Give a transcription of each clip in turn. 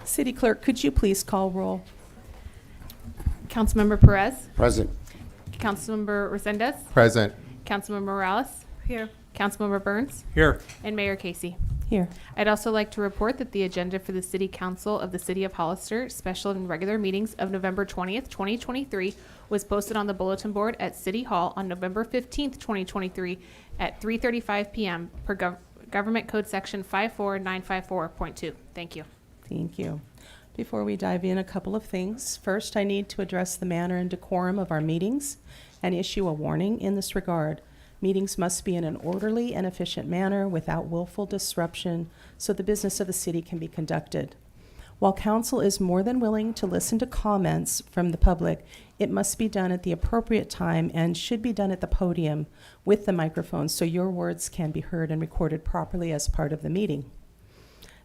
City Clerk, could you please call roll? Councilmember Perez, Present. Councilmember Resendez, Present. Councilmember Morales. Here. Councilmember Burns, Here. and Mayor Casey. Here. I'd also like to report that the agenda for the City Council of the City of Hollister special and regular meetings of November 20th, 2023 was posted on the bulletin board at City Hall on November 15th, 2023 at 3:35 p.m. per Government Code Section 54954.2. Thank you. Thank you. Before we dive in, a couple of things. First, I need to address the manner and decorum of our meetings and issue a warning in this regard. Meetings must be in an orderly and efficient manner without willful disruption so the business of the city can be conducted. While council is more than willing to listen to comments from the public, it must be done at the appropriate time and should be done at the podium with the microphone so your words can be heard and recorded properly as part of the meeting.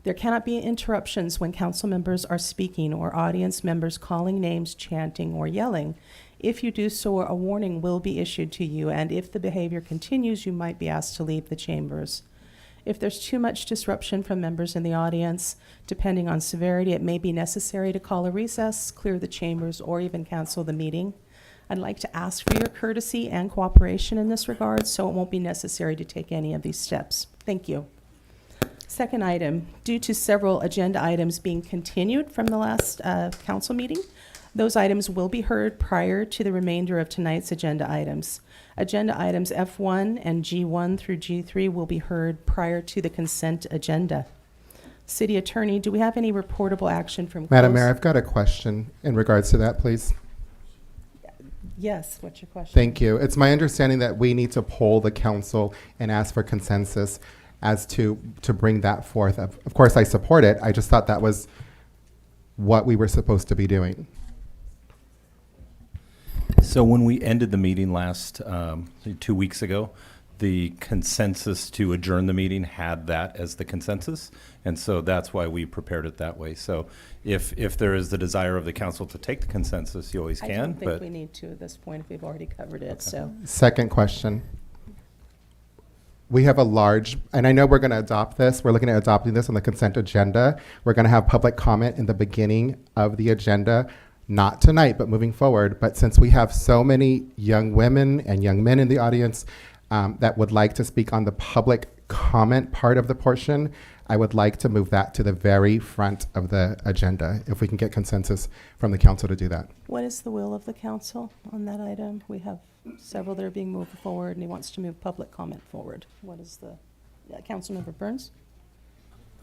There cannot be interruptions when council members are speaking or audience members calling names, chanting, or yelling. If you do so, a warning will be issued to you, and if the behavior continues, you might be asked to leave the chambers. If there's too much disruption from members in the audience, depending on severity, it may be necessary to call a recess, clear the chambers, or even cancel the meeting. I'd like to ask for your courtesy and cooperation in this regard, so it won't be necessary to take any of these steps. Thank you. Second item, due to several agenda items being continued from the last council meeting, those items will be heard prior to the remainder of tonight's agenda items. Agenda items F1 and G1 through G3 will be heard prior to the consent agenda. City Attorney, do we have any reportable action from Madam closed- Mayor, I've got a question in regards to that, please. Yes, what's your question? Thank you. It's my understanding that we need to poll the council and ask for consensus as to bring that forth. Of course, I support it. I just thought that was what we were supposed to be doing. So when we ended the meeting last 2 weeks ago, the consensus to adjourn the meeting had that as the consensus, and so that's why we prepared it that way. So if there is the desire of the council to take the consensus, you always I can. don't think But we need to at this point if we've already covered it, so. Second question. We have a large, and I know we're going to adopt this. We're looking at adopting this on the consent agenda. We're going to have public comment in the beginning of the agenda. Not tonight, but moving forward. But since we have so many young women and young men in the audience that would like to speak on the public comment part of the portion, I would like to move that to the very front of the agenda, if we can get consensus from the council to do that. What is the will of the council on that item? We have several that are being moved forward, and he wants to move public comment forward. What is the, Councilmember Burns?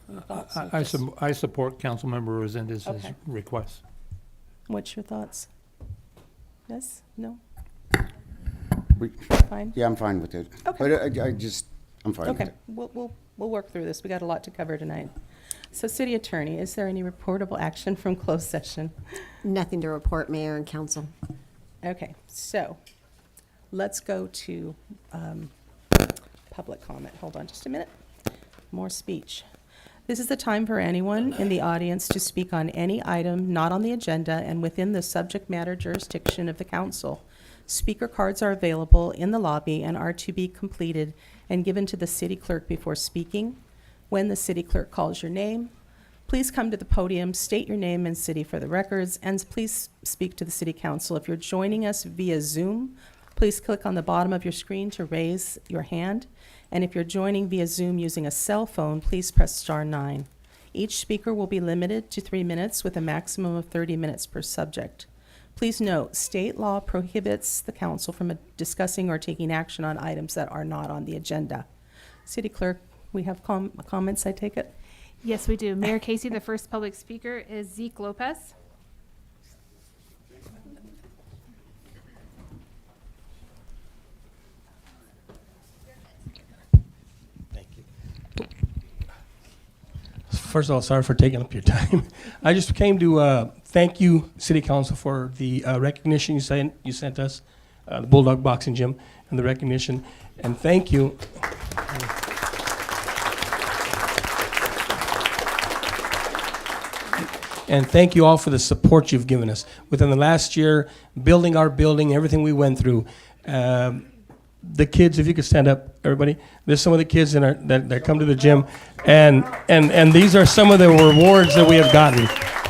Any thoughts? I support Councilmember Resendez's Okay. request. What's your thoughts? Yes? No? We- Fine? Yeah, I'm fine with it. Okay. But I'm fine with Okay, it. we'll work through this. We got a lot to cover tonight. So, City Attorney, is there any reportable action from closed session? Nothing to report, Mayor and Council. Okay, so let's go to public comment. Hold on just a minute. More speech. This is the time for anyone in the audience to speak on any item not on the agenda and within the subject matter jurisdiction of the council. Speaker cards are available in the lobby and are to be completed and given to the city clerk before speaking. When the city clerk calls your name, please come to the podium, state your name and city for the records, and please speak to the city council. If you're joining us via Zoom, please click on the bottom of your screen to raise your hand. And if you're joining via Zoom using a cell phone, please press *9. Each speaker will be limited to 3 minutes with a maximum of 30 minutes per subject. Please note, state law prohibits the council from discussing or taking action on items that are not on the agenda. City Clerk, we have comments, I take it? Yes, we do. Mayor Casey, the first public speaker is Zeke Lopez. First of all, sorry for taking up your time. I just came to thank you, City Council, for the recognition you sent us, the Bulldog Boxing Gym, and the recognition. And thank you. And thank you all for the support you've given us. Within the last year, building our building, everything we went through, the kids, if you could stand up, everybody. There's some of the kids in our, that come to the gym, and these are some of the rewards that we have gotten.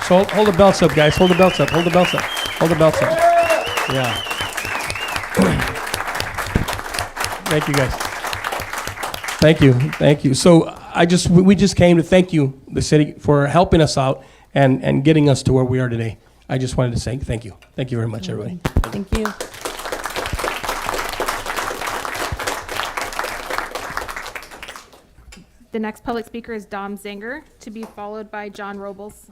So hold the belts up, guys. Hold the belts up. Hold the belts up. Hold the belts up. Yeah. Thank you, guys. Thank you. So we just came to thank you, the city, for helping us out and getting us to where we are today. I just wanted to say thank you. Thank you very much, everybody. Thank you. The next public speaker is Dom Zinger, to be followed by John Robles.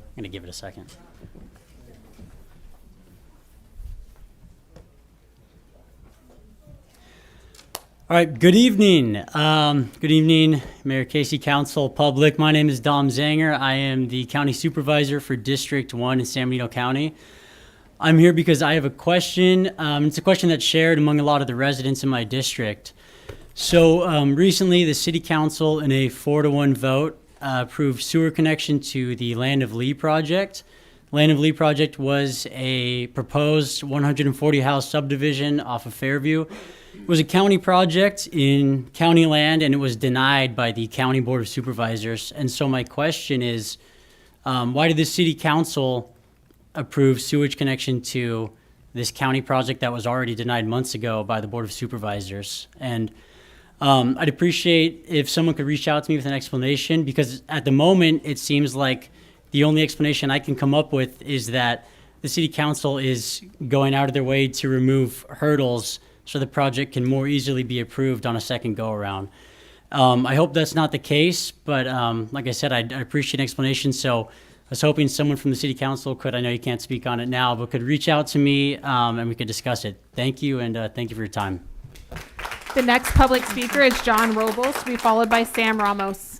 I'm going to give it a second. All right, good evening. Good evening, Mayor Casey, Council, public. My name is Dom Zanger. I am the County Supervisor for District 1 in San Benito County. I'm here because I have a question. It's a question that's shared among a lot of the residents in my district. So recently, the City Council, in a 4-to-1 vote, approved sewer connection to the Land of Lee project. Land of Lee project was a proposed 140-house subdivision off of Fairview. It was a county project in county land, and it was denied by the County Board of Supervisors. And so my question is, why did the City Council approve sewage connection to this county project that was already denied months ago by the Board of Supervisors? And I'd appreciate if someone could reach out to me with an explanation, because at the moment, it seems like the only explanation I can come up with is that the City Council is going out of their way to remove hurdles so the project can more easily be approved on a second go-around. I hope that's not the case, but like I said, I'd appreciate an explanation. So I was hoping someone from the City Council could, I know you can't speak on it now, but could reach out to me and we could discuss it. Thank you, and thank you for your time. The next public speaker is John Robles, to be followed by Sam Ramos.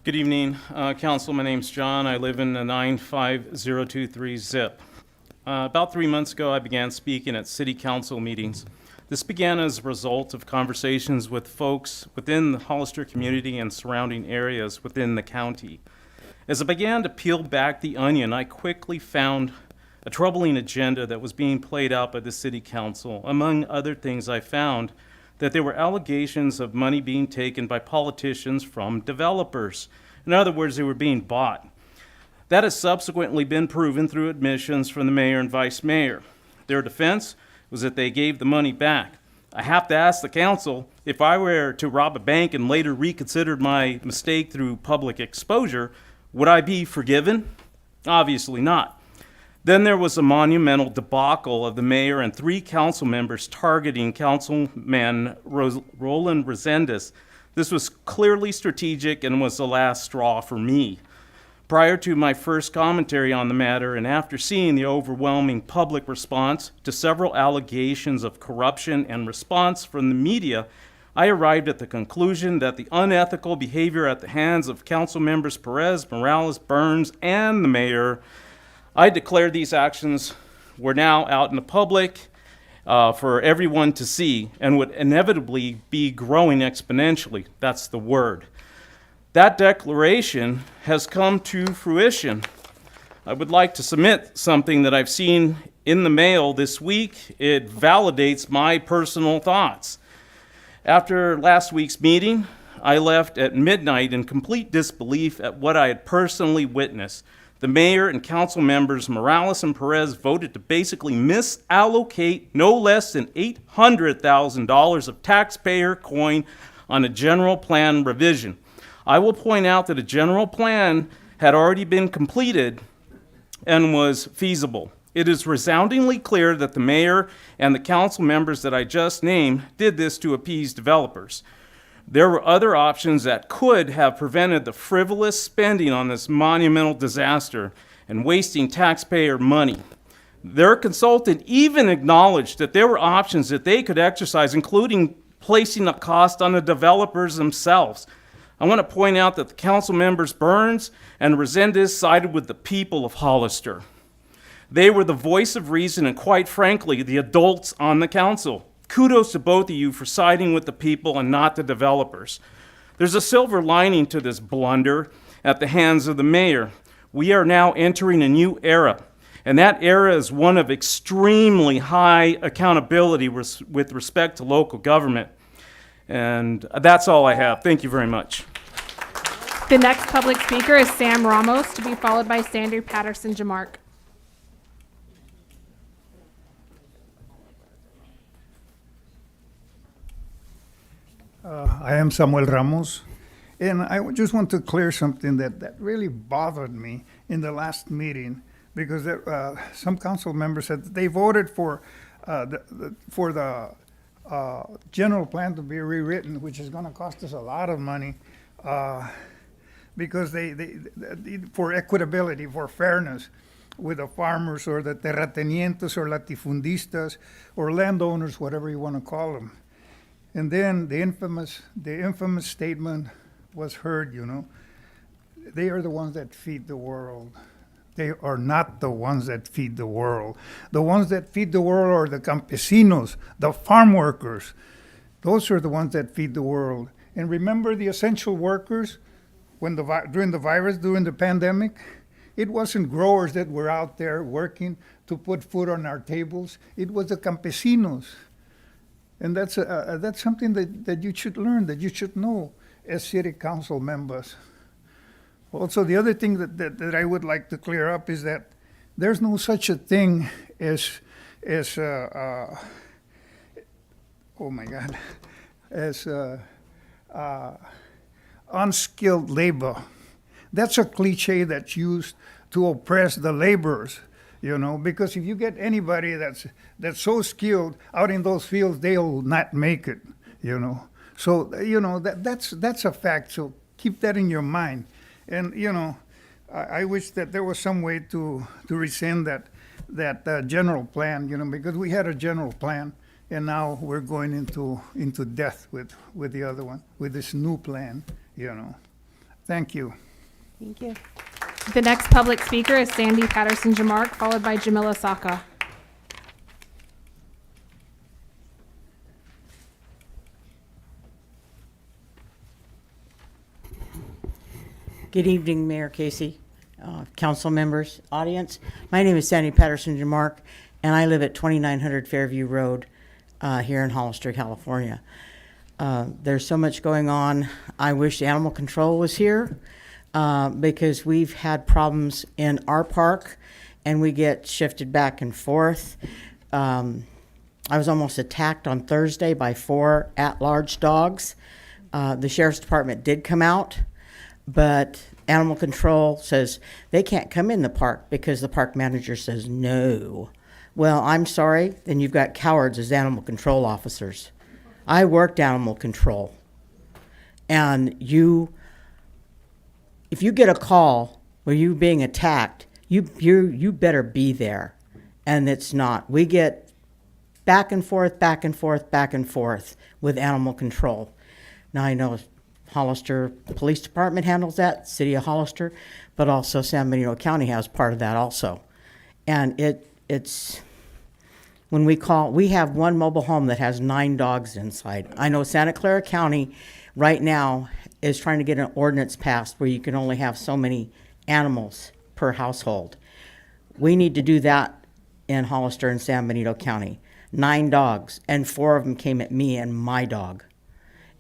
Good evening, Council. My name's John. I live in the 95023 ZIP. About 3 months ago, I began speaking at City Council meetings. This began as a result of conversations with folks within the Hollister community and surrounding areas within the county. As I began to peel back the onion, I quickly found a troubling agenda that was being played out by the City Council. Among other things, I found that there were allegations of money being taken by politicians from developers. In other words, they were being bought. That has subsequently been proven through admissions from the mayor and vice mayor. Their defense was that they gave the money back. I have to ask the council, if I were to rob a bank and later reconsidered my mistake through public exposure, would I be forgiven? Obviously not. Then there was a monumental debacle of the mayor and 3 council members targeting Councilman Roland Resendez. This was clearly strategic and was the last straw for me. Prior to my first commentary on the matter, and after seeing the overwhelming public response to several allegations of corruption and response from the media, I arrived at the conclusion that the unethical behavior at the hands of council members Perez, Morales, Burns, and the mayor, I declared these actions were now out in the public for everyone to see and would inevitably be growing exponentially. That's the word. That declaration has come to fruition. I would like to submit something that I've seen in the mail this week. It validates my personal thoughts. After last week's meeting, I left at midnight in complete disbelief at what I had personally witnessed. The mayor and council members Morales and Perez voted to basically misallocate no less than $800,000 of taxpayer coin on a general plan revision. I will point out that a general plan had already been completed and was feasible. It is resoundingly clear that the mayor and the council members that I just named did this to appease developers. There were other options that could have prevented the frivolous spending on this monumental disaster and wasting taxpayer money. Their consultant even acknowledged that there were options that they could exercise, including placing a cost on the developers themselves. I want to point out that the council members Burns and Resendez sided with the people of Hollister. They were the voice of reason and, quite frankly, the adults on the council. Kudos to both of you for siding with the people and not the developers. There's a silver lining to this blunder at the hands of the mayor. We are now entering a new era, and that era is one of extremely high accountability with respect to local government. And that's all I have. Thank you very much. The next public speaker is Sam Ramos, to be followed by Sandy Patterson Jamark. I am Samuel Ramos, and just want to clear something that really bothered me in the last meeting, because some council members said that they voted for the general plan to be rewritten, which is going to cost us a lot of money, because they for equitability, for fairness with the farmers or the terratenientes or latifundistas or landowners, whatever you want to call them. And then the infamous statement was heard, they are the ones that feed the world. They are not the ones that feed the world. The ones that feed the world are the campesinos, the farm workers. Those are the ones that feed the world. And remember the essential workers during the pandemic? It wasn't growers that were out there working to put food on our tables. It was the campesinos. And that's something that you should learn, that you should know as city council members. Also, the other thing that I would like to clear up is that there's no such a thing as unskilled labor. That's a cliche that's used to oppress the laborers. Because if you get anybody that's so skilled out in those fields, they'll not make it, So, that's a fact. So keep that in your mind. And, I wish that there was some way to rescind that general plan, because we had a general plan, and now we're going into death with the other one, with this new plan, Thank you. Thank you. The next public speaker is Sandy Patterson Jamark, followed by Jamila Saka. Good evening, Mayor Casey, council members, audience. My name is Sandy Patterson Jamark, and I live at 2900 Fairview Road here in Hollister, California. There's so much going on. I wish animal control was here. Because we've had problems in our park and we get shifted back and forth. I was almost attacked on Thursday by 4 at-large dogs. The sheriff's department did come out, but animal control says they can't come in the park because the park manager says no. Well, I'm sorry, then you've got cowards as animal control officers. I worked animal control, and if you get a call where you're being attacked, you better be there. And it's not. We get back and forth with animal control. Now I know Hollister Police Department handles that, City of Hollister, but also San Benito County has part of that also. And it's when we have one mobile home that has 9 dogs inside. I know Santa Clara County right now is trying to get an ordinance passed where you can only have so many animals per household. We need to do that in Hollister and San Benito County. 9 dogs, and 4 of them came at me and my dog.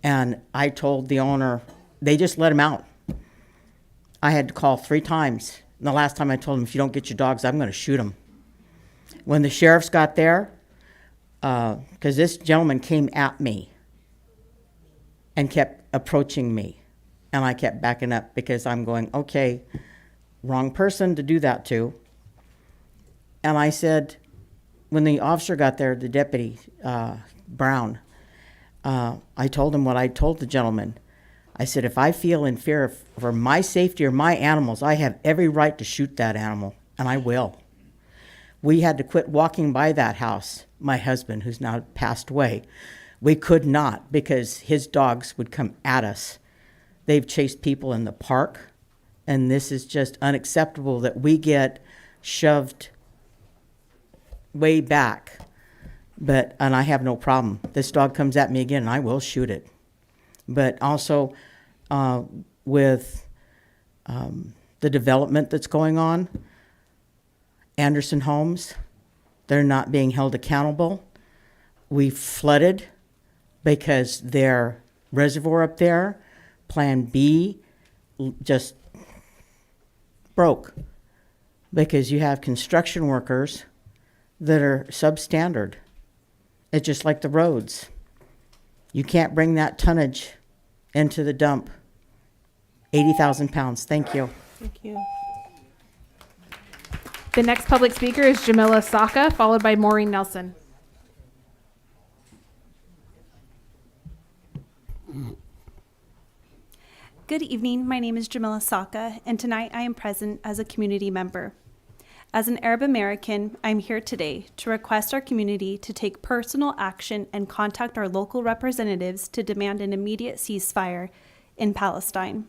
And I told the owner, they just let him out. I had to call 3 times. And the last time I told him, if you don't get your dogs, I'm going to shoot them. When the sheriffs got there, because this gentleman came at me and kept approaching me, and I kept backing up because I'm going, okay, wrong person to do that to. And I said, when the officer got there, the deputy, Brown, I told him what I told the gentleman. I said, if I feel in fear for my safety or my animals, I have every right to shoot that animal, and I will. We had to quit walking by that house, my husband, who's now passed away. We could not because his dogs would come at us. They've chased people in the park, and this is just unacceptable that we get shoved way back and I have no problem. This dog comes at me again, and I will shoot it. But also, with the development that's going on, Anderson Homes, they're not being held accountable. We flooded because their reservoir up there, Plan B, just broke because you have construction workers that are substandard. It's just like the roads. You can't bring that tonnage into the dump. 80,000 pounds. Thank you. Thank you. The next public speaker is Jamila Saka, followed by Maureen Nelson. Good evening. My name is Jamila Saka, and tonight I am present as a community member. As an Arab American, I'm here today to request our community to take personal action and contact our local representatives to demand an immediate ceasefire in Palestine.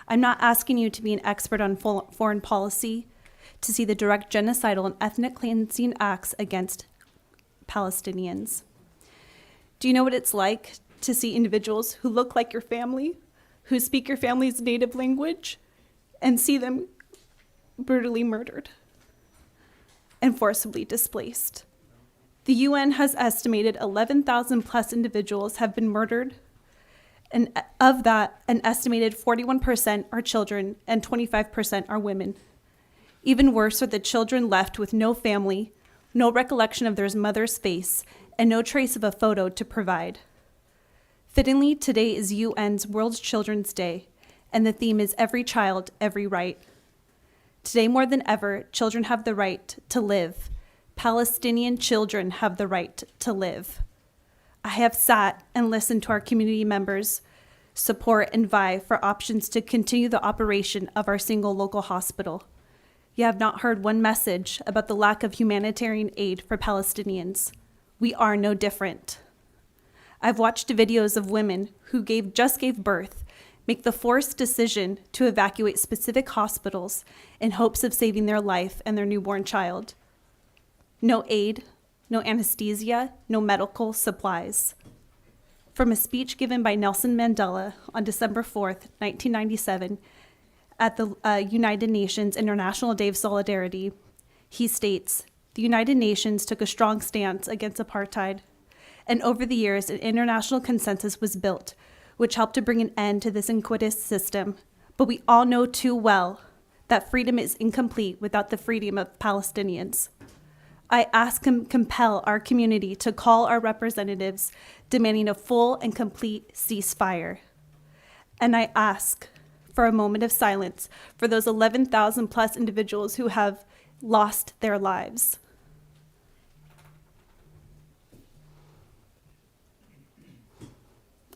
I'm not asking you to be an expert on foreign policy, to see the direct genocidal and ethnic cleansing acts against Palestinians. Do you know what it's like to see individuals who look like your family, who speak your family's native language, and see them brutally murdered and forcibly displaced? The UN has estimated 11,000 plus individuals have been murdered, and of that, an estimated 41% are children and 25% are women. Even worse are the children left with no family, no recollection of their mother's face, and no trace of a photo to provide. Fittingly, today is UN's World Children's Day, and the theme is Every Child, Every Right. Today, more than ever, children have the right to live. Palestinian children have the right to live. I have sat and listened to our community members support and vie for options to continue the operation of our single local hospital. You have not heard one message about the lack of humanitarian aid for Palestinians. We are no different. I've watched videos of women who just gave birth make the forced decision to evacuate specific hospitals in hopes of saving their life and their newborn child. No aid, no anesthesia, no medical supplies. From a speech given by Nelson Mandela on December 4th, 1997, at the United Nations International Day of Solidarity, he states, "The United Nations took a strong stance against apartheid, and over the years, an international consensus was built, which helped to bring an end to this iniquitous system. But we all know too well that freedom is incomplete without the freedom of Palestinians. I ask and compel our community to call our representatives demanding a full and complete ceasefire. And I ask for a moment of silence for those 11,000 plus individuals who have lost their lives."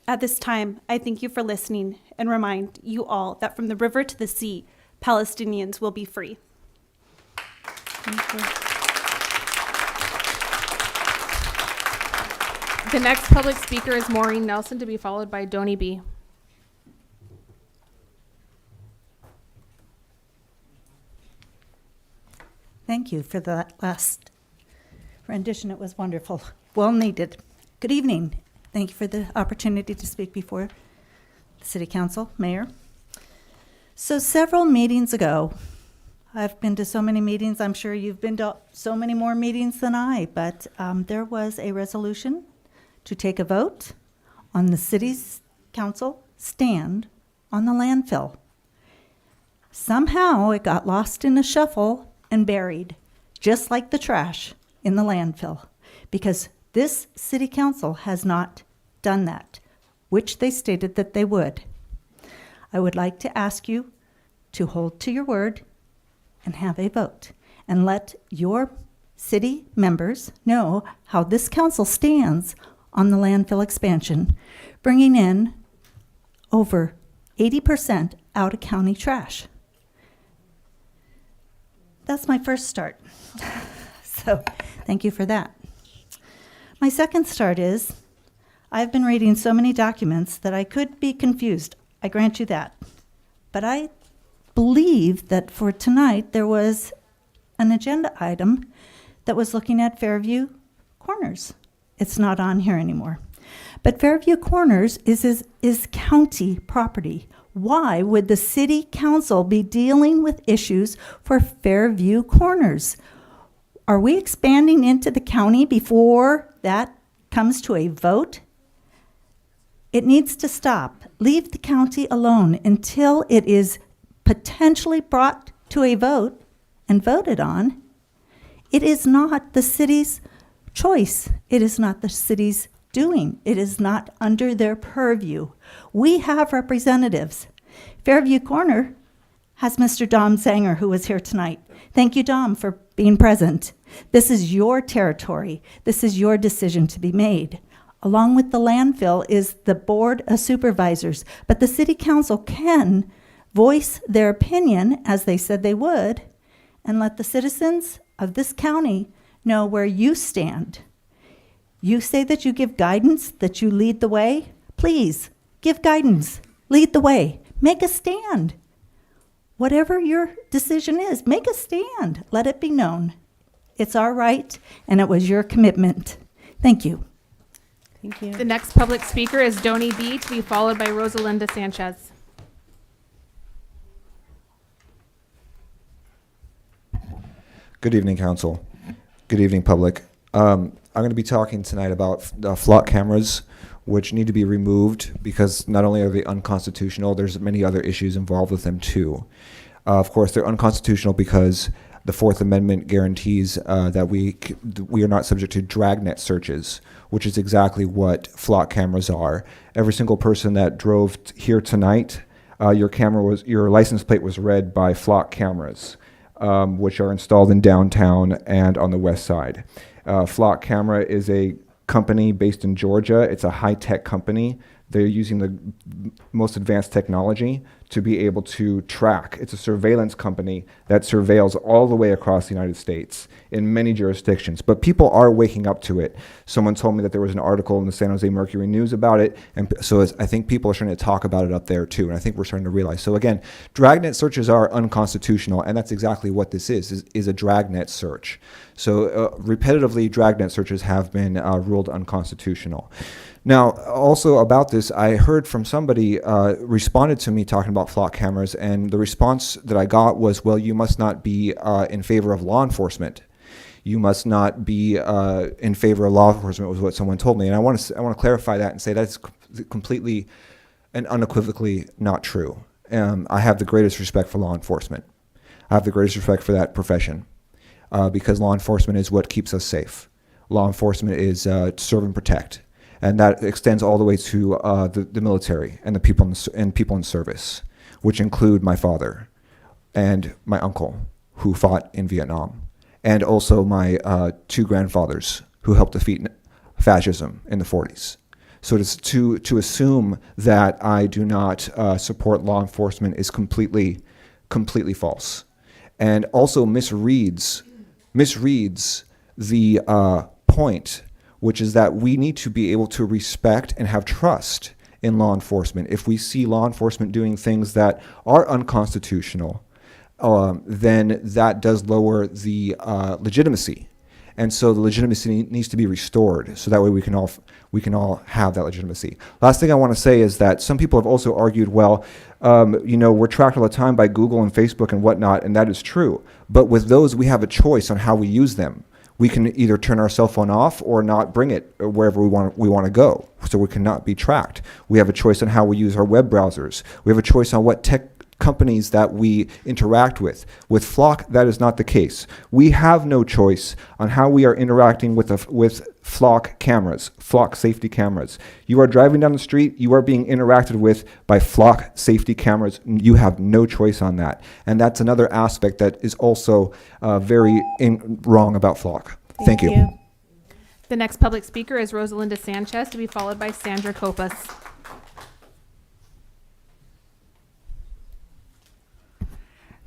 At this time, I thank you for listening and remind you all that from the river to the sea, Palestinians will be free. Thank you. The next public speaker is Maureen Nelson, to be followed by Donnie B. Thank you for that last rendition. It was wonderful. Well needed. Good evening. Thank you for the opportunity to speak before the City Council, Mayor. So several meetings ago, I've been to so many meetings. I'm sure you've been to so many more meetings than I, but there was a resolution to take a vote on the City's Council stand on the landfill. Somehow it got lost in a shuffle and buried, just like the trash in the landfill, because this City Council has not done that, which they stated that they would. I would like to ask you to hold to your word and have a vote, and let your city members know how this council stands on the landfill expansion, bringing in over 80% out of county trash. That's my first start. So thank you for that. My second start is, I've been reading so many documents that I could be confused. I grant you that. But I believe that for tonight there was an agenda item that was looking at Fairview Corners. It's not on here anymore. But Fairview Corners is county property. Why would the city council be dealing with issues for Fairview Corners? Are we expanding into the county before that comes to a vote? It needs to stop. Leave the county alone until it is potentially brought to a vote and voted on. It is not the city's choice. It is not the city's doing. It is not under their purview. We have representatives. Fairview Corner has Mr. Dom Zanger, who was here tonight. Thank you, Dom, for being present. This is your territory. This is your decision to be made. Along with the landfill is the Board of Supervisors, but the City Council can voice their opinion, as they said they would, and let the citizens of this county know where you stand. You say that you give guidance, that you lead the way. Please, give guidance. Lead the way. Make a stand. Whatever your decision is, make a stand. Let it be known. It's our right, and it was your commitment. Thank you. Thank you. The next public speaker is Doni B., to be followed by Rosalinda Sanchez. Good evening, Council. Good evening, public. I'm going to be talking tonight about flock cameras, which need to be removed because not only are they unconstitutional, there's many other issues involved with them too. Of course, they're unconstitutional because the Fourth Amendment guarantees that we are not subject to dragnet searches, which is exactly what flock cameras are. Every single person that drove here tonight, your license plate was read by flock cameras, which are installed in downtown and on the west side. Flock Camera is a company based in Georgia. It's a high-tech company. They're using the most advanced technology to be able to track. It's a surveillance company that surveils all the way across the United States in many jurisdictions. But people are waking up to it. Someone told me that there was an article in the San Jose Mercury News about it, and so I think people are starting to talk about it up there too, and I think we're starting to realize. So again, dragnet searches are unconstitutional, and that's exactly what this is a dragnet search. So repetitively, dragnet searches have been ruled unconstitutional. Now, also about this, I heard from somebody responded to me talking about flock cameras, and the response that I got was, well, you must not be in favor of law enforcement. You must not be in favor of law enforcement, was what someone told me. And I want to clarify that and say that's completely and unequivocally not true. I have the greatest respect for law enforcement. I have the greatest respect for that profession because law enforcement is what keeps us safe. Law enforcement is to serve and protect. And that extends all the way to the military and the people in service, which include my father and my uncle who fought in Vietnam, and also my two grandfathers who helped defeat fascism in the 40s. So to assume that I do not support law enforcement is completely false, and also misreads the point, which is that we need to be able to respect and have trust in law enforcement. If we see law enforcement doing things that are unconstitutional, then that does lower the legitimacy. And so the legitimacy needs to be restored, so that way we can all have that legitimacy. Last thing I want to say is that some people have also argued, well, we're tracked all the time by Google and Facebook and whatnot, and that is true. But with those, we have a choice on how we use them. We can either turn our cell phone off or not bring it wherever we want to go, so we cannot be tracked. We have a choice on how we use our web browsers. We have a choice on what tech companies that we interact with. With Flock, that is not the case. We have no choice on how we are interacting with Flock cameras, Flock safety cameras. You are driving down the street, you are being interacted with by Flock safety cameras. You have no choice on that. And that's another aspect that is also very wrong about Flock. Thank you. The next public speaker is Rosalinda Sanchez, to be followed by Sandra Copas.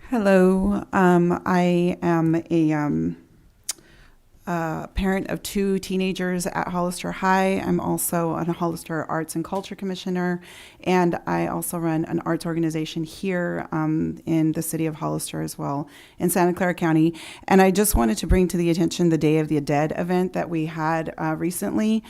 Hello, I am a parent of 2 teenagers at Hollister High. I'm also a Hollister Arts and Culture Commissioner, and I also run an arts organization here in the city of Hollister as well, in Santa Clara County. And I just wanted to bring to the attention the Day of the Dead event that we had recently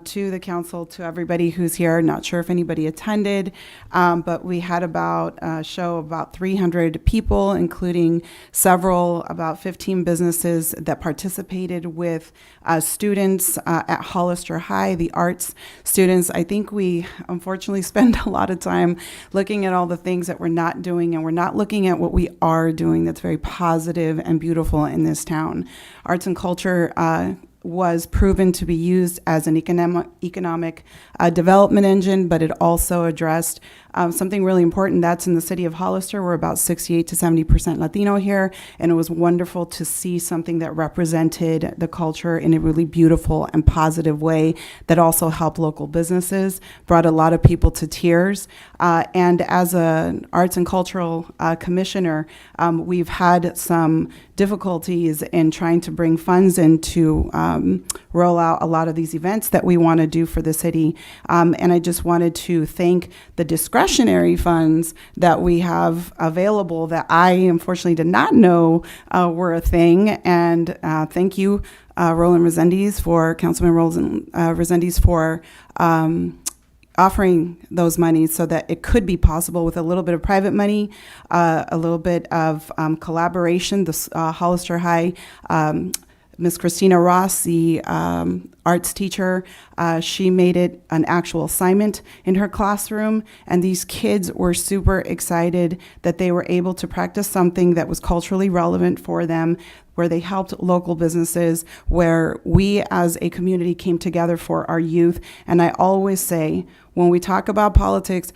to the council, to everybody who's here. Not sure if anybody attended, but we had about a show of about 300 people, including about 15 businesses that participated with students at Hollister High, the arts students. I think we unfortunately spend a lot of time looking at all the things that we're not doing, and we're not looking at what we are doing that's very positive and beautiful in this town. Arts and culture was proven to be used as an economic development engine, but it also addressed something really important. That's in the city of Hollister. We're about 68 to 70% Latino here, and it was wonderful to see something that represented the culture in a really beautiful and positive way that also helped local businesses, brought a lot of people to tears. And as an arts and cultural commissioner, we've had some difficulties in trying to bring funds in to roll out a lot of these events that we want to do for the city. And I just wanted to thank the discretionary funds that we have available that I unfortunately did not know were a thing. And thank you, Councilman Roland Resendiz, for offering those monies so that it could be possible with a little bit of private money, a little bit of collaboration. The Hollister High, Miss Christina Ross, the arts teacher, she made it an actual assignment in her classroom, and these kids were super excited that they were able to practice something that was culturally relevant for them, where they helped local businesses, where we as a community came together for our youth. And I always say, when we talk about politics,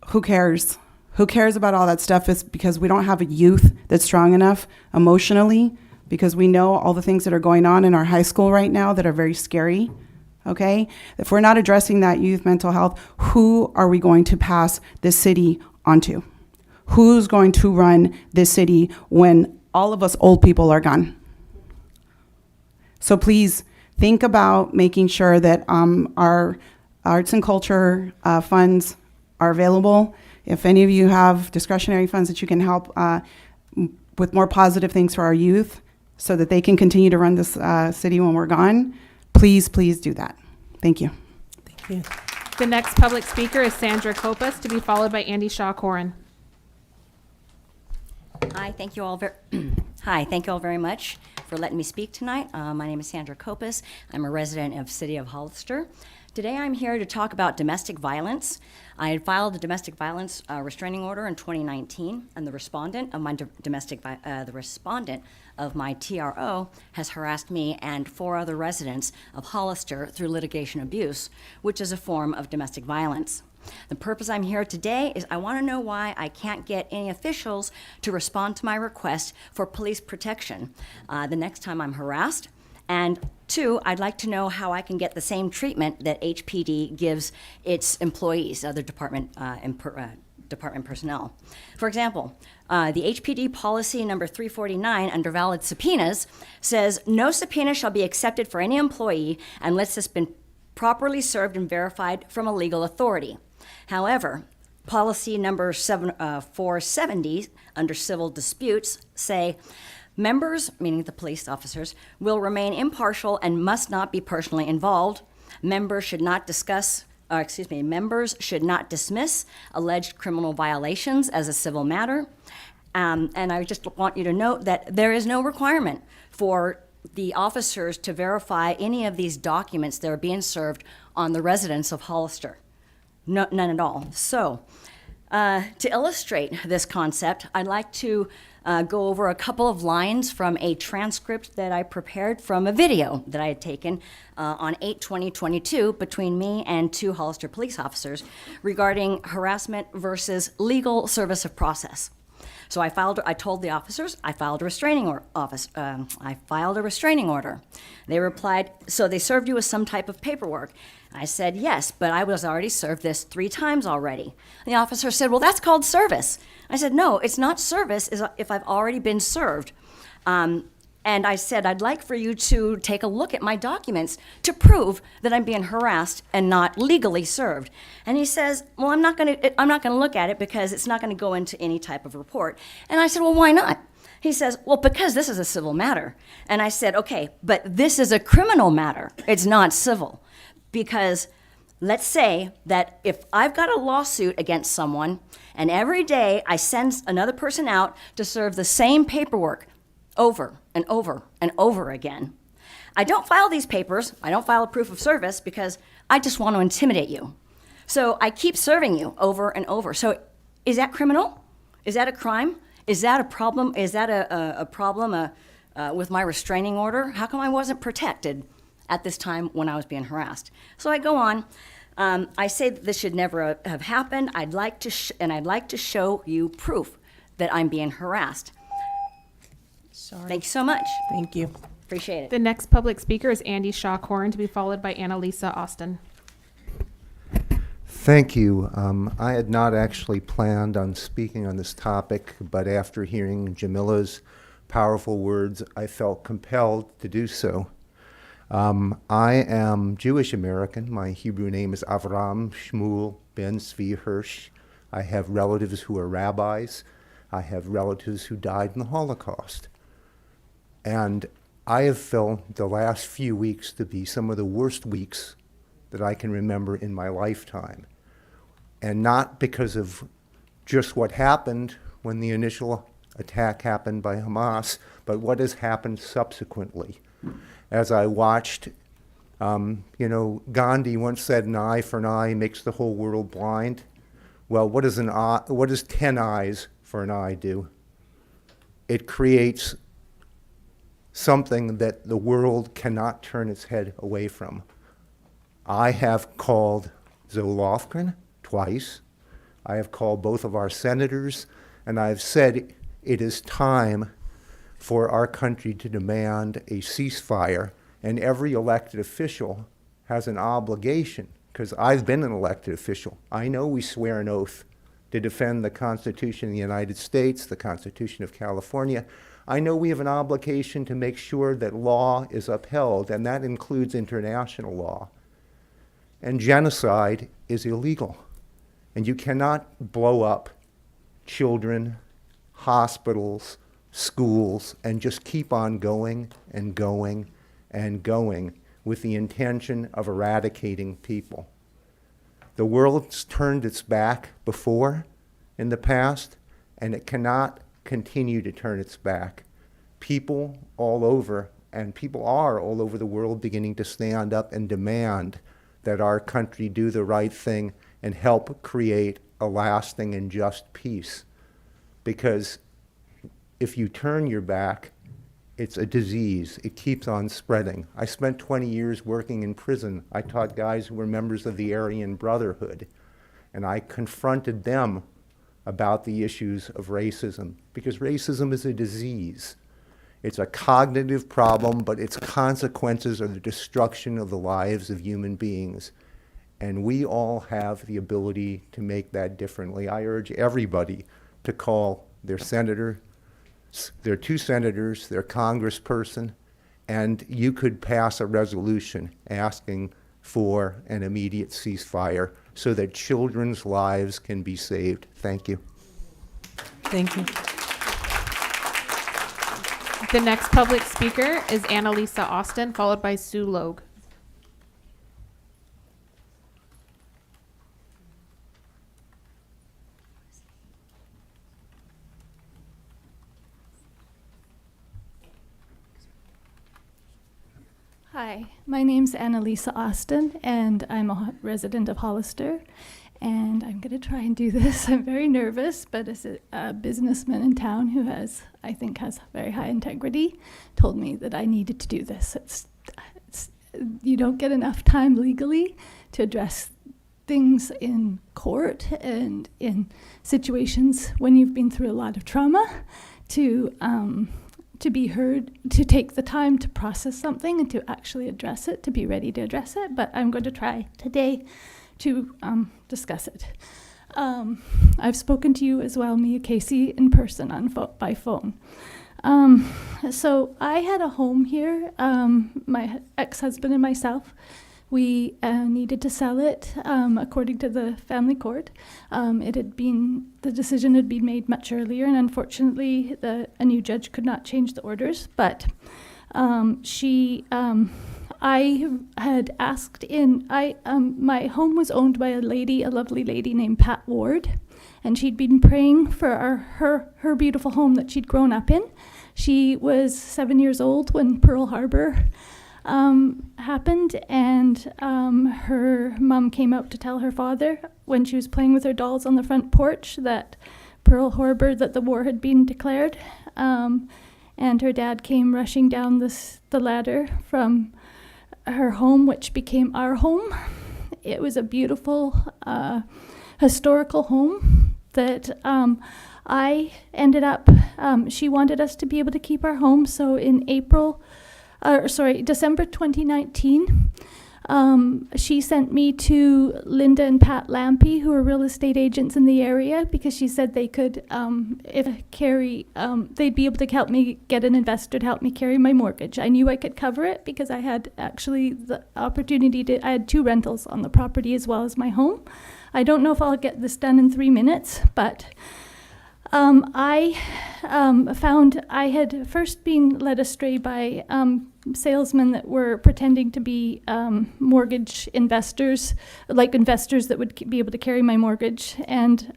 who cares? Who cares about all that stuff? It's because we don't have a youth that's strong enough emotionally, because we know all the things that are going on in our high school right now that are very scary, okay? If we're not addressing that youth mental health, who are we going to pass this city onto? Who's going to run this city when all of us old people are gone? So please think about making sure that our arts and culture funds are available. If any of you have discretionary funds that you can help with more positive things for our youth, so that they can continue to run this city when we're gone, please do that. Thank you. Thank you. The next public speaker is Sandra Copas, to be followed by Andy Shaw-Corin. Hi, thank you all very much for letting me speak tonight. My name is Sandra Copas. I'm a resident of City of Hollister. Today I'm here to talk about domestic violence. I had filed a domestic violence restraining order in 2019, and the respondent of my TRO has harassed me and 4 other residents of Hollister through litigation abuse, which is a form of domestic violence. The purpose I'm here today is I want to know why I can't get any officials to respond to my request for police protection the next time I'm harassed. And 2, I'd like to know how I can get the same treatment that HPD gives its employees, other department personnel. For example, the HPD policy number 349 under valid subpoenas says no subpoena shall be accepted for any employee unless it's been properly served and verified from a legal authority. However, policy number 470 under civil disputes say members, meaning the police officers, will remain impartial and must not be personally involved. Members should not dismiss alleged criminal violations as a civil matter. And I just want you to note that there is no requirement for the officers to verify any of these documents that are being served on the residents of Hollister. None at all. So, to illustrate this concept, I'd like to go over a couple of lines from a transcript that I prepared from a video that I had taken on 8/20/22 between me and 2 Hollister police officers regarding harassment versus legal service of process. So I told the officers I filed a restraining order. They replied, "So they served you with some type of paperwork?" I said, "Yes, but I was already served this 3 times already." The officer said, "Well, that's called service." I said, "No, it's not service if I've already been served." And I said, I'd like for you to take a look at my documents to prove that I'm being harassed and not legally served. And he says, well, I'm not gonna look at it because it's not gonna go into any type of report. And I said, well, why not? He says, well, because this is a civil matter. And I said, okay, but this is a criminal matter. It's not civil. Because let's say that if I've got a lawsuit against someone and every day I send another person out to serve the same paperwork over and over and over again, I don't file these papers, I don't file a proof of service because I just want to intimidate you. So I keep serving you over and over. So is that criminal? Is that a crime? Is that a problem? Is that a problem with my restraining order? How come I wasn't protected at this time when I was being harassed? So I go on. I say that this should never have happened. I'd like to show you proof that I'm being harassed. Sorry. Thank you so much. Thank you. Appreciate it. The next public speaker is Andy Shaw-Corin, to be followed by Annalisa Austin. Thank you. I had not actually planned on speaking on this topic, but after hearing Jamila's powerful words, I felt compelled to do so. I am Jewish American. My Hebrew name is Avram Shmuel Ben Zvi Hirsch. I have relatives who are rabbis. I have relatives who died in the Holocaust. And I have felt the last few weeks to be some of the worst weeks that I can remember in my lifetime. And not because of just what happened when the initial attack happened by Hamas, but what has happened subsequently. As I watched, Gandhi once said, an eye for an eye makes the whole world blind. Well, what does 10 eyes for an eye do? It creates something that the world cannot turn its head away from. I have called Zoe Lofgren twice. I have called both of our senators, and I have said it is time for our country to demand a ceasefire, and every elected official has an obligation, because I've been an elected official. I know we swear an oath to defend the Constitution of the United States, the Constitution of California. I know we have an obligation to make sure that law is upheld, and that includes international law. And genocide is illegal. And you cannot blow up children, hospitals, schools, and just keep on going and going and going with the intention of eradicating people. The world's turned its back before in the past, and it cannot continue to turn its back. People all over, and people are all over the world, beginning to stand up and demand that our country do the right thing and help create a lasting and just peace. Because if you turn your back, it's a disease. It keeps on spreading. I spent 20 years working in prison. I taught guys who were members of the Aryan Brotherhood, and I confronted them about the issues of racism, because racism is a disease. It's a cognitive problem, but its consequences are the destruction of the lives of human beings. And we all have the ability to make that differently. I urge everybody to call their senator, their two senators, their congressperson, and you could pass a resolution asking for an immediate ceasefire so that children's lives can be saved. Thank you. Thank you. The next public speaker is Annalisa Austin, followed by Sue Logue. Hi, my name's Annalisa Austin, and I'm a resident of Hollister. And I'm going to try and do this. I'm very nervous, but as a businessman in town who I think has very high integrity, told me that I needed to do this. You don't get enough time legally to address things in court and in situations when you've been through a lot of trauma to be heard, to take the time to process something and to actually address it, to be ready to address it. But I'm going to try today to discuss it. I've spoken to you as well, Mia Casey, in person by phone. So I had a home here. My ex-husband and myself, we needed to sell it. According to the family court, the decision had been made much earlier, and unfortunately, a new judge could not change the orders. But I had asked my home was owned by a lovely lady named Pat Ward, and she'd been praying for her beautiful home that she'd grown up in. She was 7 years old when Pearl Harbor happened, and her mom came out to tell her father when she was playing with her dolls on the front porch that that the war had been declared. And her dad came rushing down the ladder from her home, which became our home. It was a beautiful historical home that I ended up, she wanted us to be able to keep our home. So in December 2019, she sent me to Linda and Pat Lampy, who are real estate agents in the area, because she said they could, they'd be able to help me get an investor to help me carry my mortgage. I knew I could cover it because I had actually the opportunity I had 2 rentals on the property as well as my home. I don't know if I'll get this done in 3 minutes, but I found I had first been led astray by salesmen that were pretending to be mortgage investors, like investors that would be able to carry my mortgage. And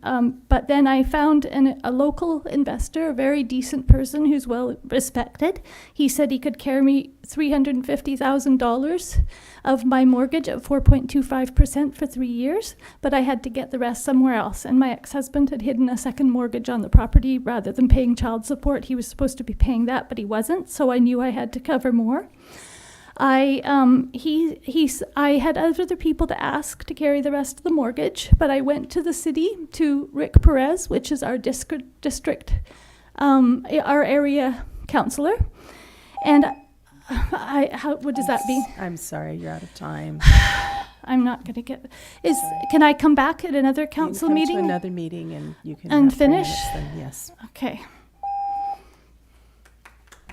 but then I found a local investor, a very decent person who's well respected. He said he could carry me $350,000 of my mortgage at 4.25% for 3 years, but I had to get the rest somewhere else. And my ex-husband had hidden a second mortgage on the property rather than paying child support. He was supposed to be paying that, but he wasn't, so I knew I had to cover more. I had other people to ask to carry the rest of the mortgage, but I went to the city, to Rick Perez, which is our district, our area counselor, and what does that mean? I'm sorry, you're out of time. I'm not going to get. Can I come back at another council you can come meeting? to another meeting and you can and have 3 finish. minutes then, yes. Okay.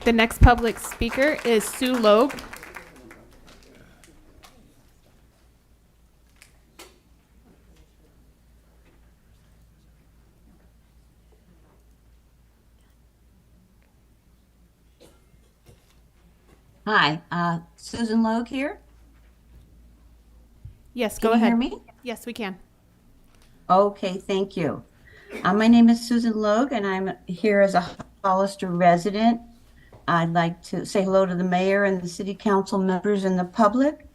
The next public speaker is Sue Logue. Hi, Susan Logue here. Yes, Can go you ahead. hear me? Yes, we can. Okay, thank you. My name is Susan Logue, and I'm here as a Hollister resident. I'd like to say hello to the mayor and the city council members and the public.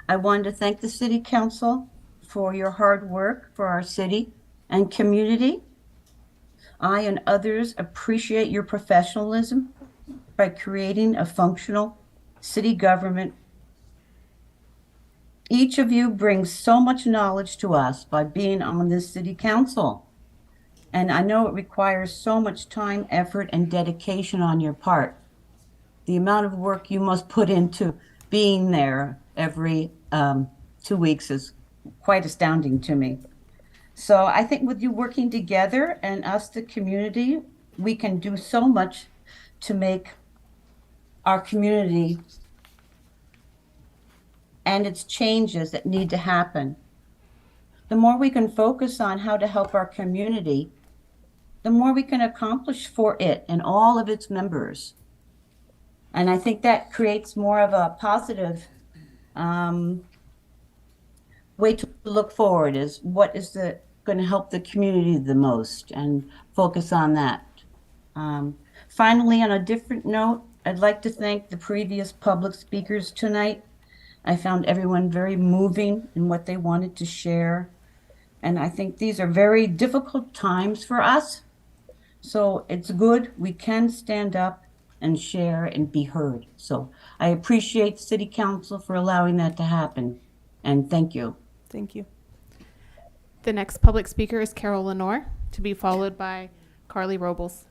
I wanted to thank the city council for your hard work for our city and community. I and others appreciate your professionalism by creating a functional city government. Each of you brings so much knowledge to us by being on this city council. And I know it requires so much time, effort, and dedication on your part. The amount of work you must put into being there every 2 weeks is quite astounding to me. So I think with you working together and us, the community, we can do so much to make our community and its changes that need to happen. The more we can focus on how to help our community, the more we can accomplish for it and all of its members. And I think that creates more of a positive way to look forward, is what is going to help the community the most, and focus on that. Finally, on a different note, I'd like to thank the previous public speakers tonight. I found everyone very moving in what they wanted to share. And I think these are very difficult times for us. So it's good we can stand up and share and be heard. So I appreciate City Council for allowing that to happen. And thank you. Thank you. The next public speaker is Carol Lenore, to be followed by Carly Robles.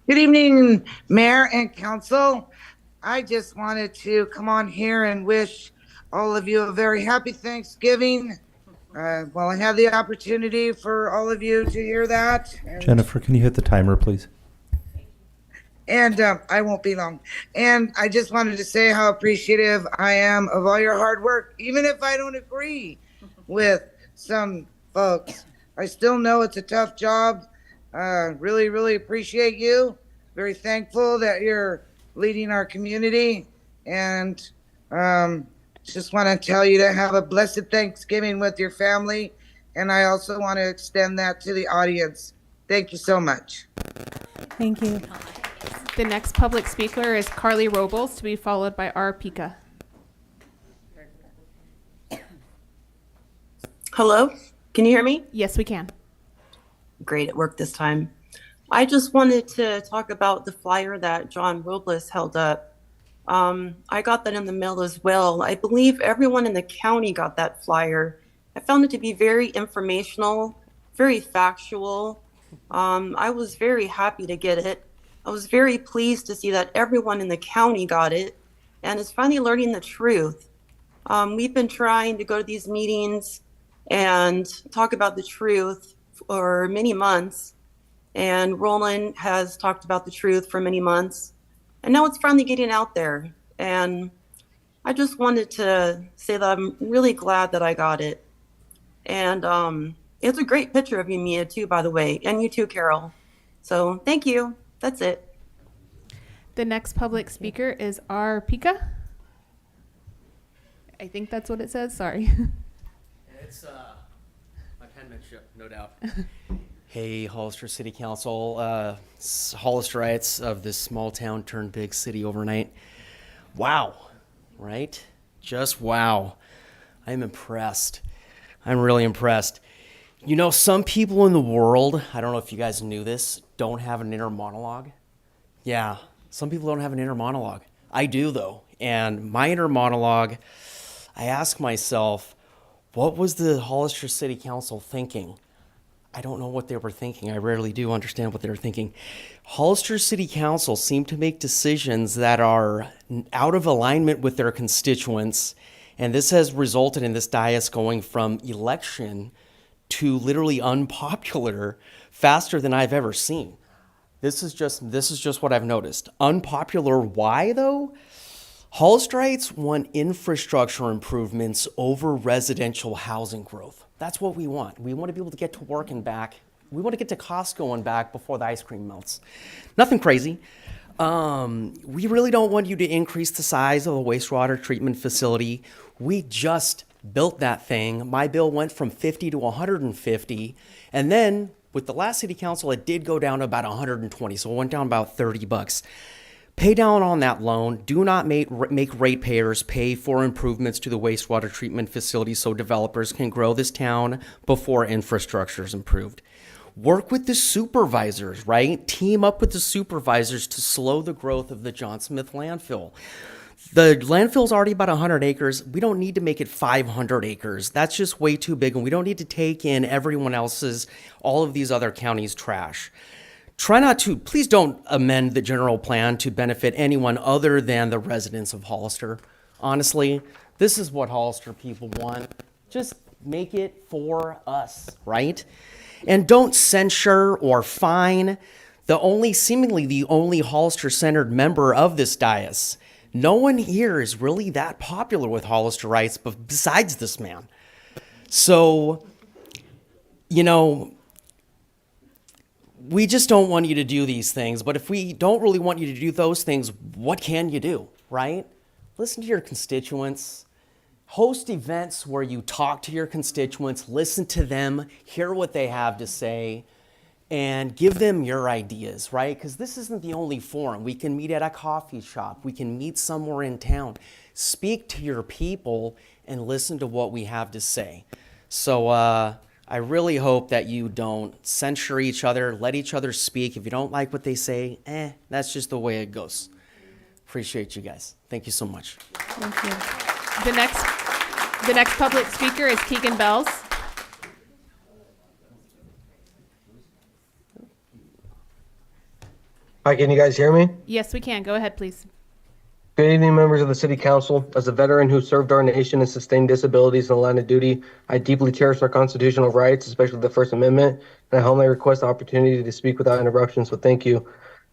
Good evening, Mayor and Council. I just wanted to come on here and wish all of you a very happy Thanksgiving. Well, I have the opportunity for all of you to hear that. Jennifer, can you hit the timer, please? And I won't be long. And I just wanted to say how appreciative I am of all your hard work, even if I don't agree with some folks. I still know it's a tough job. Really, really appreciate you. Very thankful that you're leading our community. And just want to tell you to have a blessed Thanksgiving with your family. And I also want to extend that to the audience. Thank you so much. Thank you. The next public speaker is Carly Robles, to be followed by R. Pika. Hello, can you hear me? Yes, we can. Great, it worked this time. I just wanted to talk about the flyer that John Robles held up. I got that in the mail as well. I believe everyone in the county got that flyer. I found it to be very informational, very factual. I was very happy to get it. I was very pleased to see that everyone in the county got it and is finally learning the truth. We've been trying to go to these meetings and talk about the truth for many months. And Roland has talked about the truth for many months. And now it's finally getting out there. And I just wanted to say that I'm really glad that I got it. And it's a great picture of you, Mia, too, by the way. And you too, Carol. So thank you. That's it. The next public speaker is R. Pika. I think that's what it says. Sorry. It's my penmanship, no doubt. Hey, Hollister City Council, Hollisterites of this small town turned big city overnight. Wow, right? Just wow. I'm impressed. I'm really impressed. You know, some people in the world, I don't know if you guys knew this, don't have an inner monologue. Yeah, some people don't have an inner monologue. I do, though. And my inner monologue, I ask myself, what was the Hollister City Council thinking? I don't know what they were thinking. I rarely do understand what they were thinking. Hollister City Council seemed to make decisions that are out of alignment with their constituents, and this has resulted in this dais going from election to literally unpopular faster than I've ever seen. This is just what I've noticed. Unpopular, why though? Hollisterites want infrastructure improvements over residential housing growth. That's what we want. We want to be able to get to work and back. We want to get to Costco and back before the ice cream melts. Nothing crazy. We really don't want you to increase the size of the wastewater treatment facility. We just built that thing. My bill went from 50 to 150. And then with the last city council, it did go down to about 120. So it went down about $30. Pay down on that loan. Do not make ratepayers pay for improvements to the wastewater treatment facility so developers can grow this town before infrastructure is improved. Work with the supervisors, right? Team up with the supervisors to slow the growth of the John Smith landfill. The landfill's already about 100 acres. We don't need to make it 500 acres. That's just way too big, and we don't need to take in everyone else's, all of these other counties' trash. Please don't amend the general plan to benefit anyone other than the residents of Hollister. Honestly, this is what Hollister people want. Just make it for us, right? And don't censure or fine seemingly the only Hollister-centered member of this dais. No one here is really that popular with Hollisterites besides this man. So, you know, we just don't want you to do these things. But if we don't really want you to do those things, what can you do, right? Listen to your constituents. Host events where you talk to your constituents, listen to them, hear what they have to say, and give them your ideas, right? Because this isn't the only forum. We can meet at a coffee shop. We can meet somewhere in town. Speak to your people and listen to what we have to say. So I really hope that you don't censure each other, let each other speak. If you don't like what they say, that's just the way it goes. Appreciate you guys. Thank you so much. Thank you. The next public speaker is Keegan Bells. Hi, can you guys hear me? Yes, we can. Go ahead, please. Good evening, members of the City Council. As a veteran who served our nation and sustained disabilities in the line of duty, I deeply cherish our constitutional rights, especially the First Amendment, and I humbly request the opportunity to speak without interruption, so thank you.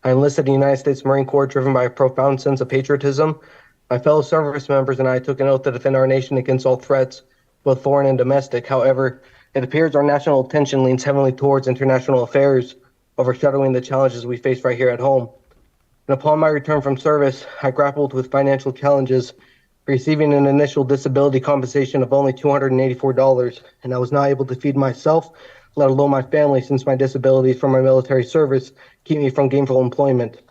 I enlisted in the United States Marine Corps driven by a profound sense of patriotism. My fellow service members and I took an oath to defend our nation against all threats, both foreign and domestic. However, it appears our national attention leans heavily towards international affairs, overshadowing the challenges we face right here at home. And upon my return from service, I grappled with financial challenges, receiving an initial disability compensation of only $284, and I was not able to feed myself, let alone my family, since my disabilities from my military service keep me from gainful employment.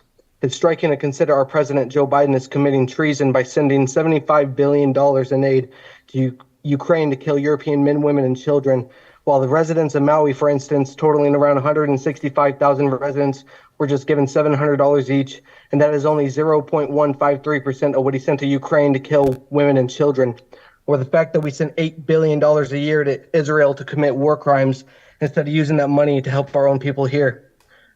It's striking to consider our President Joe Biden is committing treason by sending $75 billion in aid to Ukraine to kill European men, women, and children, while the residents of Maui, for instance, totaling around 165,000 residents, were just given $700 each, and that is only 0.153% of what he sent to Ukraine to kill women and children. Or the fact that we sent $8 billion a year to Israel to commit war crimes instead of using that money to help our own people here.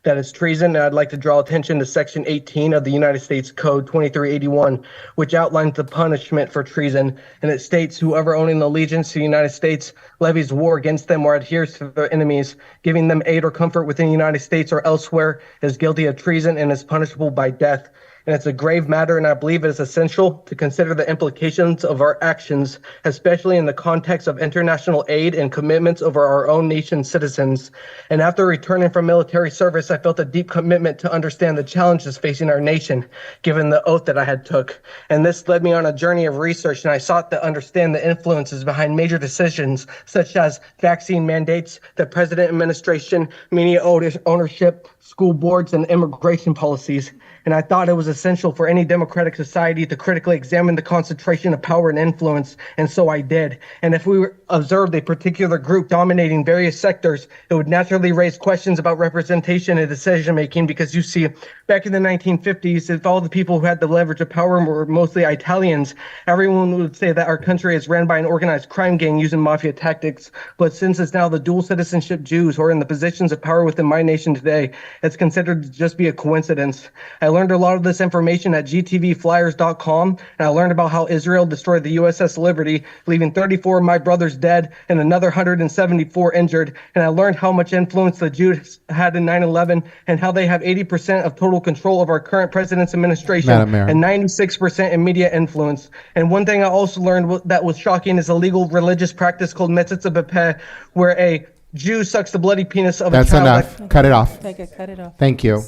That is treason, and I'd like to draw attention to Section 18 of the United States Code 2381, which outlines the punishment for treason, and it states whoever owning allegiance to the United States levies war against them or adheres to their enemies, giving them aid or comfort within the United States or elsewhere, is guilty of treason and is punishable by death. And it's a grave matter, and I believe it is essential to consider the implications of our actions, especially in the context of international aid and commitments over our own nation's citizens. And after returning from military service, I felt a deep commitment to understand the challenges facing our nation, given the oath that I had took. And this led me on a journey of research, and I sought to understand the influences behind major decisions, such as vaccine mandates, the president administration, media ownership, school boards, and immigration policies. And I thought it was essential for any democratic society to critically examine the concentration of power and influence, and so I did. And if we observed a particular group dominating various sectors, it would naturally raise questions about representation and decision-making, because you see, back in the 1950s, if all the people who had the leverage of power were mostly Italians, everyone would say that our country is ran by an organized crime gang using mafia tactics. But since it's now the dual citizenship Jews who are in the positions of power within my nation today, it's considered to just be a coincidence. I learned a lot of this information at gtvflyers.com, and I learned about how Israel destroyed the USS Liberty, leaving 34 of my brothers dead and another 174 injured. And I learned how much influence the Jews had in 9/11 and how they have 80% of total control of our current president's administration Madam Mayor. and 96% in media influence. And one thing I also learned that was shocking is a legal religious practice called Metzitza Bepeh, where a Jew sucks the bloody penis of That's a child. enough. Cut it off. Take it, cut it off. Thank you.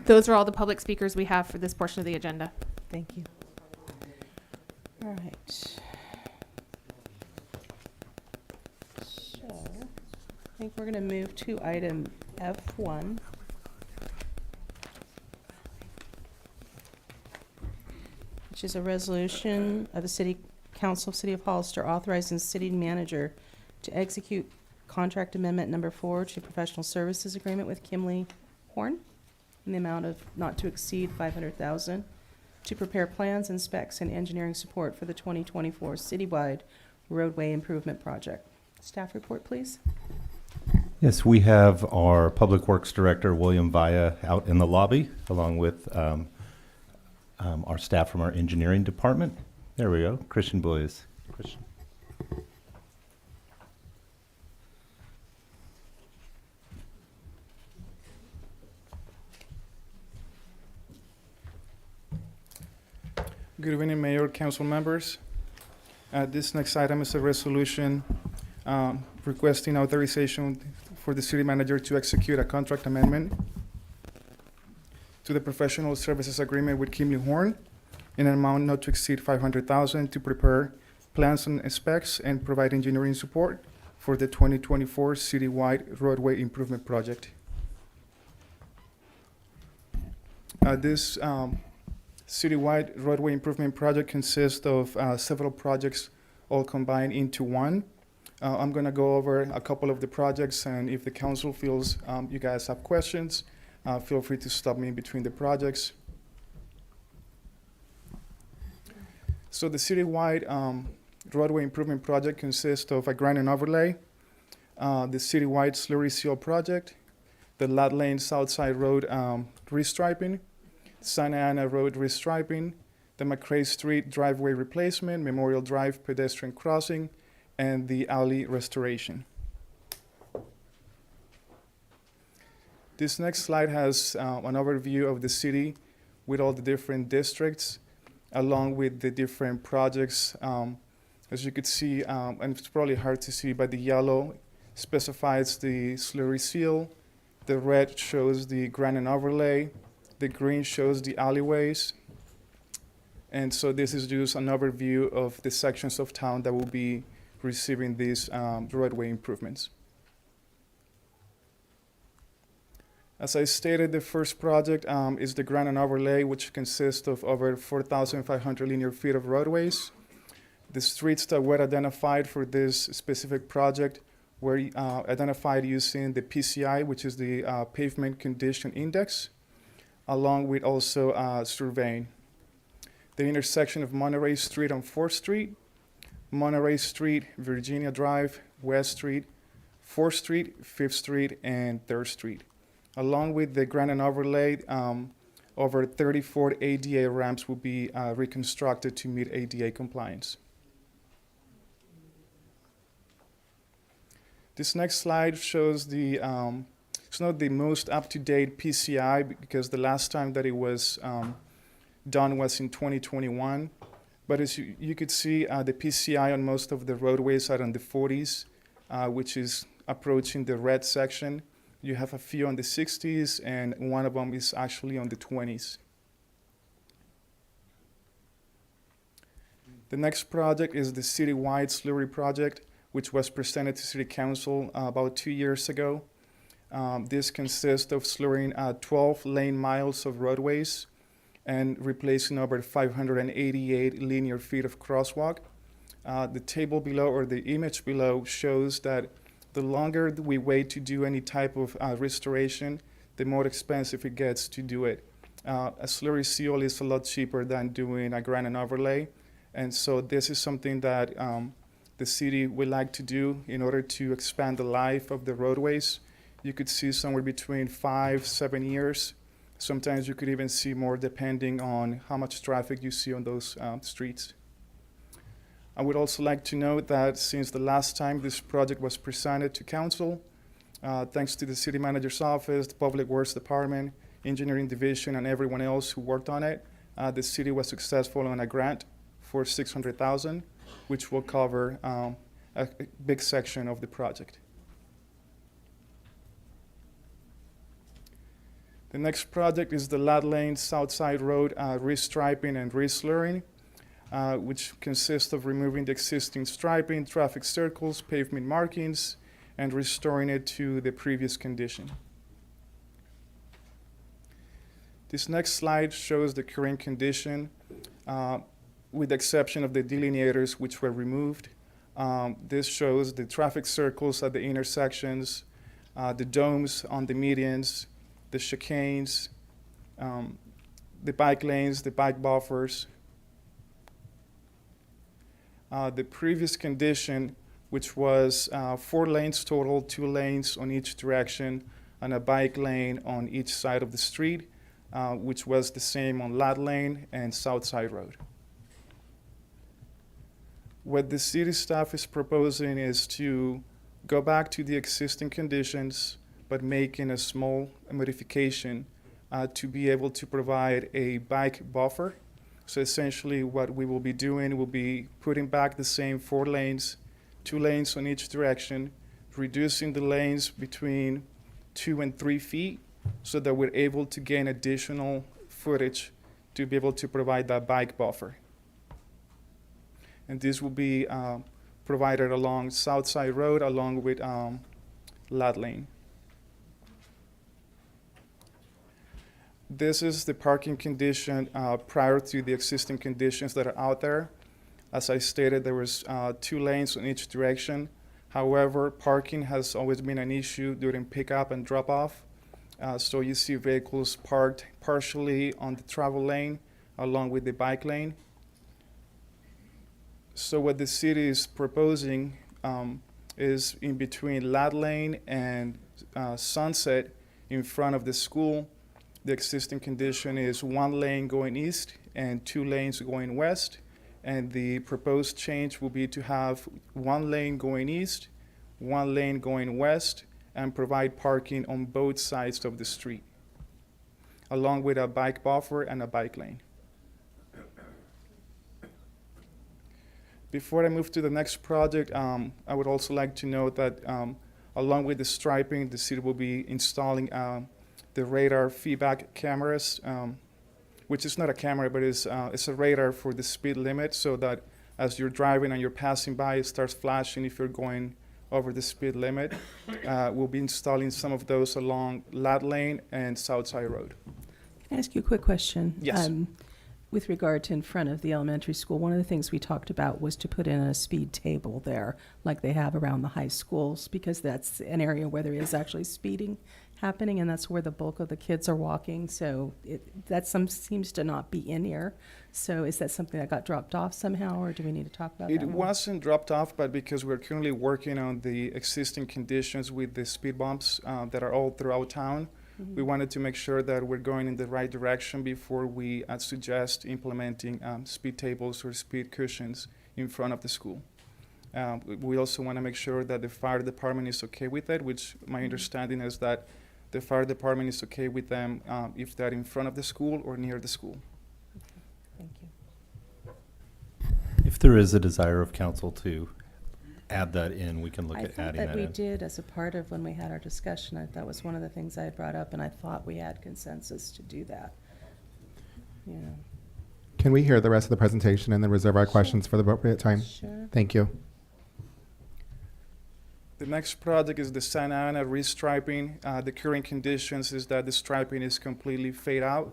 Those are all the public speakers we have for this portion of the agenda. Thank you. All right. So, I think we're going to move to item F1. Which is a resolution of the City Council, City of Hollister, authorizing the city manager to execute contract amendment number 4 to professional services agreement with Kimley Horn in the amount of not to exceed $500,000 to prepare plans and specs and engineering support for the 2024 citywide roadway improvement project. Staff report, please. Yes, we have our Public Works Director, William Vaya, out in the lobby, along with our staff from our engineering department. There we go. Christian Boyes. Christian. Good evening, Mayor, Council members. This next item is a resolution requesting authorization for the city manager to execute a contract amendment to the professional services agreement with Kimley Horn in an amount not to exceed $500,000 to prepare plans and specs and provide engineering support for the 2024 citywide roadway improvement project. This citywide roadway improvement project consists of several projects all combined into one. I'm going to go over a couple of the projects, and if the council feels you guys have questions, feel free to stop me in between the projects. So the citywide roadway improvement project consists of a grind and overlay, the citywide slurry seal project, the Lot Lane Southside Road restriping, Santa Ana Road restriping, the McCrae Street driveway replacement, Memorial Drive pedestrian crossing, and the alley restoration. This next slide has an overview of the city with all the different districts, along with the different projects. As you could see, and it's probably hard to see, but the yellow specifies the slurry seal, the red shows the granite overlay, the green shows the alleyways. And so this is just an overview of the sections of town that will be receiving these roadway improvements. As I stated, the first project is the granite overlay, which consists of over 4,500 linear feet of roadways. The streets that were identified for this specific project were identified using the PCI, which is the Pavement Condition Index, along with also surveying. The intersection of Monterey Street on 4th Street, Monterey Street, Virginia Drive, West Street, 4th Street, 5th Street, and 3rd Street. Along with the granite overlay, over 34 ADA ramps will be reconstructed to meet ADA compliance. This next slide shows the, it's not the most up-to-date PCI because the last time that it was done was in 2021. But as you could see, the PCI on most of the roadways are in the 40s, which is approaching the red section. You have a few on the 60s, and one of them is actually on the 20s. The next project is the citywide slurry project, which was presented to City Council about 2 years ago. This consists of slurrying 12 lane miles of roadways and replacing over 588 linear feet of crosswalk. The table below, or the image below, shows that the longer we wait to do any type of restoration, the more expensive it gets to do it. A slurry seal is a lot cheaper than doing a granite overlay, and so this is something that the city would like to do in order to expand the life of the roadways. You could see somewhere between 5-7 years. Sometimes you could even see more depending on how much traffic you see on those streets. I would also like to note that since the last time this project was presented to council, thanks to the city manager's office, the public works department, engineering division, and everyone else who worked on it, the city was successful on a grant for $600,000, which will cover a big section of the project. The next project is the Lot Lane Southside Road restriping and reslurring, which consists of removing the existing striping, traffic circles, pavement markings, and restoring it to the previous condition. This next slide shows the current condition, with the exception of the delineators which were removed. This shows the traffic circles at the intersections, the domes on the medians, the chicanes, the bike lanes, the bike buffers. The previous condition, which was 4 lanes total, 2 lanes on each direction, and a bike lane on each side of the street, which was the same on Lot Lane and Southside Road. What the city staff is proposing is to go back to the existing conditions, but making a small modification to be able to provide a bike buffer. So essentially what we will be doing will be putting back the same 4 lanes, 2 lanes on each direction, reducing the lanes between 2 and 3 feet so that we're able to gain additional footage to be able to provide that bike buffer. And this will be provided along Southside Road along with Lot Lane. This is the parking condition prior to the existing conditions that are out there. As I stated, there was 2 lanes in each direction. However, parking has always been an issue during pickup and drop-off. So you see vehicles parked partially on the travel lane along with the bike lane. So what the city is proposing is in between Lot Lane and Sunset in front of the school. The existing condition is 1 lane going east and 2 lanes going west. And the proposed change will be to have 1 lane going east, 1 lane going west, and provide parking on both sides of the street, along with a bike buffer and a bike lane. Before I move to the next project, I would also like to note that along with the striping, the city will be installing the radar feedback cameras, which is not a camera, but it's a radar for the speed limit, so that as you're driving and you're passing by, it starts flashing if you're going over the speed limit. We'll be installing some of those along Lat Lane and Southside Road. Can I ask you a quick question? Yes. With regard to in front of the elementary school, one of the things we talked about was to put in a speed table there, like they have around the high schools, because that's an area where there is actually speeding happening, and that's where the bulk of the kids are walking. So that seems to not be in here. So is that something that got dropped off somehow, or do we need to talk about that It more? wasn't dropped off, but because we're currently working on the existing conditions with the speed bumps that are all throughout town, we wanted to make sure that we're going in the right direction before we suggest implementing speed tables or speed cushions in front of the school. We also want to make sure that the fire department is okay with it, which my understanding is that the fire department is okay with them if they're in front of the school or near the school. Thank you. If there is a desire of council to add that in, we can look at adding I that thought that we in. did as a part of when we had our discussion. That was one of the things I had brought up, and I thought we had consensus to do that. You know. Can we hear the rest of the presentation and then reserve our questions for the appropriate time? Sure. Thank you. The next project is the Santa Ana restriping. The current conditions is that the striping is completely fade out,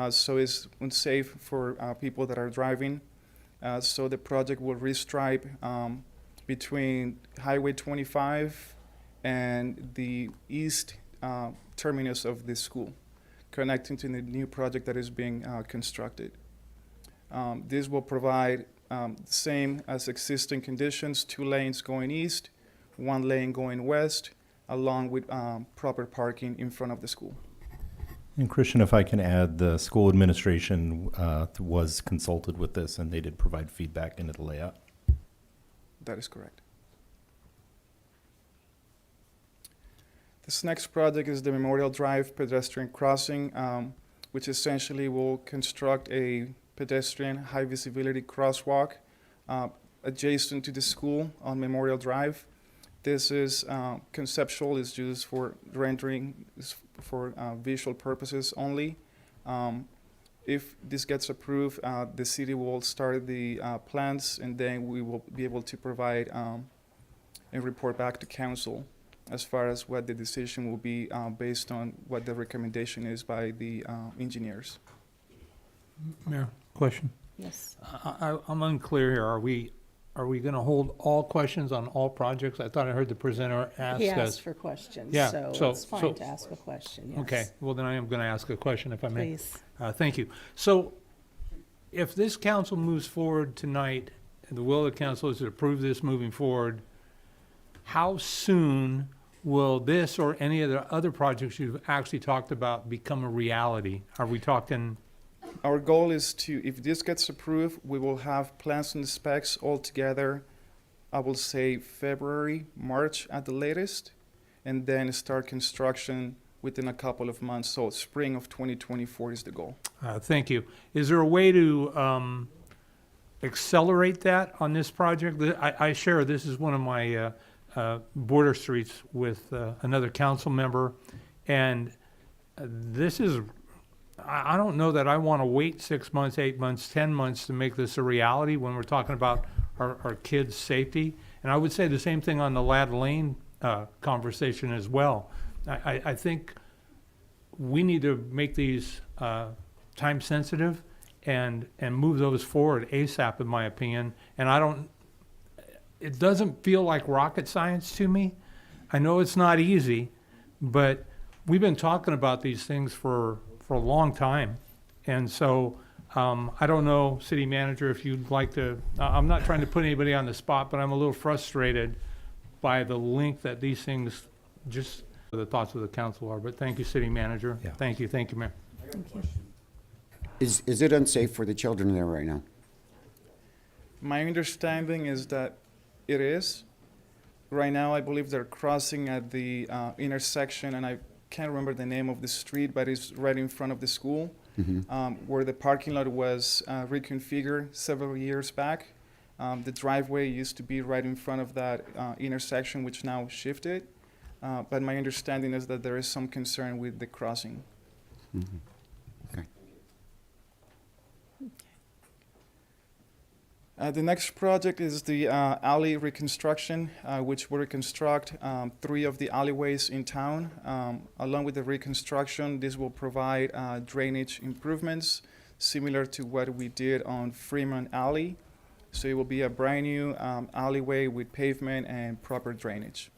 so it's unsafe for people that are driving. So the project will restripe between Highway 25 and the east terminus of the school, connecting to the new project that is being constructed. This will provide same as existing conditions, 2 lanes going east, 1 lane going west, along with proper parking in front of the school. And Christian, if I can add, the school administration was consulted with this, and they did provide feedback into the layout. That is correct. This next project is the Memorial Drive pedestrian crossing, which essentially will construct a pedestrian high visibility crosswalk adjacent to the school on Memorial Drive. This is conceptual, is used for rendering, for visual purposes only. If this gets approved, the city will start the plans, and then we will be able to provide a report back to council as far as what the decision will be based on what the recommendation is by the engineers. Mayor, question. Yes. I'm unclear here. Are we going to hold all questions on all projects? I thought I heard the presenter ask He us. asked for questions, Yeah, so it's fine to ask a question, yes. Okay, well then I am going to ask a question if I may. Please. Thank you. So if this council moves forward tonight, and the will of the council is to approve this moving forward, how soon will this or any of the other projects you've actually talked about become a reality? Are we talking? Our goal is to, if this gets approved, we will have plans and specs all together, I will say February, March at the latest, and then start construction within a couple of months. So spring of 2024 is the goal. Thank you. Is there a way to accelerate that on this project? I share, this is one of my border streets with another council member, and this is, I don't know that I want to wait 6 months, 8 months, 10 months to make this a reality when we're talking about our kids' safety. And I would say the same thing on the Lad Lane conversation as well. I think we need to make these time sensitive and move those forward ASAP, in my opinion. And it doesn't feel like rocket science to me. I know it's not easy, but we've been talking about these things for a long time. And so I don't know, city manager, if you'd like to, I'm not trying to put anybody on the spot, but I'm a little frustrated by the length that these things just the thoughts of the council are, but thank you, city manager. Yeah. Thank you, Mayor. Thank you. Is it unsafe for the children there right now? My understanding is that it is. Right now, I believe they're crossing at the intersection, and I can't remember the name of the street, but it's right in front of the school, where the parking lot was reconfigured several years back. The driveway used to be right in front of that intersection, which now shifted. But my understanding is that there is some concern with the crossing. Okay. The next project is the alley reconstruction, which will reconstruct 3 of the alleyways in town. Along with the reconstruction, this will provide drainage improvements similar to what we did on Freeman Alley. So it will be a brand new alleyway with pavement and proper drainage.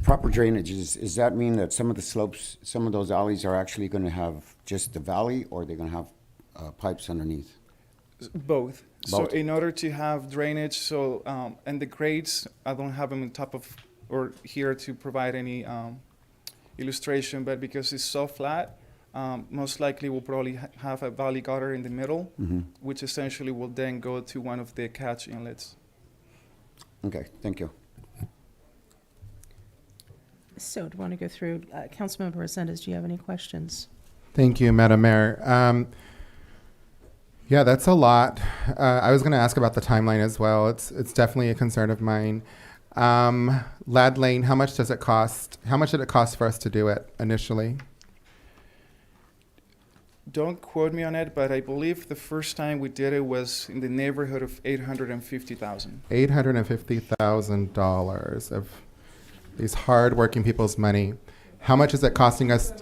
Proper drainage, does that mean that some of the slopes, some of those alleys are actually going to have just the valley, or they're going to have pipes underneath? Both. So Both. in order to have drainage, and the grades, I don't have them on top of or here to provide any illustration, but because it's so flat, most likely we'll probably have a valley gutter in the middle, which essentially will then go to one of the catch inlets. Okay, thank you. So do you want to go through, Councilmember Resendez, do you have any questions? Thank you, Madam Mayor. Yeah, that's a lot. I was going to ask about the timeline as well. It's definitely a concern of mine. Lad Lane, how much does it cost? How much did it cost for us to do it initially? Don't quote me on it, but I believe the first time we did it was in the neighborhood of $850,000. $850,000 of these hard-working people's money. How much is it costing us?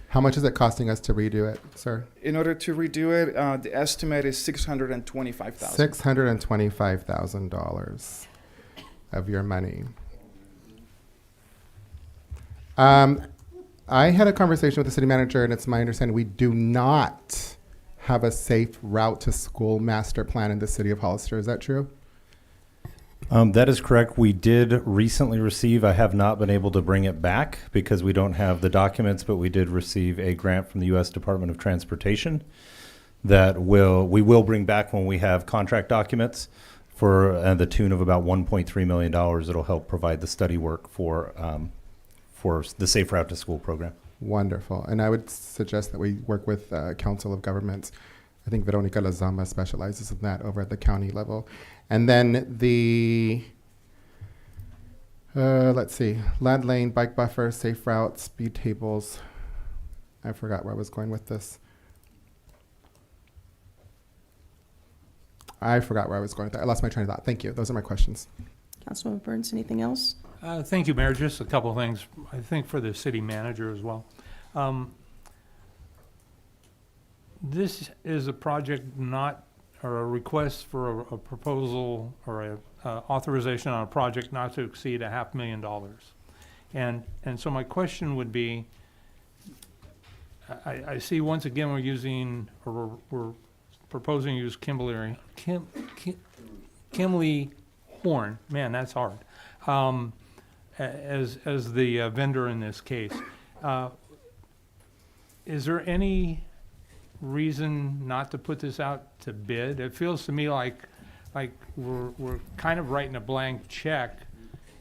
How much is it costing us to redo it, sir? In order to redo it, the estimate is $625,000. $625,000 of your money. I had a conversation with the city manager, and it's my understanding we do not have a safe route to school master plan in the city of Hollister. Is that true? That is correct. We did recently receive, I have not been able to bring it back because we don't have the documents, but we did receive a grant from the U.S. Department of Transportation that we will bring back when we have contract documents for the tune of about $1.3 million. It'll help provide the study work for the Safe Route to School program. Wonderful. And I would suggest that we work with Council of Governments. I think Veronica Lazama specializes in that over at the county level. And then let's see, Lad Lane, bike buffer, safe routes, speed tables. I forgot where I was going with this. I lost my train of thought. Thank you. Those are my questions. Councilmember Burns, anything else? Thank you, Mayor. Just a couple of things, I think, for the city manager as well. This is a project or a request for a proposal or a authorization on a project not to exceed $500,000. And so my question would be, I see once again we're proposing to use Kimberly Horn, man, that's hard, as the vendor in this case. Is there any reason not to put this out to bid? It feels to me like we're kind of writing a blank check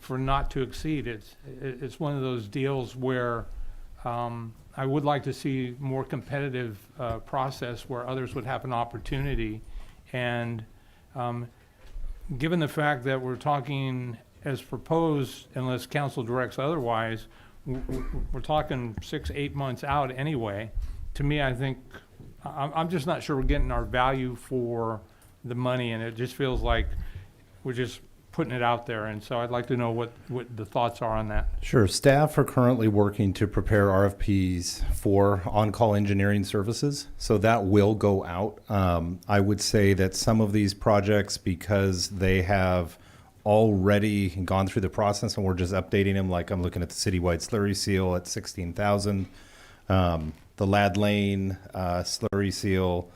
for not to exceed. It's one of those deals where I would like to see more competitive process where others would have an opportunity. And given the fact that we're talking as proposed, unless council directs otherwise, we're talking 6-8 months out anyway. To me, I think I'm just not sure we're getting our value for the money, and it just feels like we're just putting it out there. And so I'd like to know what the thoughts are on that. Sure. Staff are currently working to prepare RFPs for on-call engineering services. So that will go out. I would say that some of these projects, because they have already gone through the process and we're just updating them, like I'm looking at the citywide slurry seal at $16,000. The Lad Lane slurry seal,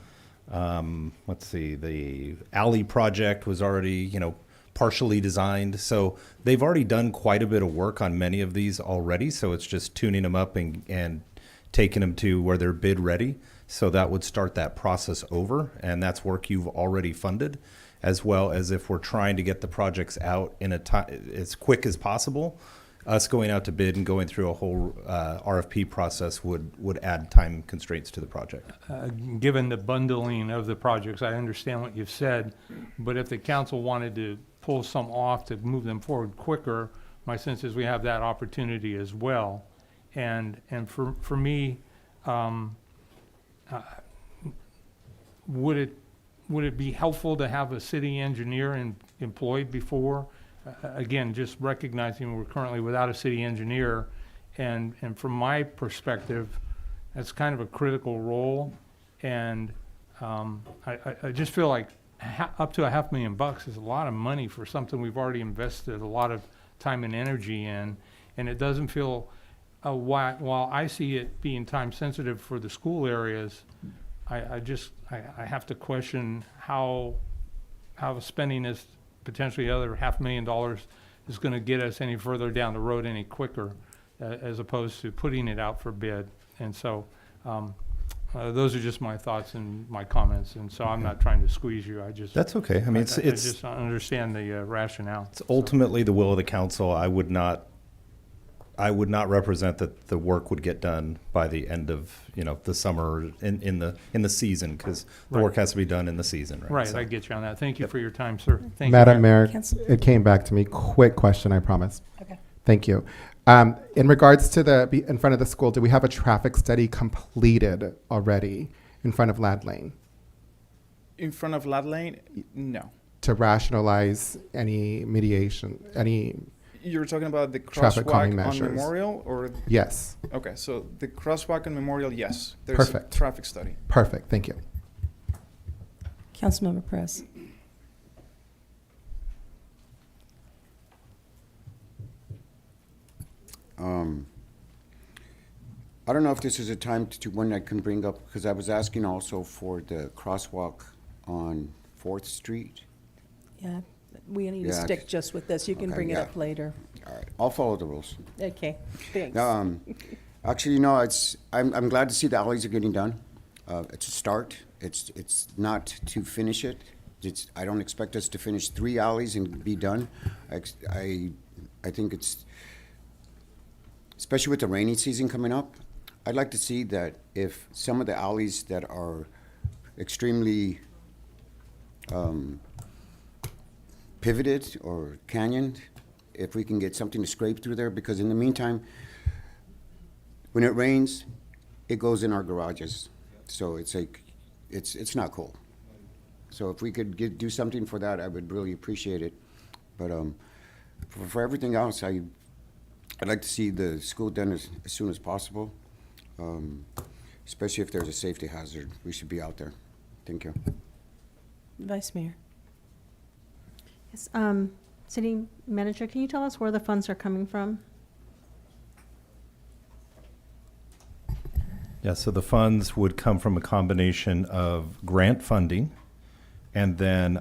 let's see, the alley project was already, partially designed. So they've already done quite a bit of work on many of these already. So it's just tuning them up and taking them to where they're bid ready. So that would start that process over, and that's work you've already funded, as well as if we're trying to get the projects out in a time as quick as possible. Us going out to bid and going through a whole RFP process would add time constraints to the project. Given the bundling of the projects, I understand what you've said, but if the council wanted to pull some off to move them forward quicker, my sense is we have that opportunity as well. And for me, would it be helpful to have a city engineer employed before? Again, just recognizing we're currently without a city engineer, and from my perspective, that's kind of a critical role. And I just feel like up to $500,000 is a lot of money for something we've already invested a lot of time and energy in, and it doesn't feel. While I see it being time sensitive for the school areas, I have to question how spending this potentially other $500,000 is going to get us any further down the road any quicker, as opposed to putting it out for bid. And so those are just my thoughts and my comments. And so I'm not trying to squeeze you. That's okay. I mean, I just understand the rationale. It's ultimately the will of the council. I would not represent that the work would get done by the end of the summer in the season, because the work has to be done in the season. Right. So, I get you on that. Thank you for your time, sir. Thank Madam you, Mayor, Council- it came back to me. Quick question, I promise. Okay. Thank you. In regards to in front of the school, do we have a traffic study completed already in front of Lad Lane In front of Lad Lane? No. to rationalize any mediation, any? You're talking about the Traffic calming crosswalk on measures. Memorial, or? Yes. Okay, so the crosswalk on Memorial, yes. There's Perfect. a traffic study. Perfect. Thank you. Councilmember Perez. I don't know if this is a time to when I can bring up, because I was asking also for the crosswalk on 4th Street. Yeah, we need to Yeah, stick just with this. You can okay, bring it yeah. up later. All right, I'll follow the rules. Okay, thanks. Actually, I'm glad to see the alleys are getting done. It's a start. It's not to finish it. I don't expect us to finish 3 alleys and be done. I think it's, especially with the rainy season coming up, I'd like to see that if some of the alleys that are extremely pivoted or canyoned, if we can get something to scrape through there, because in the meantime, when it rains, it goes in our garages. So it's like, it's not cool. So if we could do something for that, I would really appreciate it. But for everything else, I'd like to see the school done as soon as possible, especially if there's a safety hazard. We should be out there. Thank you. Vice Mayor. Yes, City Manager, can you tell us where the funds are coming from? Yeah, so the funds would come from a combination of grant funding and then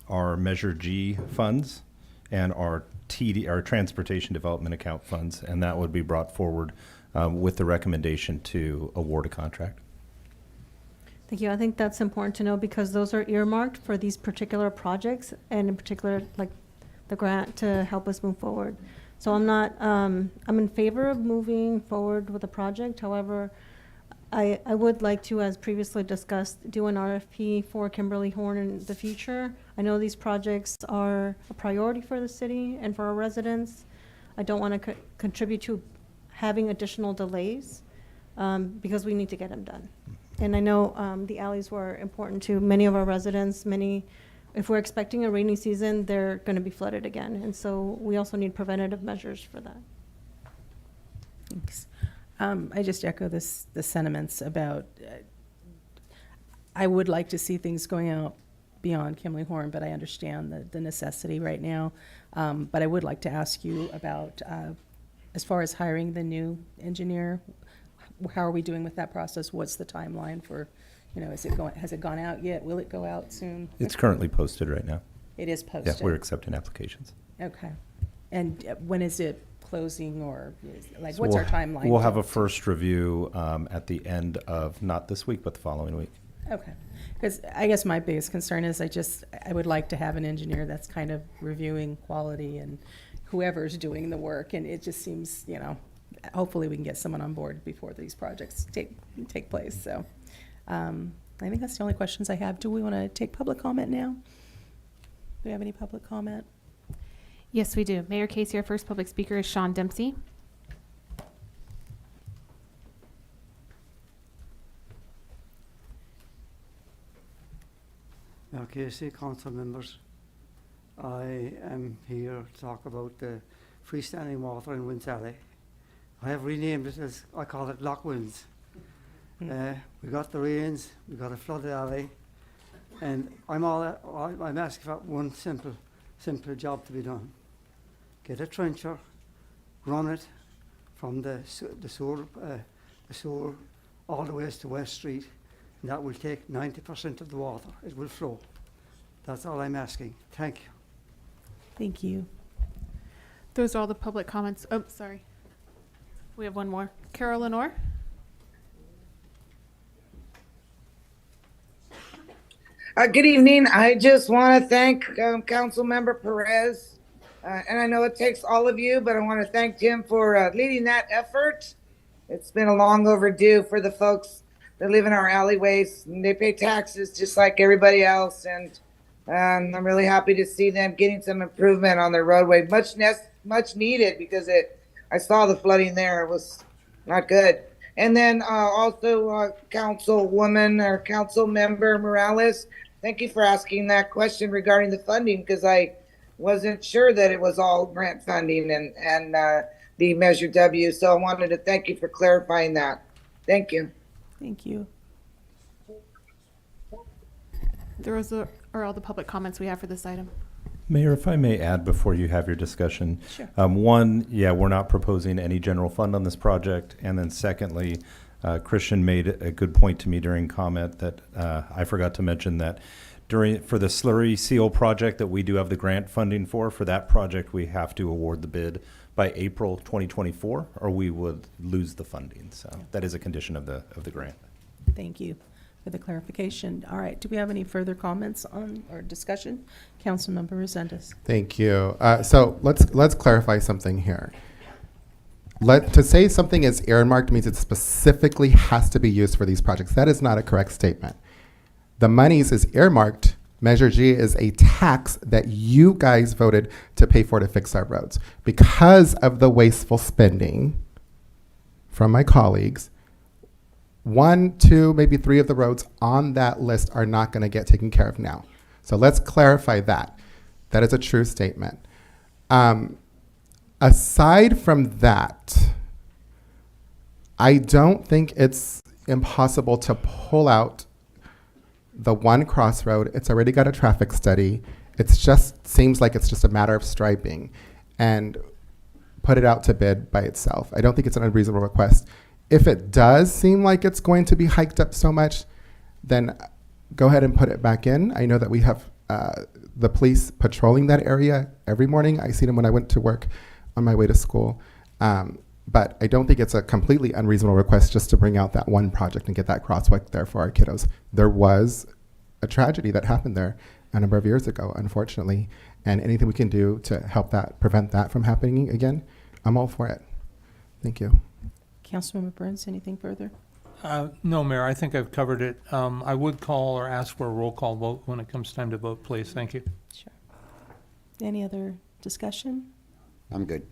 our Measure G funds and our Transportation Development Account funds, and that would be brought forward with the recommendation to award a contract. Thank you. I think that's important to know because those are earmarked for these particular projects and in particular, like the grant to help us move forward. So I'm not, I'm in favor of moving forward with the project. However, I would like to, as previously discussed, do an RFP for Kimberly Horn in the future. I know these projects are a priority for the city and for our residents. I don't want to contribute to having additional delays because we need to get them done. And I know the alleys were important to many of our residents. If we're expecting a rainy season, they're going to be flooded again. And so we also need preventative measures for that. Thanks. I just echo the sentiments about, I would like to see things going out beyond Kimberly Horn, but I understand the necessity right now. But I would like to ask you about, as far as hiring the new engineer, how are we doing with that process? What's the timeline for, has it gone out yet? Will it go out soon? It's currently posted right now. It is Yeah, posted? we're accepting applications. Okay. And when is it closing, or like, So what's our we'll- timeline? We'll have a first review at the end of, not this week, but the following week. Okay. Because I guess my biggest concern is I would like to have an engineer that's kind of reviewing quality and whoever's doing the work. And it just seems, hopefully we can get someone on board before these projects take place. So I think that's the only questions I have. Do we want to take public comment now? Do we have any public comment? Yes, we do. Mayor Casey, our first public speaker is Sean Dempsey. Mayor Casey, council members, I am here to talk about the freestanding water in Winds Alley. I have renamed it as, I call it Lock Winds. We got the rains, we got a flooded alley, and I'm asking for one simple job to be done. Get a trencher, run it from the sewer all the way to West Street, and that will take 90% of the water. It will flow. That's all I'm asking. Thank you. Thank you. Those are all the public comments. Oh, sorry. We have one more. Carol Lenore? Good evening. I just want to thank Councilmember Perez. And I know it takes all of you, but I want to thank Jim for leading that effort. It's been a long overdue for the folks that live in our alleyways. And they pay taxes just like everybody else. And I'm really happy to see them getting some improvement on their roadway. Much needed, because I saw the flooding there. It was not good. And then also Councilwoman or Council Member Morales, thank you for asking that question regarding the funding, because I wasn't sure that it was all grant funding and the Measure W. So I wanted to thank you for clarifying that. Thank you. Thank you. Those are all the public comments we have for this item. Mayor, if I may add before you have your discussion. Sure. One, we're not proposing any general fund on this project. And then secondly, Christian made a good point to me during comment that I forgot to mention that for the slurry seal project that we do have the grant funding for that project, we have to award the bid by April 2024, or we would lose the funding. So that is a condition of the grant. Thank you for the clarification. All right. Do we have any further comments on or discussion? Councilmember Resendez. Thank you. So let's clarify something here. To say something is earmarked means it specifically has to be used for these projects. That is not a correct statement. The monies is earmarked. Measure G is a tax that you guys voted to pay for to fix our roads. Because of the wasteful spending from my colleagues, 1, 2, maybe 3 of the roads on that list are not going to get taken care of now. So let's clarify that. That is a true statement. Aside from that, I don't think it's impossible to pull out the one crossroad. It's already got a traffic study. It just seems like it's just a matter of striping and put it out to bid by itself. I don't think it's an unreasonable request. If it does seem like it's going to be hiked up so much, then go ahead and put it back in. I know that we have the police patrolling that area every morning. I see them when I went to work on my way to school. But I don't think it's a completely unreasonable request just to bring out that one project and get that crosswalk there for our kiddos. There was a tragedy that happened there a number of years ago, unfortunately, and anything we can do to help prevent that from happening again, I'm all for it. Thank you. Councilmember Burns, anything further? No, Mayor, I think I've covered it. I would call or ask for a roll call vote when it comes time to vote, please. Thank you. Sure. Any other discussion? I'm good.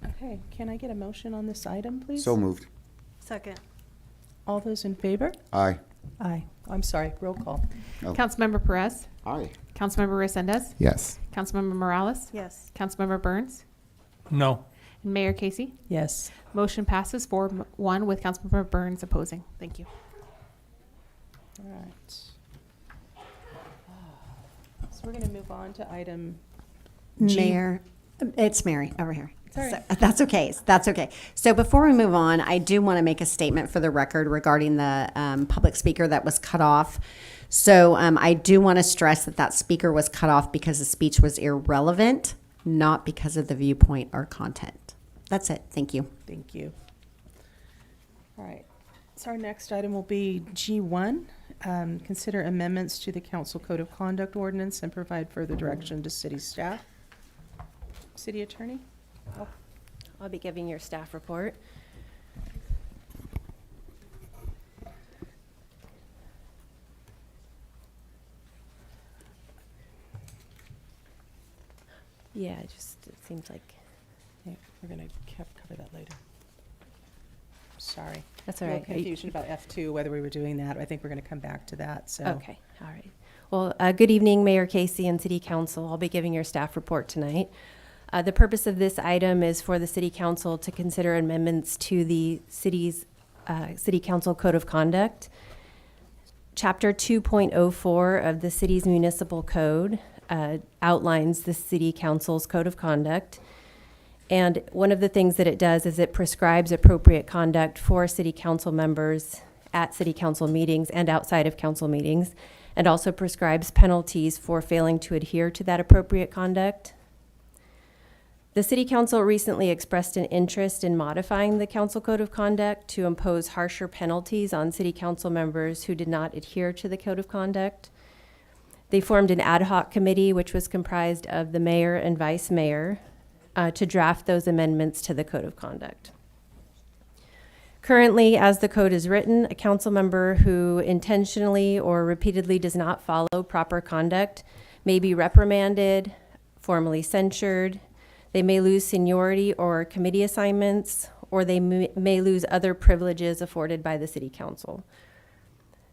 Okay, can I get a motion on this item, please? So moved. Second. All those in favor? Aye. Aye. I'm sorry, roll call. Oh. Councilmember Perez? Aye. Councilmember Resendez? Yes. Councilmember Morales? Yes. Councilmember Burns? No. And Mayor Casey? Yes. Motion passes 4-1 with Councilmember Burns opposing. Thank you. All right. So we're going to move on to item G. Mayor, it's Mary over here. Sorry. That's okay. That's okay. So before we move on, I do want to make a statement for the record regarding the public speaker that was cut off. So I do want to stress that that speaker was cut off because the speech was irrelevant, not because of the viewpoint or content. That's it. Thank you. Thank you. All right. So our next item will be G1. Consider amendments to the Council Code of Conduct Ordinance and provide further direction to city staff. City Attorney? I'll be giving your staff report. Yeah, it seems like. Yeah, we're going to cover that later. Sorry. That's all A right. little confusion about F2, whether we were doing that. I think we're going to come back to that. So. Okay, all right. Well, good evening, Mayor Casey and City Council. I'll be giving your staff report tonight. The purpose of this item is for the City Council to consider amendments to the city's City Council Code of Conduct. Chapter 2.04 of the city's municipal code outlines the City Council's Code of Conduct. And one of the things that it does is it prescribes appropriate conduct for City Council members at City Council meetings and outside of council meetings, and also prescribes penalties for failing to adhere to that appropriate conduct. The City Council recently expressed an interest in modifying the Council Code of Conduct to impose harsher penalties on City Council members who did not adhere to the Code of Conduct. They formed an ad hoc committee, which was comprised of the mayor and vice mayor, to draft those amendments to the Code of Conduct. Currently, as the code is written, a council member who intentionally or repeatedly does not follow proper conduct may be reprimanded, formally censured. They may lose seniority or committee assignments, or they may lose other privileges afforded by the City Council.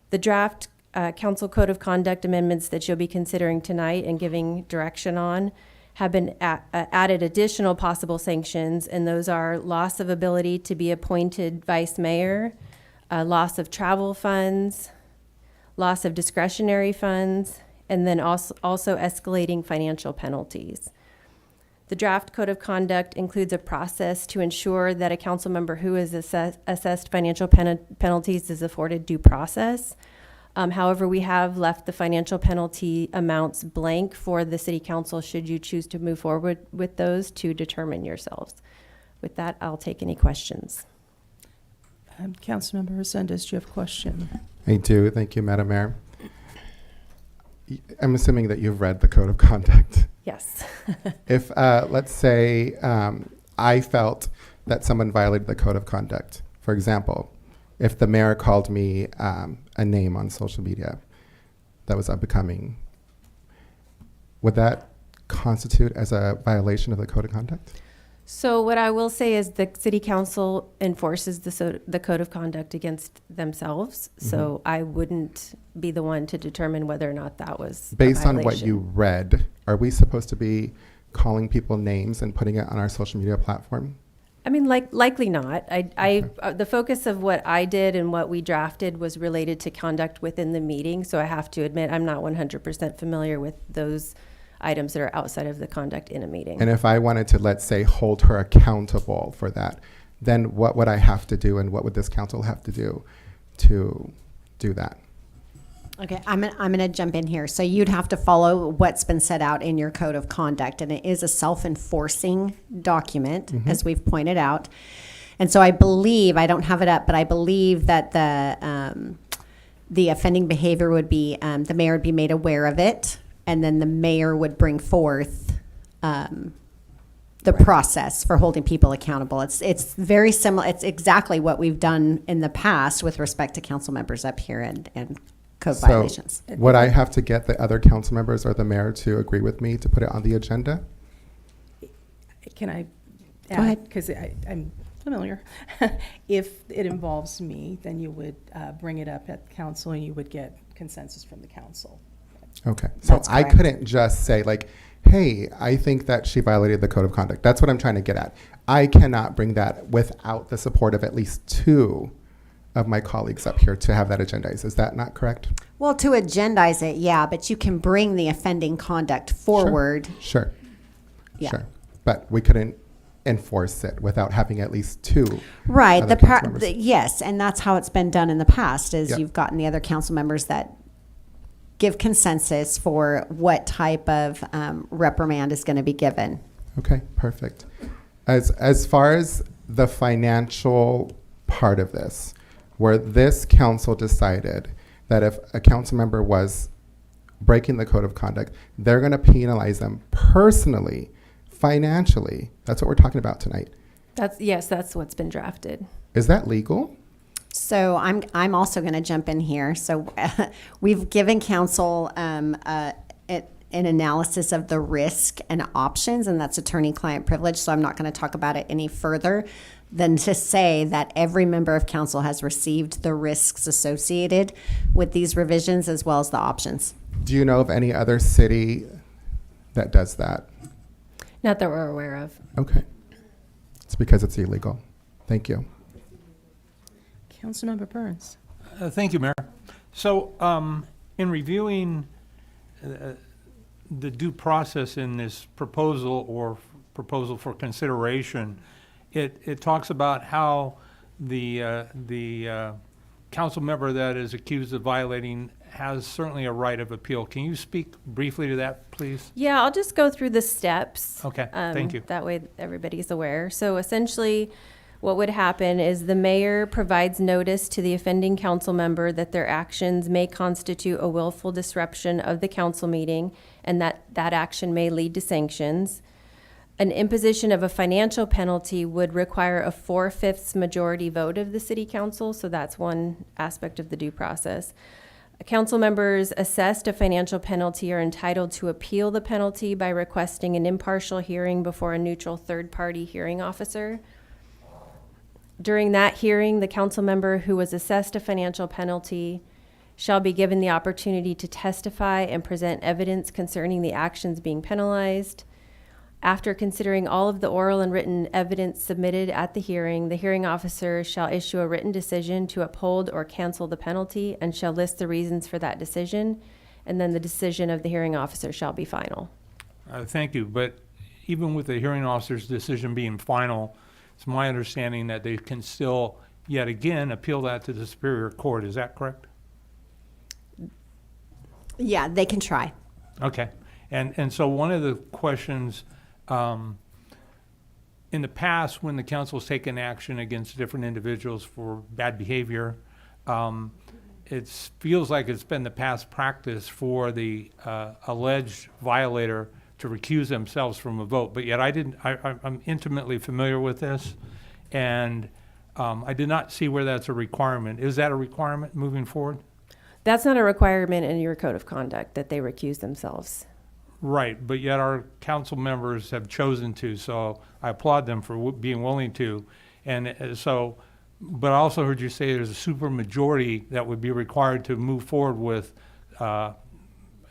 The draft Council Code of Conduct amendments that you'll be considering tonight and giving direction on have been added additional possible sanctions, and those are loss of ability to be appointed vice mayor, loss of travel funds, loss of discretionary funds, and then also escalating financial penalties. The draft Code of Conduct includes a process to ensure that a council member who is assessed financial penalties is afforded due process. However, we have left the financial penalty amounts blank for the City Council should you choose to move forward with those to determine yourselves. With that, I'll take any questions. Councilmember Resendez, do you have a question? I do. Thank you, Madam Mayor. I'm assuming that you've read the Code of Conduct. Yes. If, let's say, I felt that someone violated the Code of Conduct, for example, if the mayor called me a name on social media that was unbecoming, would that constitute as a violation of the Code of Conduct? So what I will say is the City Council enforces the Code of Conduct against themselves. Mm-hmm. So I wouldn't be the one to determine whether or not that was based on what you read. Are we supposed to be calling people names and putting it on our social media platform? I mean, likely not. The focus of what I did and what we drafted was related to conduct within the meeting. So I have to admit, I'm not 100% familiar with those items that are outside of the conduct in a meeting. And if I wanted to, let's say, hold her accountable for that, then what would I have to do, and what would this council have to do that? Okay, I'm gonna jump in here. So you'd have to follow what's been set out in your Code of Conduct, and it is a self-enforcing document, Mm-hmm. as we've pointed out. And so I believe, I don't have it up, but I believe that the offending behavior would be, the mayor would be made aware of it, and then the mayor would bring forth the process for holding people accountable. It's very similar. It's exactly what we've done in the past with respect to council members up here and code violations. Would I have to get the other council members or the mayor to agree with me to put it on the agenda? Can I Go ahead. Because I'm familiar. If it involves me, then you would bring it up at council and you would get consensus from the council. Okay. So That's I correct. couldn't just say, like, hey, I think that she violated the Code of Conduct. That's what I'm trying to get at. I cannot bring that without the support of at least two of my colleagues up here to have that agendized. Is that not correct? Well, to agendize it, yeah, but you can bring the offending conduct forward. Sure. Yeah. Sure. But we couldn't enforce it without having at least two. Right. other council members. Yes, and that's how it's been done in the past. Is Yep. you've gotten the other council members that give consensus for what type of reprimand is going to be given. Okay, perfect. As far as the financial part of this, where this council decided that if a council member was breaking the code of conduct, they're going to penalize them personally, financially. That's what we're talking about tonight. That's what's been drafted. Is that legal? So I'm also going to jump in here. So we've given council an analysis of the risk and options, and that's attorney-client privilege. So I'm not going to talk about it any further than to say that every member of council has received the risks associated with these revisions as well as the options. Do you know of any other city that does that? Not that we're aware of. Okay. It's because it's illegal. Thank you. Councilmember Burns. Thank you, Mayor. So, in reviewing the due process in this proposal or proposal for consideration, it talks about how the council member that is accused of violating has certainly a right of appeal. Can you speak briefly to that, please? Yeah, I'll just go through the steps. Okay, thank you. That way everybody's aware. So essentially, what would happen is the mayor provides notice to the offending council member that their actions may constitute a willful disruption of the council meeting and that action may lead to sanctions. An imposition of a financial penalty would require a 4/5 majority vote of the city council, so that's one aspect of the due process. Council members assessed a financial penalty are entitled to appeal the penalty by requesting an impartial hearing before a neutral third-party hearing officer. During that hearing, the council member who was assessed a financial penalty shall be given the opportunity to testify and present evidence concerning the actions being penalized. After considering all of the oral and written evidence submitted at the hearing officer shall issue a written decision to uphold or cancel the penalty and shall list the reasons for that decision, and then the decision of the hearing officer shall be final. Thank you. But even with the hearing officer's decision being final, it's my understanding that they can still, yet again, appeal that to the Superior Court. Is that correct? Yeah, they can try. Okay. And so one of the questions, in the past, when the council has taken action against different individuals for bad behavior, it feels like it's been the past practice for the alleged violator to recuse themselves from a vote. But yet I'm intimately familiar with this, and I did not see where that's a requirement. Is that a requirement moving forward? That's not a requirement in your code of conduct that they recuse themselves. Right, but yet our council members have chosen to, so I applaud them for being willing to. And so, but I also heard you say there's a super majority that would be required to move forward with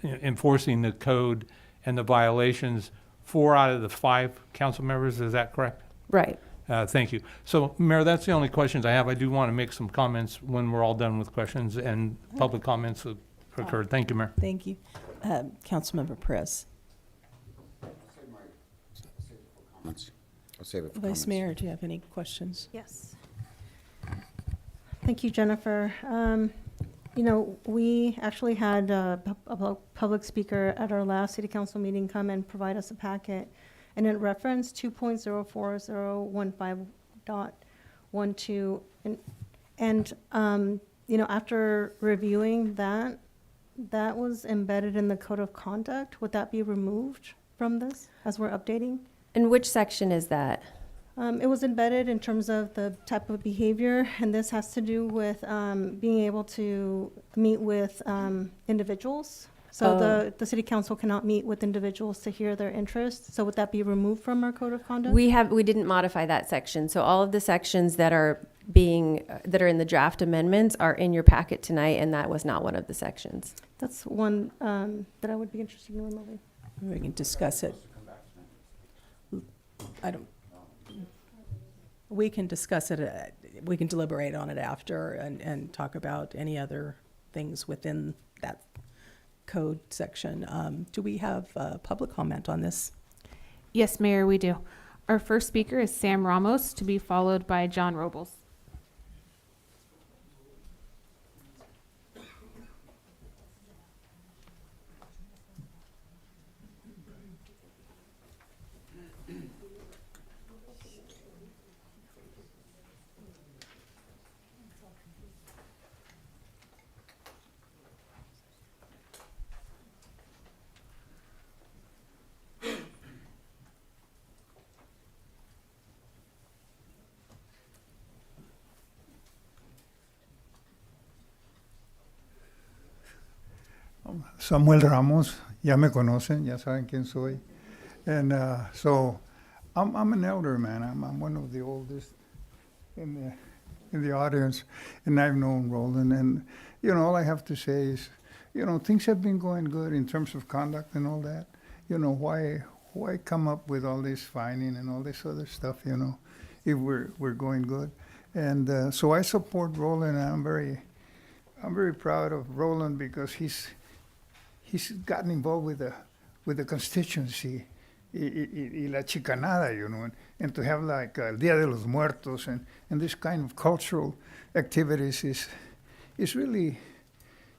enforcing the code and the violations. 4 out of the 5 council members, is that correct? Right. Thank you. So, Mayor, that's the only questions I have. I do want to make some comments when we're all done with questions and public comments have occurred. Thank you, Mayor. Thank you. Councilmember Perez. I'll save it for Vice comments. Mayor, do you have any questions? Yes. Thank you, Jennifer. We actually had a public speaker at our last city council meeting come and provide us a packet, and it referenced 2.04015.12, and after reviewing that was embedded in the code of conduct. Would that be removed from this as we're updating? And which section is that? It was embedded in terms of the type of behavior, and this has to do with being able to meet with individuals. So the city council cannot meet with individuals to hear their interests. So would that be removed from our code of conduct? We didn't modify that section. So all of the sections that are in the draft amendments are in your packet tonight, and that was not one of the sections. That's one that I would be interested in removing. We can discuss it. We can discuss it, we can deliberate on it after and talk about any other things within that code section. Do we have public comment on this? Yes, Mayor, we do. Our first speaker is Sam Ramos, to be followed by John Robles. Samuel Ramos, ya me conocen, ya saben quién soy. And so I'm an elder, man. I'm one of the oldest in the audience, and I've known Roland. And, you know, all I have to say is, you know, things have been going good in terms of conduct and all that. You know, why come up with all this fining and all this other stuff, you know, if we're going good? And so I support Roland, and I'm very proud of Roland because he's gotten involved with the constituency y la chicanada, you know, and to have like El Día de los Muertos and this kind of cultural activities is really,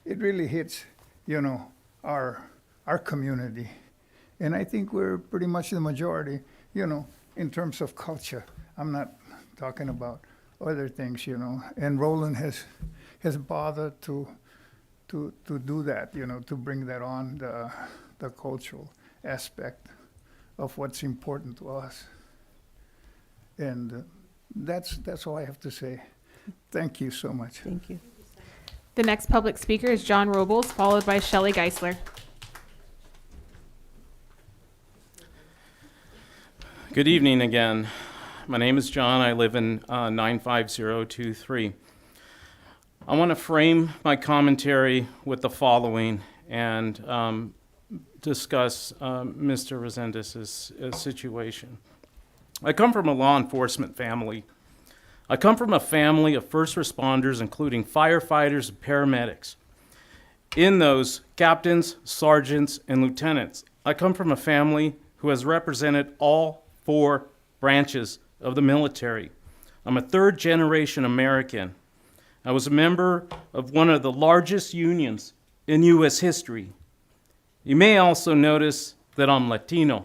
it really hits, you know, our community. And I think we're pretty much the majority, you know, in terms of culture. I'm not talking about other things, you know. And Roland has bothered to do that, you know, to bring that on, the cultural aspect of what's important to us. And that's all I have to say. Thank you so much. Thank you. The next public speaker is John Robles, followed by Shelley Geisler. Good evening again. My name is John. I live in 95023. I want to frame my commentary with the following and discuss Mr. Resendez's situation. I come from a law enforcement family. I come from a family of first responders, including firefighters and paramedics. In those, captains, sergeants, and lieutenants. I come from a family who has represented all 4 branches of the military. I'm a third-generation American. I was a member of one of the largest unions in U.S. history. You may also notice that I'm Latino.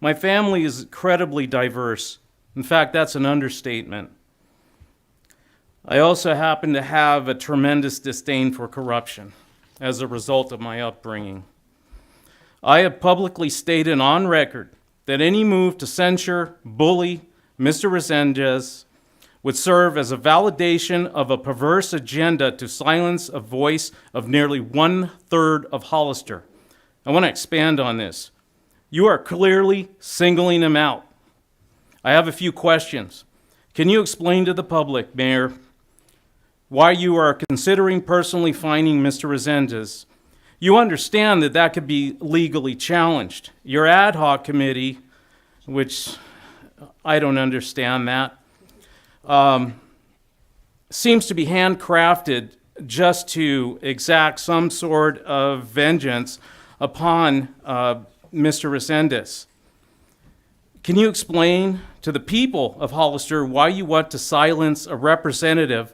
My family is incredibly diverse. In fact, that's an understatement. I also happen to have a tremendous disdain for corruption as a result of my upbringing. I have publicly stated on record that any move to censure, bully Mr. Resendez would serve as a validation of a perverse agenda to silence a voice of nearly 1/3 of Hollister. I want to expand on this. You are clearly singling him out. I have a few questions. Can you explain to the public, Mayor, why you are considering personally fining Mr. Resendez? You understand that that could be legally challenged. Your ad hoc committee, which I don't understand that, seems to be handcrafted just to exact some sort of vengeance upon Mr. Resendez. Can you explain to the people of Hollister why you want to silence a representative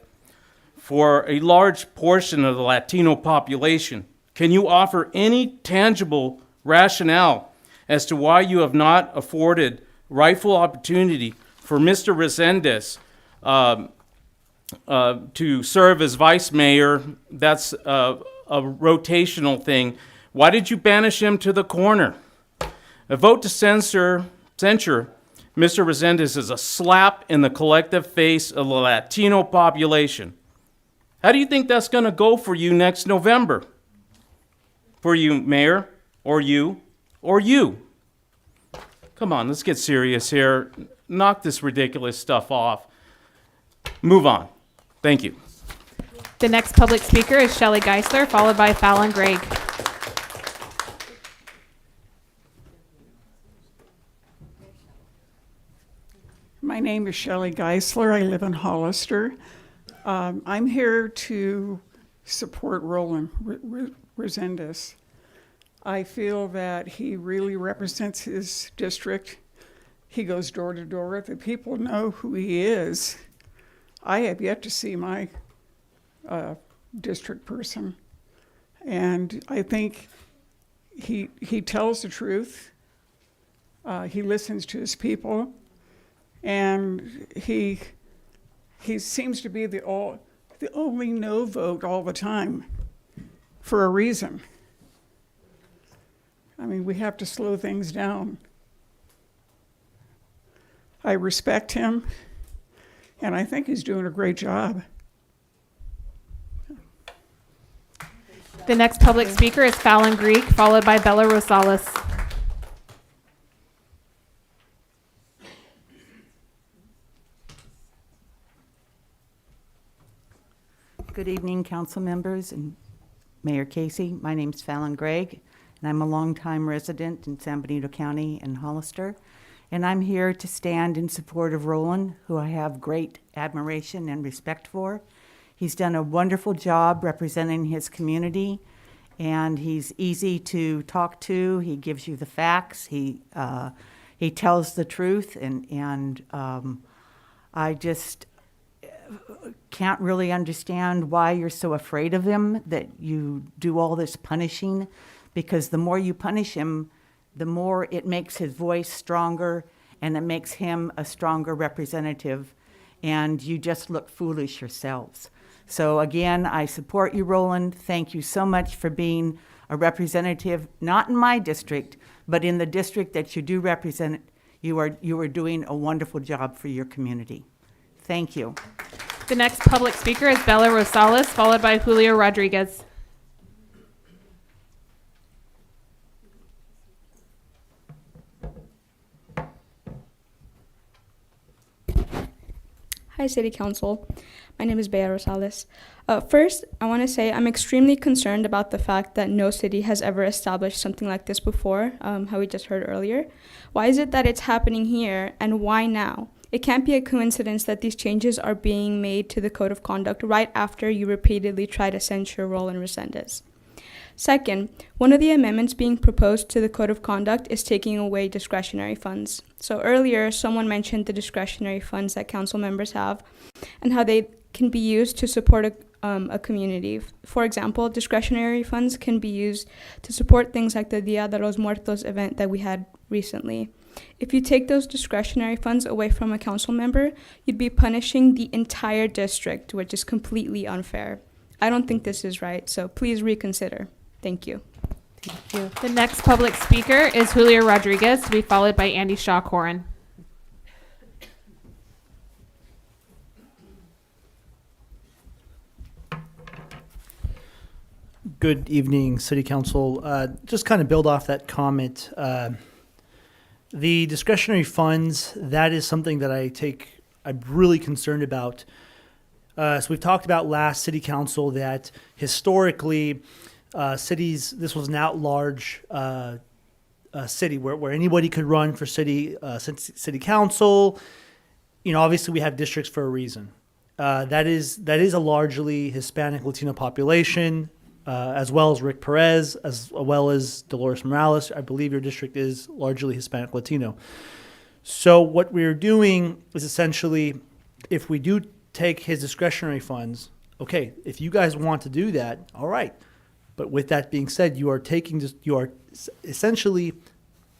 for a large portion of the Latino population? Can you offer any tangible rationale as to why you have not afforded rightful opportunity for Mr. Resendez to serve as vice mayor? That's a rotational thing. Why did you banish him to the corner? A vote to censure Mr. Resendez is a slap in the collective face of the Latino population. How do you think that's going to go for you next November? For you, Mayor, or you, or you? Come on, let's get serious here. Knock this ridiculous stuff off. Move on. Thank you. The next public speaker is Shelley Geisler, followed by Fallon Gregg. My name is Shelley Geisler. I live in Hollister. I'm here to support Roland Resendez. I feel that he really represents his district. He goes door to door. The people know who he is. I have yet to see my district person. And I think he tells the truth. He listens to his people. And he seems to be the only no vote all the time for a reason. I mean, we have to slow things down. I respect him, and I think he's doing a great job. The next public speaker is Fallon Greek, followed by Bella Rosales. Good evening, council members and Mayor Casey. My name's Fallon Gregg, and I'm a longtime resident in San Benito County and Hollister. And I'm here to stand in support of Roland, who I have great admiration and respect for. He's done a wonderful job representing his community, and he's easy to talk to. He gives you the facts. He tells the truth, and I just can't really understand why you're so afraid of him, that you do all this punishing, because the more you punish him, the more it makes his voice stronger, and it makes him a stronger representative, and you just look foolish yourselves. So again, I support you, Roland. Thank you so much for being a representative, not in my district, but in the district that you do represent. You are doing a wonderful job for your community. Thank you. The next public speaker is Bella Rosales, followed by Julio Rodriguez. Hi, City Council. My name is Bea Rosales. First, I want to say I'm extremely concerned about the fact that no city has ever established something like this before, how we just heard earlier. Why is it that it's happening here, and why now? It can't be a coincidence that these changes are being made to the Code of Conduct right after you repeatedly try to censure Roland Resendez. Second, one of the amendments being proposed to the Code of Conduct is taking away discretionary funds. So earlier, someone mentioned the discretionary funds that council members have and how they can be used to support a community. For example, discretionary funds can be used to support things like the Dia de los Muertos event that we had recently. If you take those discretionary funds away from a council member, you'd be punishing the entire district, which is completely unfair. I don't think this is right, so please reconsider. Thank you. Thank you. The next public speaker is Julio Rodriguez, to be followed by Andy Shaw-Corin. Good evening, City Council. Just kind of build off that comment. The discretionary funds, that is something that I'm really concerned about. So we've talked about last City Council that historically cities, this was an at-large city where anybody could run for city council. You know, obviously we have districts for a reason. That is a largely Hispanic Latino population, as well as Rick Perez, as well as Dolores Morales. I believe your district is largely Hispanic Latino. So what we're doing is essentially, if we do take his discretionary funds, okay, if you guys want to do that, all right. But with that being said, you are essentially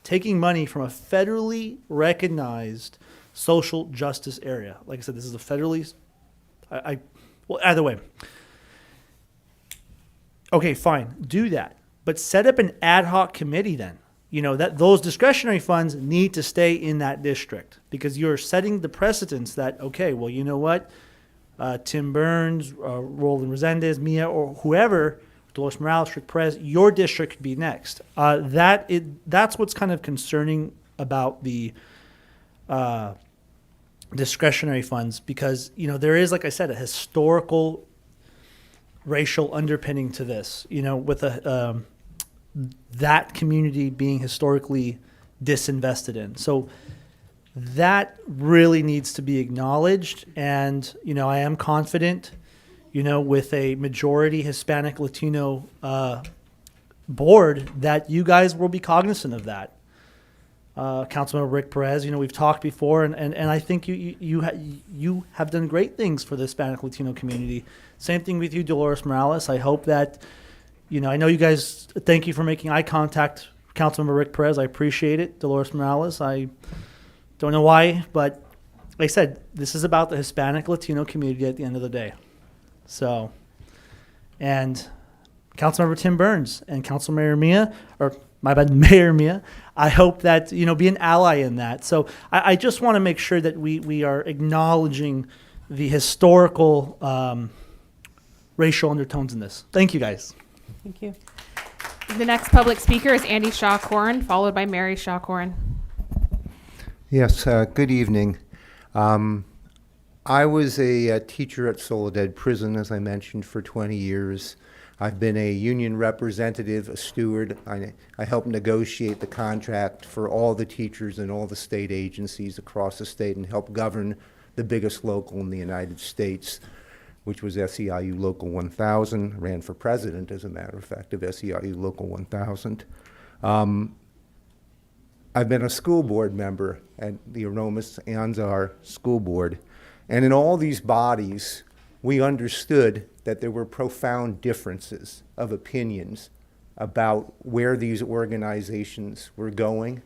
taking money from a federally recognized social justice area. Like I said, this is a federally, well, either way. Okay, fine, do that. But set up an ad hoc committee then. You know, that those discretionary funds need to stay in that district, because you're setting the precedence that, okay, well, you know what? Tim Burns, Roland Resendez, Mia, or whoever, Dolores Morales, Rick Perez, your district could be next. That's what's kind of concerning about the discretionary funds, because, you know, there is, like I said, a historical racial underpinning to this, you know, with that community being historically disinvested in. So that really needs to be acknowledged. And, you know, I am confident, you know, with a majority Hispanic Latino board that you guys will be cognizant of that. Councilmember Rick Perez, we've talked before, and I think you have done great things for the Hispanic Latino community. Same thing with you, Dolores Morales. I hope that, I know you guys, thank you for making eye contact, Councilmember Rick Perez. I appreciate it. Dolores Morales, I don't know why, but like I said, this is about the Hispanic Latino community at the end of the day. So, and Councilmember Tim Burns and Councilmember Mia, or my bad, Mayor Mia, I hope that, be an ally in that. So I just want to make sure that we are acknowledging the historical racial undertones in this. Thank you, guys. Thank you. The next public speaker is Andy Shaw-Corin, followed by Mary Shaw-Corin. Yes, good evening. I was a teacher at Soledad Prison, as I mentioned, for 20 years. I've been a union representative, a steward. I helped negotiate the contract for all the teachers and all the state agencies across the state and helped govern the biggest local in the United States, which was SEIU Local 1000. Ran for president, as a matter of fact, of SEIU Local 1000. I've been a school board member at the Aromas Anzar School Board. And in all these bodies, we understood that there were profound differences of opinions about where these organizations were going.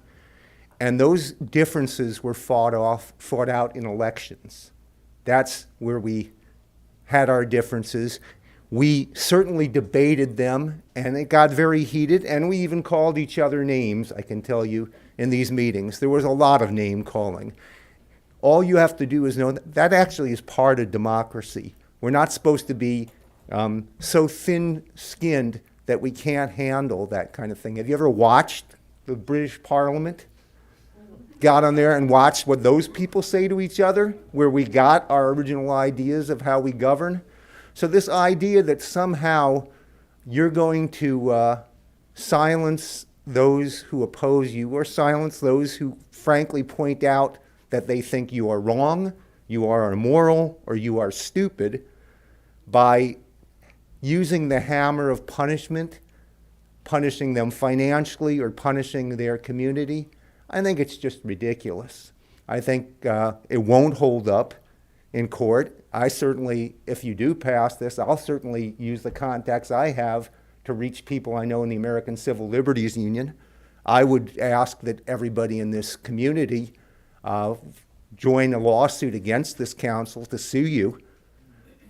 And those differences were fought out in elections. That's where we had our differences. We certainly debated them, and it got very heated, and we even called each other names, I can tell you, in these meetings. There was a lot of name calling. All you have to do is know that actually is part of democracy. We're not supposed to be so thin-skinned that we can't handle that kind of thing. Have you ever watched the British Parliament? Got on there and watched what those people say to each other, where we got our original ideas of how we govern? So this idea that somehow you're going to silence those who oppose you or silence those who frankly point out that they think you are wrong, you are immoral, or you are stupid by using the hammer of punishment, punishing them financially or punishing their community, I think it's just ridiculous. I think it won't hold up in court. I certainly, if you do pass this, I'll certainly use the contacts I have to reach people I know in the American Civil Liberties Union. I would ask that everybody in this community join a lawsuit against this council to sue you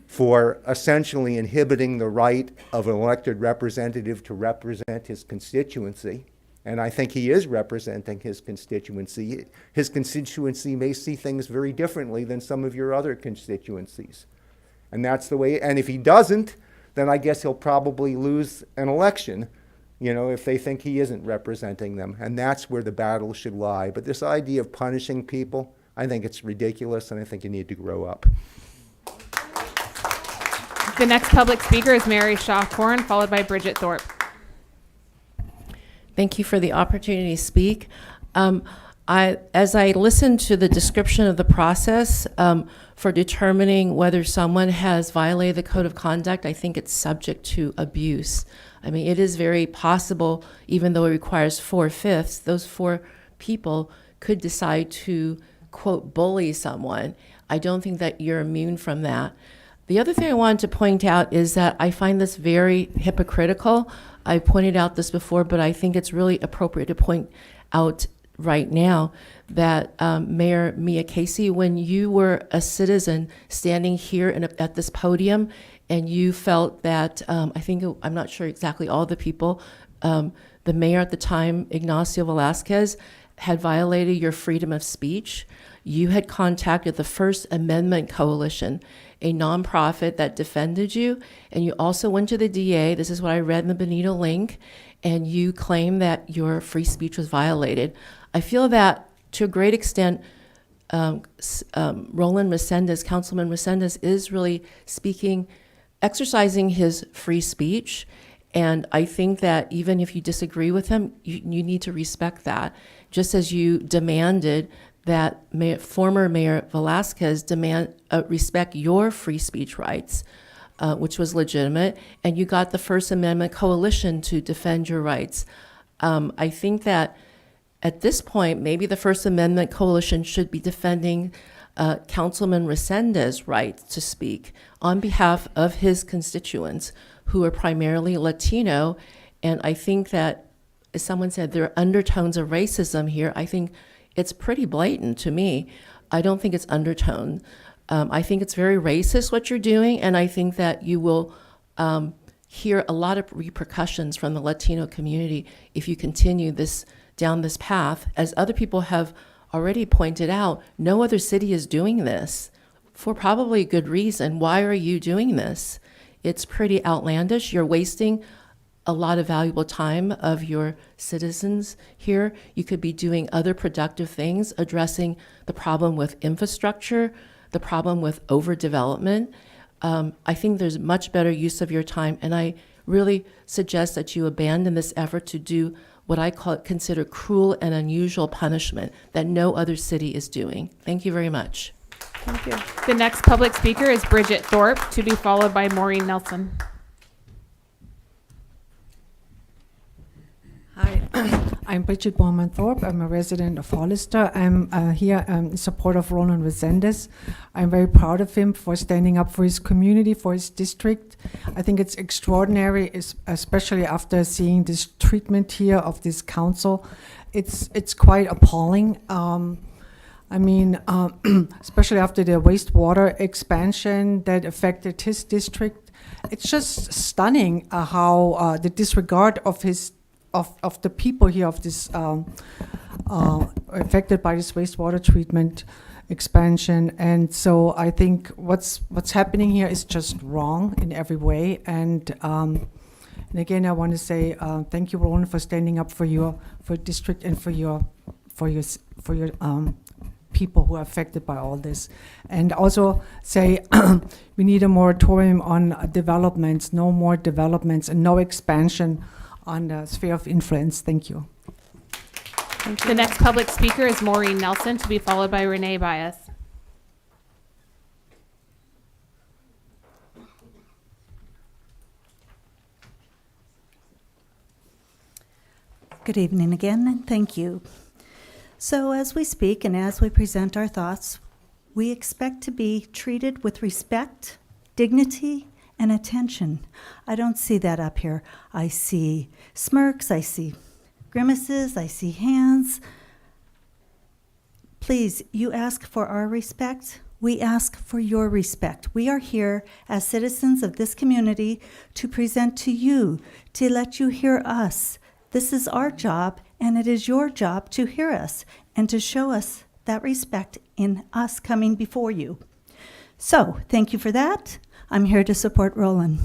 for essentially inhibiting the right of an elected representative to represent his constituency. And I think he is representing his constituency. His constituency may see things very differently than some of your other constituencies. And that's the way, and if he doesn't, then I guess he'll probably lose an election, if they think he isn't representing them. And that's where the battle should lie. But this idea of punishing people, I think it's ridiculous, and I think you need to grow up. The next public speaker is Mary Shaw-Corin, followed by Bridget Thorpe. Thank you for the opportunity to speak. As I listened to the description of the process for determining whether someone has violated the code of conduct, I think it's subject to abuse. I mean, it is very possible, even though it requires 4/5, those 4 people could decide to, quote, bully someone. I don't think that you're immune from that. The other thing I wanted to point out is that I find this very hypocritical. I pointed out this before, but I think it's really appropriate to point out right now that Mayor Mia Casey, when you were a citizen standing here at this podium and you felt that, I'm not sure exactly all the people, the mayor at the time, Ignacio Velasquez, had violated your freedom of speech, you had contacted the First Amendment Coalition, a nonprofit that defended you, and you also went to the DA, this is what I read in the Benito link, and you claimed that your free speech was violated. I feel that to a great extent, Roland Resendez, Councilman Resendez, is really exercising his free speech, and I think that even if you disagree with him, you need to respect that, just as you demanded that former Mayor Velasquez respect your free speech rights. which was legitimate, and you got the First Amendment coalition to defend your rights. I think that at this point, maybe the First Amendment coalition should be defending Councilman Resendez's right to speak on behalf of his constituents who are primarily Latino. And I think that, as someone said, there are undertones of racism here. I think it's pretty blatant to me. I don't think it's undertone. I think it's very racist what you're doing, and I think that you will hear a lot of repercussions from the Latino community if you continue down this path. As other people have already pointed out, no other city is doing this for probably a good reason. Why are you doing this? It's pretty outlandish. You're wasting a lot of valuable time of your citizens here. You could be doing other productive things, addressing the problem with infrastructure, the problem with overdevelopment. I think there's much better use of your time, and I really suggest that you abandon this effort to do what I consider cruel and unusual punishment that no other city is doing. Thank you very much. Thank you. The next public speaker is Bridget Thorpe, to be followed by Maureen Nelson. Hi, I'm Bridget Baumann Thorpe. I'm a resident of Hollister. I'm here in support of Roland Resendez. I'm very proud of him for standing up for his community, for his district. I think it's extraordinary, especially after seeing this treatment here of this council. It's quite appalling. Especially after the wastewater expansion that affected his district. It's just stunning how the disregard of of the people here of this affected by this wastewater treatment expansion. And so I think what's happening here is just wrong in every way. And again, I want to say thank you, Roland, for standing up for your district and for your people who are affected by all this. And also say we need a moratorium on developments, no more developments and no expansion on the sphere of influence. Thank you. Thank you. The next public speaker is Maureen Nelson, to be followed by Renee Bias. Good evening again, and thank you. So as we speak and as we present our thoughts, we expect to be treated with respect, dignity, and attention. I don't see that up here. I see smirks, I see grimaces, I see hands. Please, you ask for our respect. We ask for your respect. We are here as citizens of this community to present to you, to let you hear us. This is our job, and it is your job to hear us and to show us that respect in us coming before you. So, thank you for that. I'm here to support Roland.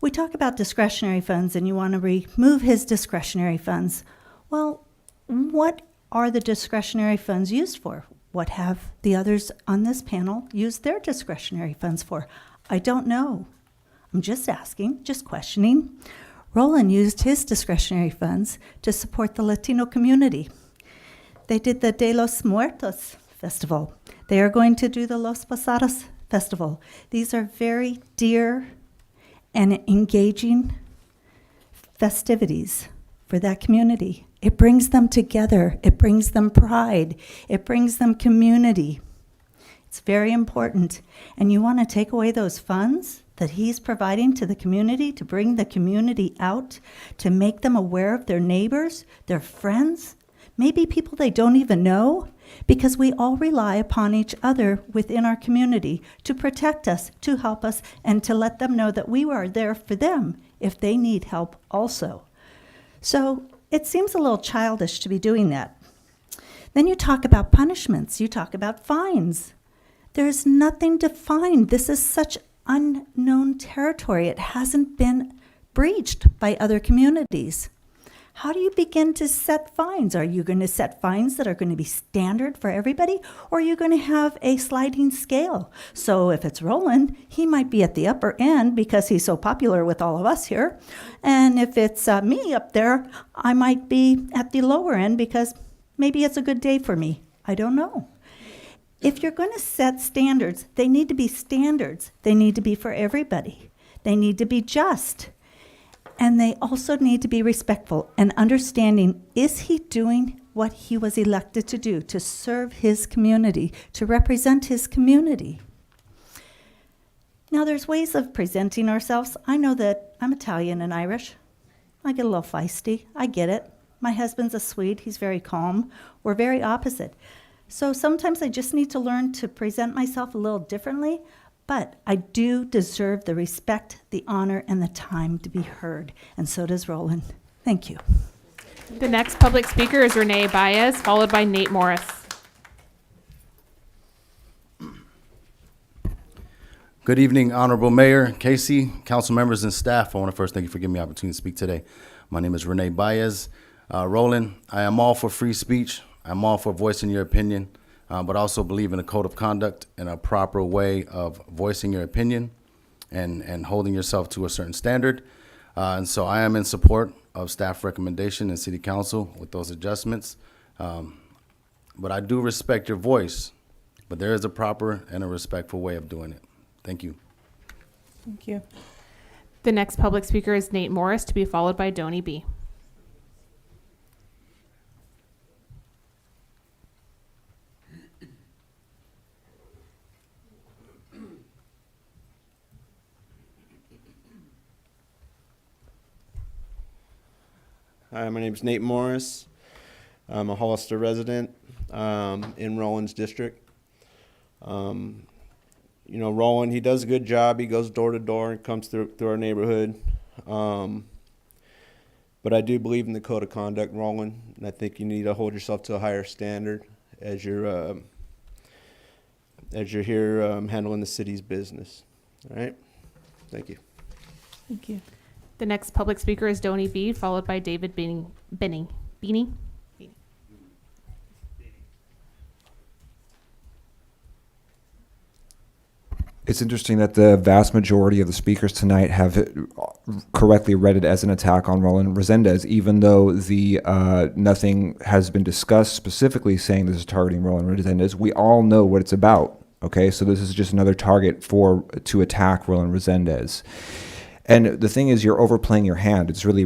We talk about discretionary funds, and you want to remove his discretionary funds. Well, what are the discretionary funds used for? What have the others on this panel used their discretionary funds for? I don't know. I'm just asking, just questioning. Roland used his discretionary funds to support the Latino community. They did the De los Muertos festival. They are going to do the Los Pasados festival. These are very dear and engaging festivities for that community. It brings them together. It brings them pride. It brings them community. It's very important. And you want to take away those funds that he's providing to the community, to bring the community out, to make them aware of their neighbors, their friends, maybe people they don't even know, because we all rely upon each other within our community to protect us, to help us, and to let them know that we are there for them if they need help also. So it seems a little childish to be doing that. Then you talk about punishments, you talk about fines. There's nothing defined. This is such unknown territory. It hasn't been breached by other communities. How do you begin to set fines? Are you going to set fines that are going to be standard for everybody? Or are you going to have a sliding scale? So if it's Roland, he might be at the upper end because he's so popular with all of us here. And if it's me up there, I might be at the lower end because maybe it's a good day for me. I don't know. If you're going to set standards, they need to be standards. They need to be for everybody. They need to be just. And they also need to be respectful and understanding, is he doing what he was elected to do, to serve his community, to represent his community? Now, there's ways of presenting ourselves. I know that I'm Italian and Irish. I get a little feisty. I get it. My husband's a Swede. He's very calm. We're very opposite. So sometimes I just need to learn to present myself a little differently, but I do deserve the respect, the honor, and the time to be heard. And so does Roland. Thank you. The next public speaker is Renee Baez, followed by Nate Morris. Good evening, Honorable Mayor, Casey, council members, and staff. I want to first thank you for giving me the opportunity to speak today. My name is Renee Baez. Roland, I am all for free speech. I'm all for voicing your opinion, but also believe in a code of conduct and a proper way of voicing your opinion and holding yourself to a certain standard. And so I am in support of staff recommendation and city council with those adjustments. But I do respect your voice, but there is a proper and a respectful way of doing it. Thank you. Thank you. The next public speaker is Nate Morris, to be followed by Donnie B. Hi, my name is Nate Morris. I'm a Hollister resident in Roland's district. You know, Roland, he does a good job. He goes door to door and comes through our neighborhood. But I do believe in the code of conduct, Roland, and I think you need to hold yourself to a higher standard as you're here handling the city's business. All right? Thank you. Thank you. The next public speaker is Donnie B, followed by David Beanie. It's interesting that the vast majority of the speakers tonight have correctly read it as an attack on Roland Resendez, even though the nothing has been discussed specifically saying this is targeting Roland Resendez. We all know what it's about. Okay, so this is just another target to attack Roland Resendez. And the thing is, you're overplaying your hand. It's really,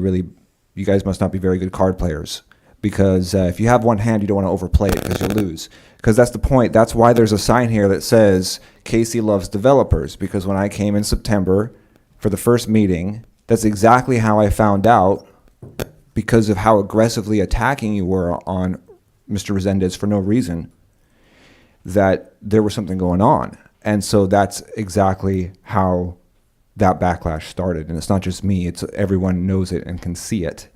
you guys must not be very good card players, because if you have one hand, you don't want to overplay it because you'll lose. Because that's the point. That's why there's a sign here that says Casey loves developers, because when I came in September for the first meeting, that's exactly how I found out, because of how aggressively attacking you were on Mr. Resendez for no reason, that there was something going on. And so that's exactly how that backlash started. And it's not just me, it's everyone knows it and can see it.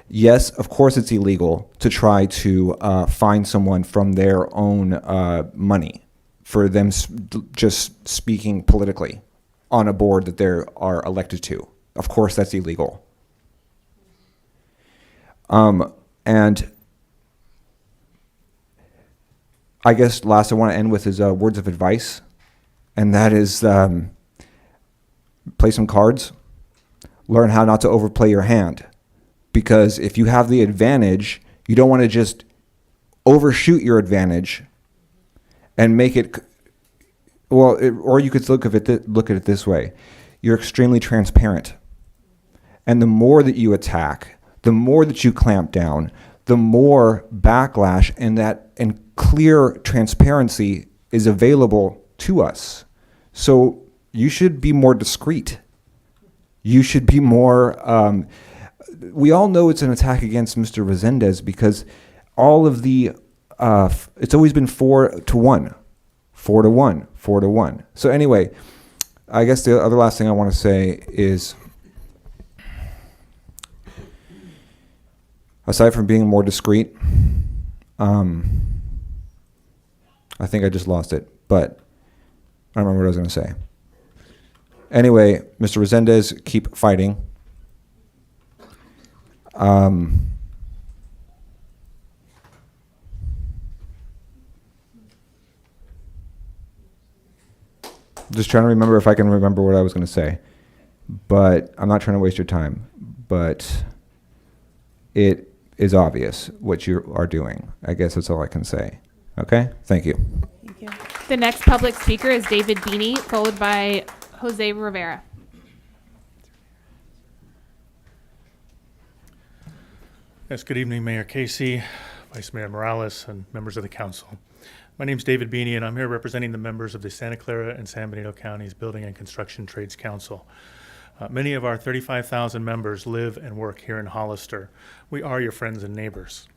Yes, of course it's illegal to try to find someone from their own money for them just speaking politically on a board that they are elected to. Of course that's illegal. And I guess last I want to end with is words of advice, and that is play some cards, learn how not to overplay your hand. Because if you have the advantage, you don't want to just overshoot your advantage and make it, or you could look at it this way. You're extremely transparent. And the more that you attack, the more that you clamp down, the more backlash and clear transparency is available to us. So you should be more discreet. You should be more, we all know it's an attack against Mr. Resendez because all of the, it's always been 4-1, 4-1, 4-1. So anyway, I guess the other last thing I want to say is, aside from being more discreet, I think I just lost it, but I don't remember what I was going to say. Anyway, Mr. Resendez, keep fighting. Just trying to remember if I can remember what I was going to say. But I'm not trying to waste your time. But it is obvious what you are doing. I guess that's all I can say. Okay? Thank you. Thank you. The next public speaker is David Beanie, followed by Jose Rivera. Yes, good evening, Mayor Casey, Vice Mayor Morales, and members of the council. My name is David Beanie, and I'm here representing the members of the Santa Clara and San Benito Counties Building and Construction Trades Council. Many of our 35,000 members live and work here in Hollister. We are your friends and neighbors.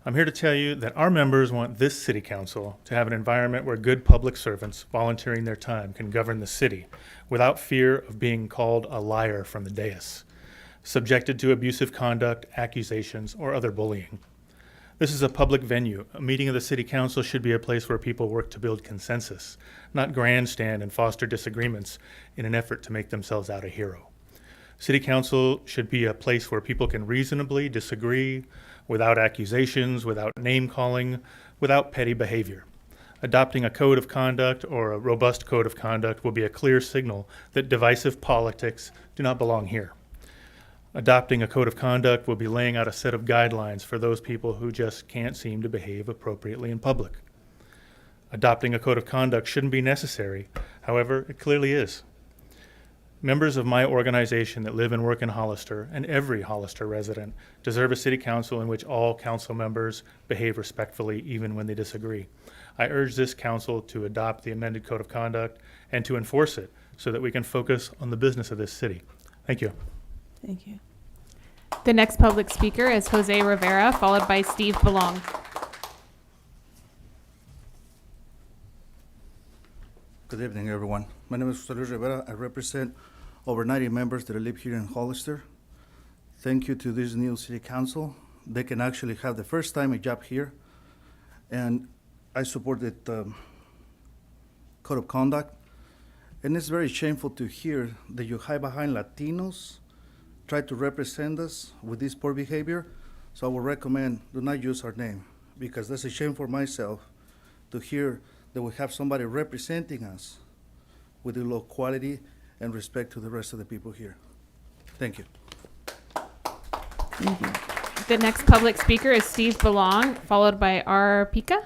I'm here to tell you that our members want this city council to have an environment where good public servants volunteering their time can govern the city without fear of being called a liar from the dais, subjected to abusive conduct, accusations, or other bullying. This is a public venue. A meeting of the city council should be a place where people work to build consensus, not grandstand and foster disagreements in an effort to make themselves out a hero. City council should be a place where people can reasonably disagree without accusations, without name calling, without petty behavior. Adopting a code of conduct or a robust code of conduct will be a clear signal that divisive politics do not belong here. Adopting a code of conduct will be laying out a set of guidelines for those people who just can't seem to behave appropriately in public. Adopting a code of conduct shouldn't be necessary. However, it clearly is. Members of my organization that live and work in Hollister, and every Hollister resident, deserve a city council in which all council members behave respectfully even when they disagree. I urge this council to adopt the amended code of conduct and to enforce it so that we can focus on the business of this city. Thank you. Thank you. The next public speaker is Jose Rivera, followed by Steve Belong. Good evening, everyone. My name is Jose Luis Rivera. I represent over 90 members that live here in Hollister. Thank you to this new city council. They can actually have the first time a job here. And I support the code of conduct. And it's very shameful to hear that you hide behind Latinos, try to represent us with this poor behavior. So I would recommend do not use our name, because that's a shame for myself to hear that we have somebody representing us with the low quality and respect to the rest of the people here. Thank you. The next public speaker is Steve Belong, followed by R. Pica.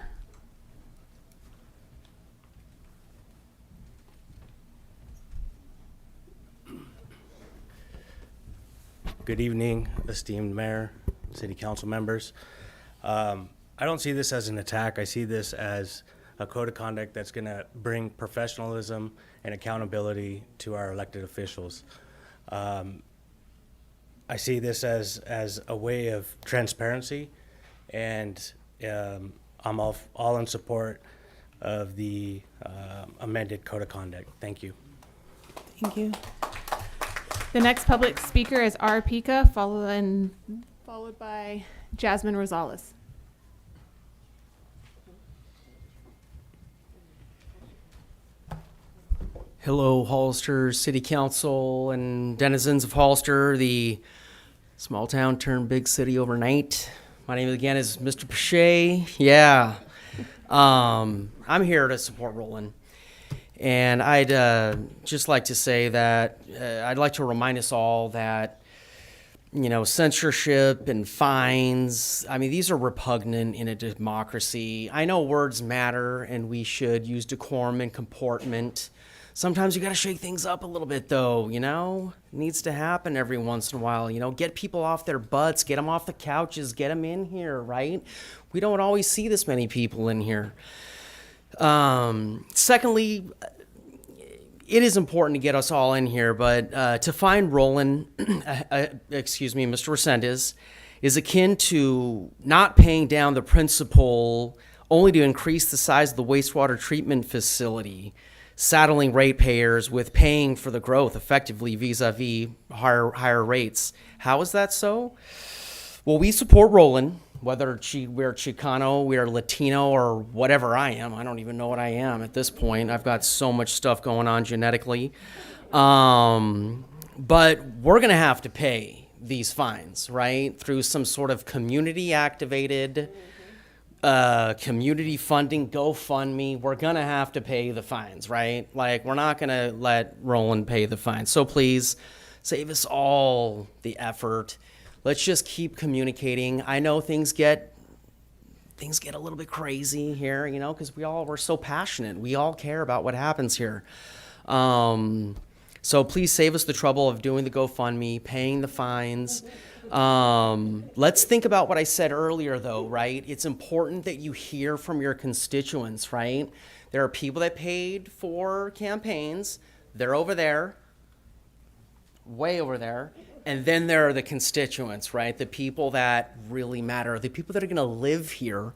Good evening, esteemed mayor, city council members. I don't see this as an attack. I see this as a code of conduct that's going to bring professionalism and accountability to our elected officials. I see this as a way of transparency, and I'm all in support of the amended code of conduct. Thank you. Thank you. The next public speaker is R. Pica, followed by Jasmine Rosales. Hello, Hollister City Council and denizens of Hollister, the small town turned big city overnight. My name again is Mr. Pache. Yeah. I'm here to support Roland. And I'd just like to say that I'd like to remind us all that, you know, censorship and fines, I mean, these are repugnant in a democracy. I know words matter and we should use decorum and comportment. Sometimes you got to shake things up a little bit, though, you know? It needs to happen every once in a while, you know? Get people off their butts, get them off the couches, get them in here, right? We don't always see this many people in here. Secondly, it is important to get us all in here, but to find Roland, excuse me, Mr. Resendez, is akin to not paying down the principal only to increase the size of the wastewater treatment facility, saddling ratepayers with paying for the growth effectively vis-a-vis higher rates. How is that so? Well, we support Roland. Whether we're Chicano, we're Latino, or whatever I am. I don't even know what I am at this point. I've got so much stuff going on genetically. But we're going to have to pay these fines, right? Through some sort of community-activated, community funding, GoFundMe. We're going to have to pay the fines, right? Like, we're not going to let Roland pay the fines. So please, save us all the effort. Let's just keep communicating. I know things get things get a little bit crazy here, you know, because we're so passionate. We all care about what happens here. So please save us the trouble of doing the GoFundMe, paying the fines. Let's think about what I said earlier, though, right? It's important that you hear from your constituents, right? There are people that paid for campaigns. They're over there, way over there. And then there are the constituents, right? The people that really matter, the people that are going to live here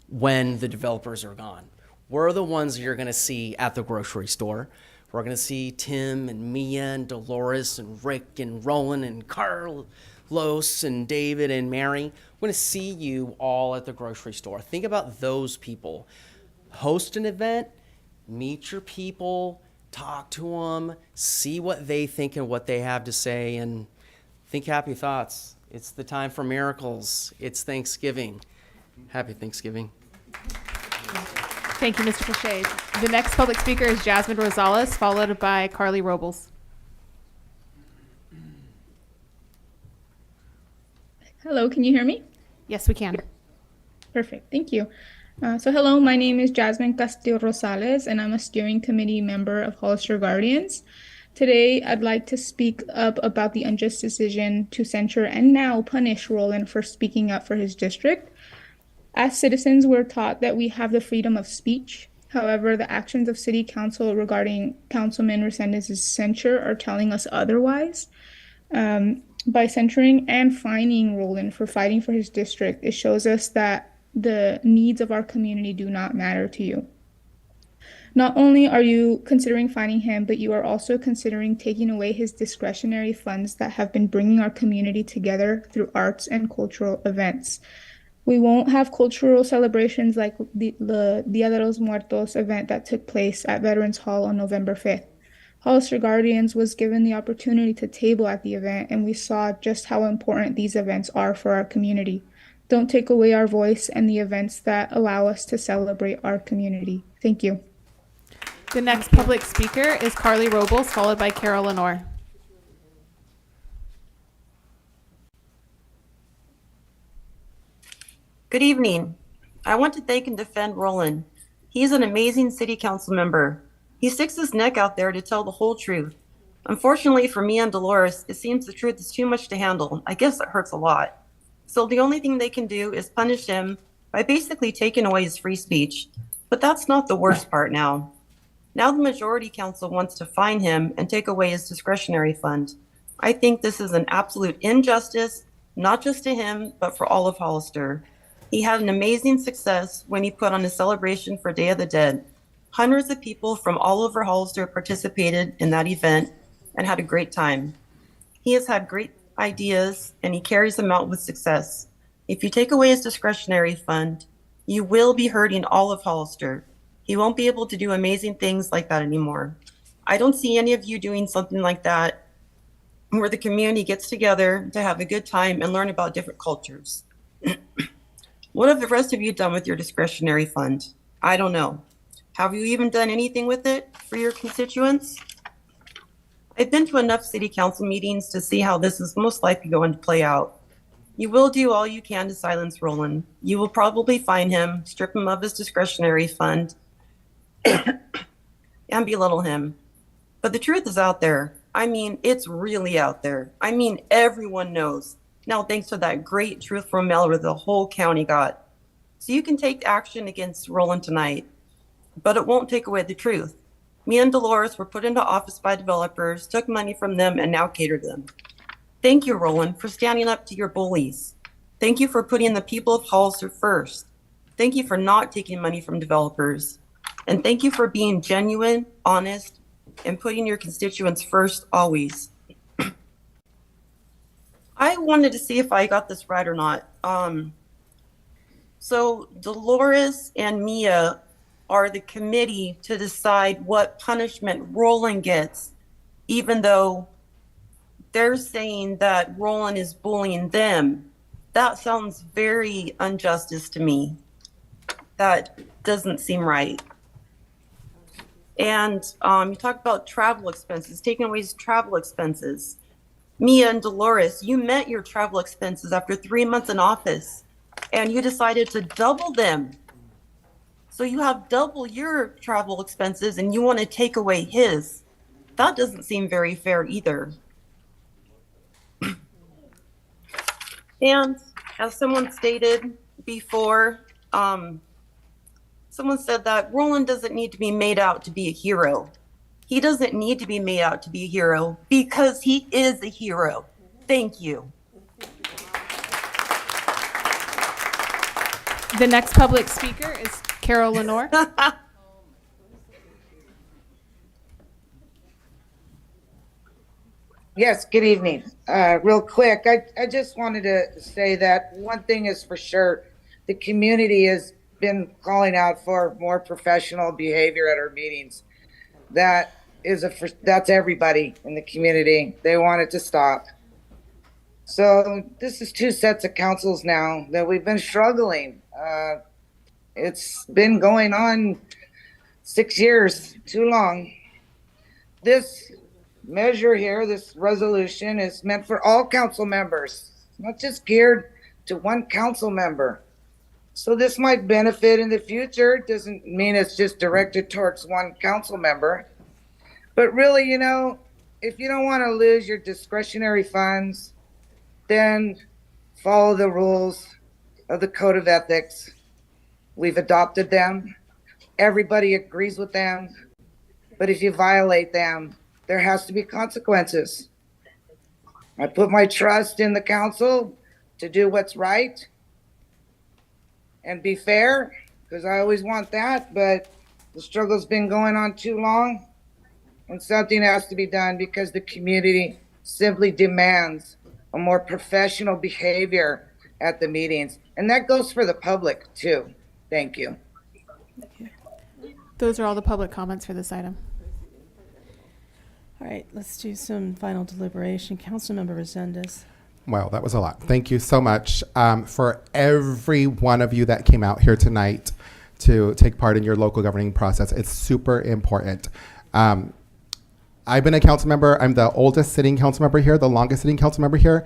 when the developers are gone. We're the ones you're going to see at the grocery store. We're going to see Tim and Mia and Dolores and Rick and Roland and Carlos and David and Mary. We're going to see you all at the grocery store. Think about those people. Host an event, meet your people, talk to them, see what they think and what they have to say, and think happy thoughts. It's the time for miracles. It's Thanksgiving. Happy Thanksgiving. Thank you, Mr. Pache. The next public speaker is Jasmine Rosales, followed by Carly Robles. Hello, can you hear me? Yes, we can. Perfect, thank you. Hello, my name is Jasmine Castillo Rosales, and I'm a steering committee member of Hollister Guardians. Today, I'd like to speak up about the unjust decision to censure and now punish Roland for speaking up for his district. As citizens, we're taught that we have the freedom of speech. However, the actions of City Council regarding Councilman Resendez's censure are telling us otherwise. By censuring and fining Roland for fighting for his district, it shows us that the needs of our community do not matter to you. Not only are you considering fining him, but you are also considering taking away his discretionary funds that have been bringing our community together through arts and cultural events. We won't have cultural celebrations like the Dia de los Muertos event that took place at Veterans Hall on November 5th. Hollister Guardians was given the opportunity to table at the event, and we saw just how important these events are for our community. Don't take away our voice and the events that allow us to celebrate our community. Thank you. The next public speaker is Carly Robles, followed by Carol Lenore. Good evening. I want to thank and defend Roland. He is an amazing city council member. He sticks his neck out there to tell the whole truth. Unfortunately for me and Dolores, it seems the truth is too much to handle. I guess it hurts a lot. So the only thing they can do is punish him by basically taking away his free speech. But that's not the worst part now. Now the majority council wants to fine him and take away his discretionary fund. I think this is an absolute injustice, not just to him, but for all of Hollister. He had an amazing success when he put on a celebration for Day of the Dead. Hundreds of people from all over Hollister participated in that event and had a great time. He has had great ideas and he carries them out with success. If you take away his discretionary fund, you will be hurting all of Hollister. He won't be able to do amazing things like that anymore. I don't see any of you doing something like that where the community gets together to have a good time and learn about different cultures. What have the rest of you done with your discretionary fund? I don't know. Have you even done anything with it for your constituents? I've been to enough city council meetings to see how this is most likely going to play out. You will do all you can to silence Roland. You will probably fine him, strip him of his discretionary fund, and belittle him. But the truth is out there. I mean, it's really out there. I mean, everyone knows. Now, thanks to that great truth from mailer the whole county got. So you can take action against Roland tonight, but it won't take away the truth. Me and Dolores were put into office by developers, took money from them, and now cater them. Thank you, Roland, for standing up to your bullies. Thank you for putting the people of Hollister first. Thank you for not taking money from developers. And thank you for being genuine, honest, and putting your constituents first always. I wanted to see if I got this right or not. So Dolores and Mia are the committee to decide what punishment Roland gets, even though they're saying that Roland is bullying them. That sounds very injustice to me. That doesn't seem right. And you talk about travel expenses, taking away his travel expenses. Mia and Dolores, you met your travel expenses after 3 months in office, and you decided to double them. So you have double your travel expenses and you want to take away his. That doesn't seem very fair either. And as someone stated before, someone said that Roland doesn't need to be made out to be a hero. He doesn't need to be made out to be a hero because he is a hero. Thank you. The next public speaker is Carol Lenore. Yes, good evening. Real quick, I just wanted to say that one thing is for sure, the community has been calling out for more professional behavior at our meetings. That's everybody in the community. They want it to stop. So this is 2 sets of councils now that we've been struggling. It's been going on 6 years, too long. This measure here, this resolution, is meant for all council members. It's not just geared to one council member. So this might benefit in the future. It doesn't mean it's just directed towards one council member. But really, you know, if you don't want to lose your discretionary funds, then follow the rules of the Code of Ethics. We've adopted them. Everybody agrees with them. But if you violate them, there has to be consequences. I put my trust in the council to do what's right and be fair, because I always want that, but the struggle's been going on too long, and something has to be done because the community simply demands a more professional behavior at the meetings. And that goes for the public too. Thank you. Those are all the public comments for this item. All right, let's do some final deliberation. Councilmember Resendez. Wow, that was a lot. Thank you so much for every one of you that came out here tonight to take part in your local governing process. It's super important. I've been a council member. I'm the oldest sitting council member here, the longest sitting council member here.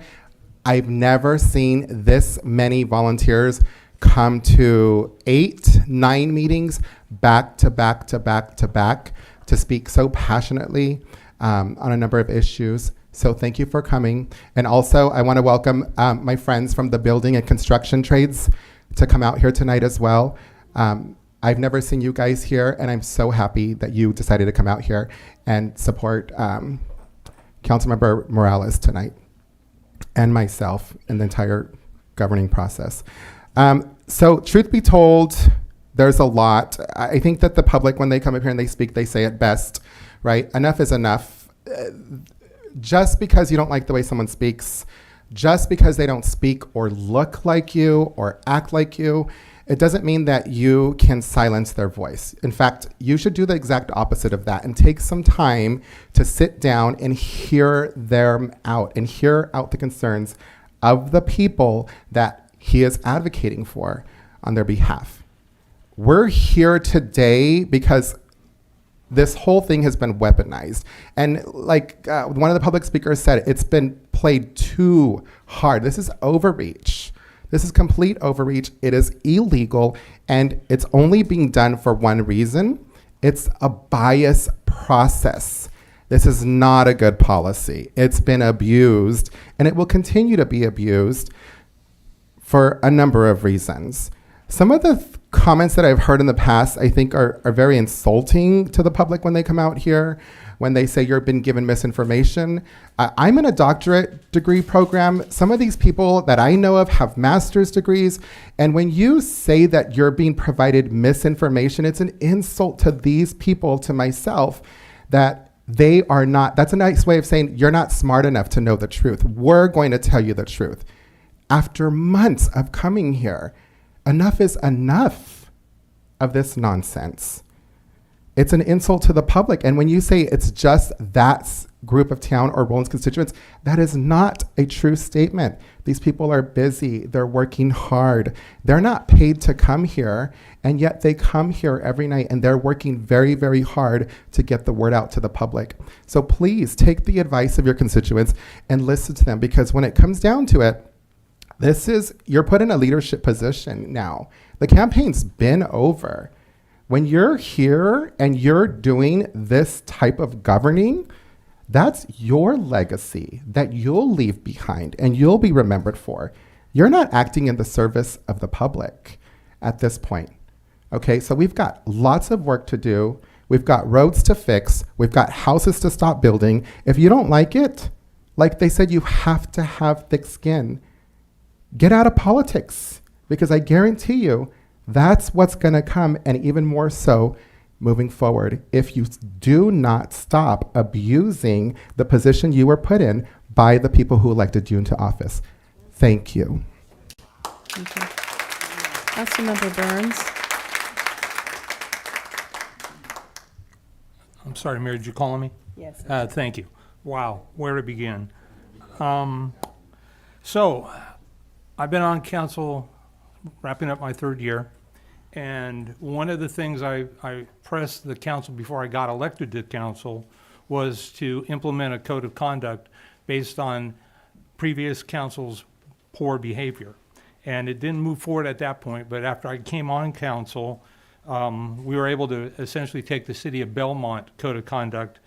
I've never seen this many volunteers come to 8, 9 meetings back to back to back to back to speak so passionately on a number of issues. So thank you for coming. And also I want to welcome my friends from the building and construction trades to come out here tonight as well. I've never seen you guys here, and I'm so happy that you decided to come out here and support Councilmember Morales tonight and myself and the entire governing process. So truth be told, there's a lot. I think that the public, when they come up here and they speak, they say it best, right? Enough is enough. Just because you don't like the way someone speaks, just because they don't speak or look like you or act like you, it doesn't mean that you can silence their voice. In fact, you should do the exact opposite of that and take some time to sit down and hear them out and hear out the concerns of the people that he is advocating for on their behalf. We're here today because this whole thing has been weaponized. And like one of the public speakers said, it's been played too hard. This is overreach. This is complete overreach. It is illegal, and it's only being done for one reason. It's a bias process. This is not a good policy. It's been abused, and it will continue to be abused for a number of reasons. Some of the comments that I've heard in the past, I think, are very insulting to the public when they come out here, when they say you've been given misinformation. I'm in a doctorate degree program. Some of these people that I know of have master's degrees. And when you say that you're being provided misinformation, it's an insult to these people, to myself, that they are not. That's a nice way of saying you're not smart enough to know the truth. We're going to tell you the truth. After months of coming here, enough is enough of this nonsense. It's an insult to the public. And when you say it's just that group of town or Roland's constituents, that is not a true statement. These people are busy. They're working hard. They're not paid to come here, and yet they come here every night, and they're working very, very hard to get the word out to the public. So please take the advice of your constituents and listen to them, because when it comes down to it, You're put in a leadership position now. The campaign's been over. When you're here and you're doing this type of governing, that's your legacy that you'll leave behind and you'll be remembered for. You're not acting in the service of the public at this point. Okay, so we've got lots of work to do. We've got roads to fix. We've got houses to stop building. If you don't like it, like they said, you have to have thick skin. Get out of politics, because I guarantee you that's what's going to come, and even more so moving forward if you do not stop abusing the position you were put in by the people who elected you into office. Thank you. Thank you. Councilmember Burns. I'm sorry, Mayor, did you call on me? Yes. Thank you. Wow, where to begin? So, I've been on council, wrapping up my third year, and one of the things I pressed the council before I got elected to council was to implement a code of conduct based on previous council's poor behavior. And it didn't move forward at that point, but after I came on council, we were able to essentially take the City of Belmont Code of Conduct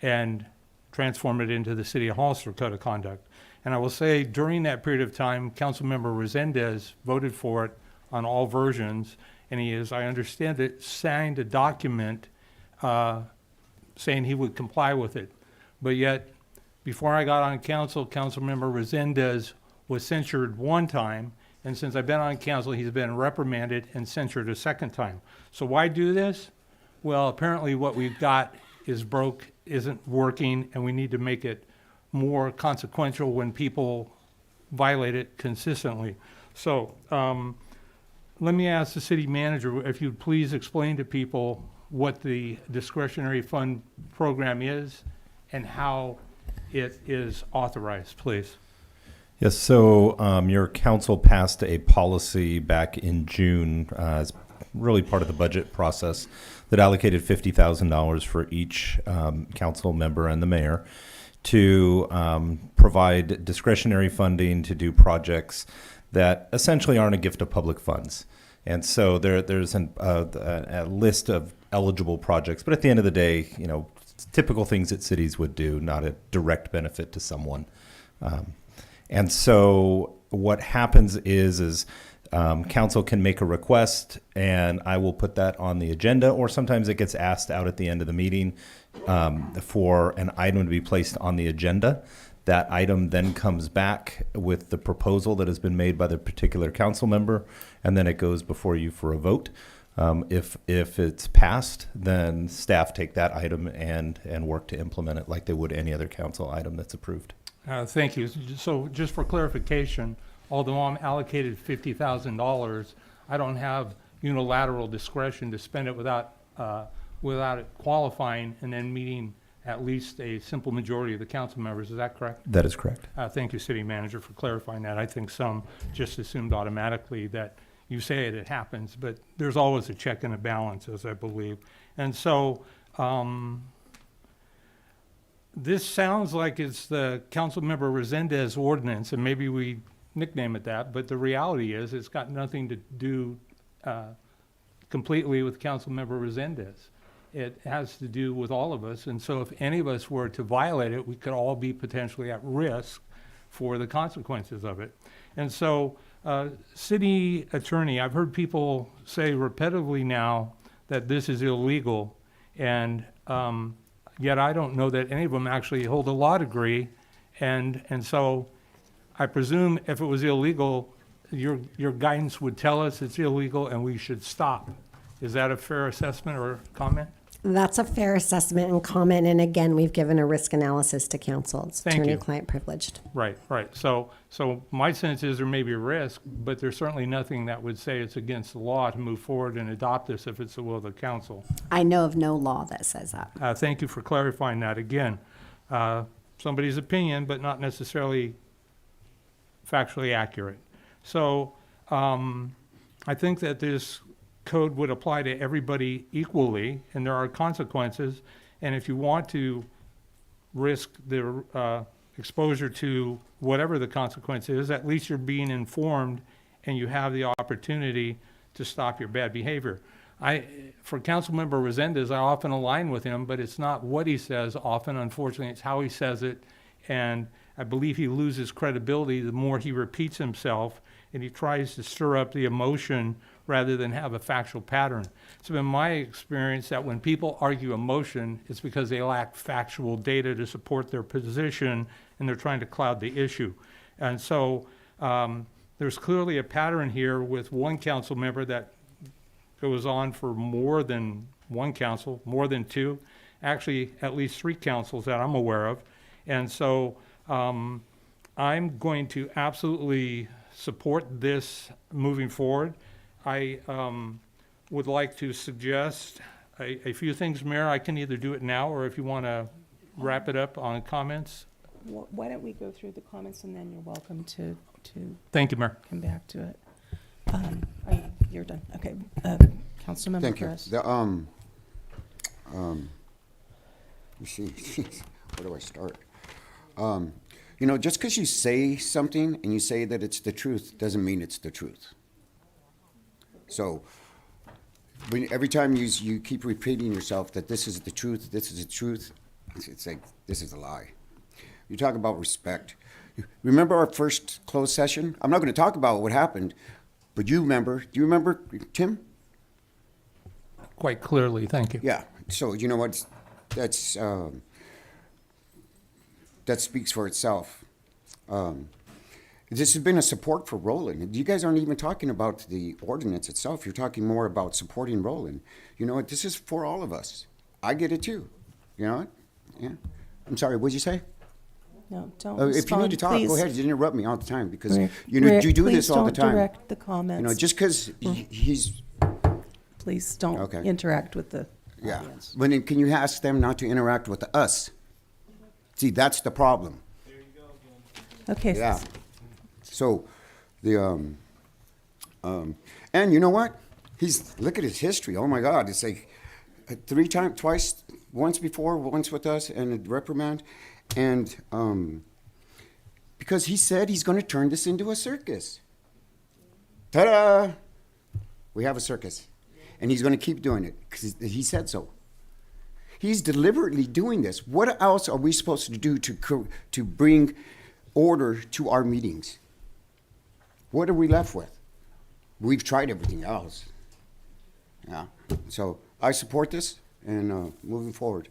and transform it into the City of Hollister Code of Conduct. And I will say, during that period of time, Councilmember Resendez voted for it on all versions, and he, as I understand it, signed a document saying he would comply with it. But yet, before I got on council, Councilmember Resendez was censured one time, and since I've been on council, he's been reprimanded and censured a second time. So why do this? Well, apparently what we've got is broke, isn't working, and we need to make it more consequential when people violate it consistently. So let me ask the city manager if you'd please explain to people what the discretionary fund program is and how it is authorized, please. Yes, so your council passed a policy back in June as really part of the budget process that allocated $50,000 for each council member and the mayor to provide discretionary funding to do projects that essentially aren't a gift of public funds. And so there's a list of eligible projects, but at the end of the day, you know, typical things that cities would do, not a direct benefit to someone. And so what happens is council can make a request, and I will put that on the agenda, or sometimes it gets asked out at the end of the meeting for an item to be placed on the agenda. That item then comes back with the proposal that has been made by the particular council member, and then it goes before you for a vote. If it's passed, then staff take that item and work to implement it like they would any other council item that's approved. Thank you. So just for clarification, although I'm allocated $50,000, I don't have unilateral discretion to spend it without it qualifying and then meeting at least a simple majority of the council members. Is that correct? That is correct. Thank you, City Manager, for clarifying that. I think some just assumed automatically that you say it happens, but there's always a check and a balance, as I believe. And so this sounds like it's the Councilmember Resendez ordinance, and maybe we nickname it that, but the reality is it's got nothing to do completely with Councilmember Resendez. It has to do with all of us, and so if any of us were to violate it, we could all be potentially at risk for the consequences of it. And so, city attorney, I've heard people say repetitively now that this is illegal, and yet I don't know that any of them actually hold a law degree, and so I presume if it was illegal, your guidance would tell us it's illegal and we should stop. Is that a fair assessment or comment? That's a fair assessment and comment, and again, we've given a risk analysis to council. It's Thank you. attorney-client privileged. Right. So my sense is there may be a risk, but there's certainly nothing that would say it's against the law to move forward and adopt this if it's the will of the council. I know of no law that says that. Thank you for clarifying that again. Somebody's opinion, but not necessarily factually accurate. So I think that this code would apply to everybody equally, and there are consequences. And if you want to risk the exposure to whatever the consequence is, at least you're being informed and you have the opportunity to stop your bad behavior. For Councilmember Resendez, I often align with him, but it's not what he says often. Unfortunately, it's how he says it. And I believe he loses credibility the more he repeats himself and he tries to stir up the emotion rather than have a factual pattern. It's been my experience that when people argue emotion, it's because they lack factual data to support their position and they're trying to cloud the issue. And so there's clearly a pattern here with one council member that goes on for more than one council, more than two, actually at least 3 councils that I'm aware of. And so I'm going to absolutely support this moving forward. I would like to suggest a few things, Mayor. I can either do it now or if you want to wrap it up on comments. Why don't we go through the comments and then you're welcome to Thank you, Mayor. come back to it. You're done. Okay. Councilmember Thank you. Perez. You see, where do I start? You know, just because you say something and you say that it's the truth doesn't mean it's the truth. So every time you keep repeating yourself that this is the truth, this is the truth, it's like, this is a lie. You talk about respect. Remember our first closed session? I'm not going to talk about what happened, but do you remember, Tim? Quite clearly, thank you. Yeah, so you know what, that speaks for itself. This has been a support for Roland. You guys aren't even talking about the ordinance itself. You're talking more about supporting Roland. You know what? This is for all of us. I get it too. You know what? Yeah. I'm sorry. What'd you say? No, don't If you respond, need to talk, please. go ahead. You interrupt me all the time because Rick, you know you do please this all the don't time. direct the comments. You know, just because he's Please don't Okay. interact with the yeah. audience. When can you ask them not to interact with us? See, that's the problem. Okay. Yeah. So, the and you know what? Look at his history. Oh my God! It's like twice, once before, once with us, and a reprimand, and because he said he's going to turn this into a circus. Ta-da! We have a circus, and he's going to keep doing it because he said so. He's deliberately doing this. What else are we supposed to do to bring order to our meetings? What are we left with? We've tried everything else. Yeah. So I support this and moving forward.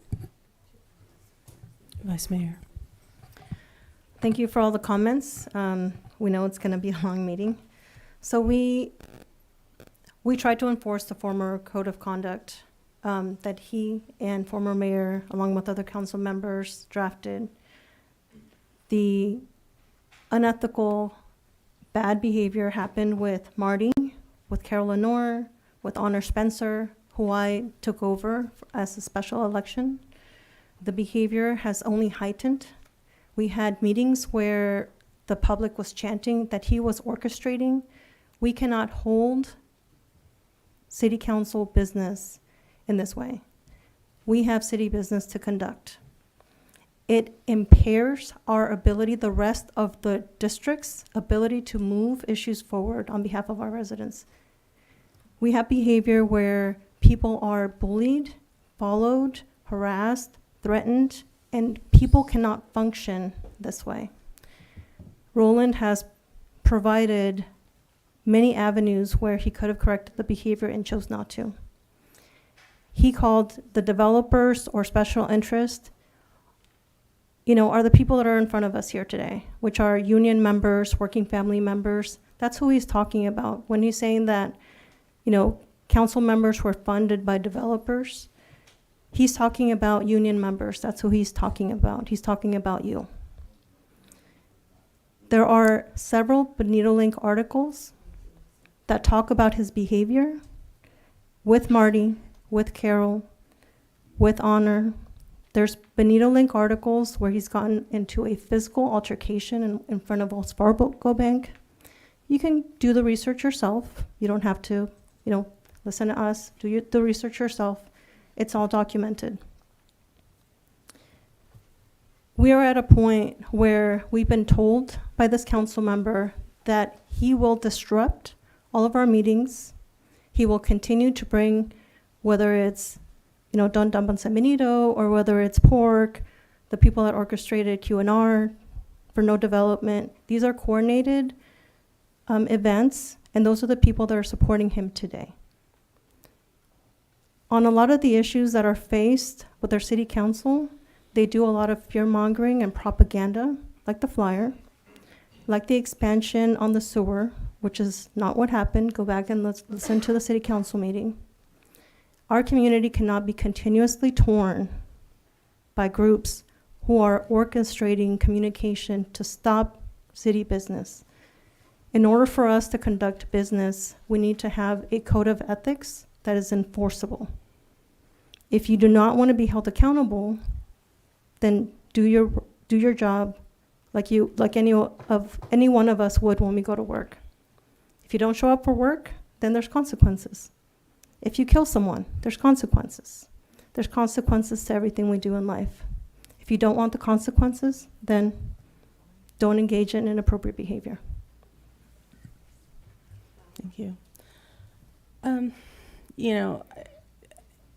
Vice Mayor. Thank you for all the comments. We know it's going to be a long meeting. So we tried to enforce the former code of conduct that he and former mayor, along with other council members, drafted. The unethical, bad behavior happened with Marty, with Carol Lenore, with Honor Spencer, who I took over as a special election. The behavior has only heightened. We had meetings where the public was chanting that he was orchestrating. We cannot hold city council business in this way. We have city business to conduct. It impairs our ability, the rest of the district's ability to move issues forward on behalf of our residents. We have behavior where people are bullied, followed, harassed, threatened, and people cannot function this way. Roland has provided many avenues where he could have corrected the behavior and chose not to. He called the developers or special interest, are the people that are in front of us here today, which are union members, working family members. That's who he's talking about. When he's saying that, council members were funded by developers, he's talking about union members. That's who he's talking about. He's talking about you. There are several Bonito Link articles that talk about his behavior with Marty, with Carol, with Honor. There's Bonito Link articles where he's gotten into a physical altercation in front of Wells Fargo Bank. You can do the research yourself. You don't have to, listen to us. Do the research yourself. It's all documented. we are at a point where we've been told by this council member that he will disrupt all of our meetings. He will continue to bring, whether it's, Don Dump San Benito, or whether it's pork, the people that orchestrated Q&R for no development. These are coordinated events, and those are the people that are supporting him today. On a lot of the issues that are faced with our city council, they do a lot of fear-mongering and propaganda, like the flyer, like the expansion on the sewer, which is not what happened. Go back and listen to the city council meeting. Our community cannot be continuously torn by groups who are orchestrating communication to stop city business. In order for us to conduct business, we need to have a code of ethics that is enforceable. If you do not want to be held accountable, then do your job like any one of us would when we go to work. If you don't show up for work, then there's consequences. If you kill someone, there's consequences. There's consequences to everything we do in life. If you don't want the consequences, then don't engage in inappropriate behavior. Thank you.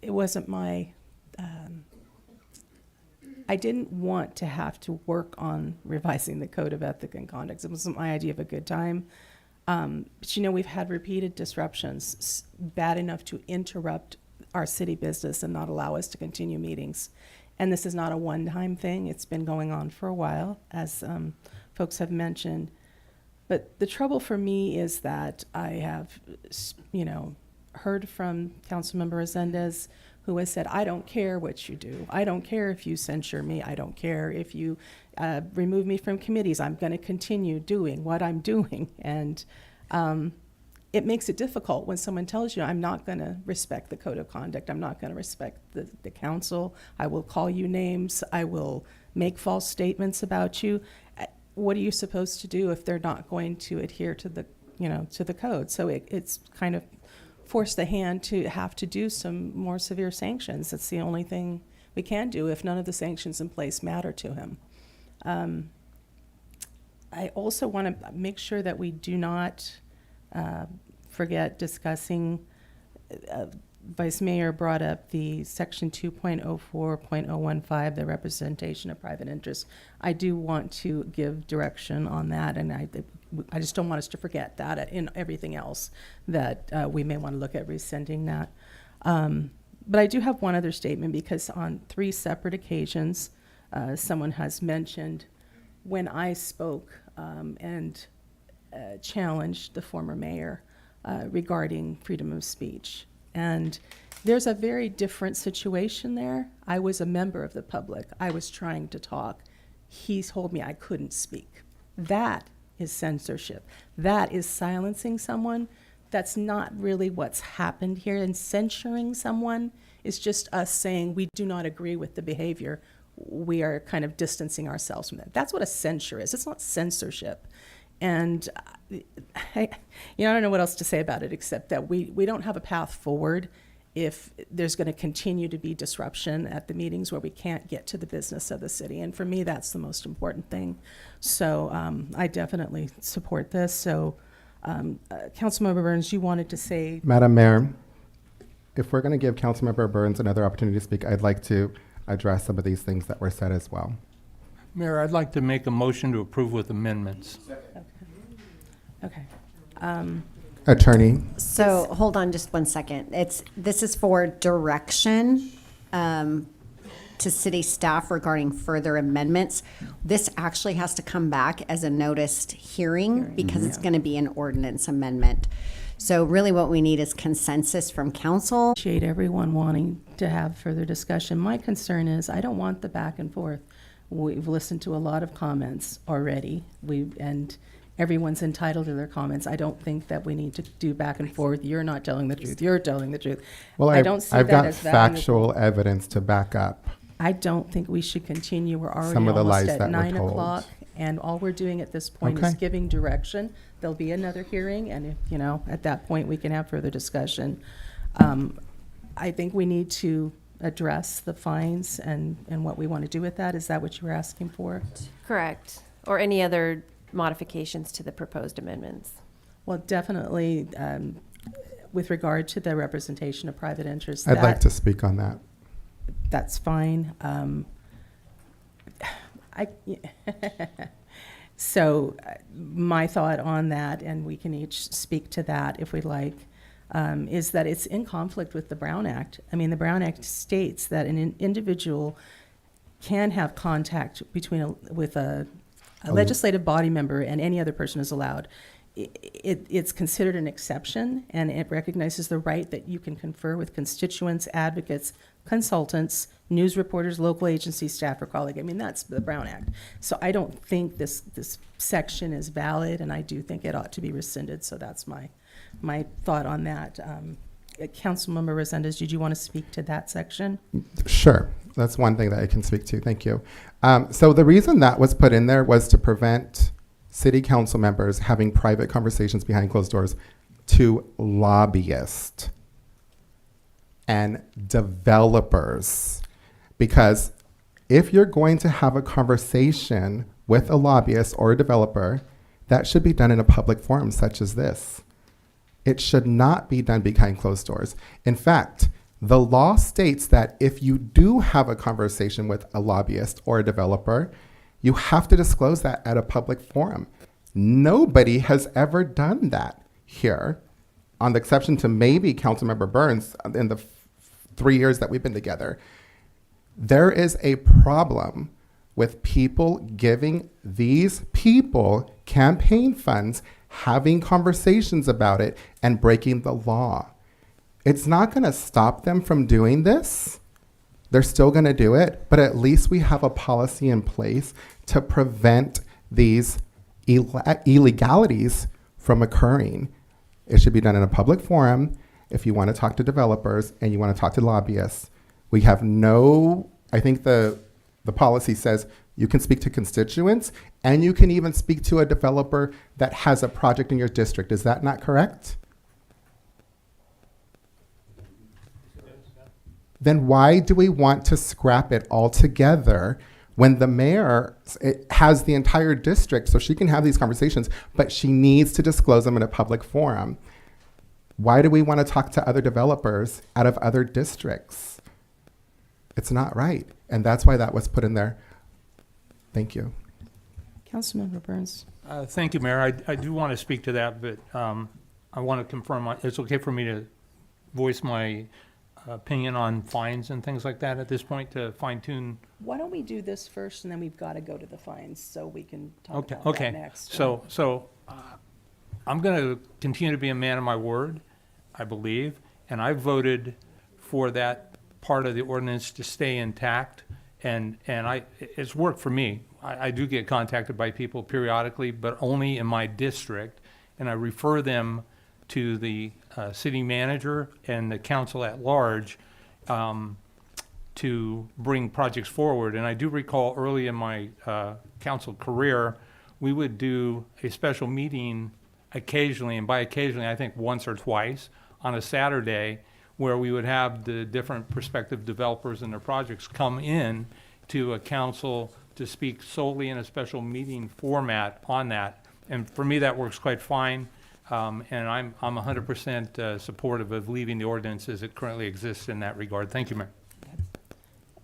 It wasn't my, I didn't want to have to work on revising the code of ethic and conduct. It wasn't my idea of a good time. But we've had repeated disruptions bad enough to interrupt our city business and not allow us to continue meetings. And this is not a one-time thing. It's been going on for a while, as folks have mentioned. But the trouble for me is that I have, heard from Councilmember Resendez, who has said, I don't care what you do. I don't care if you censure me. I don't care if you remove me from committees. I'm going to continue doing what I'm doing. And it makes it difficult when someone tells you, I'm not going to respect the code of conduct. I'm not going to respect the council. I will call you names. I will make false statements about you. What are you supposed to do if they're not going to adhere to the, to the code? So it's kind of forced the hand to have to do some more severe sanctions. That's the only thing we can do if none of the sanctions in place matter to him. I also want to make sure that we do not forget discussing, Vice Mayor brought up the section 2.04.015, the representation of private interests. I do want to give direction on that, and I just don't want us to forget that in everything else that we may want to look at rescinding that. But I do have one other statement, because on 3 separate occasions, someone has mentioned when I spoke and challenged the former mayor regarding freedom of speech. And there's a very different situation there. I was a member of the public. I was trying to talk. He told me I couldn't speak. That is censorship. That is silencing someone. That's not really what's happened here. And censuring someone is just us saying we do not agree with the behavior. We are kind of distancing ourselves from that. That's what a censure is. It's not censorship. And I don't know what else to say about it, except that we don't have a path forward if there's going to continue to be disruption at the meetings where we can't get to the business of the city. And for me, that's the most important thing. So I definitely support this. So Councilmember Burns, you wanted to say. Madam Mayor, if we're going to give Councilmember Burns another opportunity to speak, I'd like to address some of these things that were said as well. Mayor, I'd like to make a motion to approve with amendments. Okay. Attorney. So hold on just one second. This is for direction to city staff regarding further amendments. This actually has to come back as a noticed hearing because it's going to be an ordinance amendment. So really what we need is consensus from council. Appreciate everyone wanting to have further discussion. My concern is I don't want the back and forth. We've listened to a lot of comments already. And everyone's entitled to their comments. I don't think that we need to do back and forth. You're not telling the truth. You're telling the truth. Well, I don't see I've that got as valuable. factual evidence to back up I don't think we should continue. We're already some of the almost lies at that 9 were told. o'clock, and all we're doing at this point is Okay. giving direction. There'll be another hearing, and at that point we can have further discussion. I think we need to address the fines and what we want to do with that. Is that what you were asking for? Correct. Or any other modifications to the proposed amendments. Well, definitely, with regard to the representation of private interests. I'd like to speak on that. That's fine. So my thought on that, and we can each speak to that if we'd like, is that it's in conflict with the Brown Act. I mean, the Brown Act states that an individual can have contact with a legislative body member and any other person is allowed. It's considered an exception, and it recognizes the right that you can confer with constituents, advocates, consultants, news reporters, local agencies, staff, or colleague. I mean, that's the Brown Act. So I don't think this section is valid, and I do think it ought to be rescinded. So that's my thought on that. Councilmember Resendez, did you want to speak to that section? Sure. That's one thing that I can speak to. Thank you. So the reason that was put in there was to prevent city council members having private conversations behind closed doors to lobbyists and developers. Because if you're going to have a conversation with a lobbyist or a developer, that should be done in a public forum such as this. It should not be done behind closed doors. In fact, the law states that if you do have a conversation with a lobbyist or a developer, you have to disclose that at a public forum. Nobody has ever done that here, on the exception to maybe Councilmember Burns in the 3 years that we've been together. There is a problem with people giving these people campaign funds, having conversations about it, and breaking the law. It's not going to stop them from doing this. They're still going to do it, but at least we have a policy in place to prevent these illegalities from occurring. It should be done in a public forum. If you want to talk to developers and you want to talk to lobbyists, we have I think the policy says you can speak to constituents and you can even speak to a developer that has a project in your district. Is that not correct? Then why do we want to scrap it altogether when the mayor has the entire district so she can have these conversations, but she needs to disclose them in a public forum? Why do we want to talk to other developers out of other districts? It's not right. And that's why that was put in there. Thank you. Councilmember Burns. Thank you, Mayor. I do want to speak to that, but I want to confirm, it's okay for me to voice my opinion on fines and things like that at this point to fine tune. Why don't we do this first, and then we've got to go to the fines, so we can talk about Okay. that next. So I'm going to continue to be a man of my word, I believe, and I voted for that part of the ordinance to stay intact, and it's worked for me. I do get contacted by people periodically, but only in my district, and I refer them to the city manager and the council at large to bring projects forward. And I do recall early in my council career, we would do a special meeting occasionally, and by occasionally I think once or twice, on a Saturday, where we would have the different prospective developers and their projects come in to a council to speak solely in a special meeting format on that. And for me, that works quite fine. And I'm 100% supportive of leaving the ordinance as it currently exists in that regard. Thank you, Mayor.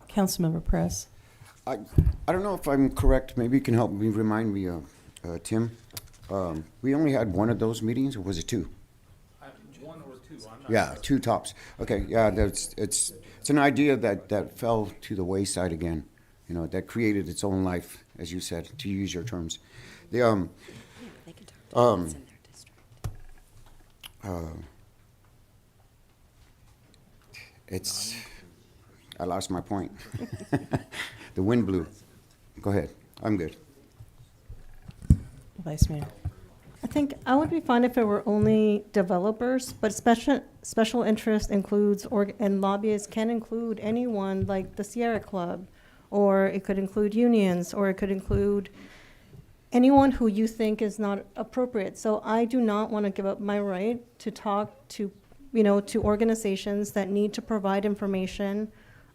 Councilmember Press. I don't know if I'm correct. Maybe you can help me, remind me, Tim. We only had one of those meetings, or was it two? One or two. Yeah, two tops. Okay, yeah, it's an idea that fell to the wayside again. You know, that created its own life, as you said, to use your terms. The I lost my point. The wind blew. Go ahead. I'm good. Vice Mayor. I think I would be fine if it were only developers, but special interest includes, and lobbyists can include anyone like the Sierra Club, or it could include unions, or it could include anyone who you think is not appropriate. So I do not want to give up my right to talk to, to organizations that need to provide information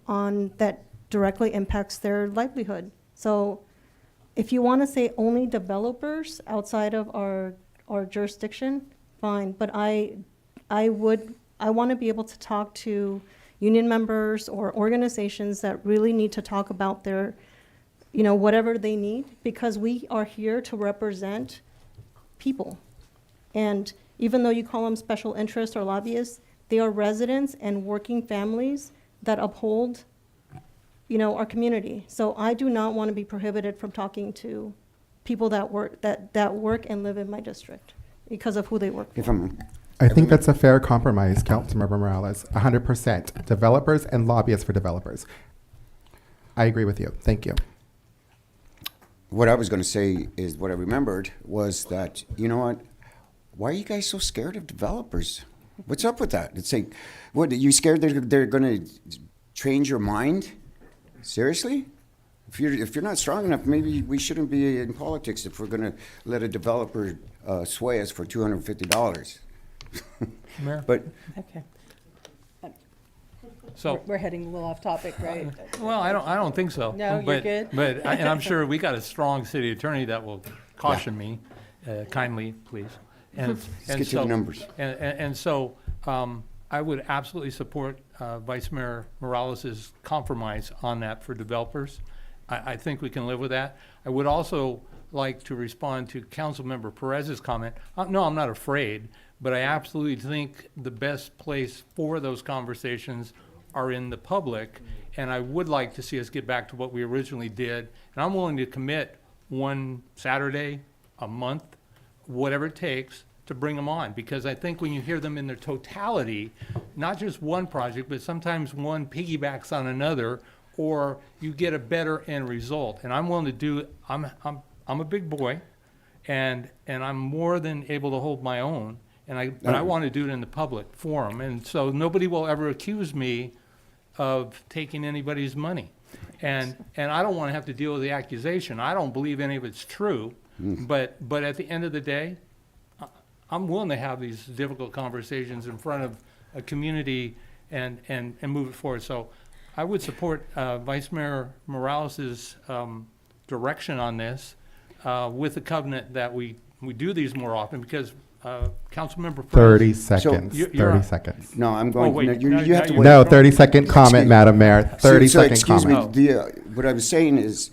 that directly impacts their livelihood. So if you want to say only developers outside of our jurisdiction, fine, but I want to be able to talk to union members or organizations that really need to talk about their, whatever they need, because we are here to represent people. And even though you call them special interests or lobbyists, they are residents and working families that uphold, our community. So I do not want to be prohibited from talking to people that work and live in my district because of who they work for. I think that's a fair compromise, Councilmember Morales. 100%. Developers and lobbyists for developers. I agree with you. Thank you. What I was going to say is what I remembered was that, you know what? Why are you guys so scared of developers? What's up with that? It's like, what, are you scared they're going to change your mind? Seriously? If you're not strong enough, maybe we shouldn't be in politics if we're going to let a developer sway us for $250. Mayor? But Okay. So We're heading a little off topic, right? Well, I don't think so. No, you're but, good. But and I'm sure we got a strong city attorney that will caution me, kindly, please. And Let's get to the numbers. And so I would absolutely support Vice Mayor Morales' compromise on that for developers. I think we can live with that. I would also like to respond to Councilmember Perez's comment. No, I'm not afraid, but I absolutely think the best place for those conversations are in the public, and I would like to see us get back to what we originally did. And I'm willing to commit one Saturday a month, whatever it takes, to bring them on, because I think when you hear them in their totality, not just one project, but sometimes one piggybacks on another, or you get a better end result. And I'm willing to do it. I'm a big boy, and I'm more than able to hold my own. But I want to do it in the public forum, and so nobody will ever accuse me of taking anybody's money. And I don't want to have to deal with the accusation. I don't believe any of it's true, but at the end of the day, I'm willing to have these difficult conversations in front of a community and move it forward. So I would support Vice Mayor Morales' direction on this with the covenant that we do these more often, because Councilmember Perez. 30 seconds. 30 seconds. No, I'm going. Oh, wait, no, no, you have to wait. No, 30-second comment, Madam Mayor. 30-second excuse comment. me. What I was saying is,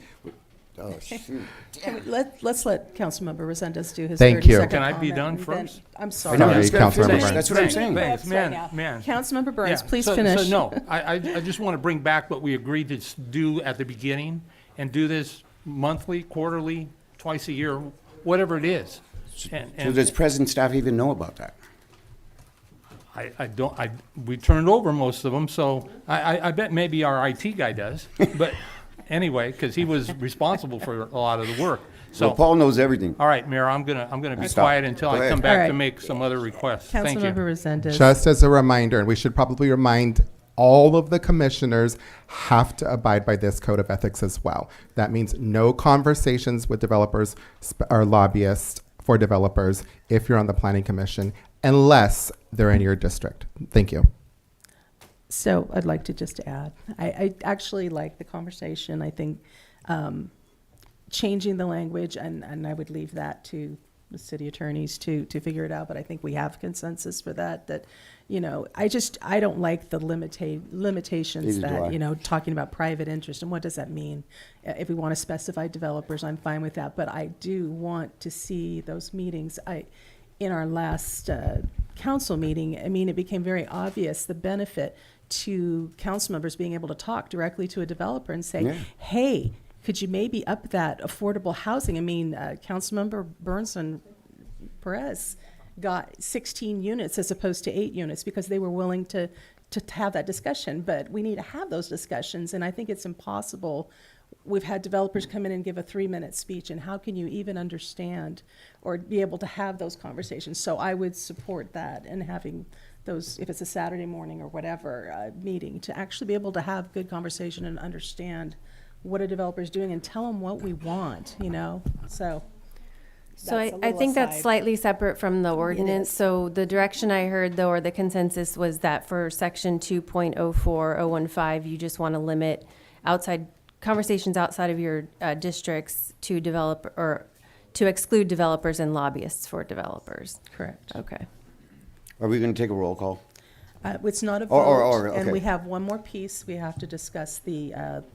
Let's let Councilmember Resendez do his Thank 30-second you. comment. Can I be done and then- first? I'm I sorry. know, Sorry, he's gotta Councilmember finish. Burns. That's what I'm saying. Thanks, man. Councilmember Burns, Yeah, please so- finish. So no, I just want to bring back what we agreed to do at the beginning and do this monthly, quarterly, twice a year, whatever it is. So does present staff even know about that? We turned over most of them, so I bet maybe our IT guy does. But anyway, because he was responsible for a lot of the work. So Well, Paul knows everything. all right, Mayor, I'm gonna be Stop. quiet until Go I ahead. come All back right. to make some other requests. Thank you. Councilmember Resendez. Just as a reminder, and we should probably remind all of the commissioners have to abide by this code of ethics as well. That means no conversations with developers or lobbyists for developers if you're on the planning commission, unless they're in your district. Thank you. So I'd like to just add, I actually like the conversation. I think changing the language, and I would leave that to the city attorneys to figure it out, but I think we have consensus for that, I don't like the limitations Neither do I. that, talking about private interest, and what does that mean? If we want to specify developers, I'm fine with that, but I do want to see those meetings. In our last council meeting, it became very obvious the benefit to council members being able to talk directly to a developer and say, Yeah. hey, could you maybe up that affordable housing? Councilmember Burns and Perez got 16 units as opposed to 8 units because they were willing to have that discussion. But we need to have those discussions, and I think it's impossible. We've had developers come in and give a 3-minute speech, and how can you even understand or be able to have those conversations? So I would support that, and having those, if it's a Saturday morning or whatever, meeting, to actually be able to have good conversation and understand what a developer is doing and tell them what we want, So So That's a I little think that's aside. slightly separate from the ordinance. is. So the direction I heard though, or the consensus was that for section 2.04015, you just want to limit outside conversations outside of your districts to develop or to exclude developers and lobbyists for developers. Correct. Okay. Are we going to take a roll call? It's not a vote, Or, and okay. we have one more piece. We have to discuss the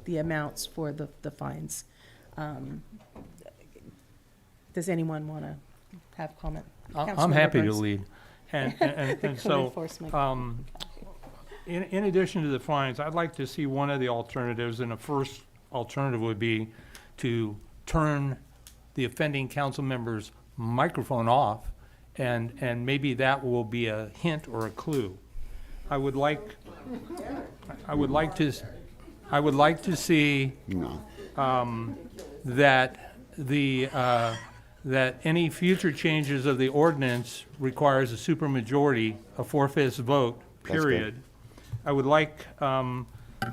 amounts for the fines. Does anyone want to have comment? I'm Councilmember happy to Burns. lead. And The code so, enforcement. in addition to the fines, I'd like to see one of the alternatives, and the first alternative would be to turn the offending council member's microphone off, and maybe that will be a hint or a clue. I would like to see that any future changes of the ordinance requires a supermajority, a 4/5 vote, That's good. period. I would like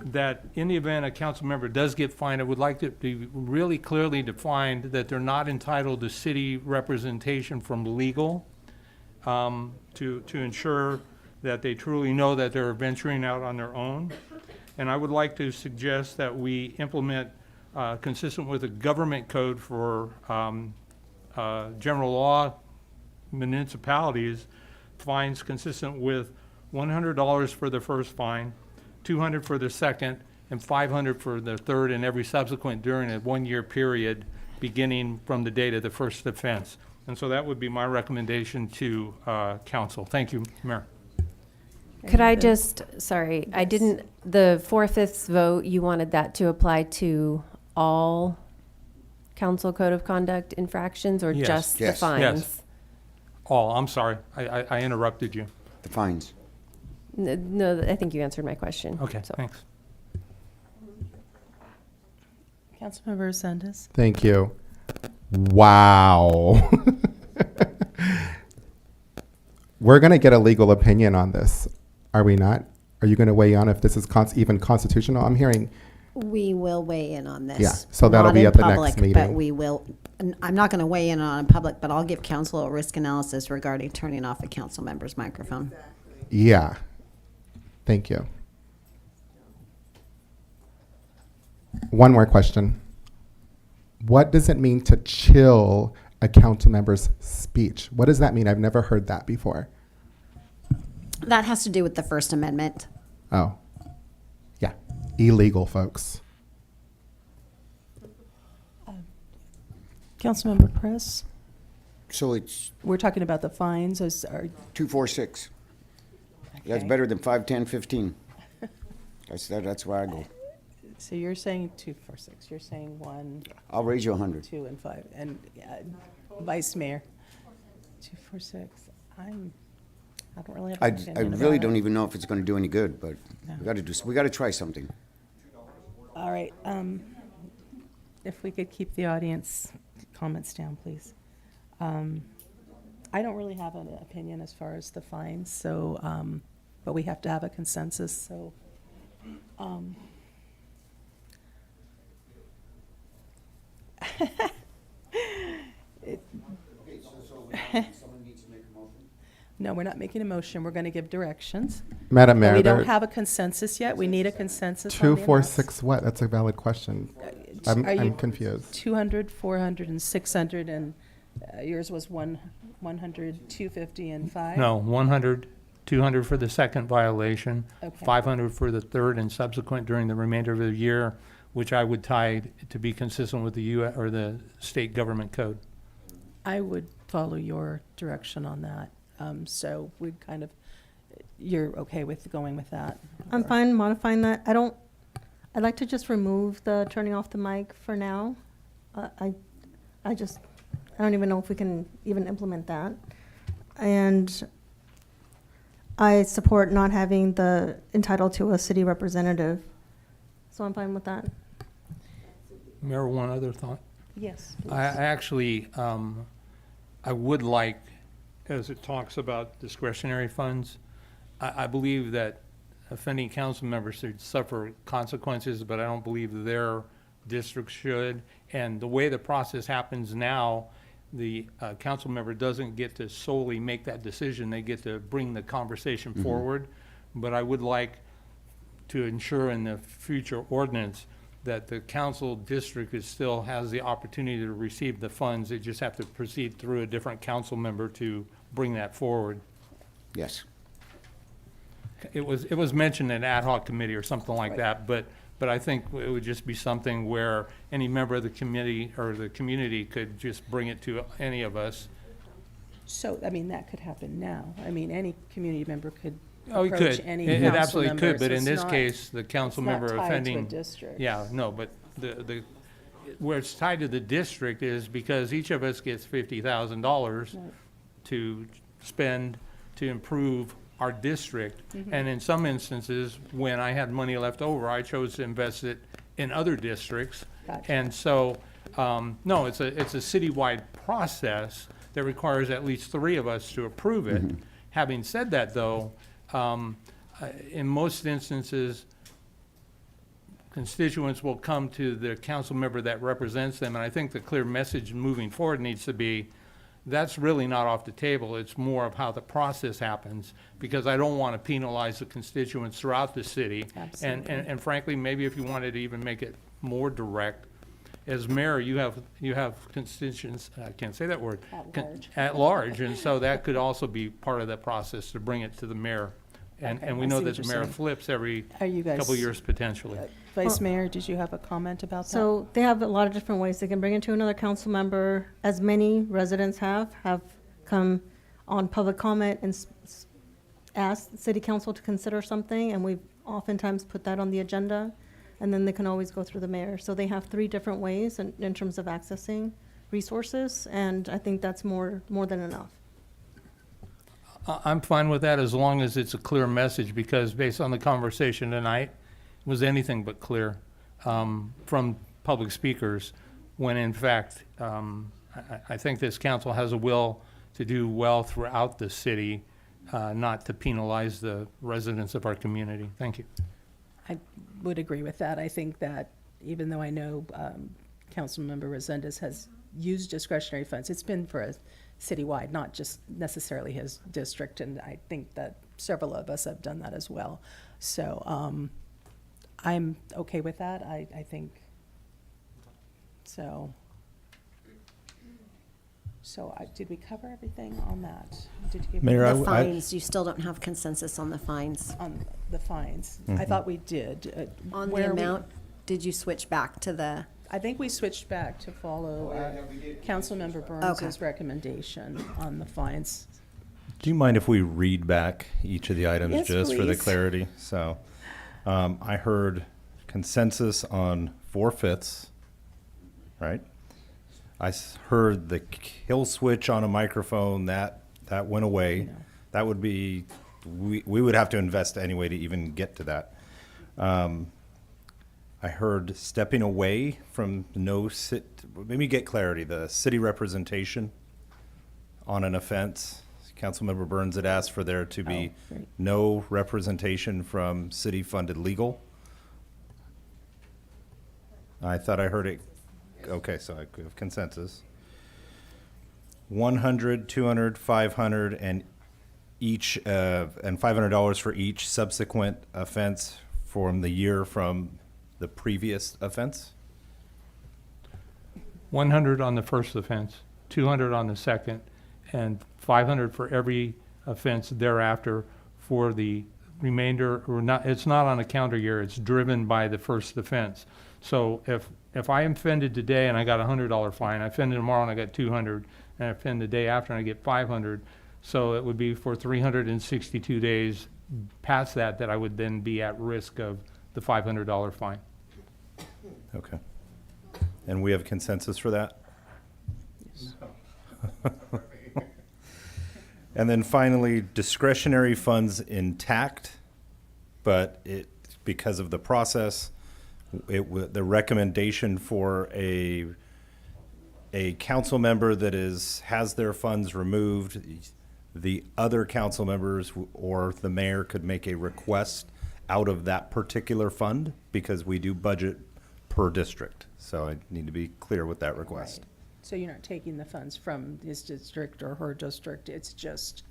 that in the event a council member does get fined, I would like it to be really clearly defined that they're not entitled to city representation from legal, to ensure that they truly know that they're venturing out on their own. And I would like to suggest that we implement, consistent with the government code for general law municipalities, fines consistent with $100 for the first fine, $200 for the second, and $500 for the third and every subsequent during a one-year period beginning from the date of the first offense. And so that would be my recommendation to council. Thank you, Mayor. Could I just, sorry, I didn't, the 4/5 vote, you wanted that to apply to all council code of conduct infractions or Yes. just the Yes. fines? Yes. Oh, I'm sorry. I interrupted you. The fines. No, I think you answered my question. Okay, So- thanks. Councilmember Sendes. Thank you. Wow. We're going to get a legal opinion on this, are we not? Are you going to weigh on if this is even constitutional? I'm hearing. We will weigh in on this. Yeah, so that'll Not be in at the next public, But meeting. we will, and I'm not going to weigh in on it in public, but I'll give council a risk analysis regarding turning off a council member's microphone. Yeah. Thank you. One more question. What does it mean to chill a council member's speech? What does that mean? I've never heard that before. That has to do with the First Amendment. Oh. Yeah. Illegal, folks. Councilmember Press. So it's We're talking about the fines. 246. That's Okay. better than 5, 10, 15. That's where I go. So you're saying 246. You're saying 1, I'll raise you 100. 2, and 5. And Vice Mayor, 246. I don't really have I an opinion really about don't it. even know if it's going to do any good, but we got to try something. All right. If we could keep the audience comments down, please. I don't really have an opinion as far as the fines, so, but we have to have a consensus, so. No, we're not making a motion. We're going to give directions. Madam But Mayor, we don't there- have a consensus yet. We need a consensus on the amounts. 246 what? That's a valid question. Are you- I'm confused. 200, 400, and 600, and yours was 100, 250, and 5? No, 100, 200 for the second violation, Okay. 500 for the third and subsequent during the remainder of the year, which I would tie to be consistent with the U.S. or the state government code. I would follow your direction on that. So we kind of, you're okay with going with that? I'm fine modifying that. I'd like to just remove the turning off the mic for now. I don't even know if we can even implement that. And I support not having the entitled to a city representative. So I'm fine with that. Mayor, one other thought. Yes, please. I actually, I would like, as it talks about discretionary funds, I believe that offending council members should suffer consequences, but I don't believe their district should. And the way the process happens now, the council member doesn't get to solely make that decision. They get to bring the conversation forward. But I would like to ensure in the future ordinance that the council district still has the opportunity to receive the funds. They just have to proceed through a different council member to bring that forward. Yes. It was mentioned in ad hoc committee or something like that, but I think it would just be something where any member of the committee or the community could just bring it to any of us. So, I mean, that could happen now. I mean, any community member could Oh, you approach could. any It council absolutely member, could, so but in it's this not- case, the council it's not member tied to a offending. district. Yeah, no, but where it's tied to the district is because each of us gets $50,000 to spend to improve our district. And in some instances, when I had money left over, I chose to invest it in other districts. Gotcha. And so, no, it's a citywide process that requires at least 3 of us to approve it. Having said that, though, in most instances, constituents will come to the council member that represents them, and I think the clear message moving forward needs to be, that's really not off the table. It's more of how the process happens, because I don't want to penalize the constituents throughout the city. Absolutely. And frankly, maybe if you wanted to even make it more direct, as mayor, you have constituents, I can't say that word. At large, and so that could also be part of that process to bring it to the mayor. And Okay, we I know see that what the you're mayor saying. flips every Are you guys- couple years potentially. Vice Mayor, did you have a comment about that? So they have a lot of different ways. They can bring it to another council member, as many residents have come on public comment and asked the city council to consider something, and we've oftentimes put that on the agenda, and then they can always go through the mayor. So they have 3 different ways in terms of accessing resources, and I think that's more than enough. I'm fine with that as long as it's a clear message, because based on the conversation tonight, it was anything but clear from public speakers, when in fact, I think this council has a will to do well throughout the city, not to penalize the residents of our community. Thank you. I would agree with that. I think that even though I know Councilmember Resendez has used discretionary funds, it's been for a citywide, not just necessarily his district, and I think that several of us have done that as well. So I'm okay with that. I think so. So did we cover everything on that? Did you give Mayor, The fines, you still don't have consensus on the fines. on the fines? I thought we did. On the Where we- amount, did you switch back to the? I think we switched back to follow Councilmember Burns's recommendation on the fines. Do you mind if we read back each of the items Yes, just for the please. clarity? So, I heard consensus on 4/5, right? I heard the kill switch on a microphone, that went away. No. That would be, we would have to invest anyway to even get to that. I heard stepping away from maybe get clarity, the city representation on an offense. Councilmember Burns had asked for there to be great. no representation from city-funded legal. I thought I heard it, okay, so I have consensus. 100, 200, 500, and each, and $500 for each subsequent offense from the year from the previous offense? 100 on the first offense, 200 on the second, and 500 for every offense thereafter for the remainder, or not, it's not on a calendar year, it's driven by the first offense. So if I am offended today and I got a $100 fine, I offended tomorrow and I got 200, and I offend the day after and I get 500, so it would be for 362 days past that I would then be at risk of the $500 fine. Okay. And we have consensus for that? And then finally, discretionary funds intact, but because of the process, the recommendation for a council member that has their funds removed, the other council members or the mayor could make a request out of that particular fund, because we do budget per district. So I need to be clear with that request. So you're not taking the funds from his district or her district, it's just,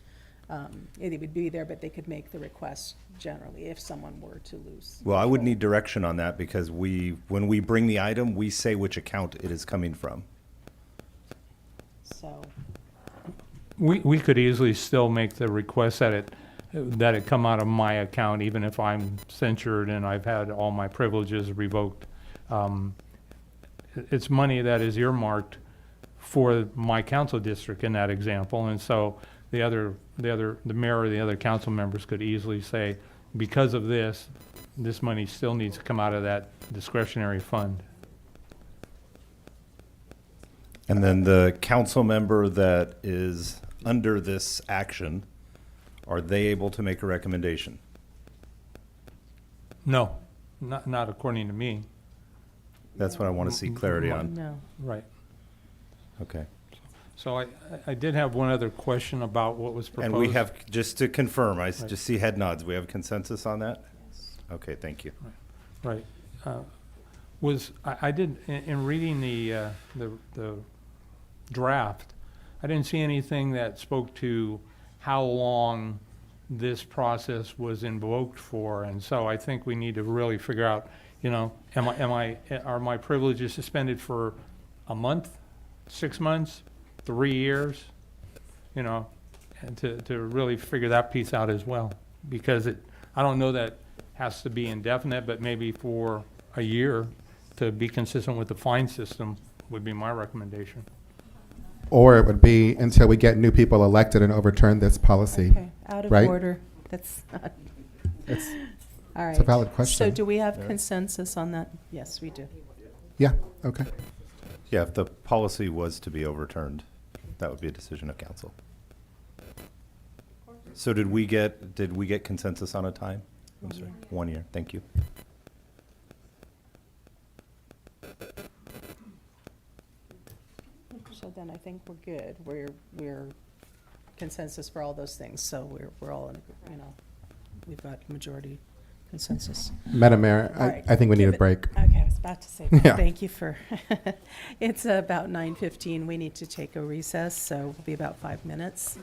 they would be there, but they could make the request generally if someone were to lose. Well, I would need direction on that because when we bring the item, we say which account it is coming from. So, We could easily still make the request that it come out of my account, even if I'm censured and I've had all my privileges revoked. It's money that is earmarked for my council district in that example, and so the mayor or the other council members could easily say, because of this money still needs to come out of that discretionary fund. And then the council member that is under this action, are they able to make a recommendation? No, not according to me. That's what I want to see clarity on. no. Right. Okay. So I did have one other question about what was proposed. And we have, just to confirm, I just see head nods. We have consensus on that? Okay, thank you. Right. I did, in reading the draft, I didn't see anything that spoke to how long this process was invoked for, and so I think we need to really figure out, are my privileges suspended for a month, 6 months, 3 years? And to really figure that piece out as well, because I don't know that has to be indefinite, but maybe for a year to be consistent with the fine system would be my recommendation. Or it would be until we get new people elected and overturn this policy. Okay, out of right? order. That's not. It's, All right. it's a valid question. So do we have consensus on that? Yes, we do. Yeah, okay. Yeah, if the policy was to be overturned, that would be a decision of council. So did we get consensus on a time? I'm sorry, 1 year, thank you. So then I think we're good. We're consensus for all those things. So we're all in, we've got majority consensus. Madam Mayor, All right, I think we need give a it- break. Okay, I was about to say, Yeah. thank you for, it's about 9:15. We need to take a recess, so it'll be about 5 minutes.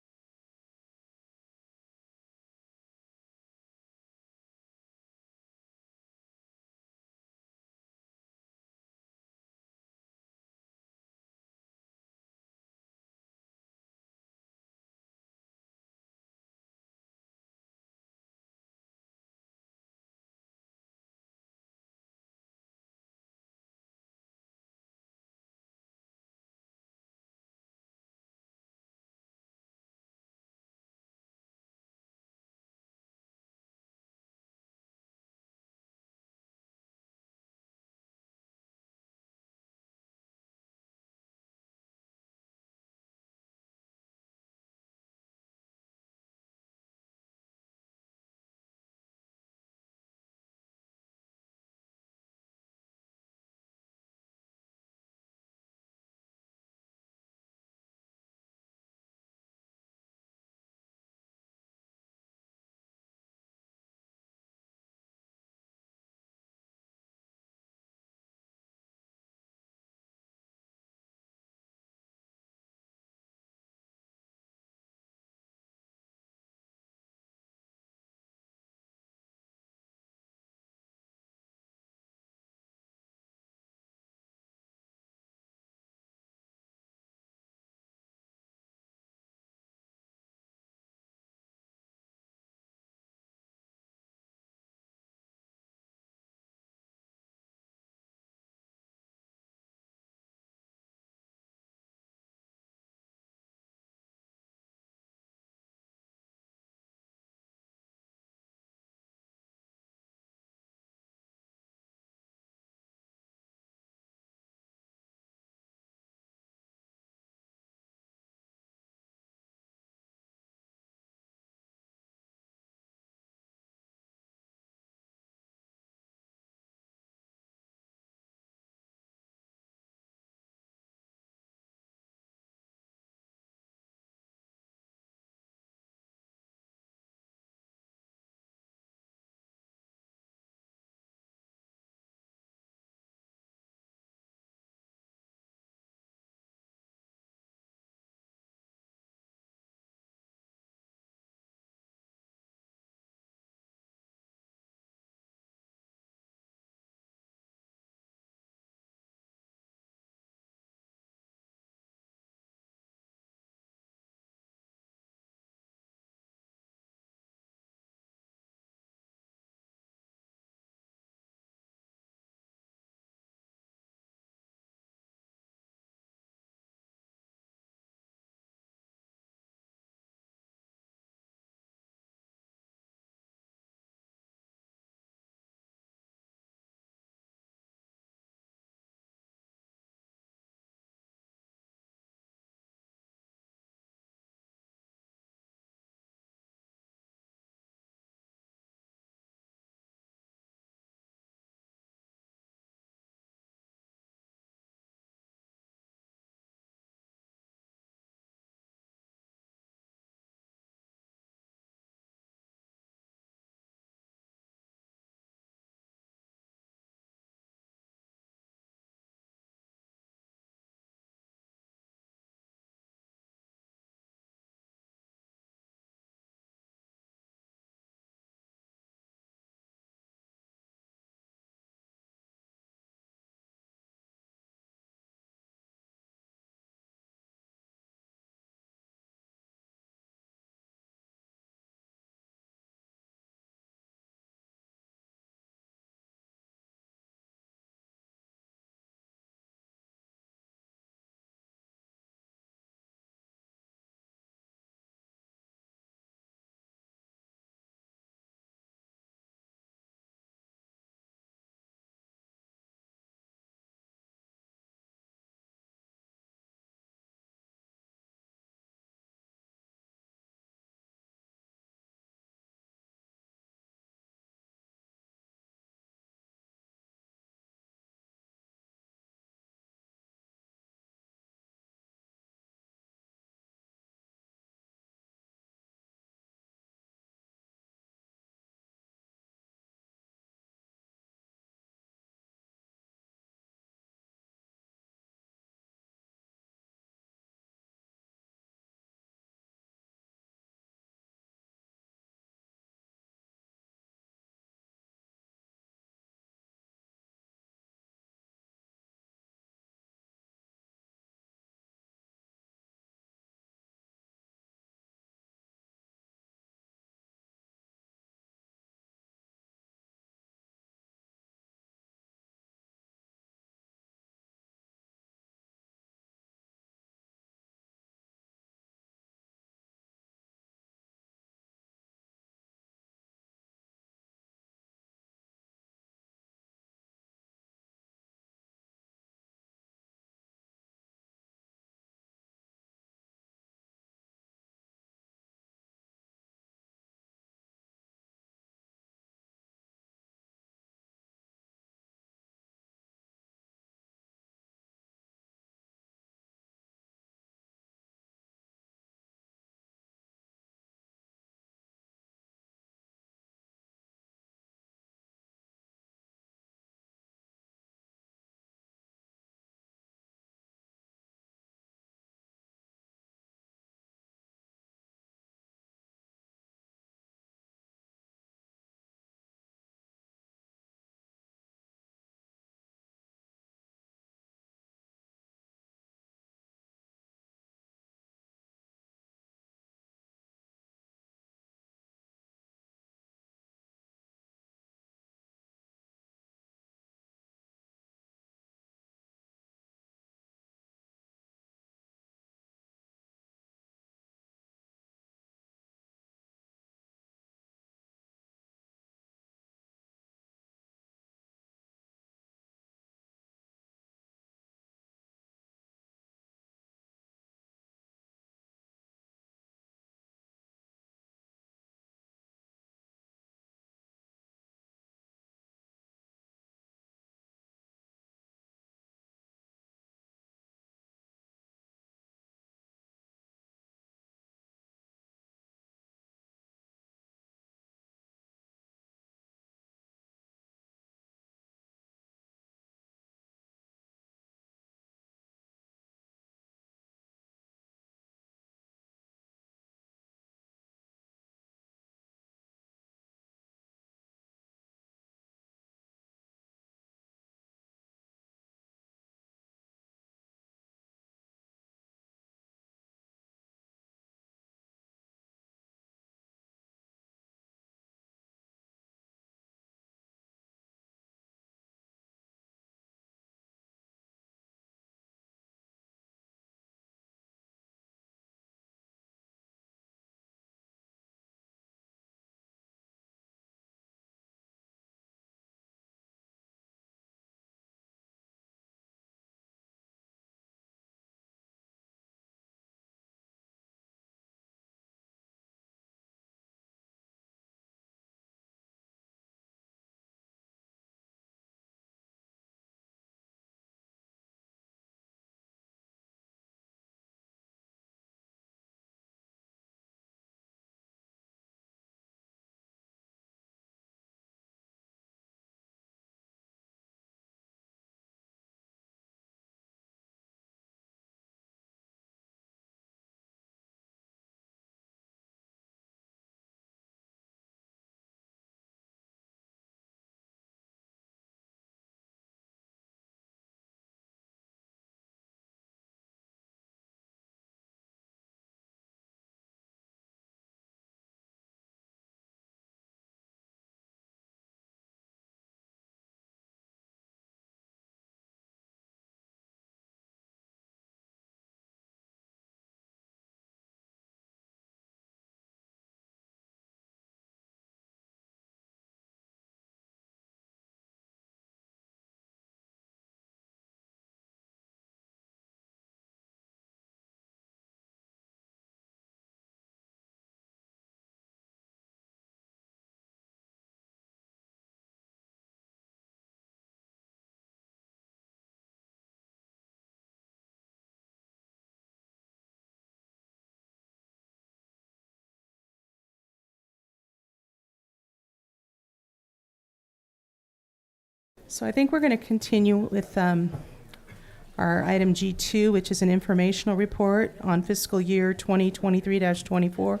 So I think we're going to continue with our item G2, which is an informational report on fiscal year 2023-24,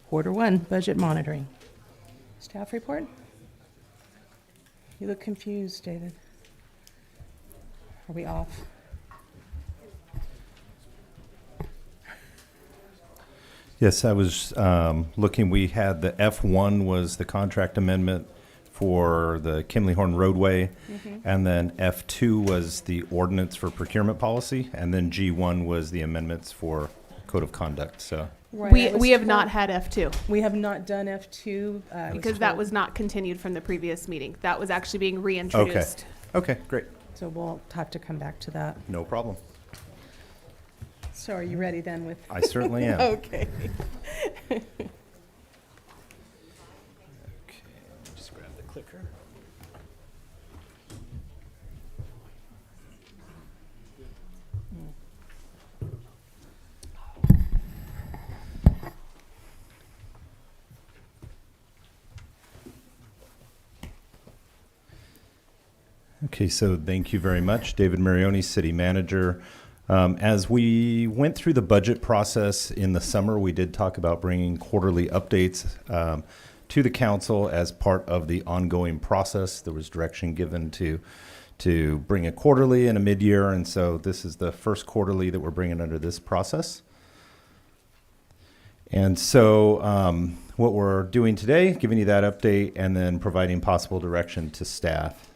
quarter one, budget monitoring. Staff report? You look confused, David. Are we off? Yes, I was looking. We had the F1 was the contract amendment for the Kimley Horn roadway, and then F2 was the ordinance for procurement policy, and then G1 was the amendments for code of conduct. So We have not had F2 We have not done F2. because that was not continued from the previous meeting. That was actually being reintroduced. Okay, great. So we'll have to come back to that. No problem. So are you ready then with? I certainly am. Okay. Just grab the clicker. Okay, so thank you very much. David Marioni, City Manager. As we went through the budget process in the summer, we did talk about bringing quarterly updates to the council as part of the ongoing process. There was direction given to bring a quarterly and a mid-year, and so this is the first quarterly that we're bringing under this process. And so what we're doing today, giving you that update and then providing possible direction to staff.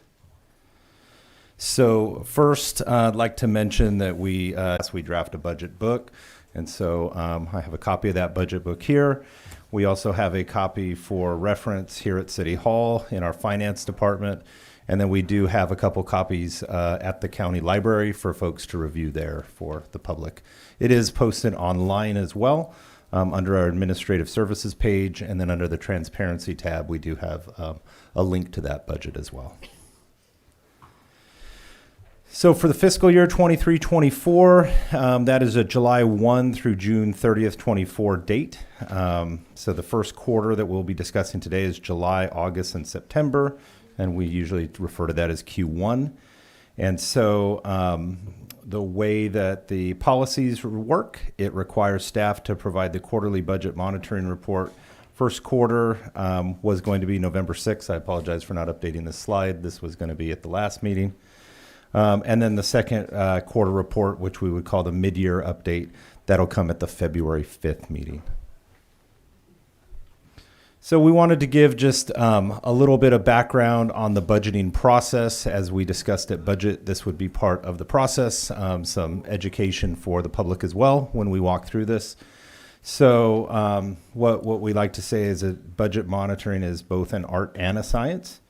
So first, I'd like to mention that we draft a budget book, and so I have a copy of that budget book here. We also have a copy for reference here at City Hall in our finance department, and then we do have a couple copies at the county library for folks to review there for the public. It is posted online as well under our administrative services page, and then under the transparency tab, we do have a link to that budget as well. So for the fiscal year 23-24, that is a July 1 through June 30th, 24 date. So the first quarter that we'll be discussing today is July, August, and September, and we usually refer to that as Q1. And so the way that the policies work, it requires staff to provide the quarterly budget monitoring report. First quarter was going to be November 6th. I apologize for not updating this slide. This was going to be at the last meeting. And then the second quarter report, which we would call the mid-year update, that'll come at the February 5th meeting. So we wanted to give just a little bit of background on the budgeting process. As we discussed at budget, this would be part of the process, some education for the public as well when we walk through this. So what we like to say is that budget monitoring is both an art and a science.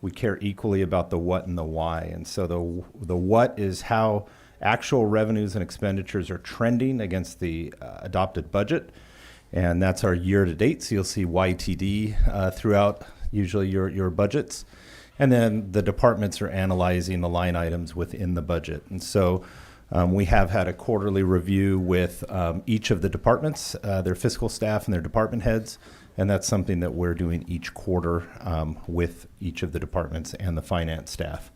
We care equally about the what and the why. And so the what is how actual revenues and expenditures are trending against the adopted budget. And that's our year to date. So you'll see YTD throughout usually your budgets. And then the departments are analyzing the line items within the budget. And so we have had a quarterly review with each of the departments, their fiscal staff and their department heads. And that's something that we're doing each quarter with each of the departments and the finance staff.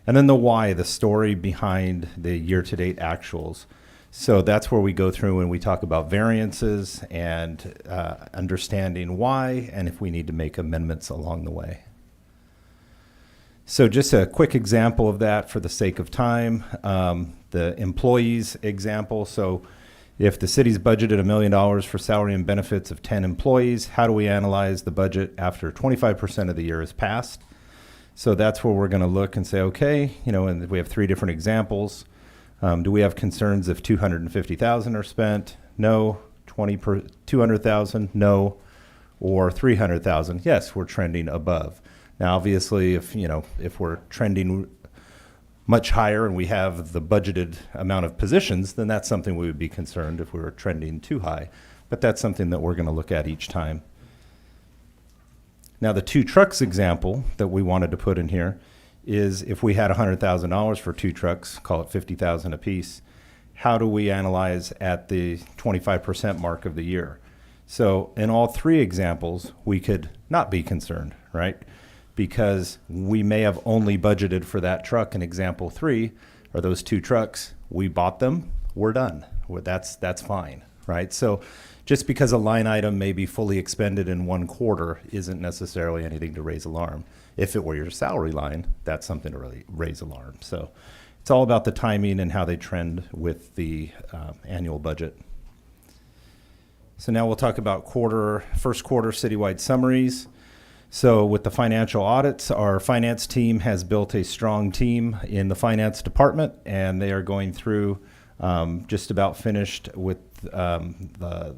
And then the why, the story behind the year-to-date actuals. So that's where we go through and we talk about variances and understanding why and if we need to make amendments along the way. So just a quick example of that for the sake of time, the employees example. So if the city's budgeted $1 million for salary and benefits of 10 employees, how do we analyze the budget after 25% of the year has passed? So that's where we're going to look and say, okay, and we have 3 different examples. Do we have concerns if $250,000 are spent? No. 200,000? No. Or 300,000? Yes, we're trending above. Now, obviously, if we're trending much higher and we have the budgeted amount of positions, then that's something we would be concerned if we were trending too high. But that's something that we're going to look at each time. Now, the 2 trucks example that we wanted to put in here is if we had $100,000 for 2 trucks, call it $50,000 a piece, how do we analyze at the 25% mark of the year? So in all 3 examples, we could not be concerned, right? because we may have only budgeted for that truck in example 3, or those 2 trucks. We bought them, we're done. That's fine, right? So just because a line item may be fully expended in one quarter isn't necessarily anything to raise alarm. If it were your salary line, that's something to really raise alarm. So it's all about the timing and how they trend with the annual budget. So now we'll talk about first quarter citywide summaries. So with the financial audits, our finance team has built a strong team in the finance department, and they are going through just about finished with the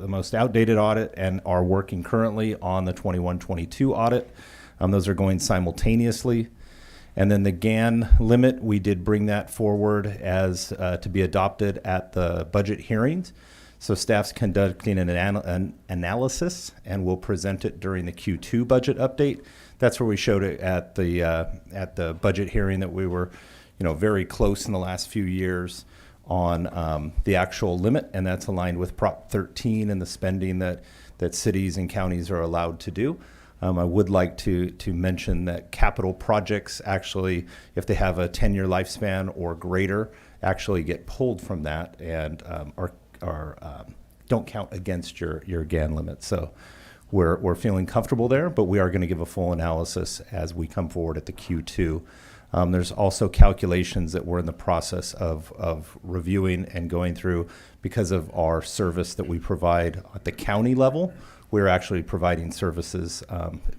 most outdated audit and are working currently on the 21-22 audit. Those are going simultaneously. And then the GAN limit, we did bring that forward as to be adopted at the budget hearings. So staff's conducting an analysis, and we'll present it during the Q2 budget update. That's where we showed it at the budget hearing that we were, very close in the last few years on the actual limit, and that's aligned with Prop 13 and the spending that cities and counties are allowed to do. I would like to mention that capital projects actually, if they have a 10-year lifespan or greater, actually get pulled from that and don't count against your GAN limit. So we're feeling comfortable there, but we are going to give a full analysis as we come forward at the Q2. There's also calculations that we're in the process of reviewing and going through because of our service that we provide at the county level. We're actually providing services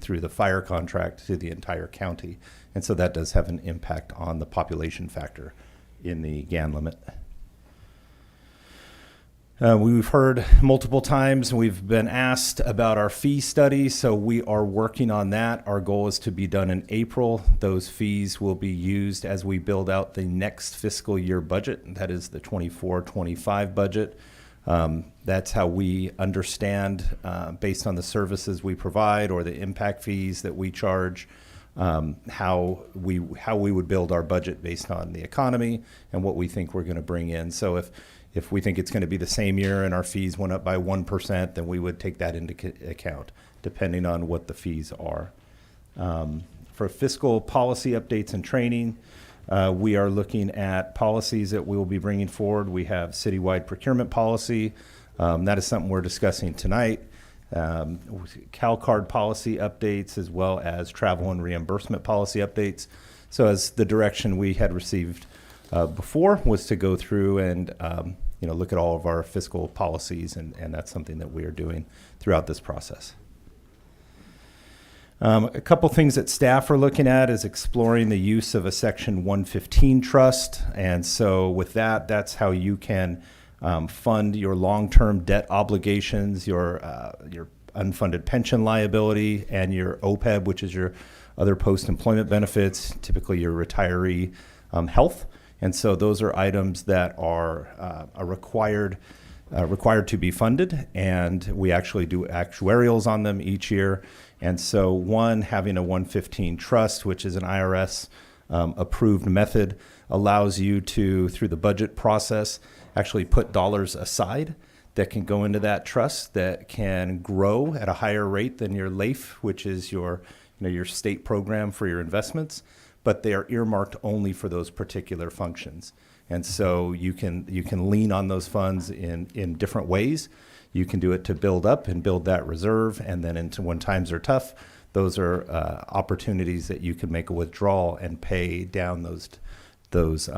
through the fire contract to the entire county. And so that does have an impact on the population factor in the GAN limit. We've heard multiple times, we've been asked about our fee study, so we are working on that. Our goal is to be done in April. Those fees will be used as we build out the next fiscal year budget. That is the 24-25 budget. That's how we understand, based on the services we provide or the impact fees that we charge, how we would build our budget based on the economy and what we think we're going to bring in. So if we think it's going to be the same year and our fees went up by 1%, then we would take that into account, depending on what the fees are. For fiscal policy updates and training, we are looking at policies that we will be bringing forward. We have citywide procurement policy. That is something we're discussing tonight. CalCard policy updates, as well as travel and reimbursement policy updates. So as the direction we had received before was to go through and look at all of our fiscal policies, and that's something that we are doing throughout this process. A couple things that staff are looking at is exploring the use of a Section 115 trust. And so with that, that's how you can fund your long-term debt obligations, your unfunded pension liability, and your OPEB, which is your other post-employment benefits, typically your retiree health. And so those are items that are required to be funded, and we actually do actuarials on them each year. And so having a 115 trust, which is an IRS approved method, allows you to, through the budget process, actually put dollars aside that can go into that trust that can grow at a higher rate than your LAIF, which is your state program for your investments, but they are earmarked only for those particular functions. And so you can lean on those funds in different ways. You can do it to build up and build that reserve, and then when times are tough, those are opportunities that you can make a withdrawal and pay down those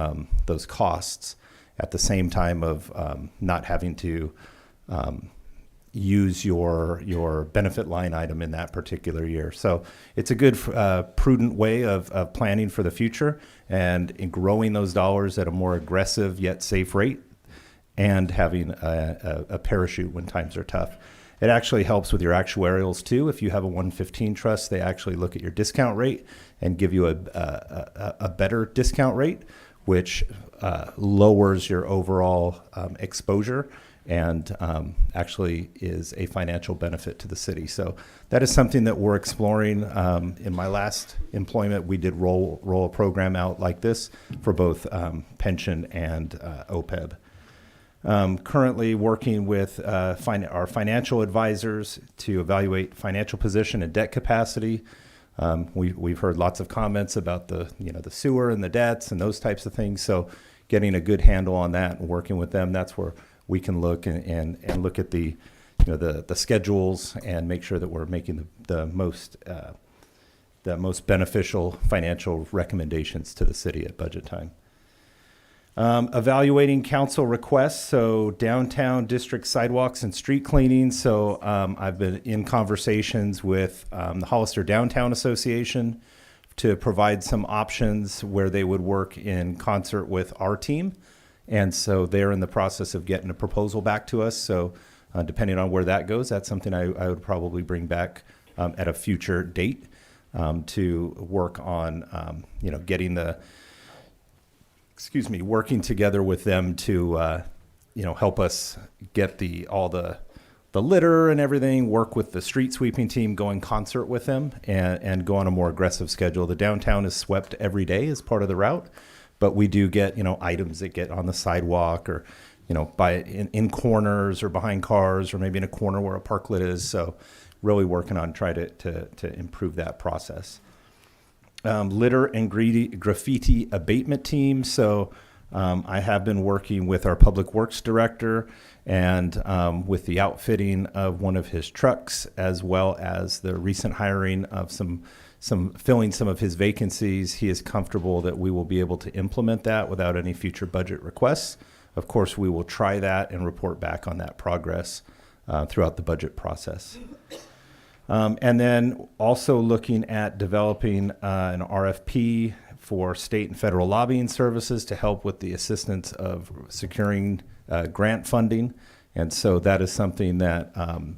costs at the same time of not having to use your benefit line item in that particular year. So it's a good, prudent way of planning for the future and in growing those dollars at a more aggressive yet safe rate, and having a parachute when times are tough. It actually helps with your actuarials too. If you have a 115 trust, they actually look at your discount rate and give you a better discount rate, which lowers your overall exposure and actually is a financial benefit to the city. So that is something that we're exploring. In my last employment, we did roll a program out like this for both pension and OPEB. Currently working with our financial advisors to evaluate financial position and debt capacity. We've heard lots of comments about the sewer and the debts and those types of things. So getting a good handle on that and working with them, that's where we can look and look at the schedules and make sure that we're making the most beneficial financial recommendations to the city at budget time. Evaluating council requests, so downtown district sidewalks and street cleaning. So I've been in conversations with the Hollister Downtown Association to provide some options where they would work in concert with our team. And so they're in the process of getting a proposal back to us. So depending on where that goes, that's something I would probably bring back at a future date to work on, getting working together with them to, help us get all the litter and everything, work with the street sweeping team, go in concert with them and go on a more aggressive schedule. The downtown is swept every day as part of the route, but we do get, items that get on the sidewalk or, in corners or behind cars or maybe in a corner where a parklet is. So really working on trying to improve that process. Litter and graffiti abatement team. So I have been working with our public works director and with the outfitting of one of his trucks, as well as the recent hiring of some filling some of his vacancies. He is comfortable that we will be able to implement that without any future budget requests. Of course, we will try that and report back on that progress throughout the budget process. And then also looking at developing an RFP for state and federal lobbying services to help with the assistance of securing grant funding. And so that is something that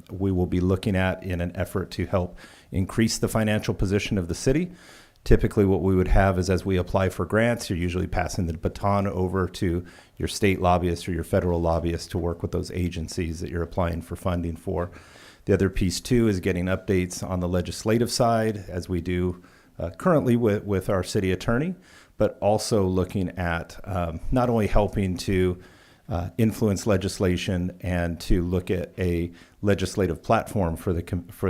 we will be looking at in an effort to help increase the financial position of the city. Typically what we would have is as we apply for grants, you're usually passing the baton over to your state lobbyist or your federal lobbyist to work with those agencies that you're applying for funding for. The other piece, too, is getting updates on the legislative side, as we do currently with our city attorney, but also looking at not only helping to influence legislation and to look at a legislative platform for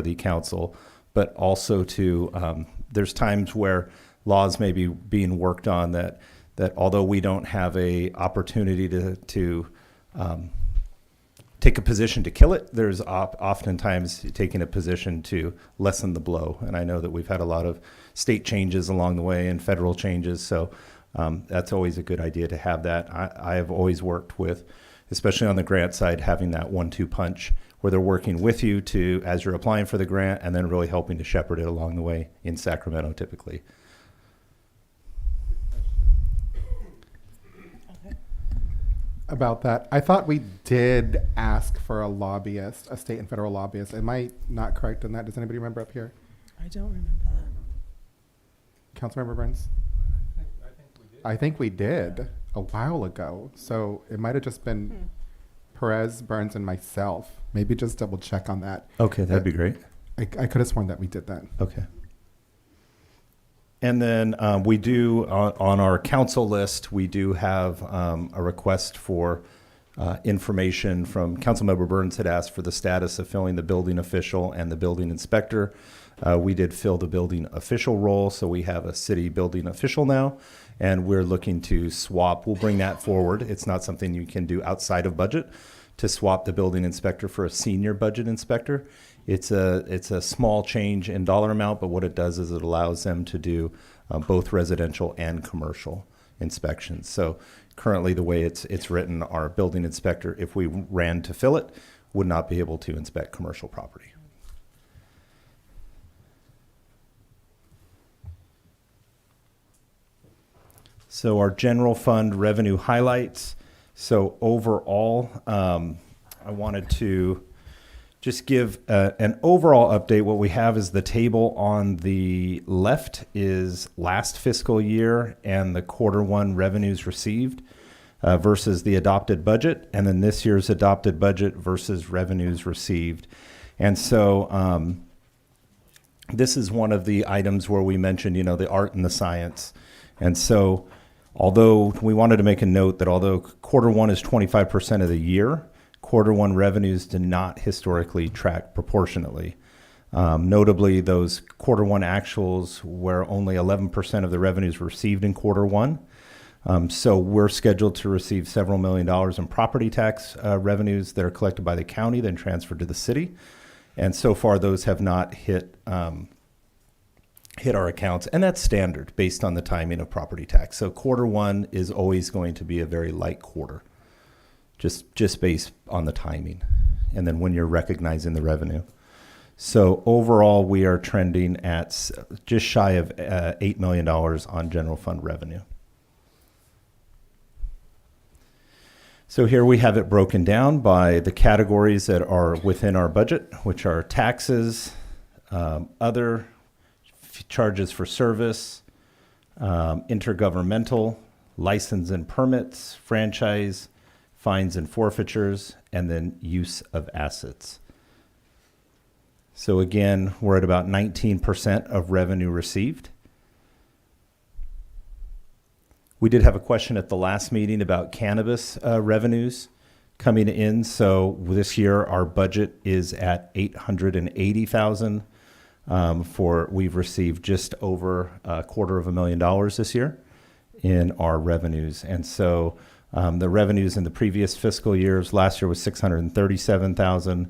the council, but also to there's times where laws may be being worked on that although we don't have a opportunity to take a position to kill it, there's oftentimes taking a position to lessen the blow. And I know that we've had a lot of state changes along the way and federal changes, so that's always a good idea to have that. I have always worked with, especially on the grant side, having that 1-2 punch where they're working with you as you're applying for the grant and then really helping to shepherd it along the way in Sacramento typically. About that, I thought we did ask for a lobbyist, a state and federal lobbyist. Am I not correct on that? Does anybody remember up here? I don't remember that. Councilmember Burns? I think we did a while ago. So it might have just been Perez, Burns, and myself. Maybe just double check on that. Okay, that'd be great. I could have sworn that we did that. Okay. And then we do, on our council list, we do have a request for information from Councilmember Burns had asked for the status of filling the building official and the building inspector. We did fill the building official role, so we have a city building official now, and we're looking to swap. We'll bring that forward. It's not something you can do outside of budget, to swap the building inspector for a senior budget inspector. It's a small change in dollar amount, but what it does is it allows them to do both residential and commercial inspections. So currently the way it's written, our building inspector, if we ran to fill it, would not be able to inspect commercial property. So our general fund revenue highlights. So overall, I wanted to just give an overall update. What we have is the table on the left is last fiscal year and the Q1 revenues received versus the adopted budget, and then this year's adopted budget versus revenues received. And so this is one of the items where we mentioned, the art and the science. And so although we wanted to make a note that although Q1 is 25% of the year, Q1 revenues do not historically track proportionately. Notably, those quarter one actuals where only 11% of the revenues were received in quarter one. So we're scheduled to receive several $1 million in property tax revenues that are collected by the county, then transferred to the city. And so far, those have not hit our accounts, and that's standard based on the timing of property tax. So quarter one is always going to be a very light quarter, just based on the timing, and then when you're recognizing the revenue. So overall, we are trending at just shy of $8 million on general fund revenue. So here we have it broken down by the categories that are within our budget, which are taxes, other charges for service, intergovernmental, license and permits, franchise, fines and forfeitures, and then use of assets. So again, we're at about 19% of revenue received. We did have a question at the last meeting about cannabis revenues coming in. So this year, our budget is at $880,000. We've received just over $250,000 this year in our revenues. And so the revenues in the previous fiscal years, last year was $637,000.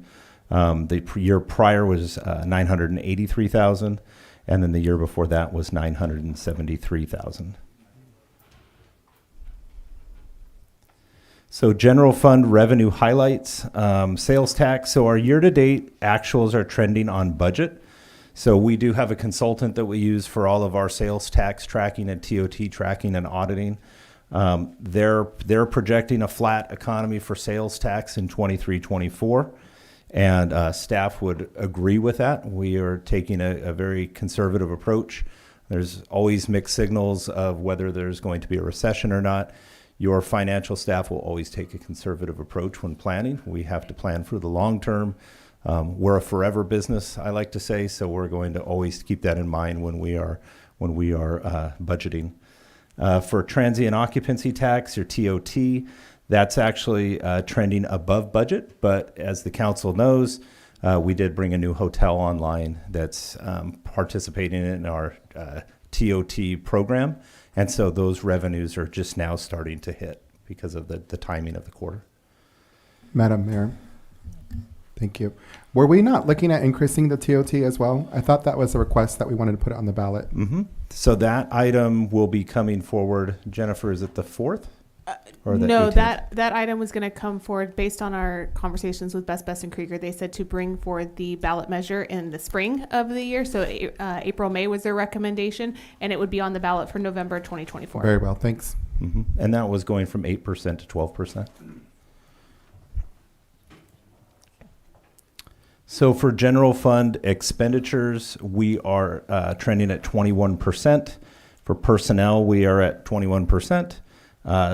The year prior was $983,000, and then the year before that was $973,000. So general fund revenue highlights, sales tax. So our year-to-date actuals are trending on budget. So we do have a consultant that we use for all of our sales tax tracking and TOT tracking and auditing. They're projecting a flat economy for sales tax in 23-24. And staff would agree with that. We are taking a very conservative approach. There's always mixed signals of whether there's going to be a recession or not. Your financial staff will always take a conservative approach when planning. We have to plan for the long term. We're a forever business, I like to say, so we're going to always keep that in mind when we are budgeting. For transient occupancy tax, or TOT, that's actually trending above budget, but as the council knows, we did bring a new hotel online that's participating in our TOT program, and so those revenues are just now starting to hit because of the timing of the quarter. Madam Mayor, thank you. Were we not looking at increasing the TOT as well? I thought that was a request that we wanted to put it on the ballot. Mm-hmm. So that item will be coming forward. Jennifer, is it the 4th? Or the No, 18th? that item was going to come forward based on our conversations with Best and Krieger. They said to bring forward the ballot measure in the spring of the year. So April, May was their recommendation, and it would be on the ballot for November 2024. Very well, thanks. Mm-hmm. And that was going from 8% to 12%. So for general fund expenditures, we are trending at 21%. For personnel, we are at 21%.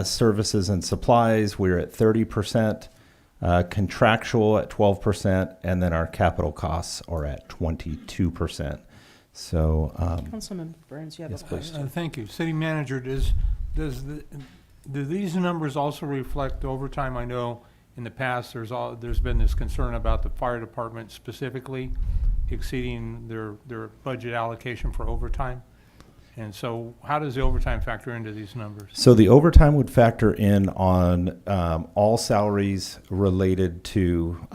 Services and supplies, we're at 30%. Contractual at 12%. And then our capital costs are at 22%. So, Councilman Burns, you have yes, a please. question. Thank you. City Manager, do these numbers also reflect overtime? I know in the past there's been this concern about the fire department specifically exceeding their budget allocation for overtime. And so how does the overtime factor into these numbers? So the overtime would factor in on all salaries related to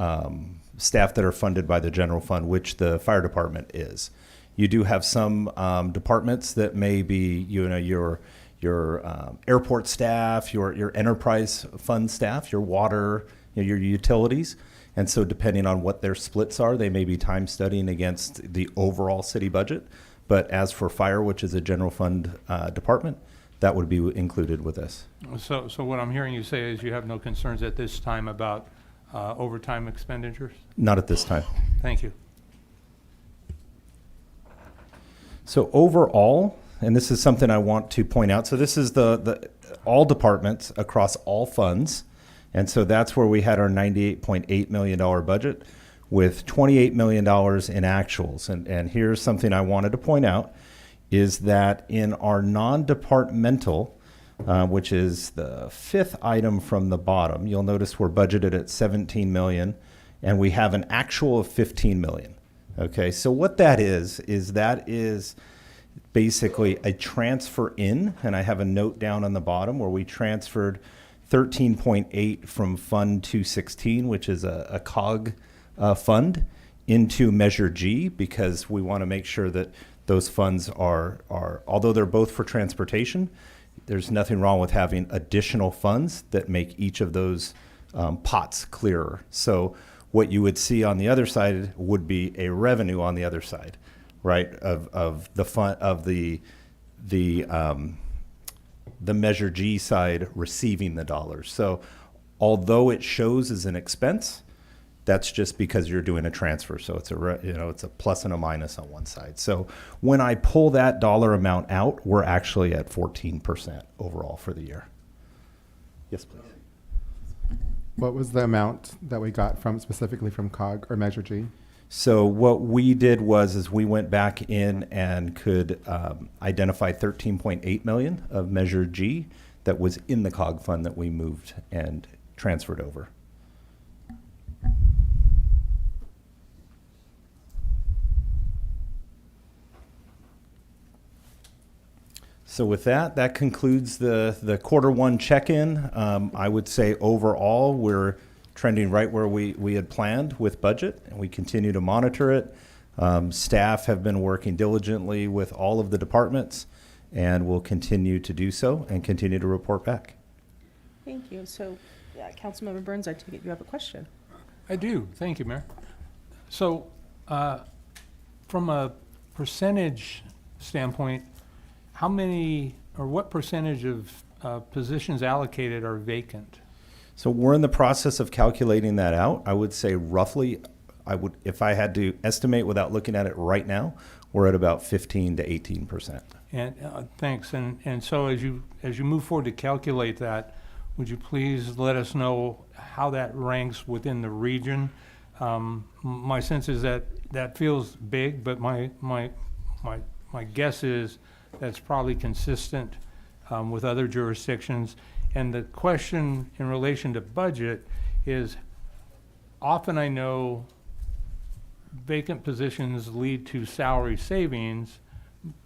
staff that are funded by the general fund, which the fire department is. You do have some departments that may be, your airport staff, your enterprise fund staff, your water, your utilities. And so depending on what their splits are, they may be time studying against the overall city budget. But as for fire, which is a general fund department, that would be included with this. So what I'm hearing you say is you have no concerns at this time about overtime expenditures? Not at this time. Thank you. So overall, and this is something I want to point out. So this is the all departments across all funds. And so that's where we had our $98.8 million budget with $28 million in actuals. And here's something I wanted to point out is that in our non-departmental, which is the 5th item from the bottom, you'll notice we're budgeted at $17 million and we have an actual of $15 million. Okay, so what that is basically a transfer in, and I have a note down on the bottom where we transferred 13.8 from Fund 216, which is a COG fund, into Measure G, because we want to make sure that those funds are, although they're both for transportation, there's nothing wrong with having additional funds that make each of those pots clearer. So what you would see on the other side would be a revenue on the other side, right? Of the fund of the Measure G side receiving the dollars. So although it shows as an expense, that's just because you're doing a transfer. So it's it's a plus and a minus on one side. So when I pull that dollar amount out, we're actually at 14% overall for the year. Yes, please. What was the amount that we got specifically from COG or Measure G? So what we did is we went back in and could identify 13.8 million of Measure G that was in the COG fund that we moved and transferred over. So with that concludes the Q1 check-in. I would say overall, we're trending right where we had planned with budget, and we continue to monitor it. Staff have been working diligently with all of the departments, and will continue to do so and continue to report back. Thank you. So, Councilmember Burns, I take it you have a question. I do. Thank you, Mayor. So, from a percentage standpoint, how many or what percentage of positions allocated are vacant? So we're in the process of calculating that out. I would say roughly, if I had to estimate without looking at it right now, we're at about 15 to 18%. And thanks. And so as you move forward to calculate that, would you please let us know how that ranks within the region? My sense is that feels big, but my guess is that's probably consistent with other jurisdictions. And the question in relation to budget is, often I know vacant positions lead to salary savings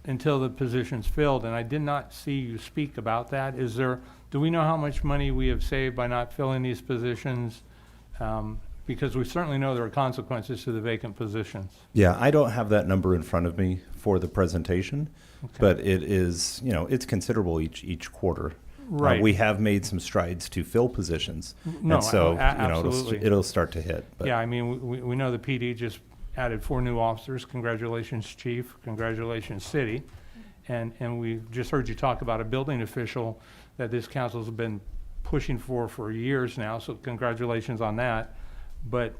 until the position's filled, and I did not see you speak about that. Do we know how much money we have saved by not filling these positions? Because we certainly know there are consequences to the vacant positions. Yeah, I don't have that number in front of me for the presentation, but it is, it's considerable each quarter. Right. We have made some strides to fill positions. No, and so, absolutely. It'll start to hit. But. Yeah, I mean, we know the PD just added 4 new officers. Congratulations, Chief. Congratulations, City. And we just heard you talk about a building official that this council's been pushing for years now, so congratulations on that. But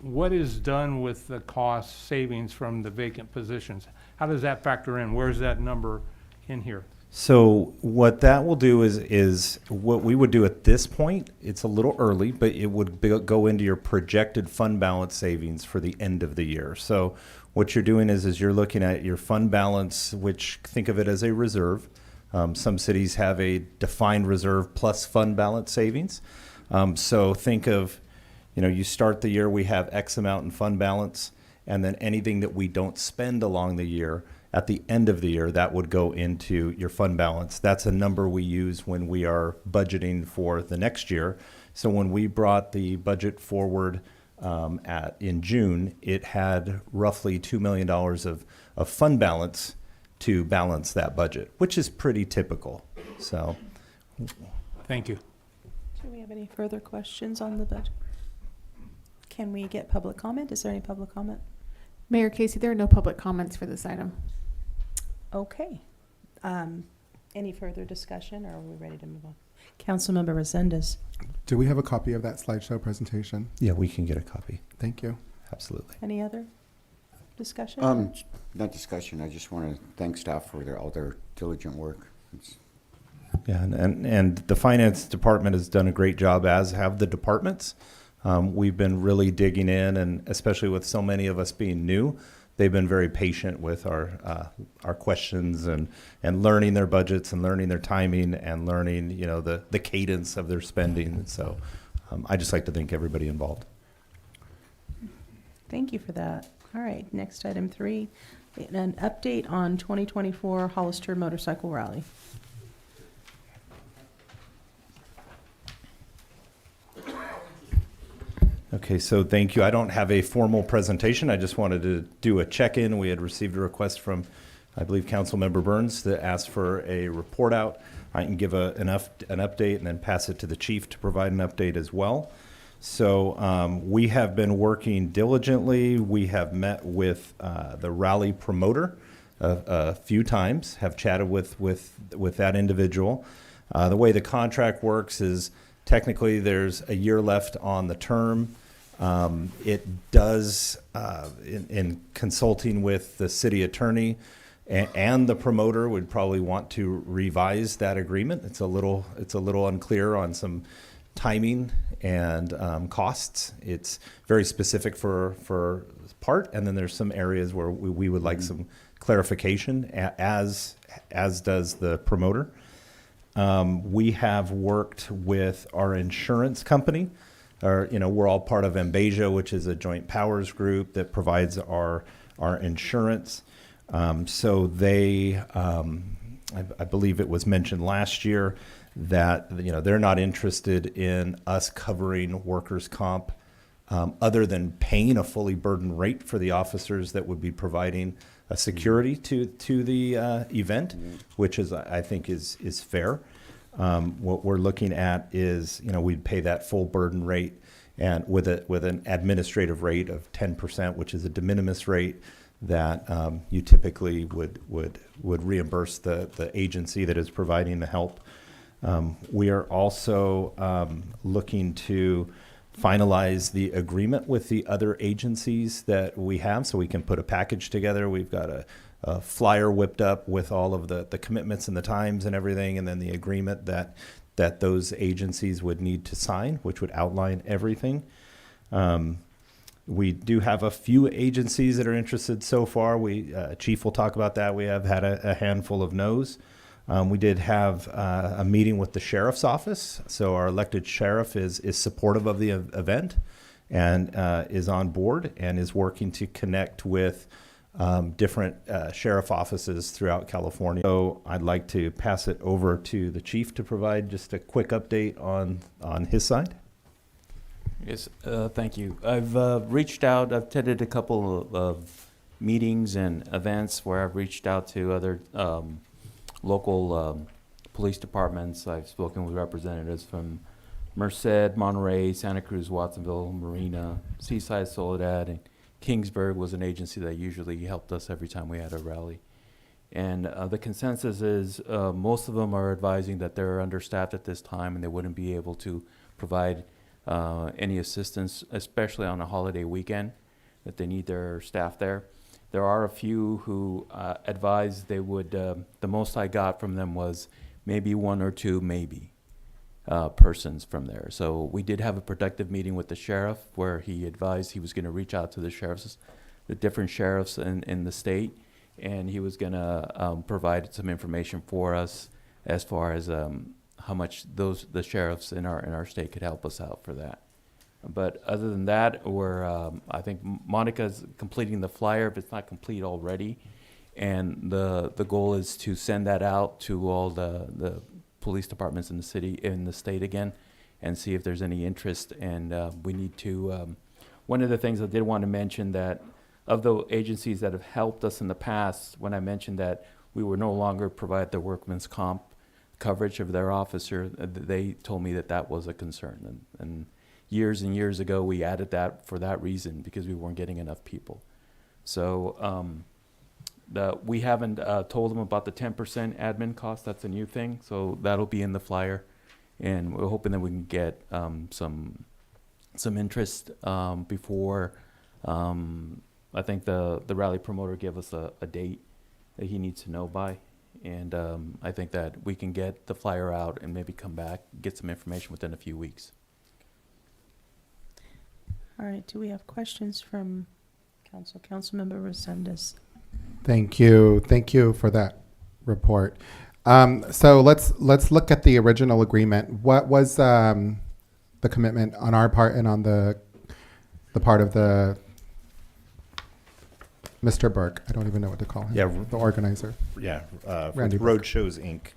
what is done with the cost savings from the vacant positions? How does that factor in? Where's that number in here? So what that will do is what we would do at this point, it's a little early, but it would go into your projected fund balance savings for the end of the year. So what you're doing is you're looking at your fund balance, which think of it as a reserve. Some cities have a defined reserve plus fund balance savings. So think of, you start the year, we have X amount in fund balance, and then anything that we don't spend along the year, at the end of the year, that would go into your fund balance. That's a number we use when we are budgeting for the next year. So when we brought the budget forward in June, it had roughly $2 million of fund balance to balance that budget, which is pretty typical. So, thank you. Do we have any further questions on the budget? Can we get public comment? Is there any public comment? Mayor Casey, there are no public comments for this item. Okay. Any further discussion, or are we ready to move on? Councilmember Resendez. Do we have a copy of that slideshow presentation? Yeah, we can get a copy. Thank you. Absolutely. Any other discussion? Not discussion. I just want to thank staff for all their diligent work. Yeah, and the finance department has done a great job, as have the departments. We've been really digging in, and especially with so many of us being new, they've been very patient with our questions and learning their budgets and learning their timing and learning, the cadence of their spending. And so I just like to thank everybody involved. Thank you for that. All right, next item 3, an update on 2024 Hollister Motorcycle Rally. Okay, so thank you. I don't have a formal presentation. I just wanted to do a check-in. We had received a request from, I believe, Councilmember Burns to ask for a report out. I can give an update and then pass it to the chief to provide an update as well. So we have been working diligently. We have met with the rally promoter a few times, have chatted with that individual. The way the contract works is technically there's a year left on the term. It does, in consulting with the city attorney and the promoter, would probably want to revise that agreement. It's a little unclear on some timing and costs. It's very specific for part, and then there's some areas where we would like some clarification, as does the promoter. We have worked with our insurance company. We're all part of Ambasia, which is a joint powers group that provides our insurance. So they, I believe it was mentioned last year that they're not interested in us covering workers' comp other than paying a fully burdened rate for the officers that would be providing a security to the event, which is, I think, is fair. What we're looking at is, we'd pay that full burden rate, and with an administrative rate of 10%, which is a de minimis rate that you typically would reimburse the agency that is providing the help. We are also looking to finalize the agreement with the other agencies that we have, so we can put a package together. We've got a flyer whipped up with all of the commitments and the times and everything, and then the agreement that those agencies would need to sign, which would outline everything. We do have a few agencies that are interested so far. Chief will talk about that. We have had a handful of no's. We did have a meeting with the sheriff's office. So our elected sheriff is supportive of the event and is on board and is working to connect with different sheriff offices throughout California. So I'd like to pass it over to the chief to provide just a quick update on his side. Yes, thank you. I've reached out. I've attended a couple of meetings and events where I've reached out to other local police departments. I've spoken with representatives from Merced, Monterey, Santa Cruz, Watsonville, Marina, Seaside, Soledad, and Kingsburg was an agency that usually helped us every time we had a rally. And the consensus is most of them are advising that they're understaffed at this time and they wouldn't be able to provide any assistance, especially on a holiday weekend, that they need their staff there. There are a few who advised they would, the most I got from them was maybe one or two, persons from there. So we did have a productive meeting with the sheriff where he advised he was going to reach out to the different sheriffs in the state, and he was going to provide some information for us as far as how much the sheriffs in our state could help us out for that. But other than that, I think Monica's completing the flyer, if it's not complete already. And the goal is to send that out to all the police departments in the state again, and see if there's any interest. And we need to, one of the things I did want to mention, that of the agencies that have helped us in the past, when I mentioned that we were no longer provide the workman's comp coverage of their officer, they told me that was a concern. And years and years ago, we added that for that reason, because we weren't getting enough people. So we haven't told them about the 10% admin cost. That's a new thing. So that'll be in the flyer. And we're hoping that we can get some interest before, I think the rally promoter gave us a date that he needs to know by. And I think that we can get the flyer out and maybe come back, get some information within a few weeks. All right, do we have questions from Councilmember Resendez? Thank you for that report. So let's look at the original agreement. What was the commitment on our part and on the part of the Mr. Burke. I don't even know what to call him. Yeah. The organizer. Yeah, for Randy the Burke. Road Shows Inc.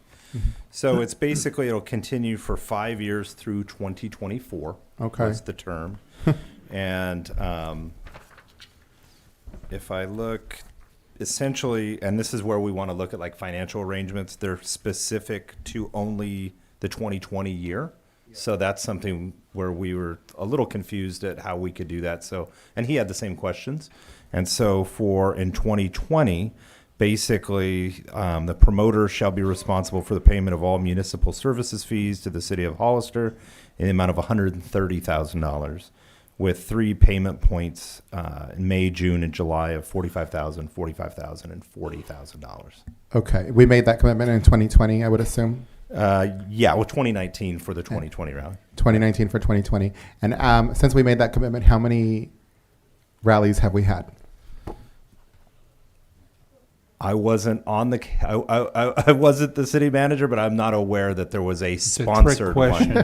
So it's basically, it'll continue for 5 years through 2024. Okay. Was the term. And if I look, essentially, and this is where we want to look at like financial arrangements, they're specific to only the 2020 year. So that's something where we were a little confused at how we could do that. So, and he had the same questions. And so in 2020, basically, the promoter shall be responsible for the payment of all municipal services fees to the city of Hollister in the amount of $130,000, with 3 payment points in May, June, and July of $45,000, $45,000, and $40,000. Okay. We made that commitment in 2020, I would assume. Yeah, well, 2019 for the 2020 rally. 2019 for 2020. And since we made that commitment, how many rallies have we had? I wasn't on the. I wasn't the city manager, but I'm not aware that there was a sponsored one.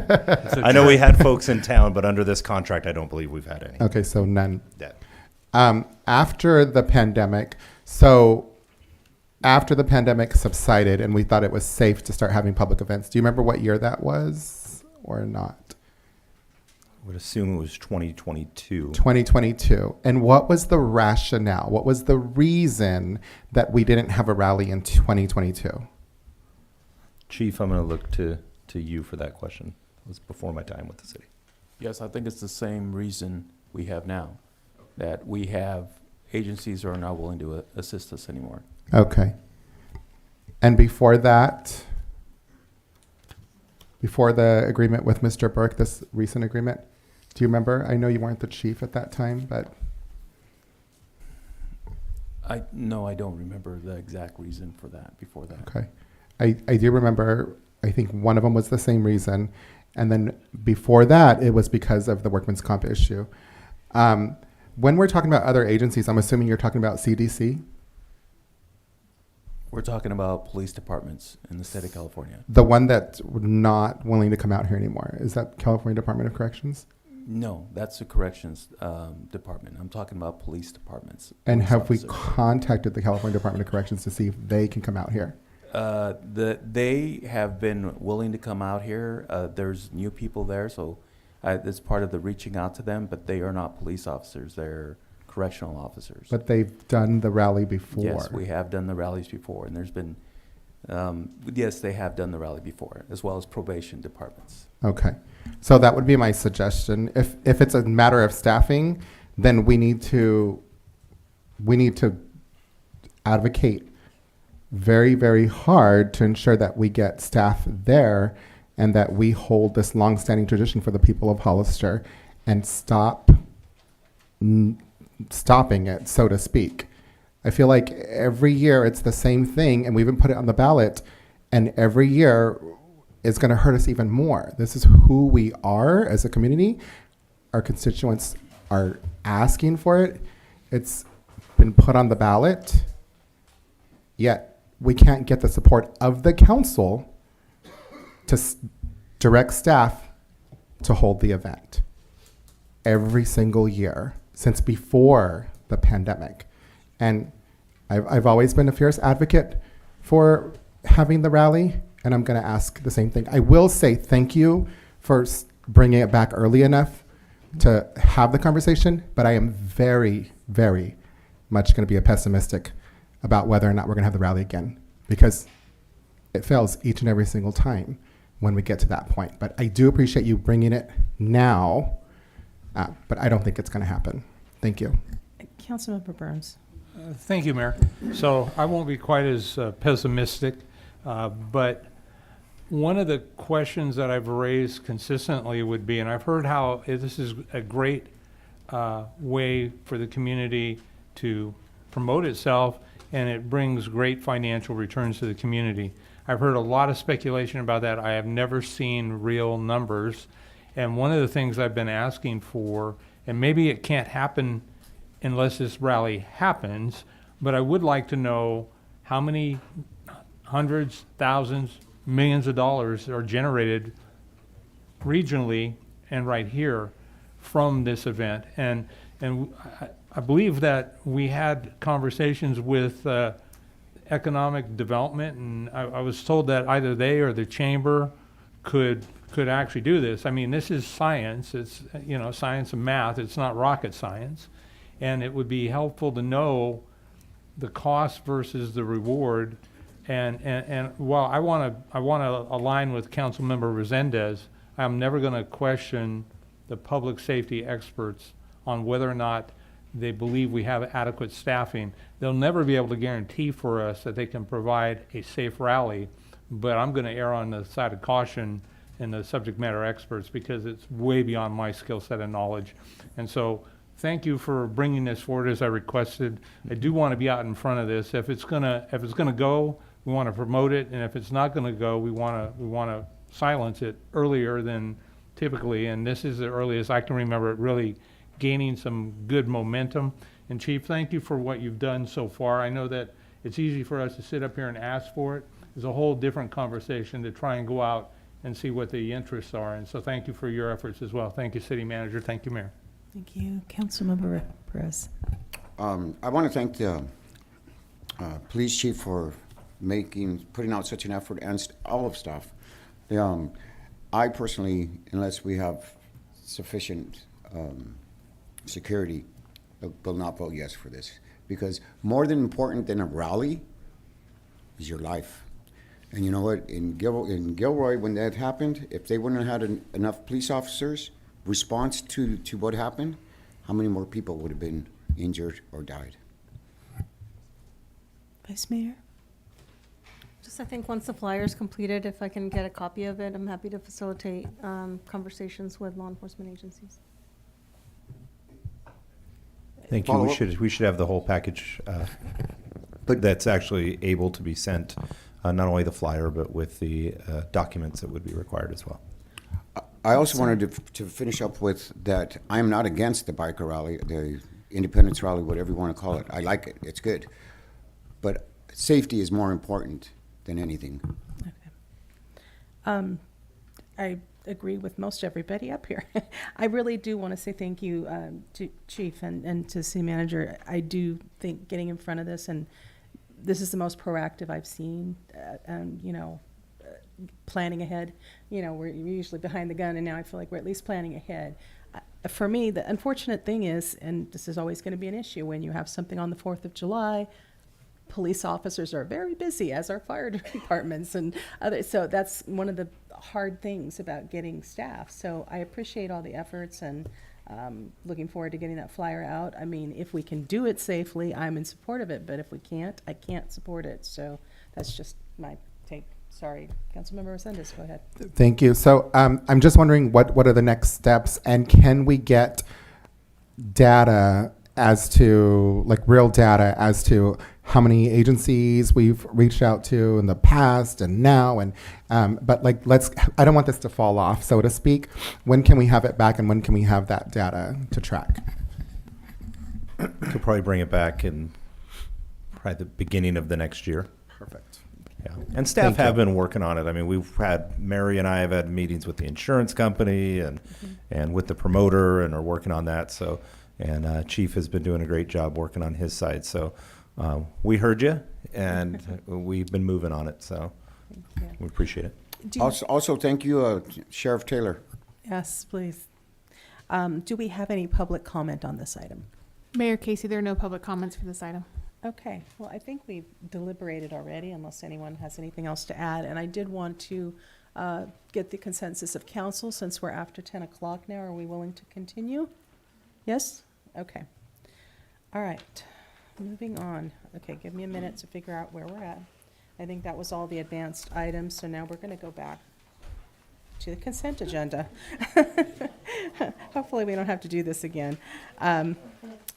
I know we had folks in town, but under this contract, I don't believe we've had any. Okay, so none. Yeah. After the pandemic, after the pandemic subsided and we thought it was safe to start having public events, do you remember what year that was or not? I would assume it was 2022. 2022. And what was the rationale? What was the reason that we didn't have a rally in 2022? Chief, I'm going to look to you for that question. It was before my time with the city. Yes, I think it's the same reason we have now, that we have agencies who are not willing to assist us anymore. Okay. And before that, before the agreement with Mr. Burke, this recent agreement, do you remember? I know you weren't the chief at that time, but. No, I don't remember the exact reason for that before that. Okay. I do remember, I think one of them was the same reason. And then before that, it was because of the workman's comp issue. When we're talking about other agencies, I'm assuming you're talking about CDC? We're talking about police departments in the state of California. The one that's not willing to come out here anymore. Is that California Department of Corrections? No, that's the corrections department. I'm talking about police departments. And police have we officers. contacted the California Department of Corrections to see if they can come out here? They have been willing to come out here. There's new people there, so it's part of the reaching out to them, but they are not police officers. They're correctional officers. But they've done the rally before. Yes, we have done the rallies before, and there's been, yes, they have done the rally before, as well as probation departments. Okay. So that would be my suggestion. If it's a matter of staffing, then we need to advocate very, very hard to ensure that we get staff there and that we hold this longstanding tradition for the people of Hollister and stopping it, so to speak. I feel like every year it's the same thing, and we even put it on the ballot, and every year it's going to hurt us even more. This is who we are as a community. Our constituents are asking for it. It's been put on the ballot, yet we can't get the support of the council to direct staff to hold the event every single year since before the pandemic. And I've always been a fierce advocate for having the rally, and I'm going to ask the same thing. I will say thank you for bringing it back early enough to have the conversation, but I am very, very much going to be a pessimistic about whether or not we're going to have the rally again, because it fails each and every single time when we get to that point. But I do appreciate you bringing it now, but I don't think it's going to happen. Thank you. Councilmember Burns. Thank you, Mayor. So I won't be quite as pessimistic, but one of the questions that I've raised consistently would be, and I've heard how this is a great way for the community to promote itself, and it brings great financial returns to the community. I've heard a lot of speculation about that. I have never seen real numbers. And one of the things I've been asking for, and maybe it can't happen unless this rally happens, but I would like to know how many hundreds, thousands, millions of dollars are generated regionally and right here from this event. And And I believe that we had conversations with economic development, and I was told that either they or the chamber could actually do this. I mean, this is science. It's, science and math. It's not rocket science. And it would be helpful to know the cost versus the reward. And while I want to align with Councilmember Resendez, I'm never going to question the public safety experts on whether or not they believe we have adequate staffing. They'll never be able to guarantee for us that they can provide a safe rally, but I'm going to err on the side of caution in the subject matter experts because it's way beyond my skill set and knowledge. And so thank you for bringing this forward as I requested. I do want to be out in front of this. If it's gonna go, we want to promote it, and if it's not going to go, we want to silence it earlier than typically. And this is the earliest I can remember it really gaining some good momentum. And Chief, thank you for what you've done so far. I know that it's easy for us to sit up here and ask for it. There's a whole different conversation to try and go out and see what the interests are. And so thank you for your efforts as well. Thank you, City Manager. Thank you, Mayor. Thank you. Councilmember Perez. I want to thank the police chief for putting out such an effort, and all of staff. I personally, unless we have sufficient security, will not vote yes for this, because more than important than a rally is your life. And you know what? In Gilroy, when that happened, if they wouldn't have had enough police officers response to what happened, how many more people would have been injured or died? Vice Mayor? Just, I think once the flyer is completed, if I can get a copy of it, I'm happy to facilitate conversations with law enforcement agencies. Thank you. We should have the whole package that's actually able to be sent, not only the flyer, but with the documents that would be required as well. I also wanted to finish up with that I am not against the biker rally, the independence rally, whatever you want to call it. I like it. It's good. But safety is more important than anything. Okay. I agree with most everybody up here. I really do want to say thank you to Chief and to City Manager. I do think getting in front of this, and this is the most proactive I've seen, planning ahead. We're usually behind the gun, and now I feel like we're at least planning ahead. For me, the unfortunate thing is, and this is always going to be an issue, when you have something on the 4th of July, police officers are very busy, as are fire departments and others. So that's one of the hard things about getting staff. So I appreciate all the efforts, and looking forward to getting that flyer out. I mean, if we can do it safely, I'm in support of it, but if we can't, I can't support it. So that's just my take. Sorry, Councilmember Resendez, go ahead. Thank you. So I'm just wondering what are the next steps, and can we get data as to, like, real data as to how many agencies we've reached out to in the past and now, and but like, I don't want this to fall off, so to speak. When can we have it back, and when can we have that data to track? Could probably bring it back in probably the beginning of the next year. Perfect. Yeah, and staff have been working on it. I mean, Mary and I have had meetings with the insurance company and with the promoter, and are working on that. So, and Chief has been doing a great job working on his side. So, we heard you, and we've been moving on it. So, we appreciate it. Also, thank you, Sheriff Taylor. Yes, please. Do we have any public comment on this item? Mayor Casey, there are no public comments for this item. Okay, well, I think we've deliberated already, unless anyone has anything else to add. And I did want to get the consensus of council, since we're after 10 o'clock now. Are we willing to continue? Yes? Okay. All right, moving on. Okay, give me a minute to figure out where we're at. I think that was all the advanced items, so now we're going to go back to the consent agenda. Hopefully we don't have to do this again.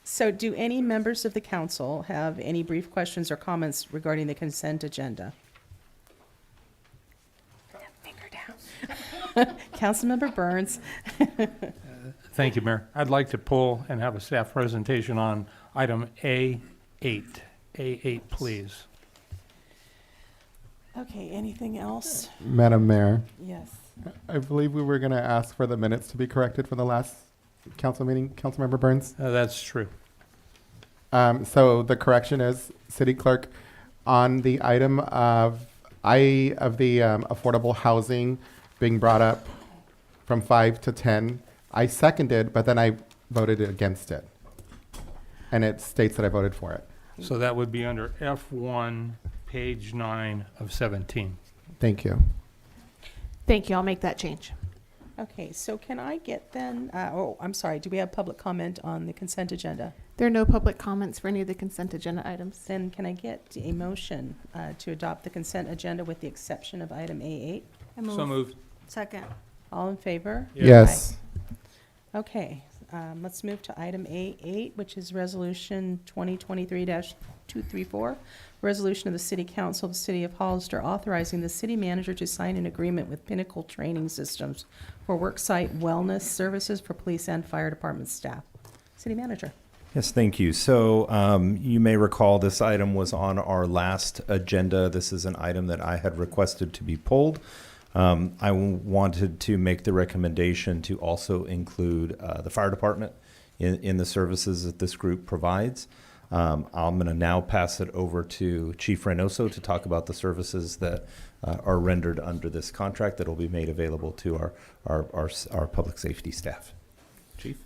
So do any members of the council have any brief questions or comments regarding the consent agenda? Finger down. Councilmember Burns. Thank you, Mayor. I'd like to pull and have a staff presentation on item A8. A8, please. Okay, anything else? Madam Mayor. Yes. I believe we were going to ask for the minutes to be corrected for the last Councilmember Burns? That's true. So the correction is, City Clerk, on the item of the affordable housing being brought up from 5 to 10, I seconded, but then I voted against it. And it states that I voted for it. So that would be under F1, page 9 of 17. Thank you. Thank you. I'll make that change. Okay, so can I get then, I'm sorry, do we have public comment on the consent agenda? There are no public comments for any of the consent agenda items. Then can I get a motion to adopt the consent agenda with the exception of item A8? So moved. Second. All in favor? Yes. Aye. Okay, let's move to item A8, which is Resolution 2023-234, resolution of the City Council of the City of Hollister authorizing the city manager to sign an agreement with Pinnacle Training Systems for worksite wellness services for police and fire department staff. City manager. Yes, thank you. So you may recall this item was on our last agenda. This is an item that I had requested to be pulled. I wanted to make the recommendation to also include the fire department in the services that this group provides. I'm going to now pass it over to Chief Reynoso to talk about the services that are rendered under this contract that will be made available to our public safety staff. Chief?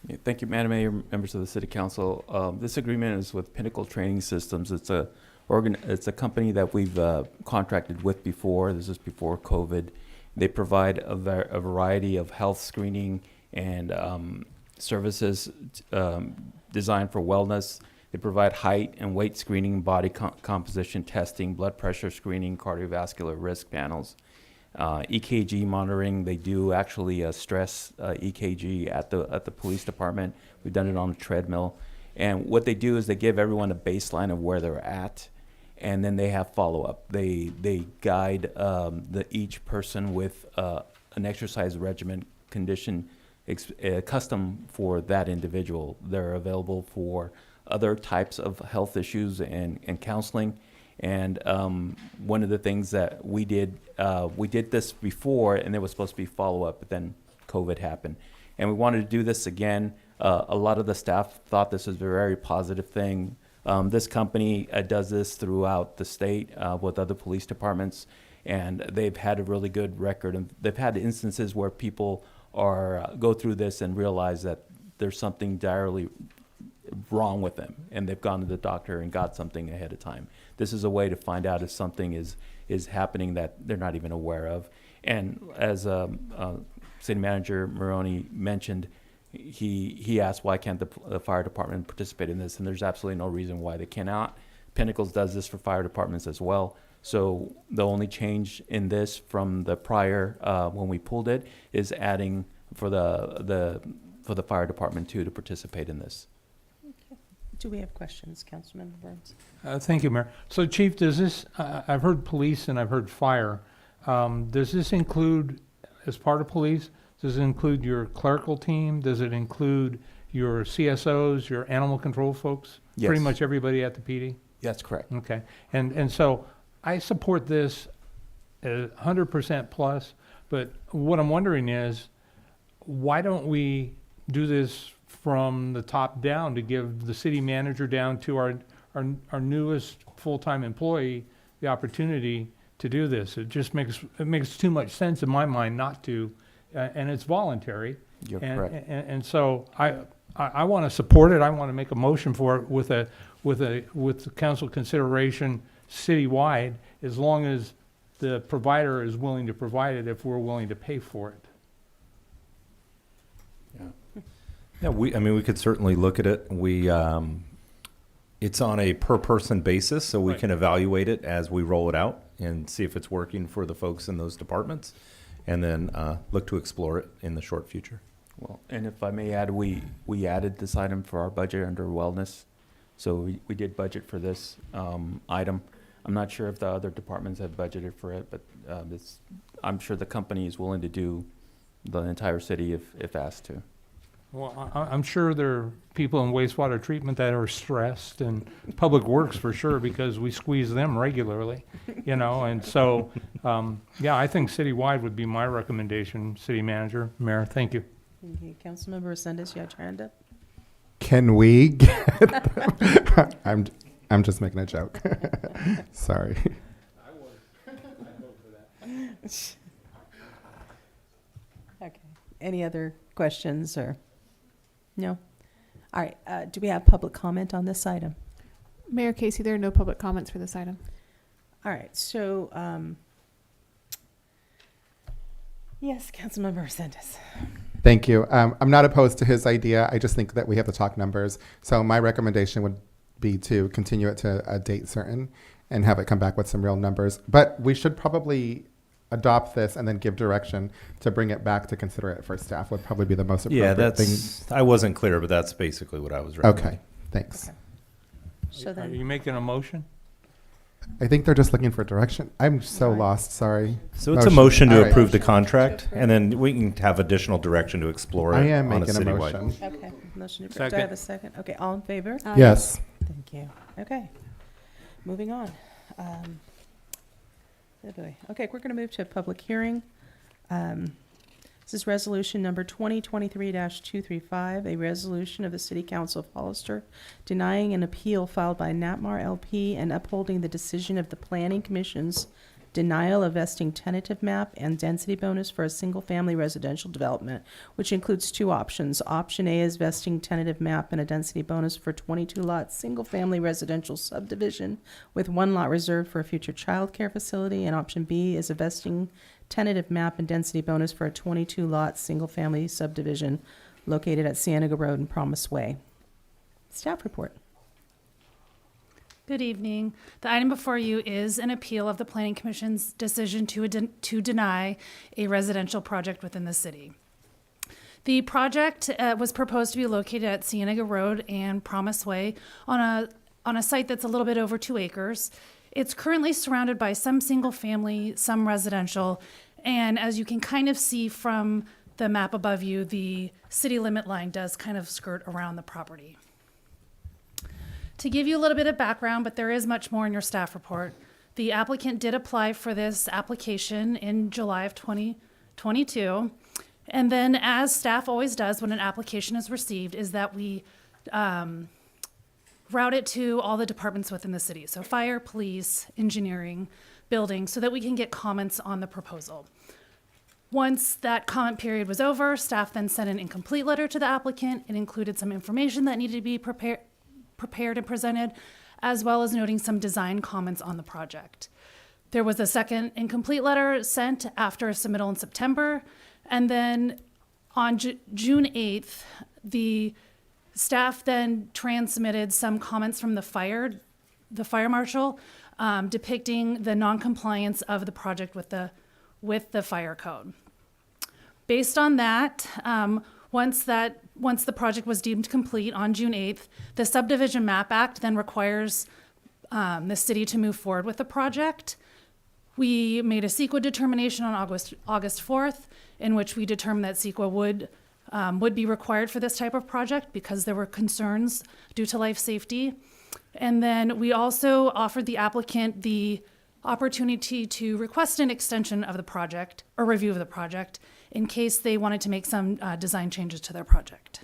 Yeah, thank you, Madam Mayor, members of the City Council. This agreement is with Pinnacle Training Systems. It's a company that we've contracted with before. This is before COVID. They provide a variety of health screening and services designed for wellness. They provide height and weight screening, body composition testing, blood pressure screening, cardiovascular risk panels, EKG monitoring. They do actually stress EKG at the police department. We've done it on a treadmill. And what they do is they give everyone a baseline of where they're at, and then they have follow-up. They guide each person with an exercise regimen condition custom for that individual. They're available for other types of health issues and counseling. And one of the things that we did this before, and there was supposed to be follow-up, but then COVID happened. And we wanted to do this again. A lot of the staff thought this was a very positive thing. This company does this throughout the state with other police departments, and they've had a really good record. And they've had instances where people go through this and realize that there's something direly wrong with them, and they've gone to the doctor and got something ahead of time. This is a way to find out if something is happening that they're not even aware of. And as City Manager Maroney mentioned, he asked why can't the fire department participate in this, and there's absolutely no reason why they cannot. Pinnacles does this for fire departments as well. So the only change in this from the prior when we pulled it is adding for the fire department too to participate in this. Do we have questions, Councilmember Burns? Thank you, Mayor. So, Chief, does this, I've heard police and I've heard fire. Does this include, as part of police, does it include your clerical team? Does it include your CSOs, your animal control folks? Yes. Pretty much everybody at the PD? That's correct. Okay. And so I support this 100% plus, but what I'm wondering is, why don't we do this from the top down to give the city manager down to our newest full-time employee the opportunity to do this? It just makes too much sense in my mind not to, and it's voluntary. You're correct. And so I want to support it. I want to make a motion for it with the council consideration citywide, as long as the provider is willing to provide it, if we're willing to pay for it. Yeah, we could certainly look at it. It's on a per person basis, so we can evaluate it as we roll it out and see if it's working for the folks in those departments, and then look to explore it in the short future. Well, and if I may add, we added this item for our budget under wellness. So we did budget for this item. I'm not sure if the other departments have budgeted for it, but I'm sure the company is willing to do the entire city if asked to. Well, I'm sure there are people in wastewater treatment that are stressed, and Public Works for sure, because we squeeze them regularly, and so, I think citywide would be my recommendation, City Manager, Mayor, thank you. Okay, Councilmember Resendez, you had your hand up? Can we get them? I'm just making a joke. Sorry. Okay. Any other questions or? No? All right. Do we have public comment on this item? Mayor Casey, there are no public comments for this item. All right. So, yes, Councilmember Resendez. Thank you. I'm not opposed to his idea. I just think that we have to talk numbers. So my recommendation would be to continue it to a date certain and have it come back with some real numbers. But we should probably adopt this and then give direction to bring it back to consider it for staff would probably be the most appropriate thing. I wasn't clear, but that's basically what I was recommending. Okay, thanks. Okay. So Are then, you making a motion? I think they're just looking for direction. I'm so lost, sorry. So it's a motion to All right. approve the contract, and then we can have additional direction to explore it I am on a making a citywide. motion. okay. Motion to approve. Do I have a second? Okay. All in favor? Yes. Thank you. Okay. Moving on. Oh boy. Okay, we're going to move to a public hearing. This is resolution number 2023-235, a resolution of the City Council of Hollister denying an appeal filed by NATMAR LP and upholding the decision of the Planning Commission's denial of vesting tentative map and density bonus for a single-family residential development, which includes two options. Option A is vesting tentative map and a density bonus for 22-lot single-family residential subdivision with 1 lot reserved for a future child care facility, and option B is a vesting tentative map and density bonus for a 22-lot single-family subdivision located at Cienega Road and Promise Way. Staff report. Good evening. The item before you is an appeal of the Planning Commission's decision to deny a residential project within the city. The project was proposed to be located at Cienega Road and Promise Way on a site that's a little bit over 2 acres. It's currently surrounded by some single family, some residential, and as you can kind of see from the map above you, the city limit line does kind of skirt around the property. To give you a little bit of background, but there is much more in your staff report, the applicant did apply for this application in July of 2022. And then, as staff always does when an application is received, is that we route it to all the departments within the city. So fire, police, engineering, building, so that we can get comments on the proposal. Once that comment period was over, staff then sent an incomplete letter to the applicant. It included some information that needed to be prepared and presented, as well as noting some design comments on the project. There was a second incomplete letter sent after a submittal in September, and then on June 8th, the staff then transmitted some comments from the fire marshal depicting the non-compliance of the project with the fire code. Based on that, once the project was deemed complete on June 8th, the Subdivision Map Act then requires the city to move forward with the project. We made a CEQA determination on August 4th, in which we determined that CEQA would be required for this type of project because there were concerns due to life safety. And then we also offered the applicant the opportunity to request an extension of the project or review of the project in case they wanted to make some design changes to their project.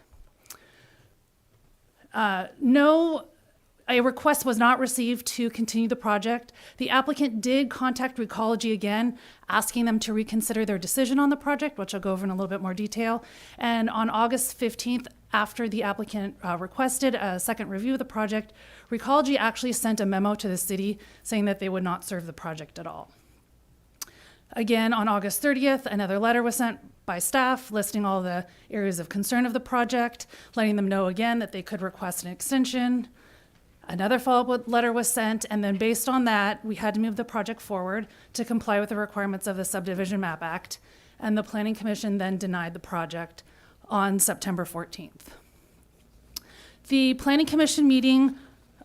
A request was not received to continue the project. The applicant did contact Recology again, asking them to reconsider their decision on the project, which I'll go over in a little bit more detail. And on August 15th, after the applicant requested a second review of the project, Recology actually sent a memo to the city saying that they would not serve the project at all. Again, on August 30th, another letter was sent by staff listing all the areas of concern of the project, letting them know again that they could request an extension. Another follow-up letter was sent, and then based on that, we had to move the project forward to comply with the requirements of the Subdivision Map Act, and the Planning Commission then denied the project on September 14th. The Planning Commission meeting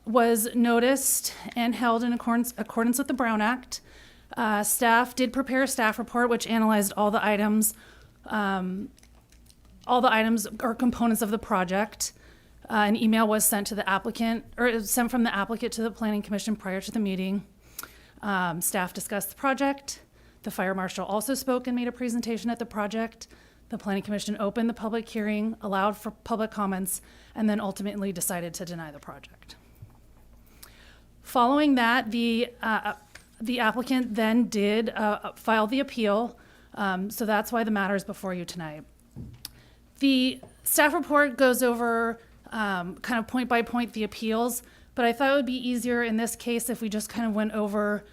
was noticed and held in accordance with the Brown Act. Staff did prepare a staff report which analyzed all the items or components of the project. An email was sent to the applicant, or it was sent from the applicant to the Planning Commission prior to the meeting. Staff discussed the project. The fire marshal also spoke and made a presentation at the project. The Planning Commission opened the public hearing, allowed for public comments, and then ultimately decided to deny the project. Following that, the applicant then did file the appeal, so that's why the matter is before you tonight. The staff report goes over kind of point by point the appeals, but I thought it would be easier in this case if we just kind of went over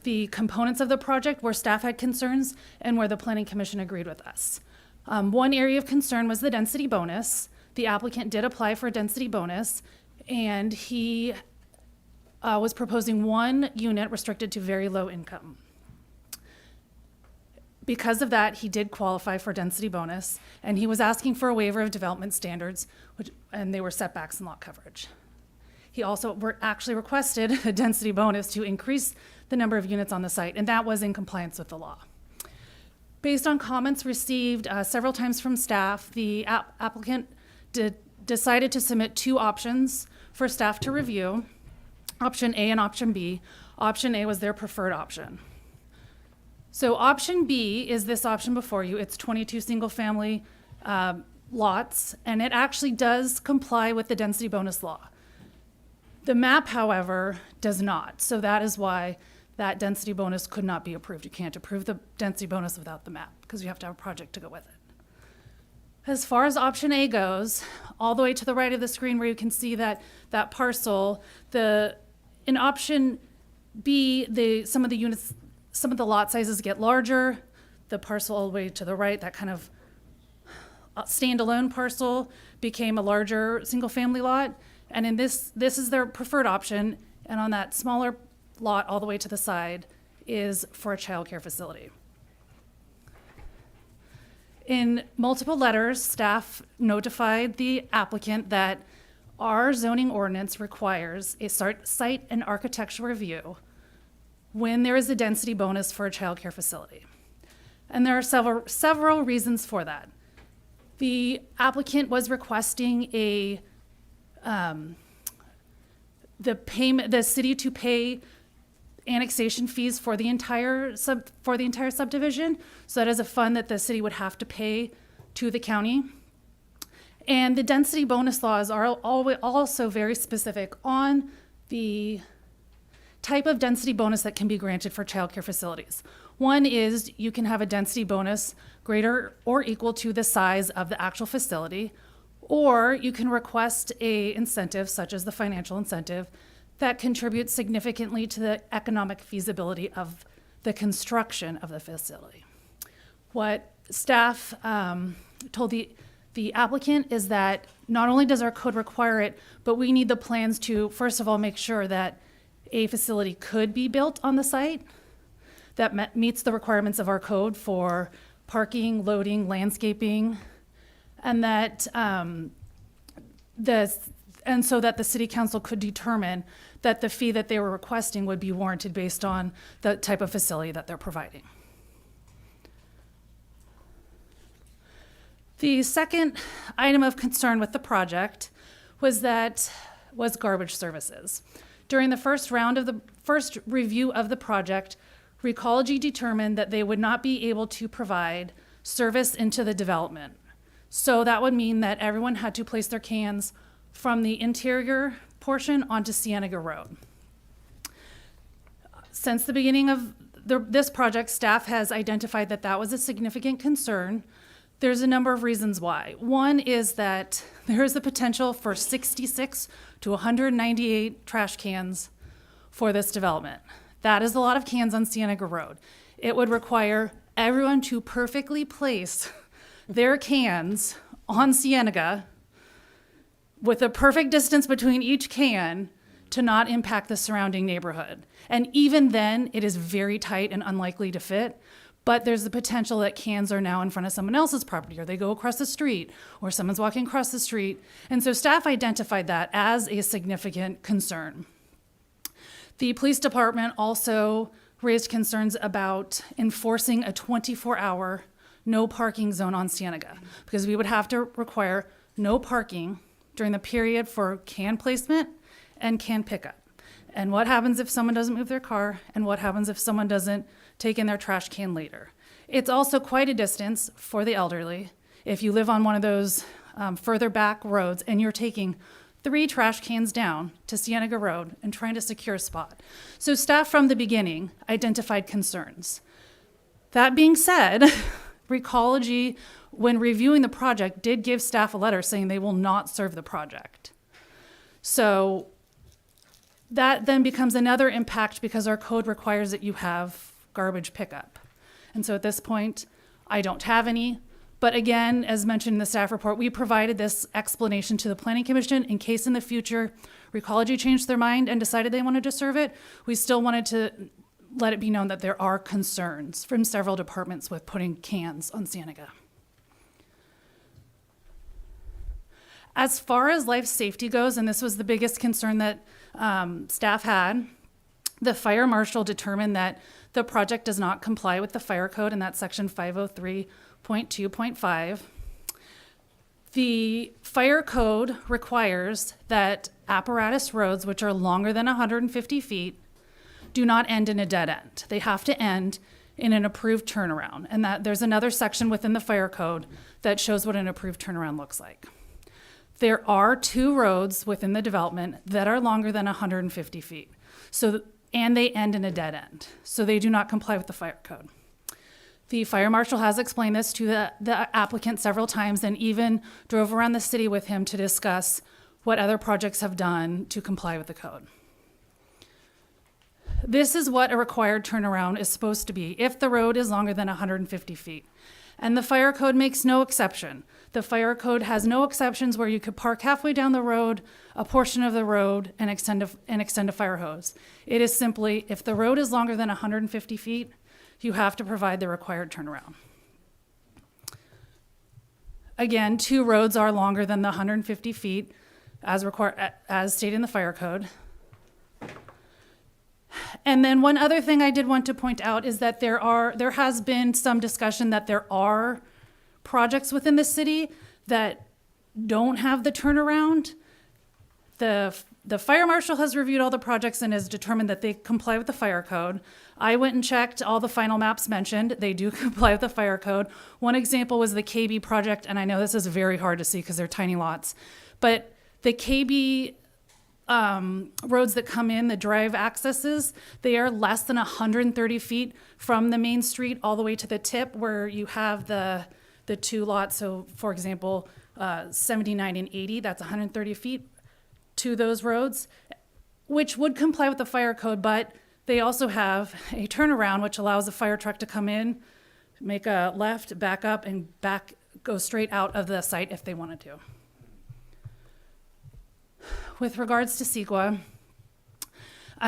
the components of the project where staff had concerns and where the Planning Commission agreed with us. One area of concern was the density bonus. The applicant did apply for a density bonus, and he was proposing 1 unit restricted to very low income. Because of that, he did qualify for density bonus, and he was asking for a waiver of development standards, and they were setbacks and lot coverage. He also actually requested a density bonus to increase the number of units on the site, and that was in compliance with the law. Based on comments received several times from staff, the applicant decided to submit 2 options for staff to review, option A and option B. Option A was their preferred option. So option B is this option before you. It's 22 single-family lots, and it actually does comply with the density bonus law. The map, however, does not. So that is why that density bonus could not be approved. You can't approve the density bonus without the map because you have to have a project to go with it. As far as option A goes, all the way to the right of the screen where you can see that parcel, in option B, some of the lot sizes get larger. The parcel all the way to the right, that kind of standalone parcel, became a larger single-family lot. And in this is their preferred option. And on that smaller lot all the way to the side is for a child care facility. In multiple letters, staff notified the applicant that our zoning ordinance requires a site and architectural review when there is a density bonus for a child care facility. And there are several reasons for that. The applicant was requesting the city to pay annexation fees for the entire subdivision. So that is a fund that the city would have to pay to the county. And the density bonus laws are also very specific on the type of density bonus that can be granted for childcare facilities. One is you can have a density bonus greater or equal to the size of the actual facility, or you can request a incentive, such as the financial incentive, that contributes significantly to the economic feasibility of the construction of the facility. What staff told the applicant is that not only does our code require it, but we need the plans to, first of all, make sure that a facility could be built on the site that meets the requirements of our code for parking, loading, landscaping, and that and so that the city council could determine that the fee that they were requesting would be warranted based on the type of facility that they're providing. The second item of concern with the project was garbage services. During the first review of the project, Recology determined that they would not be able to provide service into the development. So that would mean that everyone had to place their cans from the interior portion onto Cienega Road. Since the beginning of this project, staff has identified that was a significant concern. There's a number of reasons why. One is that there is the potential for 66 to 198 trash cans for this development. That is a lot of cans on Cienega Road. It would require everyone to perfectly place their cans on Cienega with a perfect distance between each can to not impact the surrounding neighborhood. And even then, it is very tight and unlikely to fit, but there's the potential that cans are now in front of someone else's property, or they go across the street, or someone's walking across the street. And so staff identified that as a significant concern. The police department also raised concerns about enforcing a 24-hour no parking zone on Cienega, because we would have to require no parking during the period for can placement and can pickup. And what happens if someone doesn't move their car? And what happens if someone doesn't take in their trash can later? It's also quite a distance for the elderly. if you live on one of those further back roads and you're taking 3 trash cans down to Cienega Road and trying to secure a spot. So staff from the beginning identified concerns. That being said, Recology, when reviewing the project, did give staff a letter saying they will not serve the project. So that then becomes another impact because our code requires that you have garbage pickup. And so at this point, I don't have any. But again, as mentioned in the staff report, we provided this explanation to the Planning Commission in case in the future Recology changed their mind and decided they wanted to serve it. We still wanted to let it be known that there are concerns from several departments with putting cans on Cienega. As far as life safety goes, and this was the biggest concern that staff had, the fire marshal determined that the project does not comply with the fire code, and that's section 503.2.5. The fire code requires that apparatus roads, which are longer than 150 feet, do not end in a dead end. They have to end in an approved turnaround, and that there's another section within the fire code that shows what an approved turnaround looks like. There are 2 roads within the development that are longer than 150 feet. And they end in a dead end. So they do not comply with the fire code. The fire marshal has explained this to the applicant several times and even drove around the city with him to discuss what other projects have done to comply with the code. This is what a required turnaround is supposed to be if the road is longer than 150 feet. And the fire code makes no exception. The fire code has no exceptions where you could park halfway down the road, a portion of the road, and extend a fire hose. It is simply, if the road is longer than 150 feet, you have to provide the required turnaround. Again, 2 roads are longer than the 150 feet as stated in the fire code. And then one other thing I did want to point out is that there has been some discussion that there are projects within the city that don't have the turnaround. The fire marshal has reviewed all the projects and has determined that they comply with the fire code. I went and checked all the final maps mentioned. They do comply with the fire code. One example was the KB project, and I know this is very hard to see because they're tiny lots, but the KB roads that come in, the drive accesses, they are less than 130 feet from the main street all the way to the tip where you have the 2 lots. So for example, 79 and 80, that's 130 feet to those roads, which would comply with the fire code, but they also have a turnaround which allows a fire truck to come in, make a left, back up, and go straight out of the site if they wanted to. With regards to CEQA,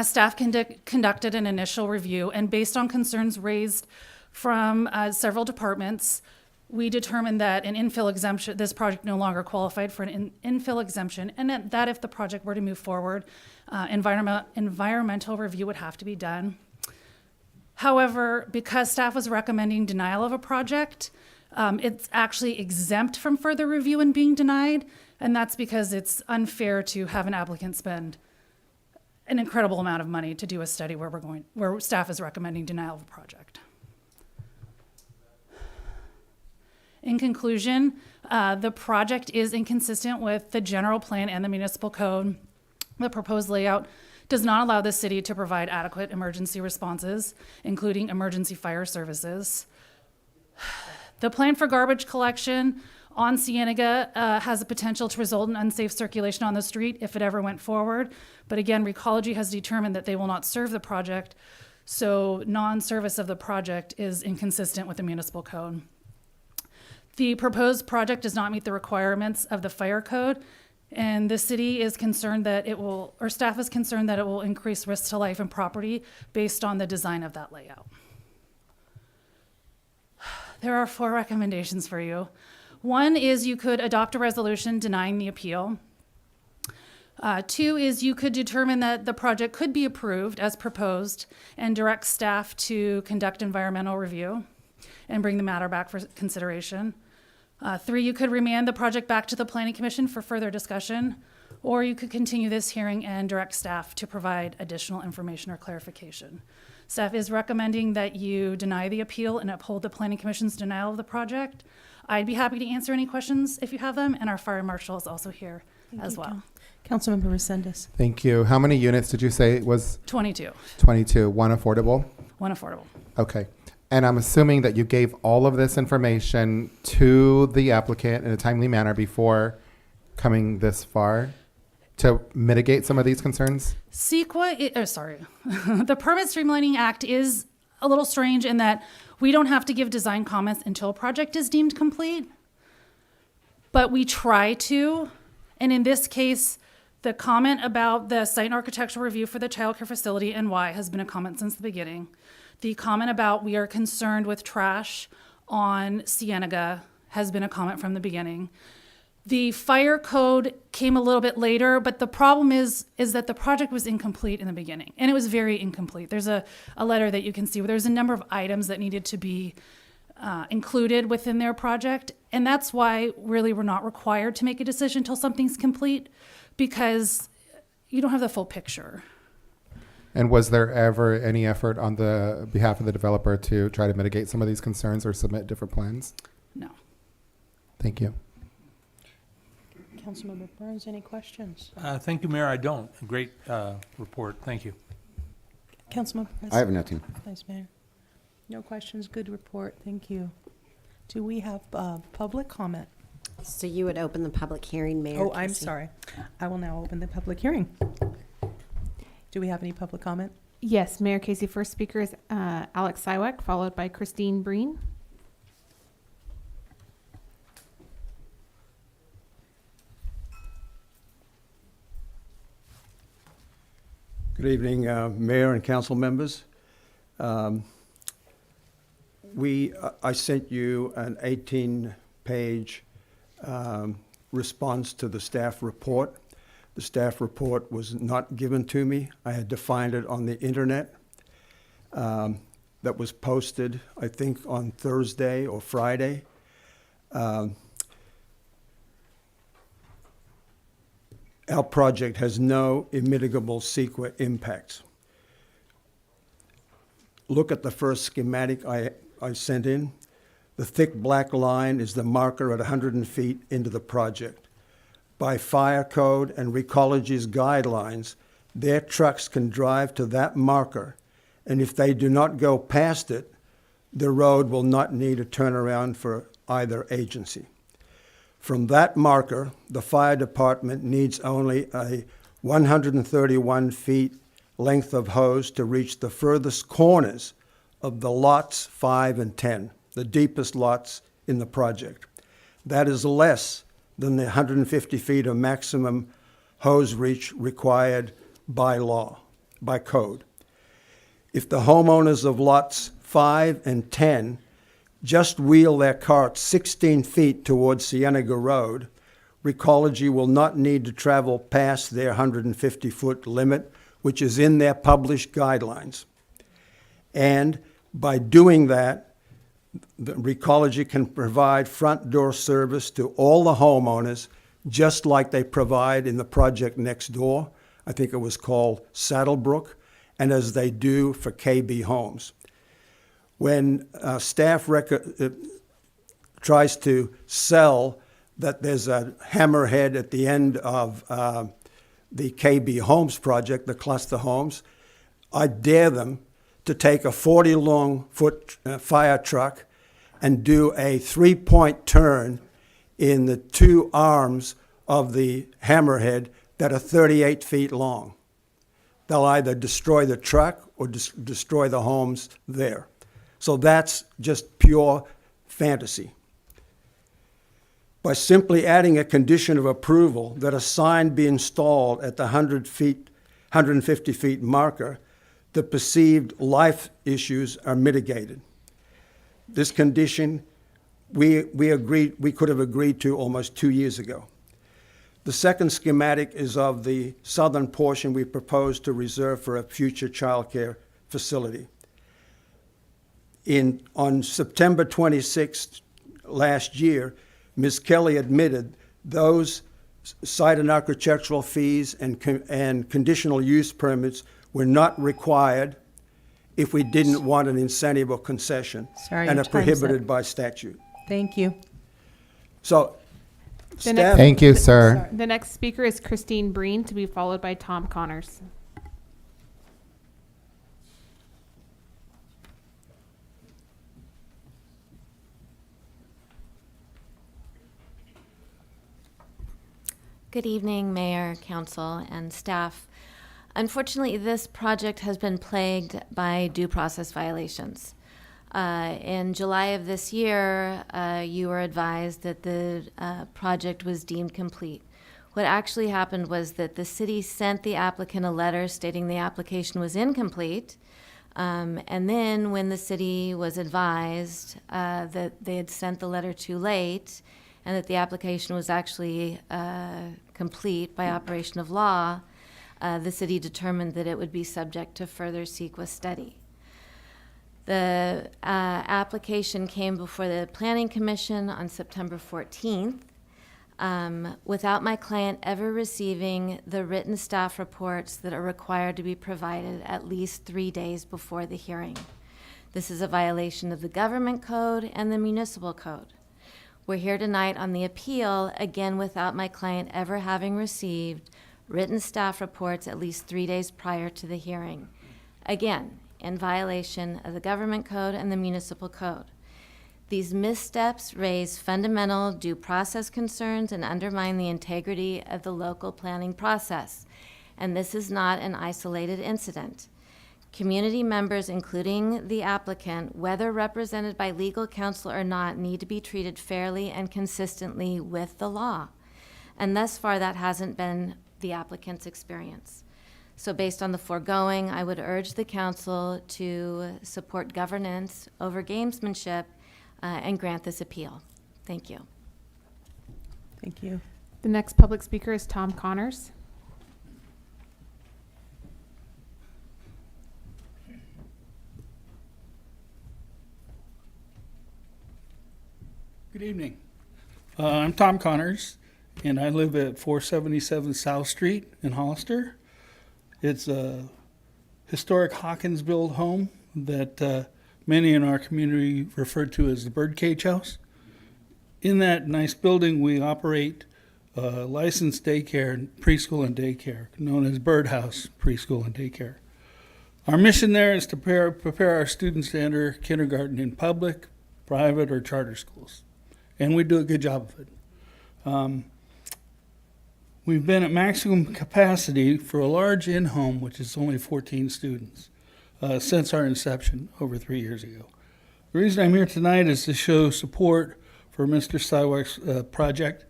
staff conducted an initial review, and based on concerns raised from several departments, we determined that an infill exemption, this project no longer qualified for an infill exemption, and that if the project were to move forward, environmental review would have to be done. However, because staff was recommending denial of a project, it's actually exempt from further review and being denied, and that's because it's unfair to have an applicant spend an incredible amount of money to do a study where staff is recommending denial of a project. In conclusion, the project is inconsistent with the general plan and the municipal code. The proposed layout does not allow the city to provide adequate emergency responses, including emergency fire services. The plan for garbage collection on Cienega has the potential to result in unsafe circulation on the street if it ever went forward. But again, Recology has determined that they will not serve the project, so non-service of the project is inconsistent with the municipal code. The proposed project does not meet the requirements of the fire code, and the city is concerned that it will, or staff is concerned that it will increase risk to life and property based on the design of that layout. There are 4 recommendations for you. One is you could adopt a resolution denying the appeal. 2 is you could determine that the project could be approved as proposed and direct staff to conduct environmental review and bring the matter back for consideration. 3, you could remand the project back to the Planning Commission for further discussion, or you could continue this hearing and direct staff to provide additional information or clarification. Staff is recommending that you deny the appeal and uphold the Planning Commission's denial of the project. I'd be happy to answer any questions if you have them, and our fire marshal is also here as well. Councilmember Resendez. Thank you. How many units did you say it was? 22, 22. One affordable? one affordable. Okay. And I'm assuming that you gave all of this information to the applicant in a timely manner before coming this far to mitigate some of these concerns? The Permit Streamlining Act is a little strange in that we don't have to give design comments until a project is deemed complete. But we try to, and in this case, the comment about the site and architectural review for the childcare facility and why has been a comment since the beginning. The comment about we are concerned with trash on Cienega has been a comment from the beginning. The fire code came a little bit later, but the problem is that the project was incomplete in the beginning, and it was very incomplete. There's a letter that you can see where there's a number of items that needed to be included within their project, and that's why really we're not required to make a decision until something's complete, because you don't have the full picture. And was there ever any effort on the behalf of the developer to try to mitigate some of these concerns or submit different plans? No. Thank you. Councilmember Burns, any questions? Thank you, Mayor. I don't. Great report. Thank you. Councilmember President. I have nothing. Vice Mayor. No questions. Good report. Thank you. Do we have public comment? So you would open the public hearing, Mayor? Oh, I'm Casey? sorry. I will now open the public hearing. Do we have any public comment? Yes, Mayor Casey. First speaker is Alex Siwak, followed by Christine Breen. Good evening, Mayor and council members. I sent you an 18-page response to the staff report. The staff report was not given to me. I had to find it on the internet. That was posted, I think, on Thursday or Friday. Our project has no mitigable CEQA impacts. Look at the first schematic I sent in. The thick black line is the marker at 100 feet into the project. By fire code and Recology's guidelines, their trucks can drive to that marker, and if they do not go past it, the road will not need a turnaround for either agency. From that marker, the fire department needs only a 131 feet length of hose to reach the furthest corners of the lots 5 and 10, the deepest lots in the project. That is less than the 150 feet of maximum hose reach required by law, by code. If the homeowners of lots 5 and 10 just wheel their carts 16 feet towards Cienega Road, Recology will not need to travel past their 150-foot limit, which is in their published guidelines. And by doing that, the Recology can provide front door service to all the homeowners, just like they provide in the project next door. I think it was called Saddlebrook, and as they do for KB Homes. When staff tries to sell that there's a hammerhead at the end of the KB Homes project, the cluster homes, I dare them to take a 40-long-foot fire truck and do a 3-point turn in the 2 arms of the hammerhead that are 38 feet long. They'll either destroy the truck or destroy the homes there. So that's just pure fantasy. By simply adding a condition of approval that a sign be installed at the 150 feet marker, the perceived life issues are mitigated. This condition we could have agreed to almost 2 years ago. The second schematic is of the southern portion we propose to reserve for a future childcare facility. On September 26th last year, Ms. Kelly admitted those site and architectural fees and conditional use permits were not required if we didn't want an incentive or concession Sorry, and your are time's prohibited up. by statute. Thank you. So, The staff, next- Thank you, sir. The next speaker is Christine Breen, to be followed by Tom Connors. Good evening, Mayor, Council, and staff. Unfortunately, this project has been plagued by due process violations. In July of this year, you were advised that the project was deemed complete. What actually happened was that the city sent the applicant a letter stating the application was incomplete. And then when the city was advised that they had sent the letter too late and that the application was actually complete by operation of law, the city determined that it would be subject to further CEQA study. The application came before the Planning Commission on September 14th. Without my client ever receiving the written staff reports that are required to be provided at least 3 days before the hearing. This is a violation of the government code and the municipal code. We're here tonight on the appeal, again without my client ever having received written staff reports at least 3 days prior to the hearing. Again, in violation of the government code and the municipal code. These missteps raise fundamental due process concerns and undermine the integrity of the local planning process. And this is not an isolated incident. Community members, including the applicant, whether represented by legal counsel or not, need to be treated fairly and consistently with the law. And thus far, that hasn't been the applicant's experience. So based on the foregoing, I would urge the council to support governance over gamesmanship and grant this appeal. Thank you. Thank you. The next public speaker is Tom Connors. Good evening. I'm Tom Connors, and I live at 477 South Street in Hollister. It's a historic Hawkinsville home that many in our community refer to as the Birdcage House. In that nice building, we operate licensed daycare, preschool and daycare, known as Birdhouse Preschool and Daycare. Our mission there is to prepare our students to enter kindergarten in public, private, or charter schools. And we do a good job of it. We've been at maximum capacity for a large in-home, which is only 14 students, since our inception over 3 years ago. The reason I'm here tonight is to show support for Mr. Sywak's project,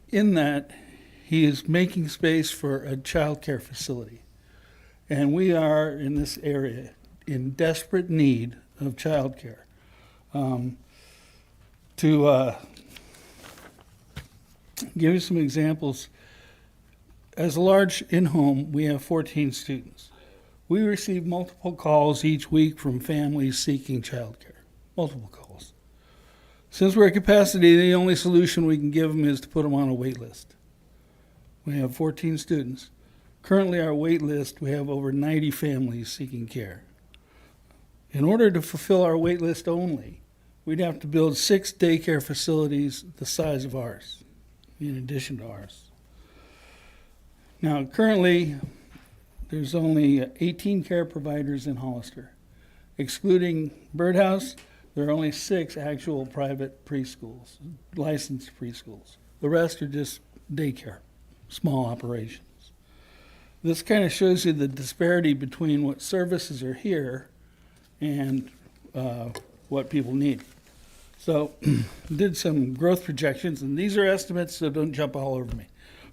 in that he is making space for a child care facility. And we are, in this area, in desperate need of child care. To give you some examples, as a large in-home, we have 14 students. We receive multiple calls each week from families seeking child care, multiple calls. Since we're at capacity, the only solution we can give them is to put them on a wait list. We have 14 students. Currently, our wait list, we have over 90 families seeking care. In order to fulfill our wait list only, we'd have to build 6 daycare facilities the size of ours, in addition to ours. Now, currently, there's only 18 care providers in Hollister. Excluding Birdhouse, there are only 6 actual private preschools, licensed preschools. The rest are just daycare, small operations. This kind of shows you the disparity between what services are here and what people need. So did some growth projections, and these are estimates, so don't jump all over me.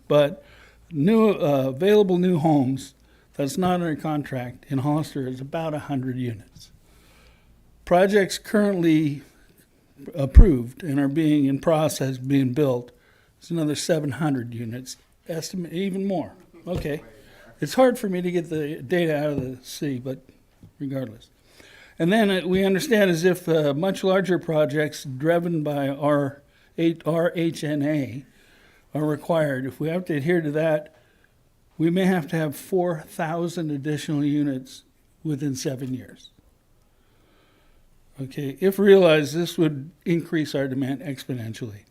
But available new homes that's not under contract in Hollister is about 100 units. Projects currently approved and are being in process, being built, is another 700 units, estimate even more. Okay. It's hard for me to get the data out of the city, but regardless. And then we understand as if much larger projects driven by our HNA are required. If we have to adhere to that, we may have to have 4,000 additional units within 7 years. Okay, if realized, this would increase our demand exponentially.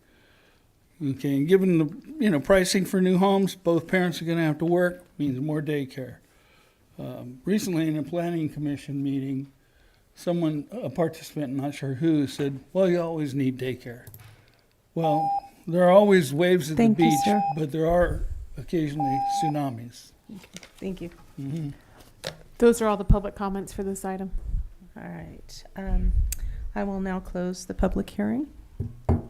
Okay, and given the pricing for new homes, both parents are going to have to work, means more daycare. Recently, in a planning commission meeting, a participant, not sure who, said, "Well, you always need daycare." Well, there are always waves at Thank the you, beach, sir. but there are occasionally tsunamis. Thank you. Those are all the public comments for this item. All right. I will now close the public hearing. All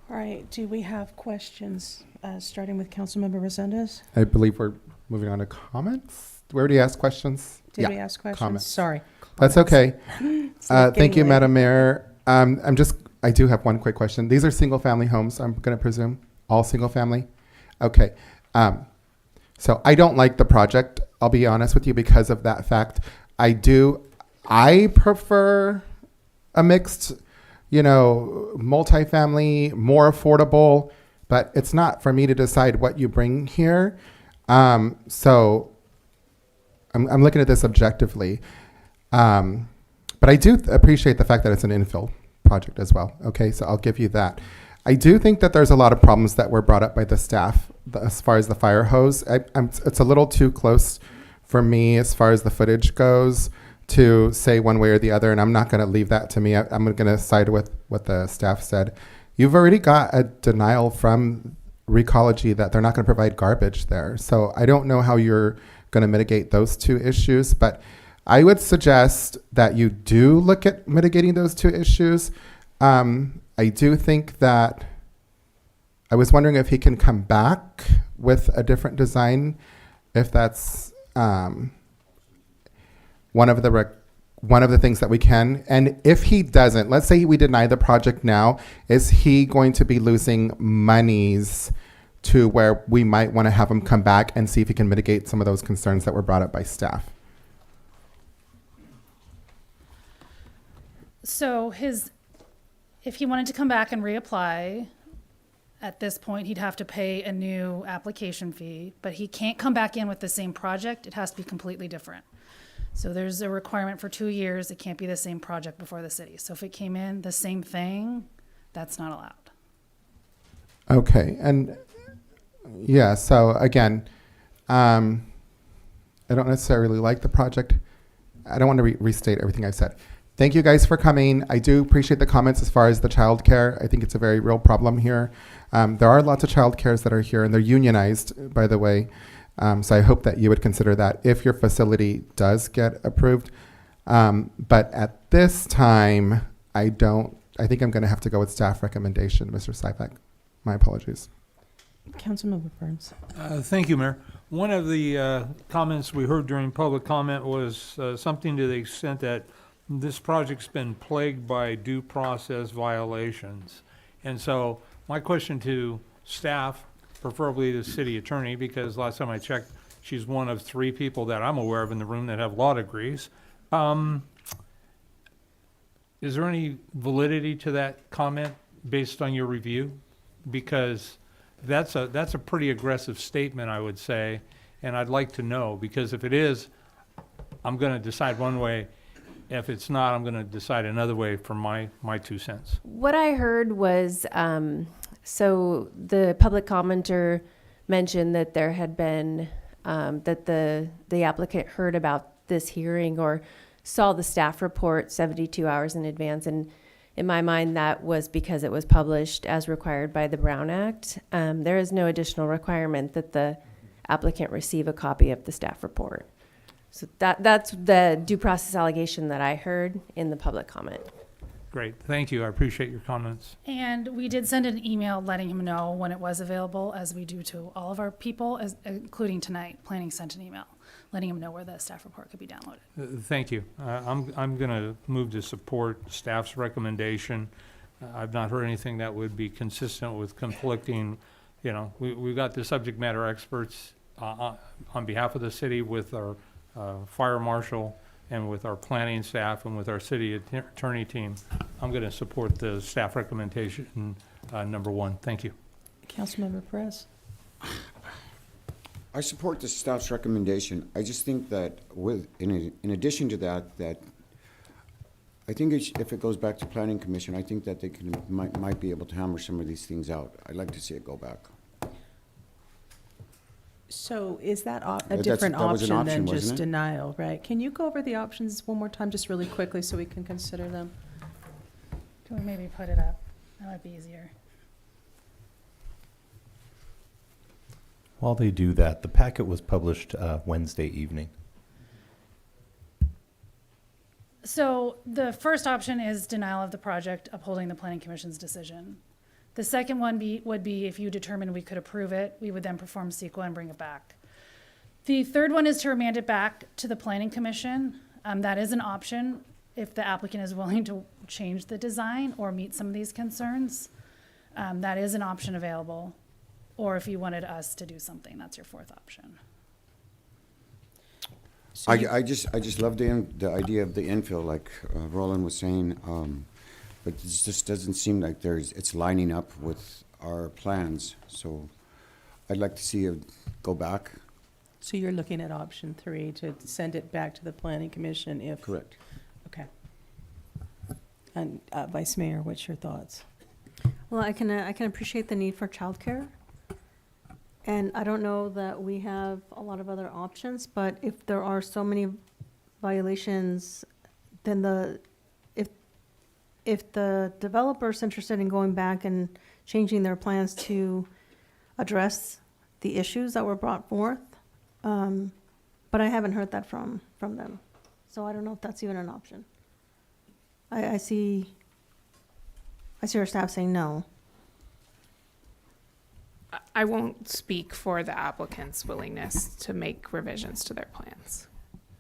right. Do we have questions, starting with Councilmember Resendez? I believe we're moving on to comments. We already asked questions. Did we ask questions? Comments. Sorry. That's okay. It's like Thank you, getting late. Madam Mayor. I do have one quick question. These are single-family homes, I'm going to presume? All single-family? Okay. So I don't like the project, I'll be honest with you, because of that fact. I prefer a mixed, multifamily, more affordable, but it's not for me to decide what you bring here. So I'm looking at this objectively. But I do appreciate the fact that it's an infill project as well. Okay, so I'll give you that. I do think that there's a lot of problems that were brought up by the staff as far as the fire hose. It's a little too close for me as far as the footage goes to say one way or the other, and I'm not going to leave that to me. I'm going to side with what the staff said. You've already got a denial from Recology that they're not going to provide garbage there. So I don't know how you're going to mitigate those two issues, but I would suggest that you do look at mitigating those two issues. I do think that I was wondering if he can come back with a different design, if that's one of the things that we can. And if he doesn't, let's say we deny the project now, is he going to be losing monies to where we might want to have him come back and see if he can mitigate some of those concerns that were brought up by staff? So if he wanted to come back and reapply, at this point, he'd have to pay a new application fee, but he can't come back in with the same project. It has to be completely different. So there's a requirement for 2 years. It can't be the same project before the city. So if it came in the same thing, that's not allowed. Okay, and yeah, so again, I don't necessarily like the project. I don't want to restate everything I've said. Thank you guys for coming. I do appreciate the comments as far as the childcare. I think it's a very real problem here. There are lots of childcares that are here, and they're unionized, by the way. So I hope that you would consider that if your facility does get approved. But at this time, I think I'm going to have to go with staff recommendation, Mr. Sypak. My apologies. Councilmember Burns. Thank you, Mayor. One of the comments we heard during public comment was something to the extent that this project's been plagued by due process violations. And so my question to staff, preferably the city attorney, because last time I checked, she's one of 3 people that I'm aware of in the room that have law degrees. Is there any validity to that comment based on your review? Because that's a pretty aggressive statement, I would say, and I'd like to know, because if it is, I'm going to decide one way. If it's not, I'm going to decide another way for my 2 cents. What I heard was, so the public commenter mentioned that there had been, that the applicant heard about this hearing or saw the staff report 72 hours in advance. And in my mind, that was because it was published as required by the Brown Act. There is no additional requirement that the applicant receive a copy of the staff report. So that's the due process allegation that I heard in the public comment. Great, thank you. I appreciate your comments. And we did send an email letting him know when it was available, as we do to all of our people, including tonight. Planning sent an email letting him know where the staff report could be downloaded. Thank you. I'm going to move to support staff's recommendation. I've not heard anything that would be consistent with conflicting. We've got the subject matter experts on behalf of the city with our fire marshal and with our planning staff and with our city attorney team. I'm going to support the staff recommendation number 1. Thank you. Councilmember Perez. I support the staff's recommendation. I just think that in addition to that I think if it goes back to planning commission, I think that they might be able to hammer some of these things out. I'd like to see it go back. So is that a That different was an option option, than just wasn't it? denial, right? Can you go over the options one more time, just really quickly, so we can consider them? Can we maybe put it up? That might be easier. While they do that, the packet was published Wednesday evening. So the first option is denial of the project, upholding the planning commission's decision. The second one would be if you determine we could approve it, we would then perform CEQA and bring it back. The third one is to remand it back to the planning commission. That is an option if the applicant is willing to change the design or meet some of these concerns. That is an option available. Or if you wanted us to do something, that's your fourth option. So I just love the idea of the infill, like Roland was saying, but it just doesn't seem like it's lining up with our plans. So I'd like to see it go back. So you're looking at option 3, to send it back to the planning commission if... Correct. Okay. And Vice Mayor, what's your thoughts? Well, I can appreciate the need for childcare. And I don't know that we have a lot of other options, but if there are so many violations, then if the developer's interested in going back and changing their plans to address the issues that were brought forth, but I haven't heard that from them. So I don't know if that's even an option. I see our staff saying no. I won't speak for the applicant's willingness to make revisions to their plans.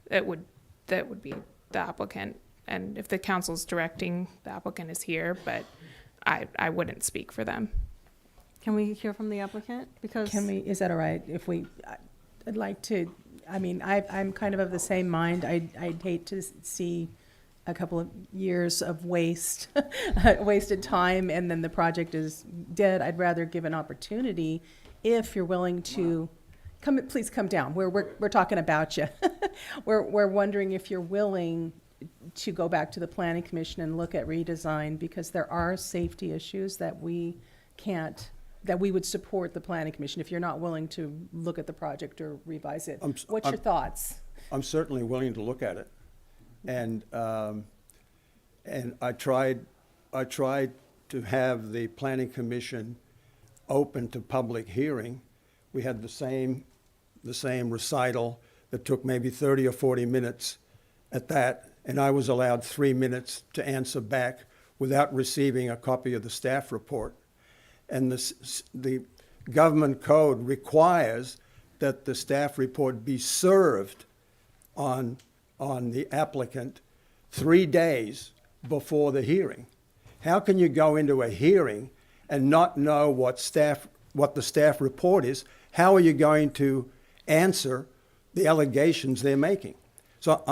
That would be the applicant, and if the council's directing, the applicant is here, but I wouldn't speak for them. Can we hear from the applicant? Because Is that all right? I'd like to, I'm kind of the same mind. I'd hate to see a couple of years of wasted time, and then the project is dead. I'd rather give an opportunity if you're willing to please come down. We're talking about you. We're wondering if you're willing to go back to the planning commission and look at redesign, because there are safety issues that we would support the planning commission if you're not willing to look at the project or revise it. What's your thoughts? I'm certainly willing to look at it. And I tried to have the planning commission open to public hearing. We had the same recital that took maybe 30 or 40 minutes at that, and I was allowed 3 minutes to answer back without receiving a copy of the staff report. And the government code requires that the staff report be served on the applicant 3 days before the hearing. How can you go into a hearing and not know what the staff report is? How are you going to answer the allegations they're making? So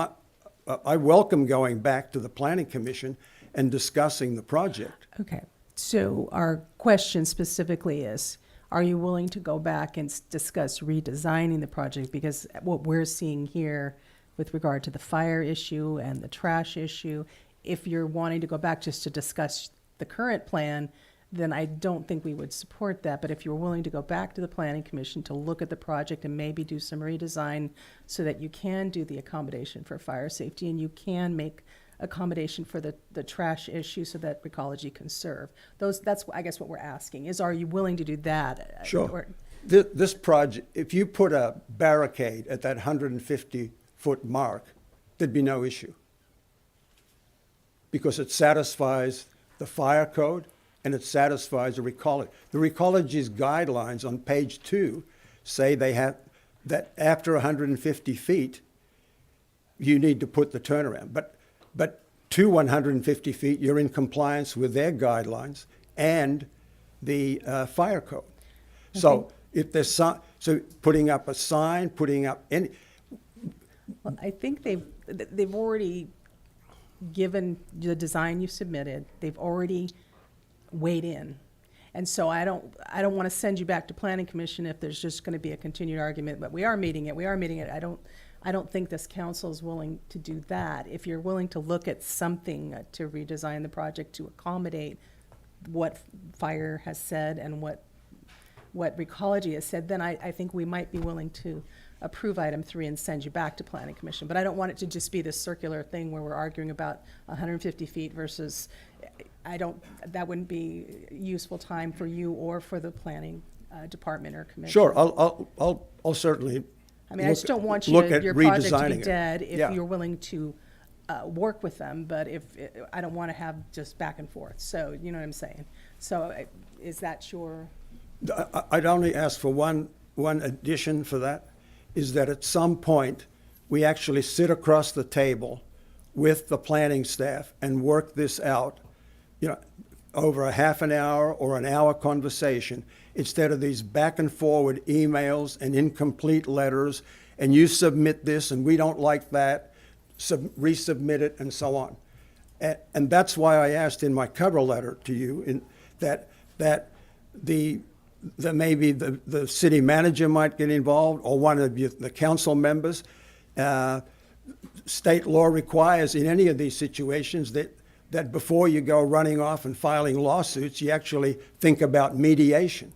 I welcome going back to the planning commission and discussing the project. Okay, so our question specifically is, are you willing to go back and discuss redesigning the project? Because what we're seeing here with regard to the fire issue and the trash issue, if you're wanting to go back just to discuss the current plan, then I don't think we would support that. But if you're willing to go back to the planning commission to look at the project and maybe do some redesign so that you can do the accommodation for fire safety and you can make accommodation for the trash issue so that ecology can serve. That's I guess what we're asking is, are you willing to do that? Sure. This project, if you put a barricade at that 150-foot mark, there'd be no issue, because it satisfies the fire code and it satisfies the recology. The recology's guidelines on page 2 say they have that after 150 feet, you need to put the turnaround. But to 150 feet, you're in compliance with their guidelines and the fire code. Okay. So if there's so putting up a sign, putting up any. Well, I think they've already given the design you submitted. They've already weighed in. And so I don't want to send you back to planning commission if there's just going to be a continued argument, but we are meeting it. I don't think this council is willing to do that. If you're willing to look at something to redesign the project to accommodate what fire has said and what Recology has said, then I think we might be willing to approve item 3 and send you back to Planning Commission. But I don't want it to just be this circular thing where we're arguing about 150 feet versus, that wouldn't be useful time for you or for the planning department or commission. Sure, I'll certainly. I mean, I just don't want look at your project to be redesigning it. dead if Yeah. you're willing to work with them, but I don't want to have just back and forth. So, you know what I'm saying? So is that your? I'd only ask for one addition for that, is that at some point, we actually sit across the table with the planning staff and work this out, over a half an hour or an hour conversation, instead of these back and forward emails and incomplete letters, and you submit this and we don't like that, resubmit it, and so on. And that's why I asked in my cover letter to you that maybe the city manager might get involved, or one of the council members. State law requires in any of these situations that before you go running off and filing lawsuits, you actually think about mediation.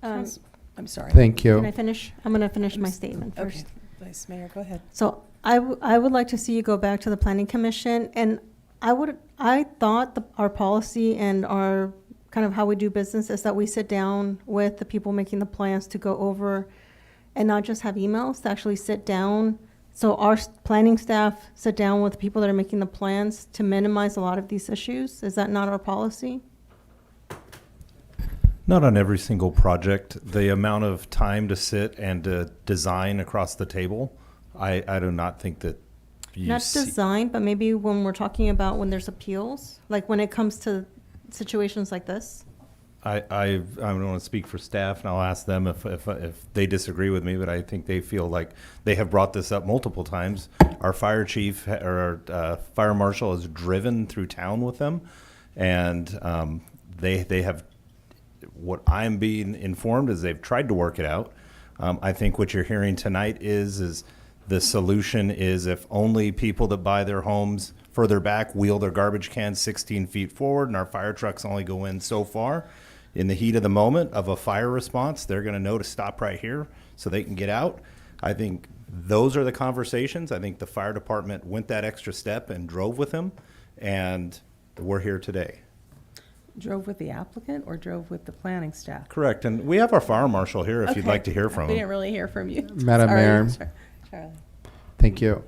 I'm sorry. Thank you. Can I finish? I'm going to finish my statement first. Okay, Vice Mayor, go ahead. So I would like to see you go back to the Planning Commission, and I thought our policy and our kind of how we do business is that we sit down with the people making the plans to go over and not just have emails, to actually sit down. So our planning staff sit down with the people that are making the plans to minimize a lot of these issues. Is that not our policy? Not on every single project. The amount of time to sit and to design across the table, I do not think that you Not see. design, but maybe when we're talking about when there's appeals, like when it comes to situations like this. I don't want to speak for staff, and I'll ask them if they disagree with me, but I think they feel like they have brought this up multiple times. Our fire chief or our fire marshal has driven through town with them, and they have, what I'm being informed is they've tried to work it out. I think what you're hearing tonight is the solution is if only people that buy their homes further back wheel their garbage cans 16 feet forward, and our fire trucks only go in so far. In the heat of the moment of a fire response, they're going to know to stop right here so they can get out. I think those are the conversations. I think the fire department went that extra step and drove with them, and we're here today. Drove with the applicant or drove with the planning staff? Correct. And we have our fire marshal here if you'd Okay. like to hear from We him. didn't really hear from you. Madam Sorry, Mayor. Charlie. Thank you.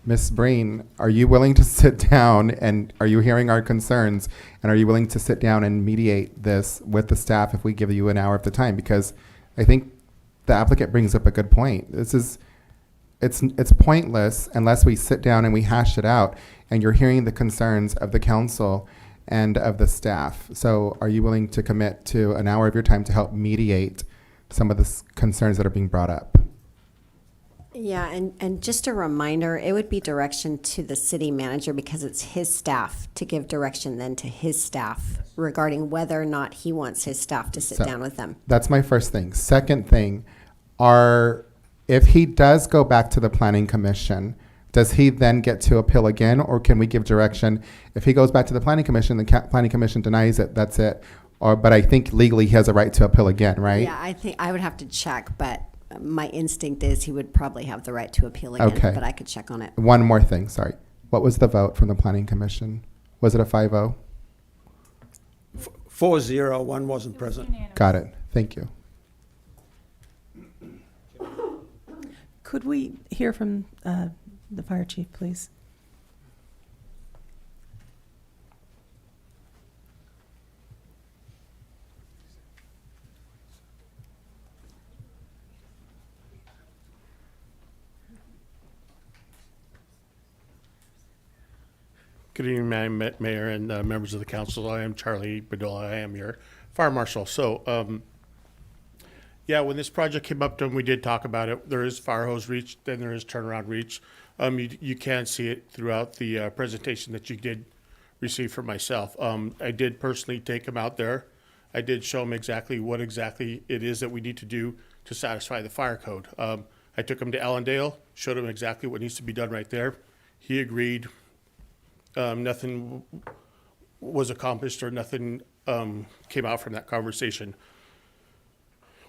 Ms. Breen, are you willing to sit down, and are you hearing our concerns, and are you willing to sit down and mediate this with the staff if we give you an hour of the time? Because I think the applicant brings up a good point. It's pointless unless we sit down and we hash it out, and you're hearing the concerns of the council and of the staff. So are you willing to commit to an hour of your time to help mediate some of the concerns that are being brought up? Yeah, and just a reminder, it would be direction to the city manager because it's his staff to give direction then to his staff regarding whether or not he wants his staff to sit So, down with them. That's my first thing. Second thing, if he does go back to the planning commission, does he then get to appeal again, or can we give direction? If he goes back to the planning commission, the planning commission denies it, that's it. But I think legally he has a right to appeal again, right? Yeah, I think I would have to check, but my instinct is he would probably have the right to appeal again, Okay. but I could check on it. One more thing, sorry. What was the vote from the planning commission? Was it a 5-0? 4-0, one wasn't present. Got it. Thank you. Could we hear from the fire chief, please? Good evening, Madam Mayor and members of the council. I am Charlie Bedolla. I am your fire marshal. So, yeah, when this project came up, we did talk about it. There is fire hose reach, then there is turnaround reach. You can see it throughout the presentation that you did receive from myself. I did personally take them out there. I did show them exactly what it is that we need to do to satisfy the fire code. I took him to Allendale, showed him exactly what needs to be done right there. He agreed. Nothing was accomplished or nothing came out from that conversation.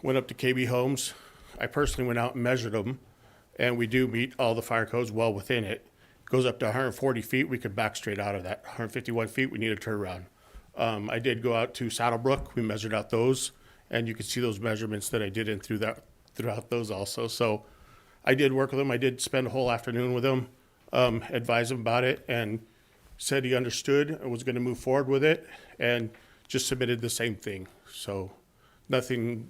Went up to KB Homes. I personally went out and measured them, and we do meet all the fire codes well within it. Goes up to 140 feet, we could back straight out of that. 151 feet, we need a turnaround. I did go out to Saddlebrook, we measured out those, and you can see those measurements that I did throughout those also. So I did work with him, I did spend a whole afternoon with him, advise him about it, and said he understood and was gonna move forward with it, and just submitted the same thing. So nothing,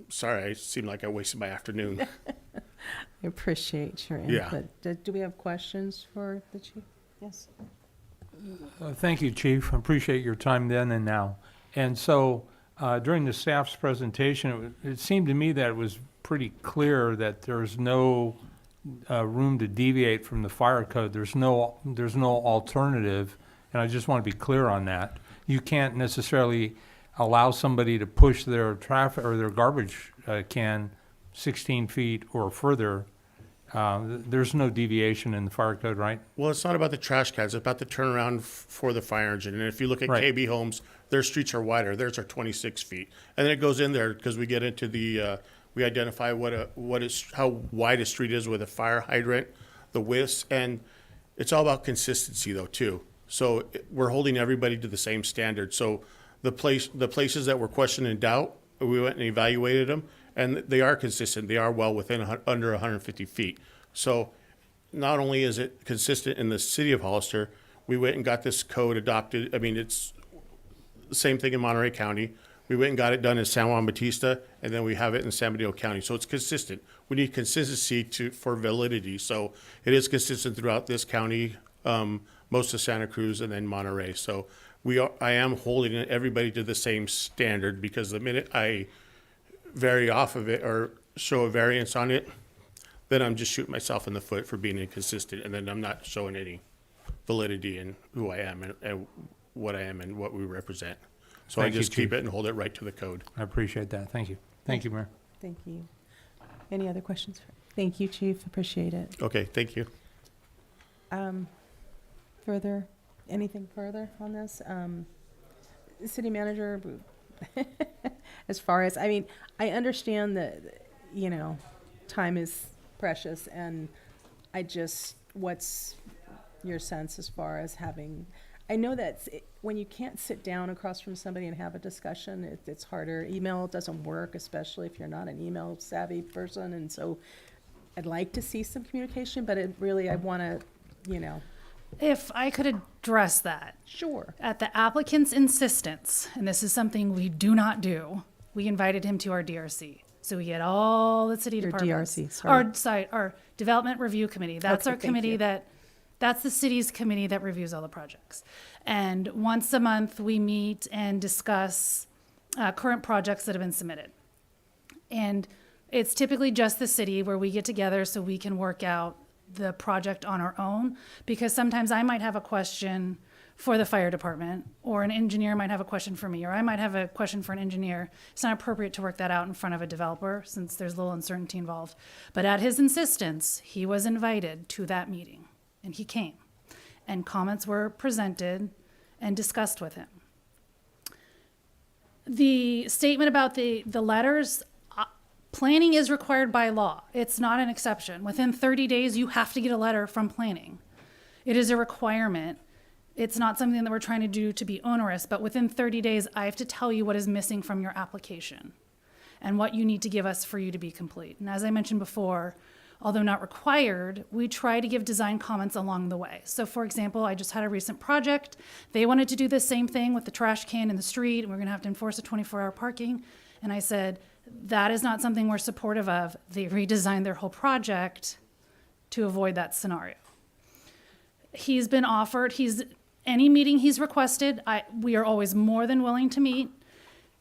sorry, it seemed like I wasted my afternoon. I appreciate your Yeah. input. Do we have questions for the chief? Yes. Thank you, Chief. I appreciate your time then and now. And so during the staff's presentation, it seemed to me that it was pretty clear that there's no room to deviate from the fire code. There's no alternative, and I just want to be clear on that. You can't necessarily allow somebody to push their traffic or their garbage can 16 feet or further. There's no deviation in the fire code, right? Well, it's not about the trash cans, it's about the turnaround for the fire engine. And if you look at Right. KB Homes, their streets are wider, theirs are 26 feet. And then it goes in there, because we get into the, we identify how wide a street is with a fire hydrant, the widths, and it's all about consistency though, too. So we're holding everybody to the same standard. So the places that were questioned in doubt, we went and evaluated them, and they are consistent. They are well within under 150 feet. So not only is it consistent in the city of Hollister, we went and got this code adopted. I mean, it's the same thing in Monterey County. We went and got it done in San Juan Bautista, and then we have it in San Benito County. So it's consistent. We need consistency for validity. So it is consistent throughout this county, most of Santa Cruz, and then Monterey. So I am holding everybody to the same standard, because the minute I vary off of it or show a variance on it, then I'm just shooting myself in the foot for being inconsistent, and then I'm not showing any validity in who I am and what I am and what we represent. So Thank I you, just keep Chief. it and hold it right to the code. I appreciate that. Thank you. Thank you, Mayor. Thank you. Any other questions? Thank you, Chief. Appreciate it. Okay, thank you. Anything further on this? City manager, as far as, I mean, I understand that, time is precious, and what's your sense as far as having, I know that when you can't sit down across from somebody and have a discussion, it's harder. Email doesn't work, especially if you're not an email savvy person, and so I'd like to see some communication, but I want to, If I could address that. Sure. At the applicant's insistence, and this is something we do not do, we invited him to our DRC. So we get all the city Your departments. DRC, sorry. Our Development Review Committee. That's Okay, our thank committee you. that's the city's committee that reviews all the projects. And once a month, we meet and discuss current projects that have been submitted. And it's typically just the city where we get together so we can work out the project on our own, because sometimes I might have a question for the fire department, or an engineer might have a question for me, or I might have a question for an engineer. It's not appropriate to work that out in front of a developer since there's a little uncertainty involved. But at his insistence, he was invited to that meeting, and he came. And comments were presented and discussed with him. The statement about the letters, planning is required by law. It's not an exception. Within 30 days, you have to get a letter from planning. It is a requirement. It's not something that we're trying to do to be onerous, but within 30 days, I have to tell you what is missing from your application and what you need to give us for you to be complete. And as I mentioned before, although not required, we try to give design comments along the way. So for example, I just had a recent project. They wanted to do the same thing with the trash can in the street, and we're gonna have to enforce a 24-hour parking. And I said, that is not something we're supportive of. They redesigned their whole project to avoid that scenario. He's been offered, any meeting he's requested, we are always more than willing to meet.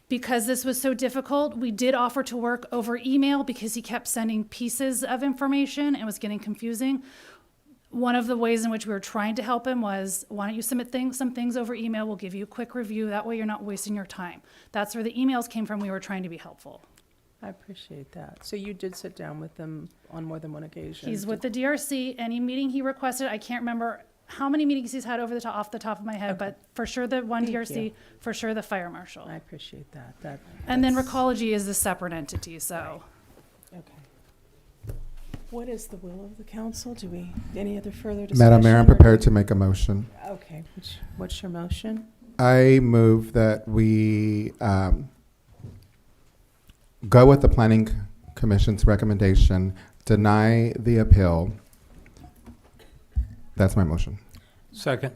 Because this was so difficult, we did offer to work over email because he kept sending pieces of information and was getting confusing. One of the ways in which we were trying to help him was, why don't you submit some things over email? We'll give you a quick review. That way you're not wasting your time. That's where the emails came from. We were trying to be helpful. I appreciate that. So you did sit down with them on more than one occasion? He's with the DRC. Any meeting he requested, I can't remember how many meetings he's had off the top of my head, but for sure the one Thank DRC, you. for sure the fire marshal. I appreciate that. And then that's- Recology is a separate entity, so. Okay. What is the will of the council? Any other further discussion? Madam Mayor, I'm prepared to make a motion. Okay, what's your motion? I move that we go with the Planning Commission's recommendation, deny the appeal. That's my motion. Second.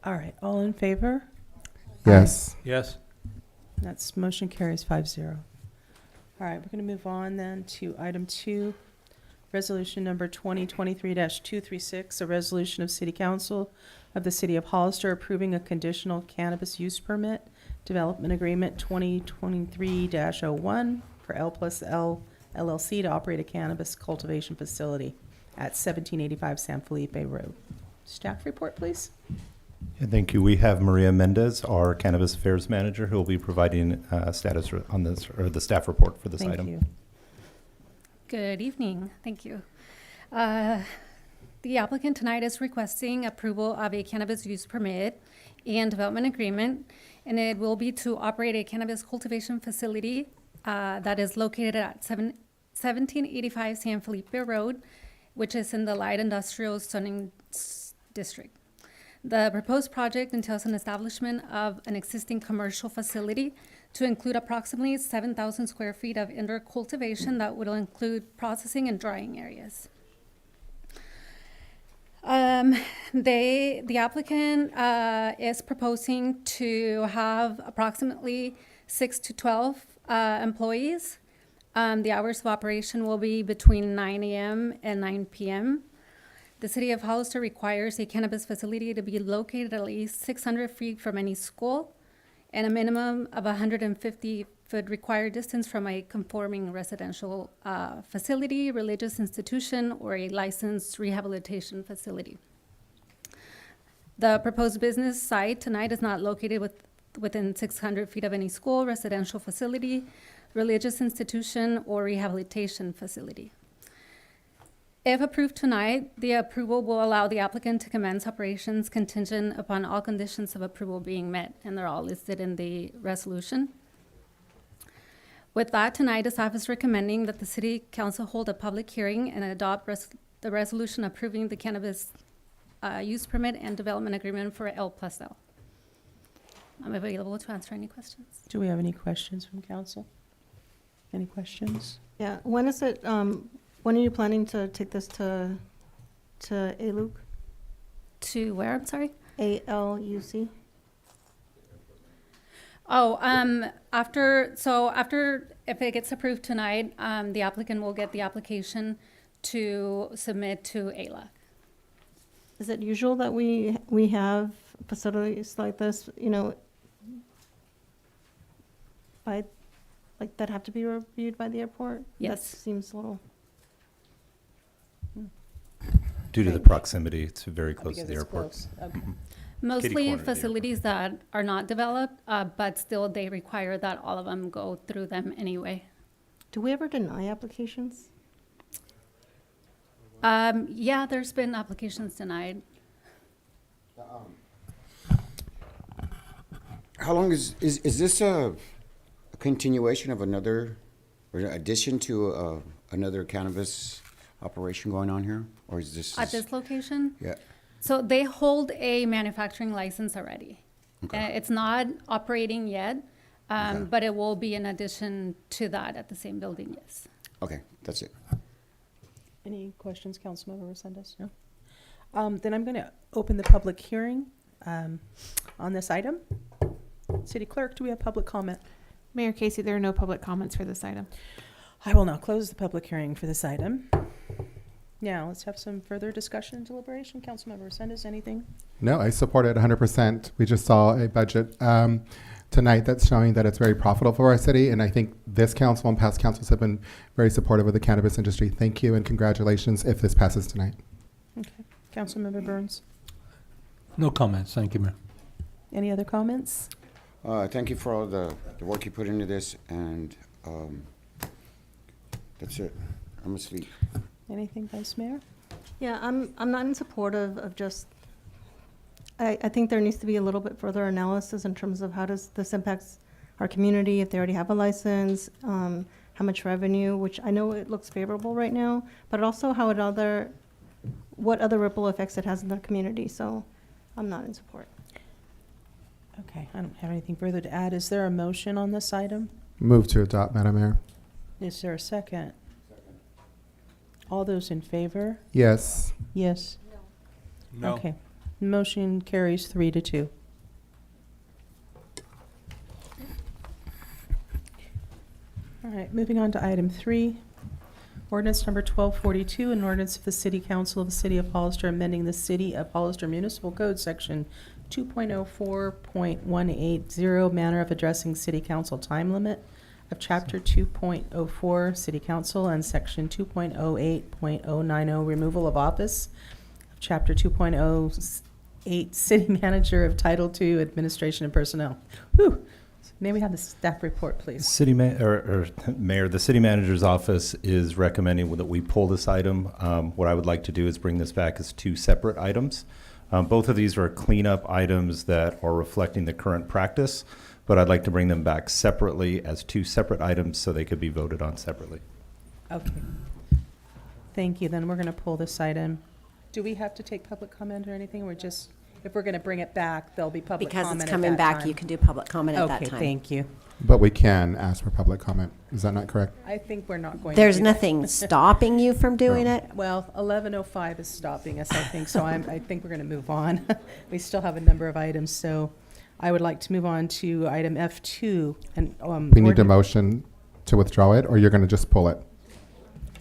All right, all in favor? Yes. Yes. That's motion carries 5-0. All right, we're going to move on then to item 2, resolution number 2023-236, a resolution of City Council of the City of Hollister approving a conditional cannabis use permit development agreement 2023-01 for L+L LLC to operate a cannabis cultivation facility at 1785 San Felipe Road. Staff report, please. Yeah, thank you. We have Maria Mendez, our Cannabis Affairs Manager, who will be providing status on this, or the staff report for this item. Thank you. Good evening. Thank you. The applicant tonight is requesting approval of a cannabis use permit and development agreement, and it will be to operate a cannabis cultivation facility that is located at 1785 San Felipe Road, which is in the light industrial zoning district. The proposed project entails an establishment of an existing commercial facility to include approximately 7,000 square feet of indoor cultivation that will include processing and drying areas. The applicant is proposing to have approximately 6 to 12 employees. The hours of operation will be between 9 a.m. and 9 p.m. The City of Hollister requires a cannabis facility to be located at least 600 feet from any school and a minimum of 150-foot required distance from a conforming residential facility, religious institution, or a licensed rehabilitation facility. The proposed business site tonight is not located within 600 feet of any school, residential facility, religious institution, or rehabilitation facility. If approved tonight, the approval will allow the applicant to commence operations contingent upon all conditions of approval being met, and they're all listed in the resolution. With that, tonight, the staff is recommending that the City Council hold a public hearing and adopt the resolution approving the cannabis use permit and development agreement for L+L. I'm available to answer any questions. Do we have any questions from council? Any questions? Yeah, when is it, when are you planning to take this to ALUC? To where, I'm sorry? ALUC? Oh, after, if it gets approved tonight, the applicant will get the application to submit to ALUC. Is it usual that we have facilities like this, that have to be reviewed by the airport? Yes. That seems a little. Due to the proximity, it's very close to Because the it's airport. close. Okay. Mostly facilities that are not developed, but still they require that all of them go through them anyway. Do we ever deny applications? Yeah, there's been applications denied. How long is this a continuation of another, or addition to another cannabis operation going on here? Or is this? At this location? Yeah. So they hold a manufacturing license already. Okay. It's not operating yet, Okay. but it will be in addition to that at the same building, yes. Okay, that's it. Any questions, Councilmember Resendez? No? Then I'm going to open the public hearing on this item. City Clerk, do we have public comment? Mayor Casey, there are no public comments for this item. I will now close the public hearing for this item. Now, let's have some further discussion and deliberation. Councilmember Resendez, anything? No, I support it 100%. We just saw a budget tonight that's showing that it's very profitable for our city, and I think this council and past councils have been very supportive of the cannabis industry. Thank you and congratulations if this passes tonight. Okay. Councilmember Burns? No comments. Thank you, Mayor. Any other comments? Thank you for all the work you put into this, and That's it. I'm asleep. Anything, Vice Mayor? Yeah, I'm not in support of just, I think there needs to be a little bit further analysis in terms of how does this impacts our community, if they already have a license, how much revenue, which I know it looks favorable right now, but also what other ripple effects it has in the community. So I'm not in support. Okay, I don't have anything further to add. Is there a motion on this item? Move to adopt, Madam Mayor. Is there a second? All those in favor? Yes. Yes. No. Okay. Motion carries 3-2. All right, moving on to item 3. Ordinance number 1242, an ordinance of the City Council of the City of Hollister amending the City of Hollister Municipal Code Section 2.04.180, manner of addressing City Council time limit of Chapter 2.04, City Council, and Section 2.08.090, removal of office of Chapter 2.08, City Manager of Title II, Administration and Personnel. Whew. May we have the staff report, please? Mayor, the city manager's office is recommending that we pull this item. What I would like to do is bring this back as 2 separate items. Both of these are cleanup items that are reflecting the current practice, but I'd like to bring them back separately as 2 separate items so they could be voted on separately. Okay. Thank you. Then we're going to pull this item. Do we have to take public comment or anything? We're just, if we're going to bring it back, there'll be public Because comment it's at coming that back, time. you can do public comment at that Okay, time. thank you. But we can ask for public comment. Is that not correct? I think we're not going There's to. nothing stopping you from doing it? Well, 11:05 is stopping us, I think, so I think we're going to move on. We still have a number of items, so I would like to move on to item F2. And We need a motion to withdraw it, or you're going to just pull it?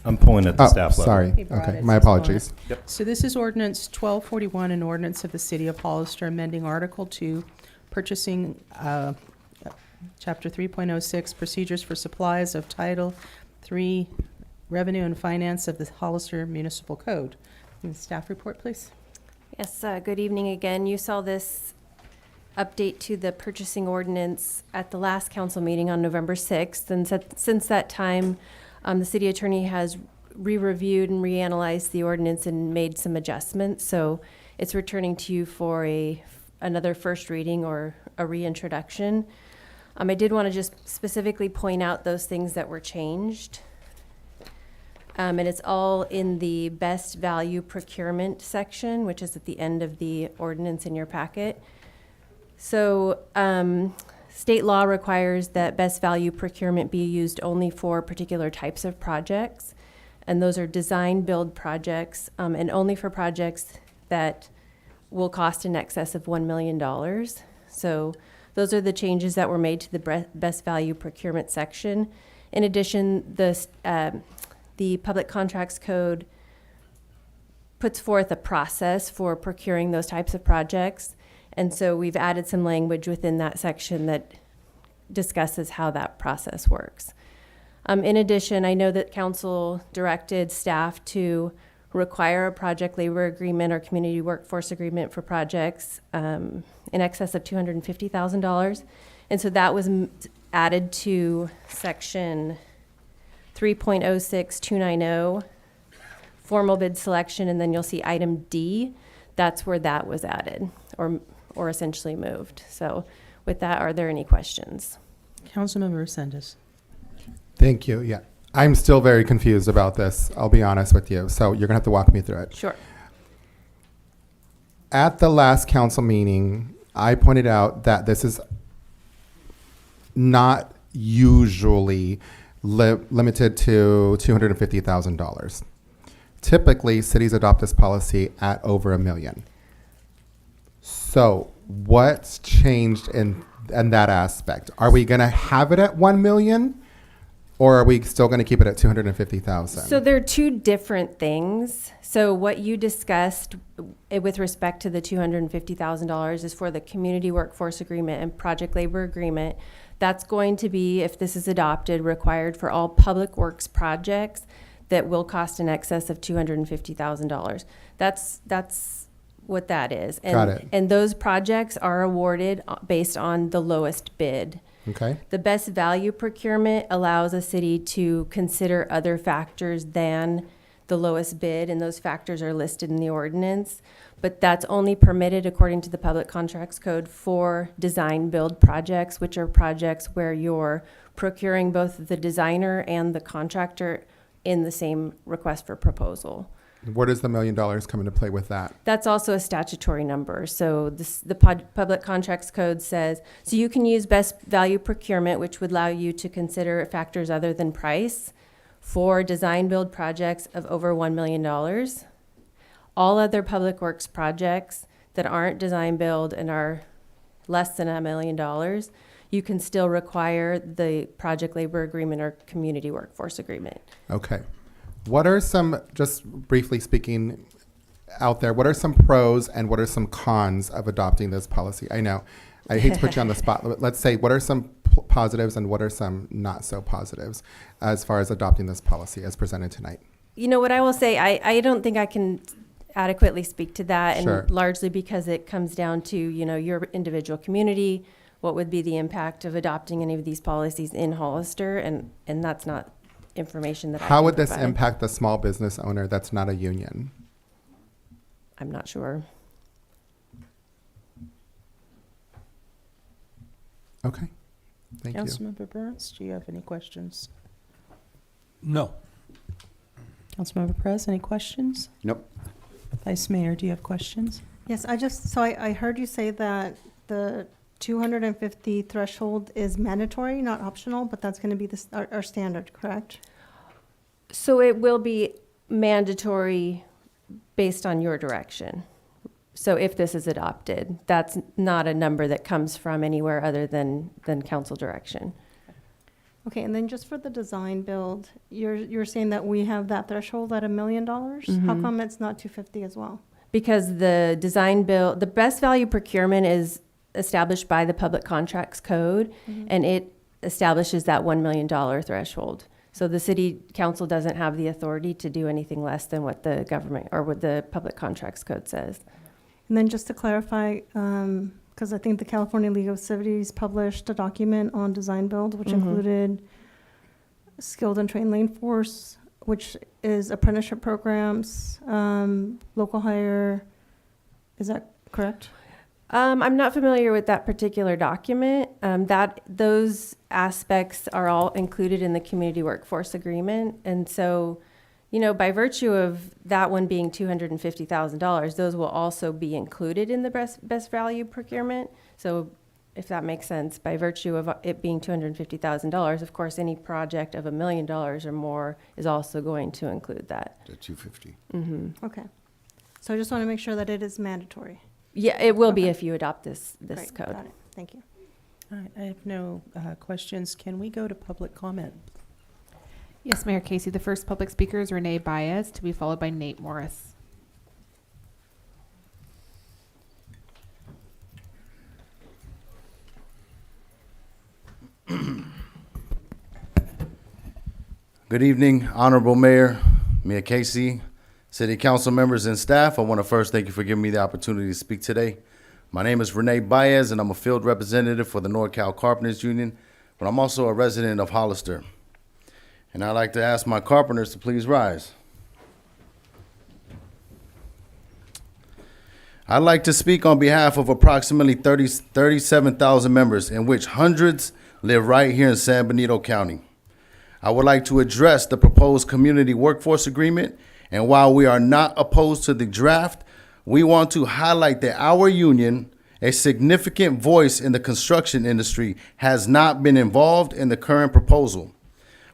I'm pulling at the staff level. Sorry. He brought Okay, it, my so he's pulling apologies. it. So this is ordinance 1241, an ordinance of the City of Hollister amending Article 2, purchasing Chapter 3.06, procedures for supplies of Title 3, revenue and finance of the Hollister Municipal Code. And the staff report, please. Yes, good evening again. You saw this update to the purchasing ordinance at the last council meeting on November 6th. And since that time, the city attorney has re-reviewed and reanalyzed the ordinance and made some adjustments. So it's returning to you for another first reading or a reintroduction. I did want to just specifically point out those things that were changed. And it's all in the best value procurement section, which is at the end of the ordinance in your packet. So state law requires that best value procurement be used only for particular types of projects. And those are design build projects, and only for projects that will cost in excess of $1 million. So those are the changes that were made to the best value procurement section. In addition, the Public Contracts Code puts forth a process for procuring those types of projects. And so we've added some language within that section that discusses how that process works. In addition, I know that council directed staff to require a project labor agreement or community workforce agreement for projects in excess of $250,000. And so that was added to section 3.06290, formal bid selection, and then you'll see item D. That's where that was added or essentially moved. So with that, are there any questions? Councilmember Resendez. Thank you. Yeah. I'm still very confused about this. I'll be honest with you. So you're going to have to walk me through it. Sure. At the last council meeting, I pointed out that this is not usually limited to $250,000. Typically, cities adopt this policy at over $1 million. So what's changed in that aspect? Are we going to have it at $1 million? Or are we still going to keep it at $250,000? So there are two different things. So what you discussed with respect to the $250,000 is for the community workforce agreement and project labor agreement. That's going to be, if this is adopted, required for all public works projects that will cost in excess of $250,000. That's what that is. And, Got it. And those projects are awarded based on the lowest bid. Okay. The best value procurement allows a city to consider other factors than the lowest bid, and those factors are listed in the ordinance. But that's only permitted according to the Public Contracts Code for design build projects, which are projects where you're procuring both the designer and the contractor in the same request for proposal. Where does the $1 million come into play with that? That's also a statutory number. So the Public Contracts Code says, so you can use best value procurement, which would allow you to consider factors other than price for design build projects of over $1 million. All other public works projects that aren't design build and are less than $1 million, you can still require the project labor agreement or community workforce agreement. Okay. What are some, just briefly speaking out there, what are some pros and what are some cons of adopting this policy? I know, I hate to put you on the spot, but let's say, what are some positives and what are some not so positives as far as adopting this policy as presented tonight? You know what I will say, I don't think I can adequately speak to that, and Sure. largely because it comes down to, you know, your individual community, what would be the impact of adopting any of these policies in Hollister, and that's not information that I How can would this provide. impact the small business owner that's not a union? I'm not sure. Okay, thank you. Councilmember Burns, do you have any questions? No. Councilmember Perez, any questions? Nope. Vice Mayor, do you have questions? Yes, I heard you say that the 250 threshold is mandatory, not optional, but that's going to be our standard, correct? So it will be mandatory based on your direction. So if this is adopted, that's not a number that comes from anywhere other than council direction. Okay, and then just for the design build, you're saying that we have that threshold at $1 million? How Mhm. come it's not 250 as well? Because the design build, the best value procurement is established by the Public Contracts Code, Mhm. and it establishes that $1 million threshold. So the city council doesn't have the authority to do anything less than what the government or what the Public Contracts Code says. And then just to clarify, because I think the California League of Cities published a document on design build, which Mhm. included skilled and trained lane force, which is apprenticeship programs, local hire. Is that correct? I'm not familiar with that particular document. Those aspects are all included in the community workforce agreement. And so, you know, by virtue of that one being $250,000, those will also be included in the best value procurement. So if that makes sense, by virtue of it being $250,000, of course, any project of $1 million or more is also going to include that. The 250. Mm-hmm. Okay. So I just want to make sure that it is mandatory. Yeah, it will be Okay. if you adopt this Great, code. got it. Thank you. All right, I have no questions. Can we go to public comment? Yes, Mayor Casey. The first public speaker is Renee Baez, to be followed by Nate Morris. Good evening, Honorable Mayor, Mayor Casey, City Council members and staff. I want to first thank you for giving me the opportunity to speak today. My name is Renee Baez, and I'm a field representative for the NorCal Carpenters Union, but I'm also a resident of Hollister. And I'd like to ask my carpenters to please rise. I'd like to speak on behalf of approximately 37,000 members, in which hundreds live right here in San Benito County. I would like to address the proposed community workforce agreement, and while we are not opposed to the draft, we want to highlight that our union, a significant voice in the construction industry, has not been involved in the current proposal.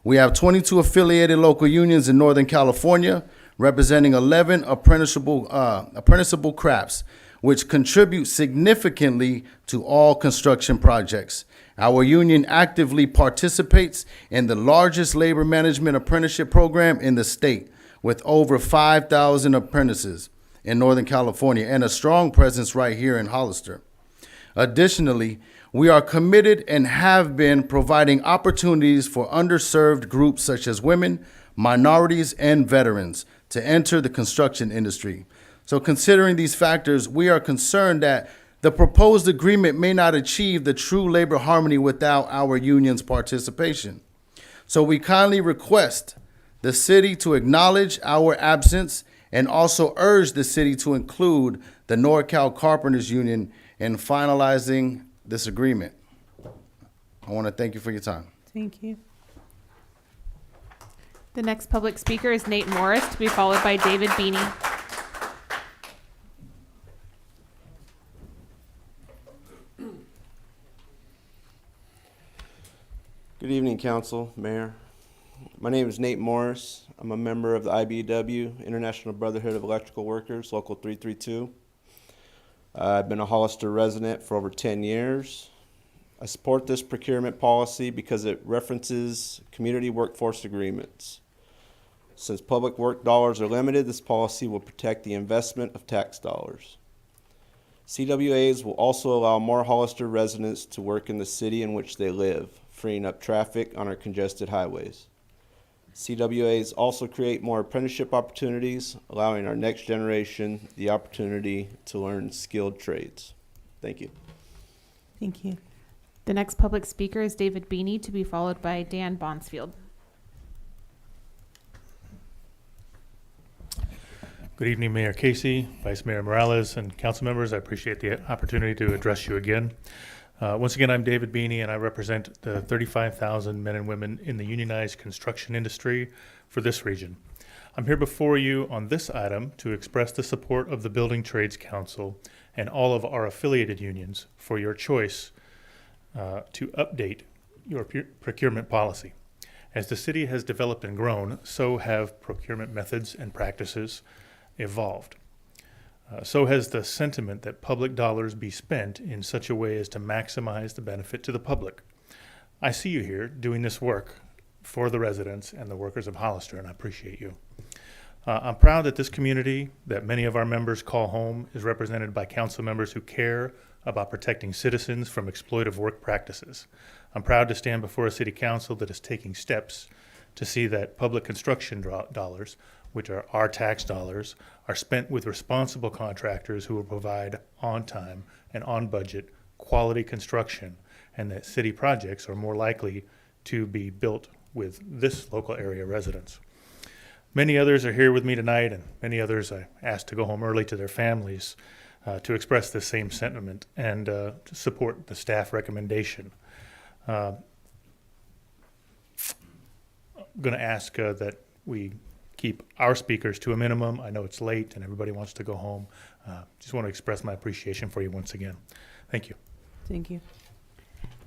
We have 22 affiliated local unions in Northern California, representing 11 apprenticeable crafts, which contribute significantly to all construction projects. Our union actively participates in the largest labor management apprenticeship program in the state, with over 5,000 apprentices in Northern California and a strong presence right here in Hollister. Additionally, we are committed and have been providing opportunities for underserved groups such as women, minorities, and veterans to enter the construction industry. So considering these factors, we are concerned that The proposed agreement may not achieve the true labor harmony without our union's participation. So we kindly request the city to acknowledge our absence and also urge the city to include the NorCal Carpenters Union in finalizing this agreement. I want to thank you for your time. Thank you. The next public speaker is Nate Morris, to be followed by David Beanie. Good evening, Council, Mayor. My name is Nate Morris. I'm a member of the IBEW, International Brotherhood of Electrical Workers, Local 332. I've been a Hollister resident for over 10 years. I support this procurement policy because it references community workforce agreements. Since public work dollars are limited, this policy will protect the investment of tax dollars. CWAs will also allow more Hollister residents to work in the city in which they live, freeing up traffic on our congested highways. CWAs also create more apprenticeship opportunities, allowing our next generation the opportunity to learn skilled trades. Thank you. Thank you. The next public speaker is David Beanie, to be followed by Dan Bonsfield. Good evening, Mayor Casey, Vice Mayor Morales, and council members. I appreciate the opportunity to address you again. Once again, I'm David Beanie, and I represent the 35,000 men and women in the unionized construction industry for this region. I'm here before you on this item to express the support of the Building Trades Council and all of our affiliated unions for your choice to update your procurement policy. As the city has developed and grown, so have procurement methods and practices evolved. So has the sentiment that public dollars be spent in such a way as to maximize the benefit to the public. I see you here doing this work for the residents and the workers of Hollister, and I appreciate you. I'm proud that this community that many of our members call home is represented by council members who care about protecting citizens from exploitive work practices. I'm proud to stand before a city council that is taking steps to see that public construction dollars, which are our tax dollars, are spent with responsible contractors who will provide on time and on budget quality construction, and that city projects are more likely to be built with this local area residents. Many others are here with me tonight, and many others I asked to go home early to their families to express the same sentiment and to support the staff recommendation. I'm going to ask that we keep our speakers to a minimum. I know it's late and everybody wants to go home. Just want to express my appreciation for you once again. Thank you. Thank you.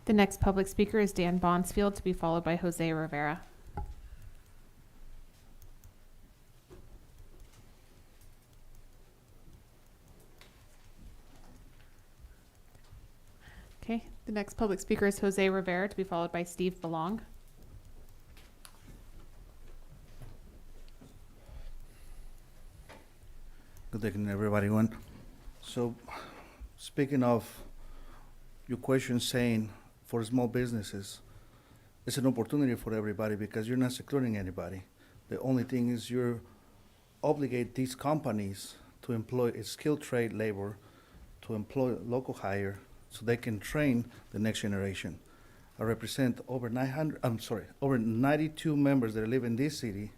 The next public speaker is Dan Bonsfield, to be followed by Jose Rivera. Okay, the next public speaker is Jose Rivera, to be followed by Steve Belong. Good evening, everybody. So, speaking of your question saying for small businesses, it's an opportunity for everybody because you're not secluding anybody. The only thing is you obligate these companies to employ a skilled trade labor, to employ local hire, so they can train the next generation. I represent over 92 members that live in this city,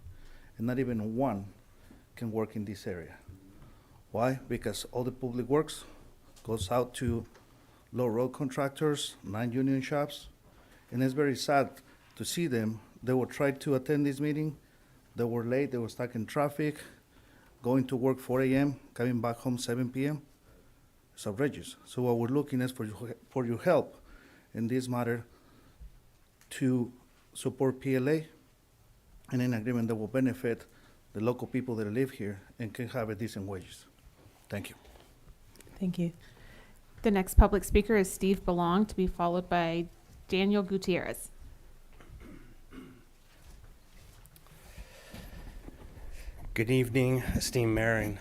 and not even one can work in this area. Why? Because all the public works goes out to low road contractors, non-union shops, and it's very sad to see them. They will try to attend this meeting, they were late, they were stuck in traffic, going to work 4 a.m., coming back home 7 p.m. It's outrageous. So what we're looking is for your help in this matter to support PLA and an agreement that will benefit the local people that live here and can have a decent wages. Thank you. Thank you. The next public speaker is Steve Belong, to be followed by Daniel Gutierrez. Good evening, esteemed mayor and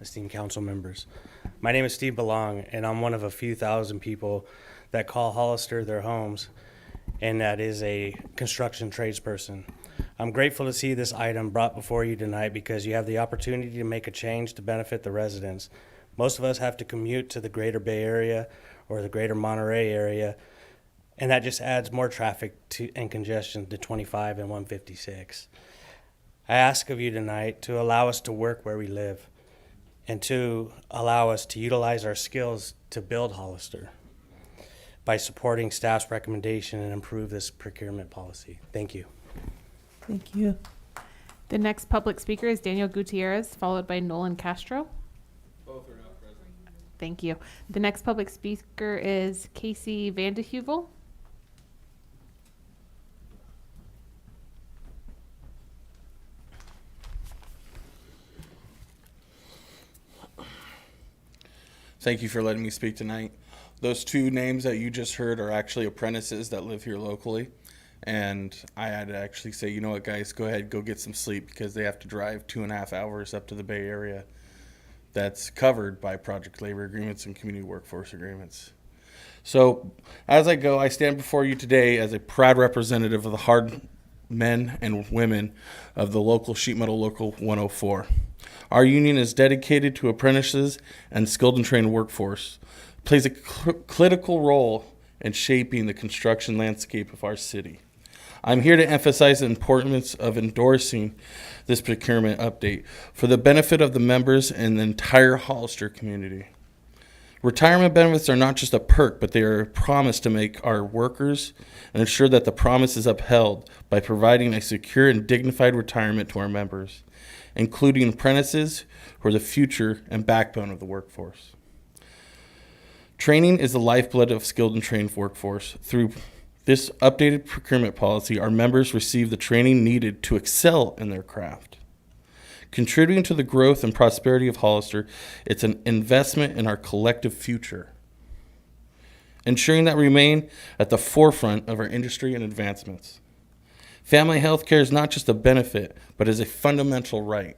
esteemed council members. My name is Steve Belong, and I'm one of a few thousand people that call Hollister their homes, and that is a construction tradesperson. I'm grateful to see this item brought before you tonight because you have the opportunity to make a change to benefit the residents. Most of us have to commute to the greater Bay Area or the greater Monterey area, and that just adds more traffic and congestion to 25 and 156. I ask of you tonight to allow us to work where we live and to allow us to utilize our skills to build Hollister by supporting staff's recommendation and improve this procurement policy. Thank you. Thank you. The next public speaker is Daniel Gutierrez, followed by Nolan Castro. Both are not present. Thank you. The next public speaker is Casey Vandehuvel. Thank you for letting me speak tonight. Those two names that you just heard are actually apprentices that live here locally. And I had to actually say, you know what, guys, go ahead, go get some sleep because they have to drive 2.5 hours up to the Bay Area. That's covered by project labor agreements and community workforce agreements. So as I go, I stand before you today as a proud representative of the hard men and women of the local sheet metal local 104. Our union is dedicated to apprentices and skilled and trained workforce, plays a critical role in shaping the construction landscape of our city. I'm here to emphasize the importance of endorsing this procurement update for the benefit of the members and the entire Hollister community. Retirement benefits are not just a perk, but they are a promise to make our workers and ensure that the promise is upheld by providing a secure and dignified retirement to our members, including apprentices who are the future and backbone of the workforce. Training is the lifeblood of skilled and trained workforce. Through this updated procurement policy, our members receive the training needed to excel in their craft. Contributing to the growth and prosperity of Hollister, it's an investment in our collective future, ensuring that we remain at the forefront of our industry and advancements. Family health care is not just a benefit, but is a fundamental right.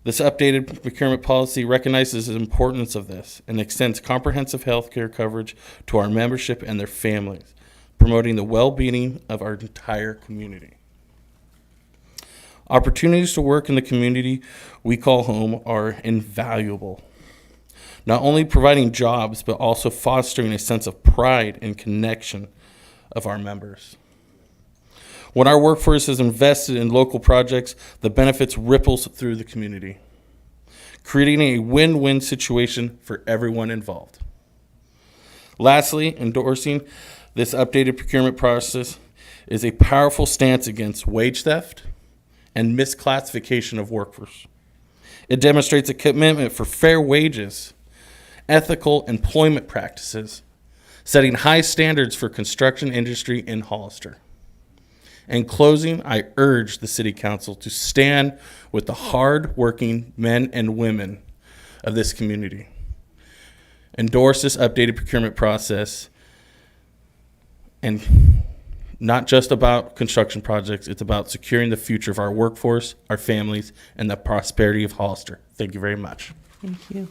This updated procurement policy recognizes the importance of this and extends comprehensive health care coverage to our membership and their families, promoting the well-being of our entire community. Opportunities to work in the community we call home are invaluable, not only providing jobs, but also fostering a sense of pride and connection of our members. When our workforce is invested in local projects, the benefits ripples through the community, creating a win-win situation for everyone involved. Lastly, endorsing this updated procurement process is a powerful stance against wage theft and misclassification of workforce. It demonstrates a commitment for fair wages, ethical employment practices, setting high standards for construction industry in Hollister. In closing, I urge the City Council to stand with the hard-working men and women of this community. Endorse this updated procurement process, and not just about construction projects, it's about securing the future of our workforce, our families, and the prosperity of Hollister. Thank you very much. Thank you.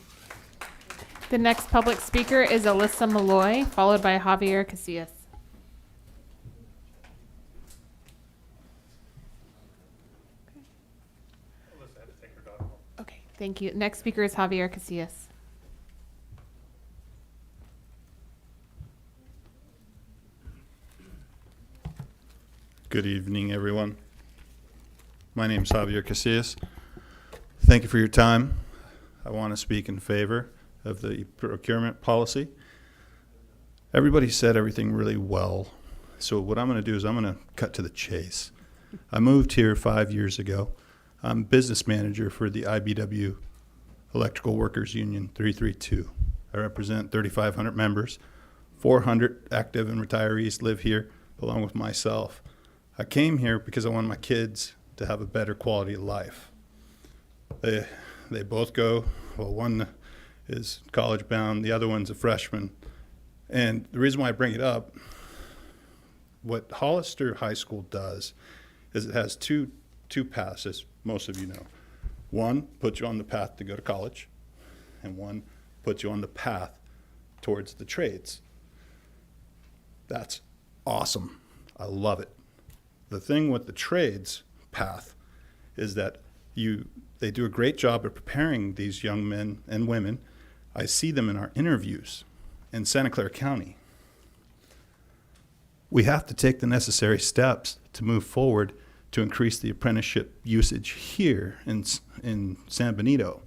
The next public speaker is Alyssa Malloy, followed by Javier Casillas. Okay, thank you. Next speaker is Javier Casillas. Good evening, everyone. My name is Javier Casillas. Thank you for your time. I want to speak in favor of the procurement policy. Everybody said everything really well. So what I'm going to do is I'm going to cut to the chase. I moved here 5 years ago. I'm business manager for the IBW Electrical Workers Union 332. I represent 3,500 members. 400 active and retirees live here along with myself. I came here because I want my kids to have a better quality of life. They both go, well, one is college bound, the other one's a freshman. And the reason why I bring it up, what Hollister High School does is it has two paths, as most of you know. One puts you on the path to go to college, and one puts you on the path towards the trades. That's awesome. I love it. The thing with the trades path is that They do a great job of preparing these young men and women. I see them in our interviews in Santa Clara County. We have to take the necessary steps to move forward to increase the apprenticeship usage here in San Benito.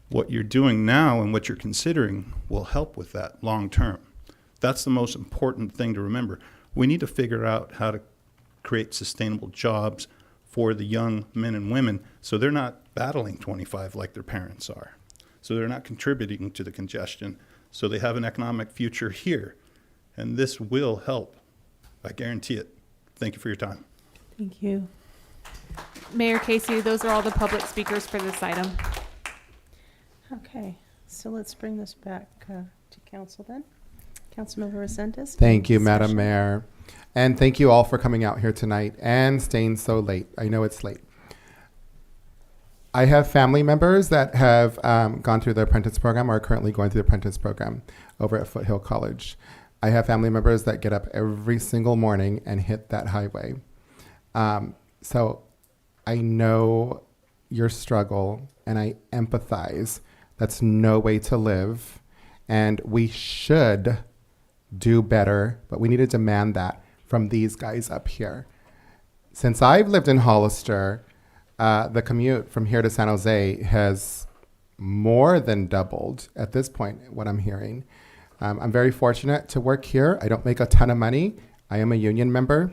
What you're doing now and what you're considering will help with that long term. That's the most important thing to remember. We need to figure out how to create sustainable jobs for the young men and women so they're not battling 25 like their parents are. So they're not contributing to the congestion, so they have an economic future here. And this will help. I guarantee it. Thank you for your time. Thank you. Mayor Casey, those are all the public speakers for this item. Okay, so let's bring this back to council then. Councilmember Resendez. Thank you, discussion. Madam Mayor. And thank you all for coming out here tonight and staying so late. I know it's late. I have family members that have gone through the apprentice program or are currently going through the apprentice program over at Foothill College. I have family members that get up every single morning and hit that highway. So I know your struggle and I empathize. That's no way to live. And we should do better, but we need to demand that from these guys up here. Since I've lived in Hollister, the commute from here to San Jose has more than doubled at this point, what I'm hearing. I'm very fortunate to work here. I don't make a ton of money. I am a union member,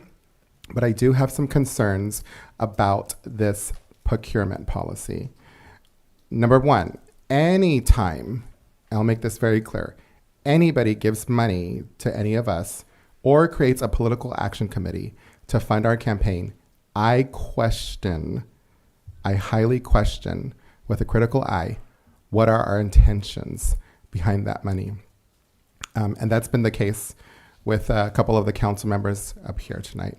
but I do have some concerns about this procurement policy. Number one, anytime, I'll make this very clear, anybody gives money to any of us or creates a political action committee to fund our campaign, I highly question with a critical eye, what are our intentions behind that money? And that's been the case with a couple of the council members up here tonight.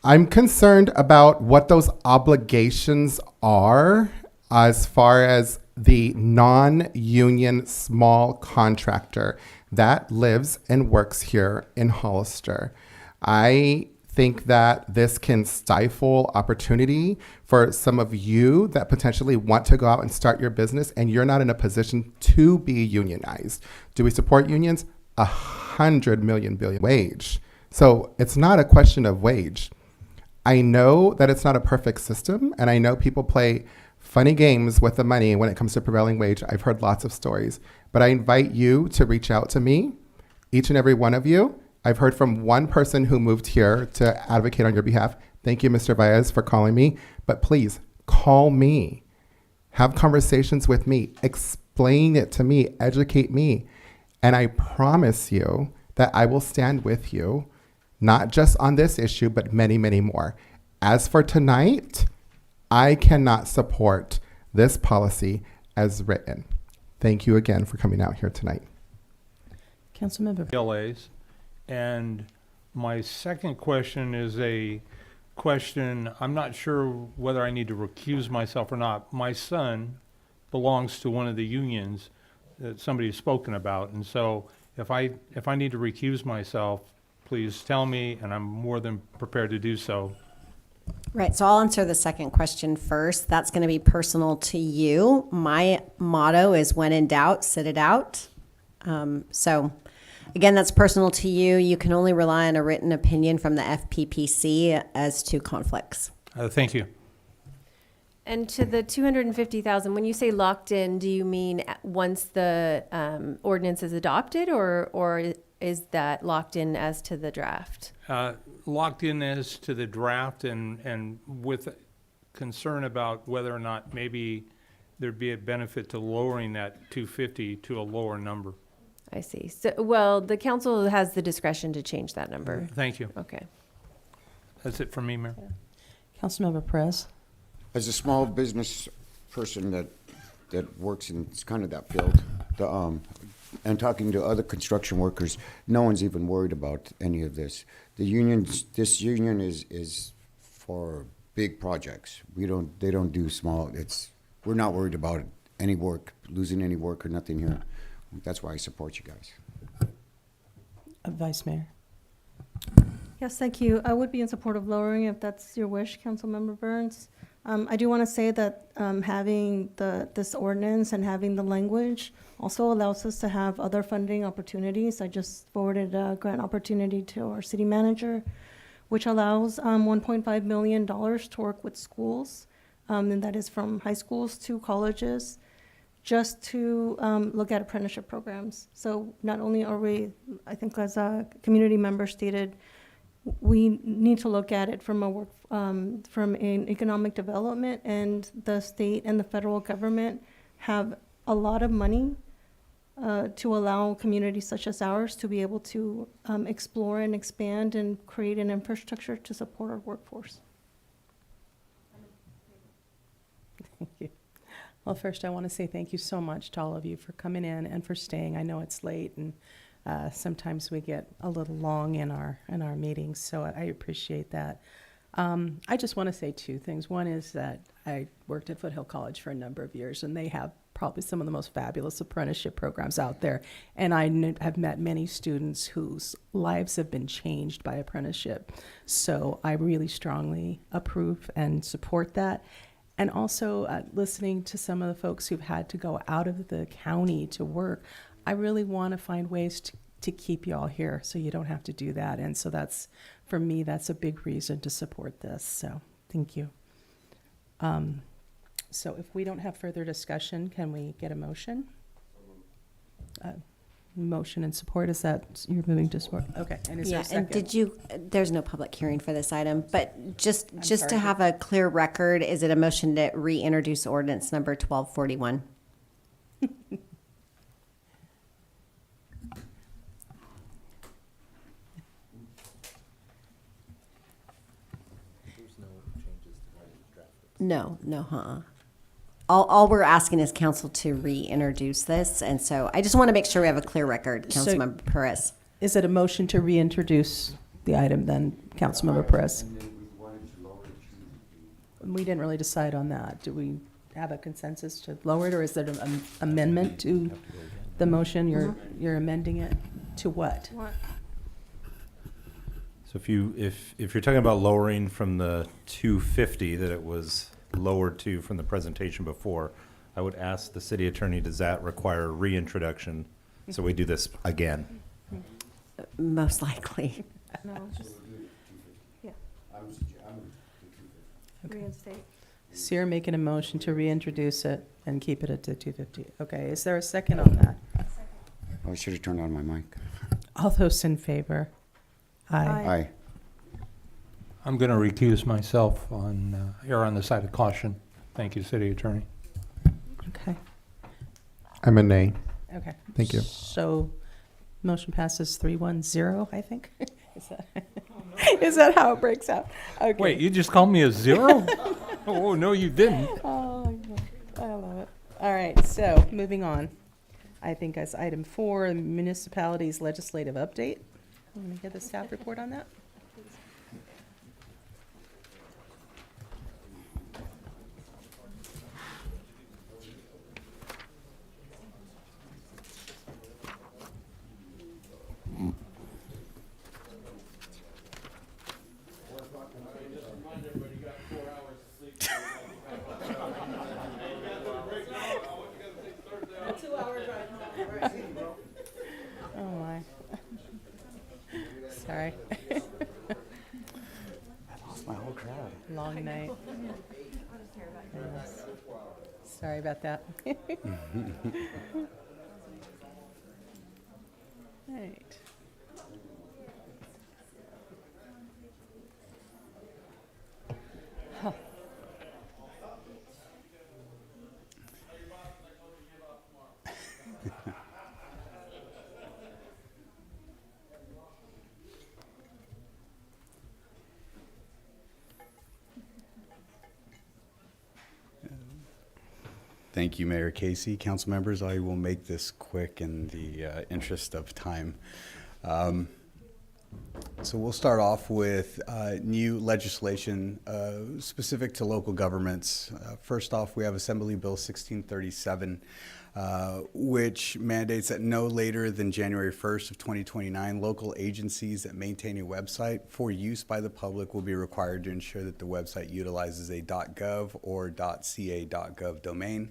I'm concerned about what those obligations are as far as the non-union small contractor that lives and works here in Hollister. I think that this can stifle opportunity for some of you that potentially want to go out and start your business and you're not in a position to be unionized. Do we support unions? 100 million billion wage. So it's not a question of wage. I know that it's not a perfect system, and I know people play funny games with the money when it comes to prevailing wage. I've heard lots of stories, but I invite you to reach out to me, each and every one of you. I've heard from one person who moved here to advocate on your behalf. Thank you, Mr. Baez, for calling me, but please call me. Have conversations with me. Explain it to me. Educate me. And I promise you that I will stand with you, not just on this issue, but many, many more. As for tonight, I cannot support this policy as written. Thank you again for coming out here tonight. Councilmember. LAs. And my second question is a question, I'm not sure whether I need to recuse myself or not. My son belongs to one of the unions that somebody's spoken about. And so if I need to recuse myself, please tell me, and I'm more than prepared to do so. Right, so I'll answer the second question first. That's going to be personal to you. My motto is when in doubt, sit it out. So again, that's personal to you. You can only rely on a written opinion from the FPPC as to conflicts. Thank you. And to the 250,000, when you say locked in, do you mean once the ordinance is adopted, or is that locked in as to the draft? Locked in as to the draft, and with concern about whether or not maybe there'd be a benefit to lowering that 250 to a lower number. I see. So, well, the council has the discretion to change that number. Thank you. Okay. That's it from me, Mayor. Councilmember Perez. As a small business person that works in kind of that field, and talking to other construction workers, no one's even worried about any of this. This union is for big projects. They don't do small. We're not worried about any work, losing any work or nothing here. That's why I support you guys. Vice Mayor. Yes, thank you. I would be in support of lowering if that's your wish, Councilmember Burns. I do want to say that having this ordinance and having the language also allows us to have other funding opportunities. I just forwarded a grant opportunity to our city manager, which allows $1.5 million to work with schools, and that is from high schools to colleges, just to look at apprenticeship programs. So not only are we, I think as a community member stated, we need to look at it from from an economic development, and the state and the federal government have a lot of money to allow communities such as ours to be able to explore and expand and create an infrastructure to support our workforce. Thank you. Well, first I want to say thank you so much to all of you for coming in and for staying. I know it's late, and sometimes we get a little long in our meetings, so I appreciate that. I just want to say two things. One is that I worked at Foothill College for a number of years, and they have probably some of the most fabulous apprenticeship programs out there. And I have met many students whose lives have been changed by apprenticeship. So I really strongly approve and support that. And also listening to some of the folks who've had to go out of the county to work, I really want to find ways to keep you all here so you don't have to do that. And so that's, for me, that's a big reason to support this. So thank you. So if we don't have further discussion, can we get a motion? Motion and support, is that, you're moving to support? Okay, and is there a second? And did you, there's no public hearing for this item, but just to sorry. have a clear record, is it a motion to reintroduce ordinance number 1241? No, All we're asking is council to reintroduce this, and so I just want to make sure we have a clear record, So- Councilmember Perez. Is it a motion to reintroduce the item then, Councilmember Perez? We didn't really decide on that. Do we have a consensus to lower it, or is there an amendment to the motion? You're amending it to what? So if you're talking about lowering from the 250 that it was lowered to from the presentation before, I would ask the city attorney, does that require reintroduction? So we do this again? Most likely. No, just, yeah. Reinstate. So you're making a motion to reintroduce it and keep it at the 250. Okay, is there a second on that? Oh, I should have turned on my mic. All those in favor? Aye. Aye. I'm going to recuse myself on, err on the side of caution. Thank you, City Attorney. Okay. I'm a nay. Okay. Thank you. So, motion passes 3-1-0, I think. Is that how it breaks out? Okay. Wait, you just called me a zero? Oh, no, you didn't. Oh, I love it. All right, so moving on. I think as item 4, municipalities legislative update. I'm going to get the staff report on that. Oh my. Sorry. I lost my whole crowd. Long night. Yes. Sorry about that. Right. Huh. Thank you, Mayor Casey. Council members, I will make this quick in the interest of time. So we'll start off with new legislation specific to local governments. First off, we have Assembly Bill 1637, which mandates that no later than January 1st of 2029, local agencies that maintain a website for use by the public will be required to ensure that the website utilizes a .gov or .ca.gov domain.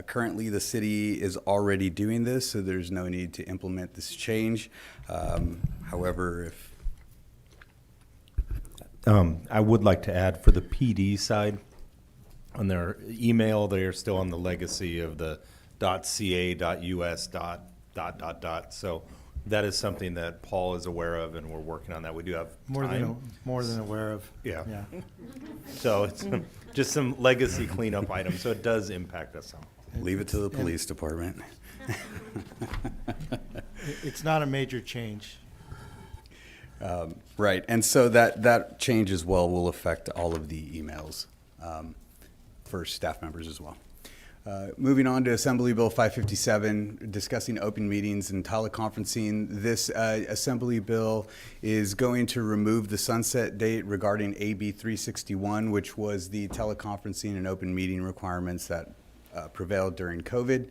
Currently, the city is already doing this, so there's no need to implement this change. However, if I would like to add for the PD side, on their email, they are still on the legacy of the .ca.us ... So that is something that Paul is aware of, and we're working on that. We do have More time. than aware of. Yeah. Yeah. So it's just some legacy cleanup items, so it does impact us some. Leave it to the police department. It's not a major change. Right, and so that change as well will affect all of the emails for staff members as well. Moving on to Assembly Bill 557, discussing open meetings and teleconferencing. This Assembly Bill is going to remove the sunset date regarding AB 361, which was the teleconferencing and open meeting requirements that prevailed during COVID.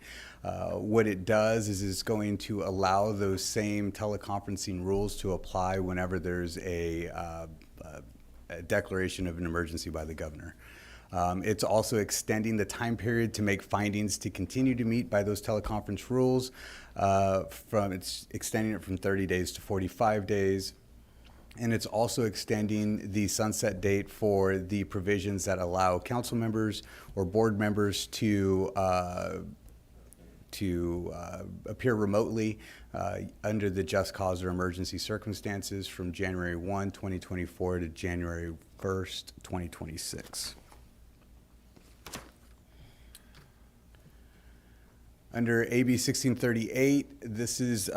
What it does is it's going to allow those same teleconferencing rules to apply whenever there's a declaration of an emergency by the governor. It's also extending the time period to make findings to continue to meet by those teleconference rules. It's extending it from 30 days to 45 days. And it's also extending the sunset date for the provisions that allow council members or board members to appear remotely under the just cause or emergency circumstances from January 1, 2024 to January 1st, 2026. Under AB 1638, this is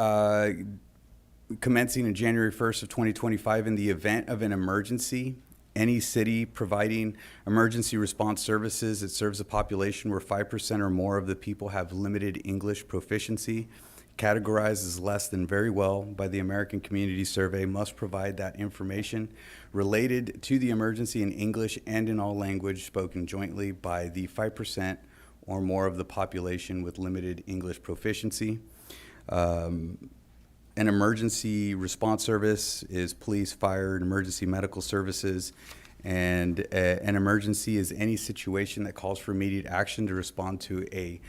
commencing in January 1st of 2025. In the event of an emergency, any city providing emergency response services that serves a population where 5% or more of the people have limited English proficiency, categorized as less than very well by the American Community Survey, must provide that information related to the emergency in English and in all language spoken jointly by the 5% or more of the population with limited English proficiency. An emergency response service is police, fire, and emergency medical services. And an emergency is any situation that calls for immediate action to respond to a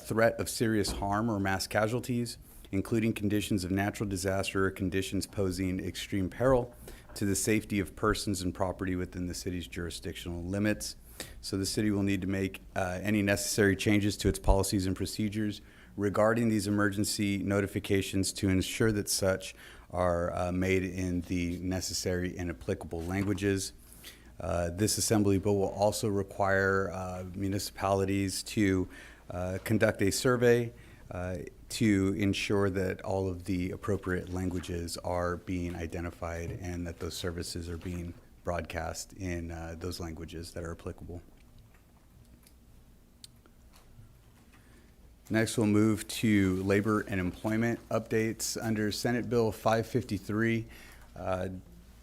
threat of serious harm or mass casualties, including conditions of natural disaster or conditions posing extreme peril to the safety of persons and property within the city's jurisdictional limits. So the city will need to make any necessary changes to its policies and procedures regarding these emergency notifications to ensure that such are made in the necessary and applicable languages. This Assembly Bill will also require municipalities to conduct a survey to ensure that all of the appropriate languages are being identified and that those services are being broadcast in those languages that are applicable. Next, we'll move to labor and employment updates under Senate Bill 553,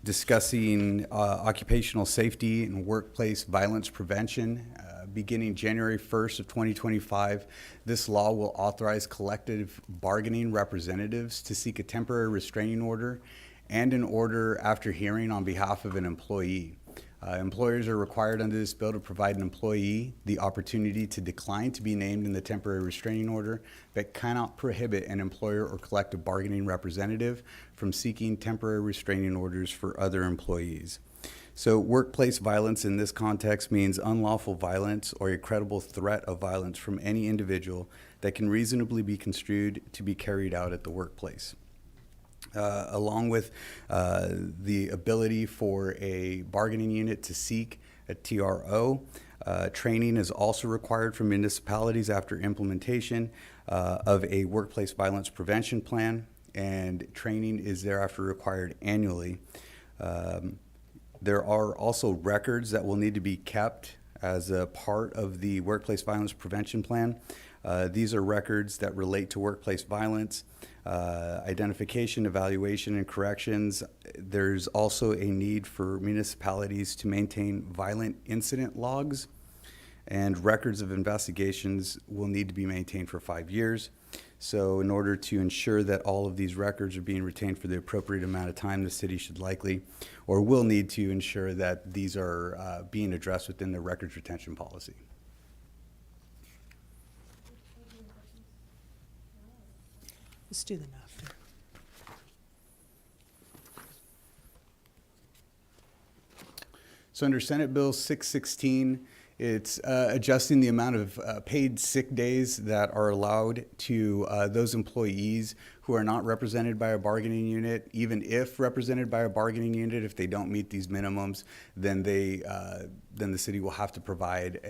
discussing occupational safety and workplace violence prevention. Beginning January 1st of 2025, this law will authorize collective bargaining representatives to seek a temporary restraining order and an order after hearing on behalf of an employee. Employers are required under this bill to provide an employee the opportunity to decline to be named in the temporary restraining order, but cannot prohibit an employer or collective bargaining representative from seeking temporary restraining orders for other employees. So workplace violence in this context means unlawful violence or a credible threat of violence from any individual that can reasonably be construed to be carried out at the workplace. Along with the ability for a bargaining unit to seek a TRO. Training is also required for municipalities after implementation of a workplace violence prevention plan, and training is thereafter required annually. There are also records that will need to be kept as a part of the workplace violence prevention plan. These are records that relate to workplace violence, identification, evaluation, and corrections. There's also a need for municipalities to maintain violent incident logs, and records of investigations will need to be maintained for 5 years. So in order to ensure that all of these records are being retained for the appropriate amount of time, the city should likely or will need to ensure that these are being addressed within the records retention policy. Let's do them after. So under Senate Bill 616, it's adjusting the amount of paid sick days that are allowed to those employees who are not represented by a bargaining unit. Even if represented by a bargaining unit, if they don't meet these minimums, then then the city will have to provide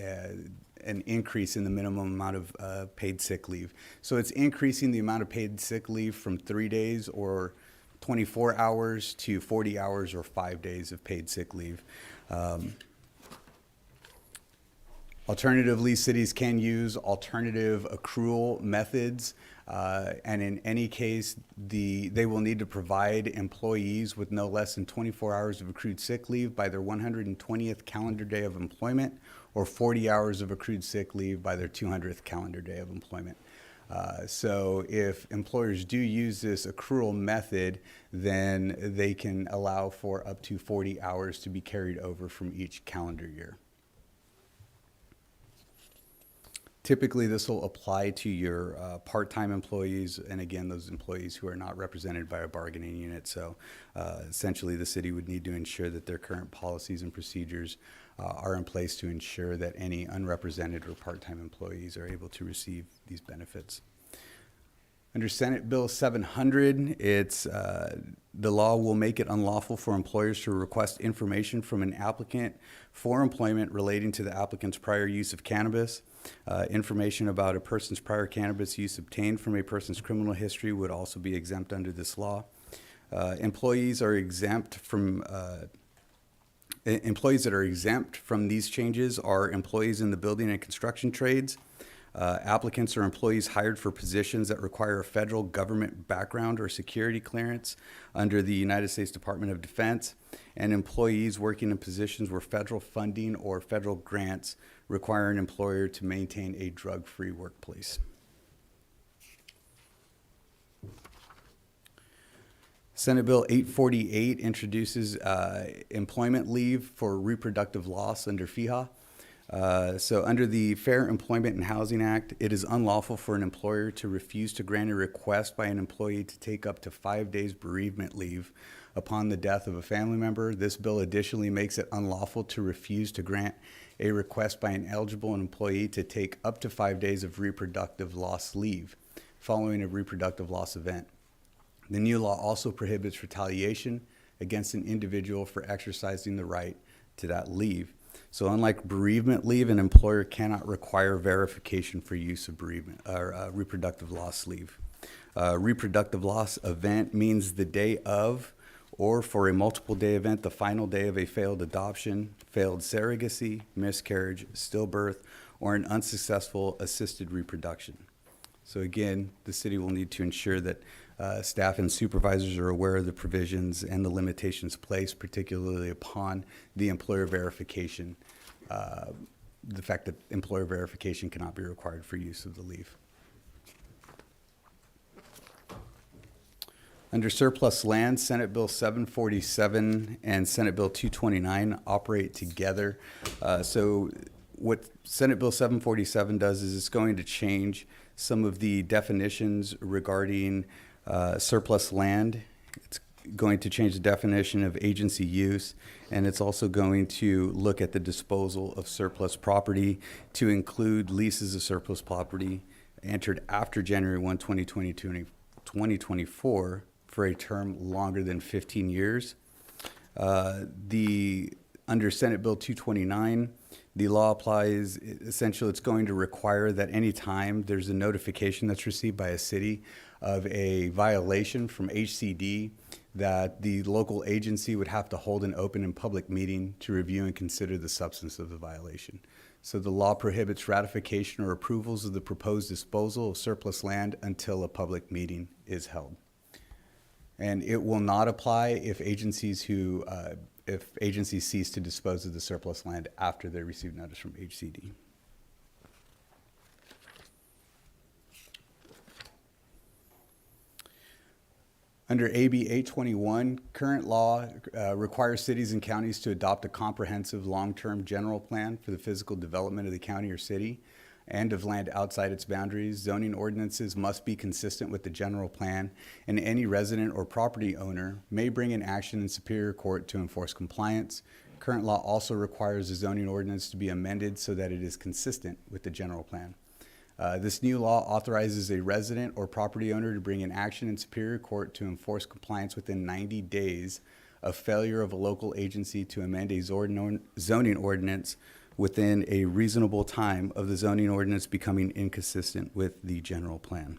an increase in the minimum amount of paid sick leave. So it's increasing the amount of paid sick leave from 3 days or 24 hours to 40 hours or 5 days of paid sick leave. Alternatively, cities can use alternative accrual methods, and in any case, they will need to provide employees with no less than 24 hours of accrued sick leave by their 120th calendar day of employment, or 40 hours of accrued sick leave by their 200th calendar day of employment. So if employers do use this accrual method, then they can allow for up to 40 hours to be carried over from each calendar year. Typically, this will apply to your part-time employees, and again, those employees who are not represented by a bargaining unit. So essentially, the city would need to ensure that their current policies and procedures are in place to ensure that any unrepresented or part-time employees are able to receive these benefits. Under Senate Bill 700, the law will make it unlawful for employers to request information from an applicant for employment relating to the applicant's prior use of cannabis. Information about a person's prior cannabis use obtained from a person's criminal history would also be exempt under this law. Employees that are exempt from these changes are employees in the building and construction trades. Applicants are employees hired for positions that require a federal government background or security clearance under the United States Department of Defense, and employees working in positions where federal funding or federal grants require an employer to maintain a drug-free workplace. Senate Bill 848 introduces employment leave for reproductive loss under FEHA. So under the Fair Employment and Housing Act, it is unlawful for an employer to refuse to grant a request by an employee to take up to 5 days bereavement leave upon the death of a family member. This bill additionally makes it unlawful to refuse to grant a request by an eligible employee to take up to 5 days of reproductive loss leave following a reproductive loss event. The new law also prohibits retaliation against an individual for exercising the right to that leave. So unlike bereavement leave, an employer cannot require verification for use of bereavement or reproductive loss leave. Reproductive loss event means the day of, or for a multiple day event, the final day of a failed adoption, failed surrogacy, miscarriage, stillbirth, or an unsuccessful assisted reproduction. So again, the city will need to ensure that staff and supervisors are aware of the provisions and the limitations placed, particularly upon the employer verification, the fact that employer verification cannot be required for use of the leave. Under surplus land, Senate Bill 747 and Senate Bill 229 operate together. So what Senate Bill 747 does is it's going to change some of the definitions regarding surplus land. It's going to change the definition of agency use, and it's also going to look at the disposal of surplus property to include leases of surplus property entered after January 1, 2024 for a term longer than 15 years. Under Senate Bill 229, the law applies, essentially it's going to require that any time there's a notification that's received by a city of a violation from HCD, that the local agency would have to hold an open and public meeting to review and consider the substance of the violation. So the law prohibits ratification or approvals of the proposed disposal of surplus land until a public meeting is held. And it will not apply if agencies cease to dispose of the surplus land after they receive notice from HCD. Under AB 821, current law requires cities and counties to adopt a comprehensive long-term general plan for the physical development of the county or city and of land outside its boundaries. Zoning ordinances must be consistent with the general plan, and any resident or property owner may bring an action in Superior Court to enforce compliance. Current law also requires the zoning ordinance to be amended so that it is consistent with the general plan. This new law authorizes a resident or property owner to bring an action in Superior Court to enforce compliance within 90 days of failure of a local agency to amend a zoning ordinance within a reasonable time of the zoning ordinance becoming inconsistent with the general plan.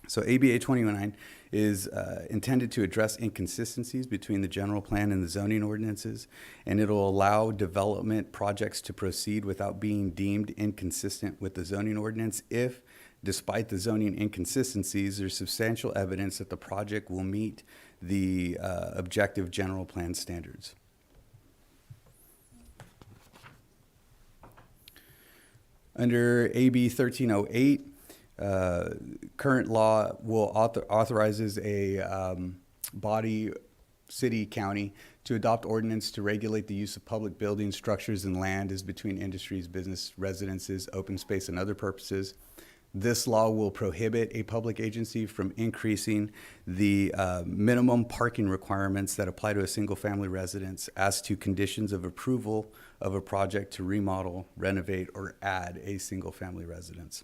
So AB 829 is intended to address inconsistencies between the general plan and the zoning ordinances, and it'll allow development projects to proceed without being deemed inconsistent with the zoning ordinance if, despite the zoning inconsistencies, there's substantial evidence that the project will meet the objective general plan standards. Under AB 1308, current law will authorizes a body, city, county to adopt ordinance to regulate the use of public buildings, structures, and land as between industries, business, residences, open space, and other purposes. This law will prohibit a public agency from increasing the minimum parking requirements that apply to a single-family residence as to conditions of approval of a project to remodel, renovate, or add a single-family residence.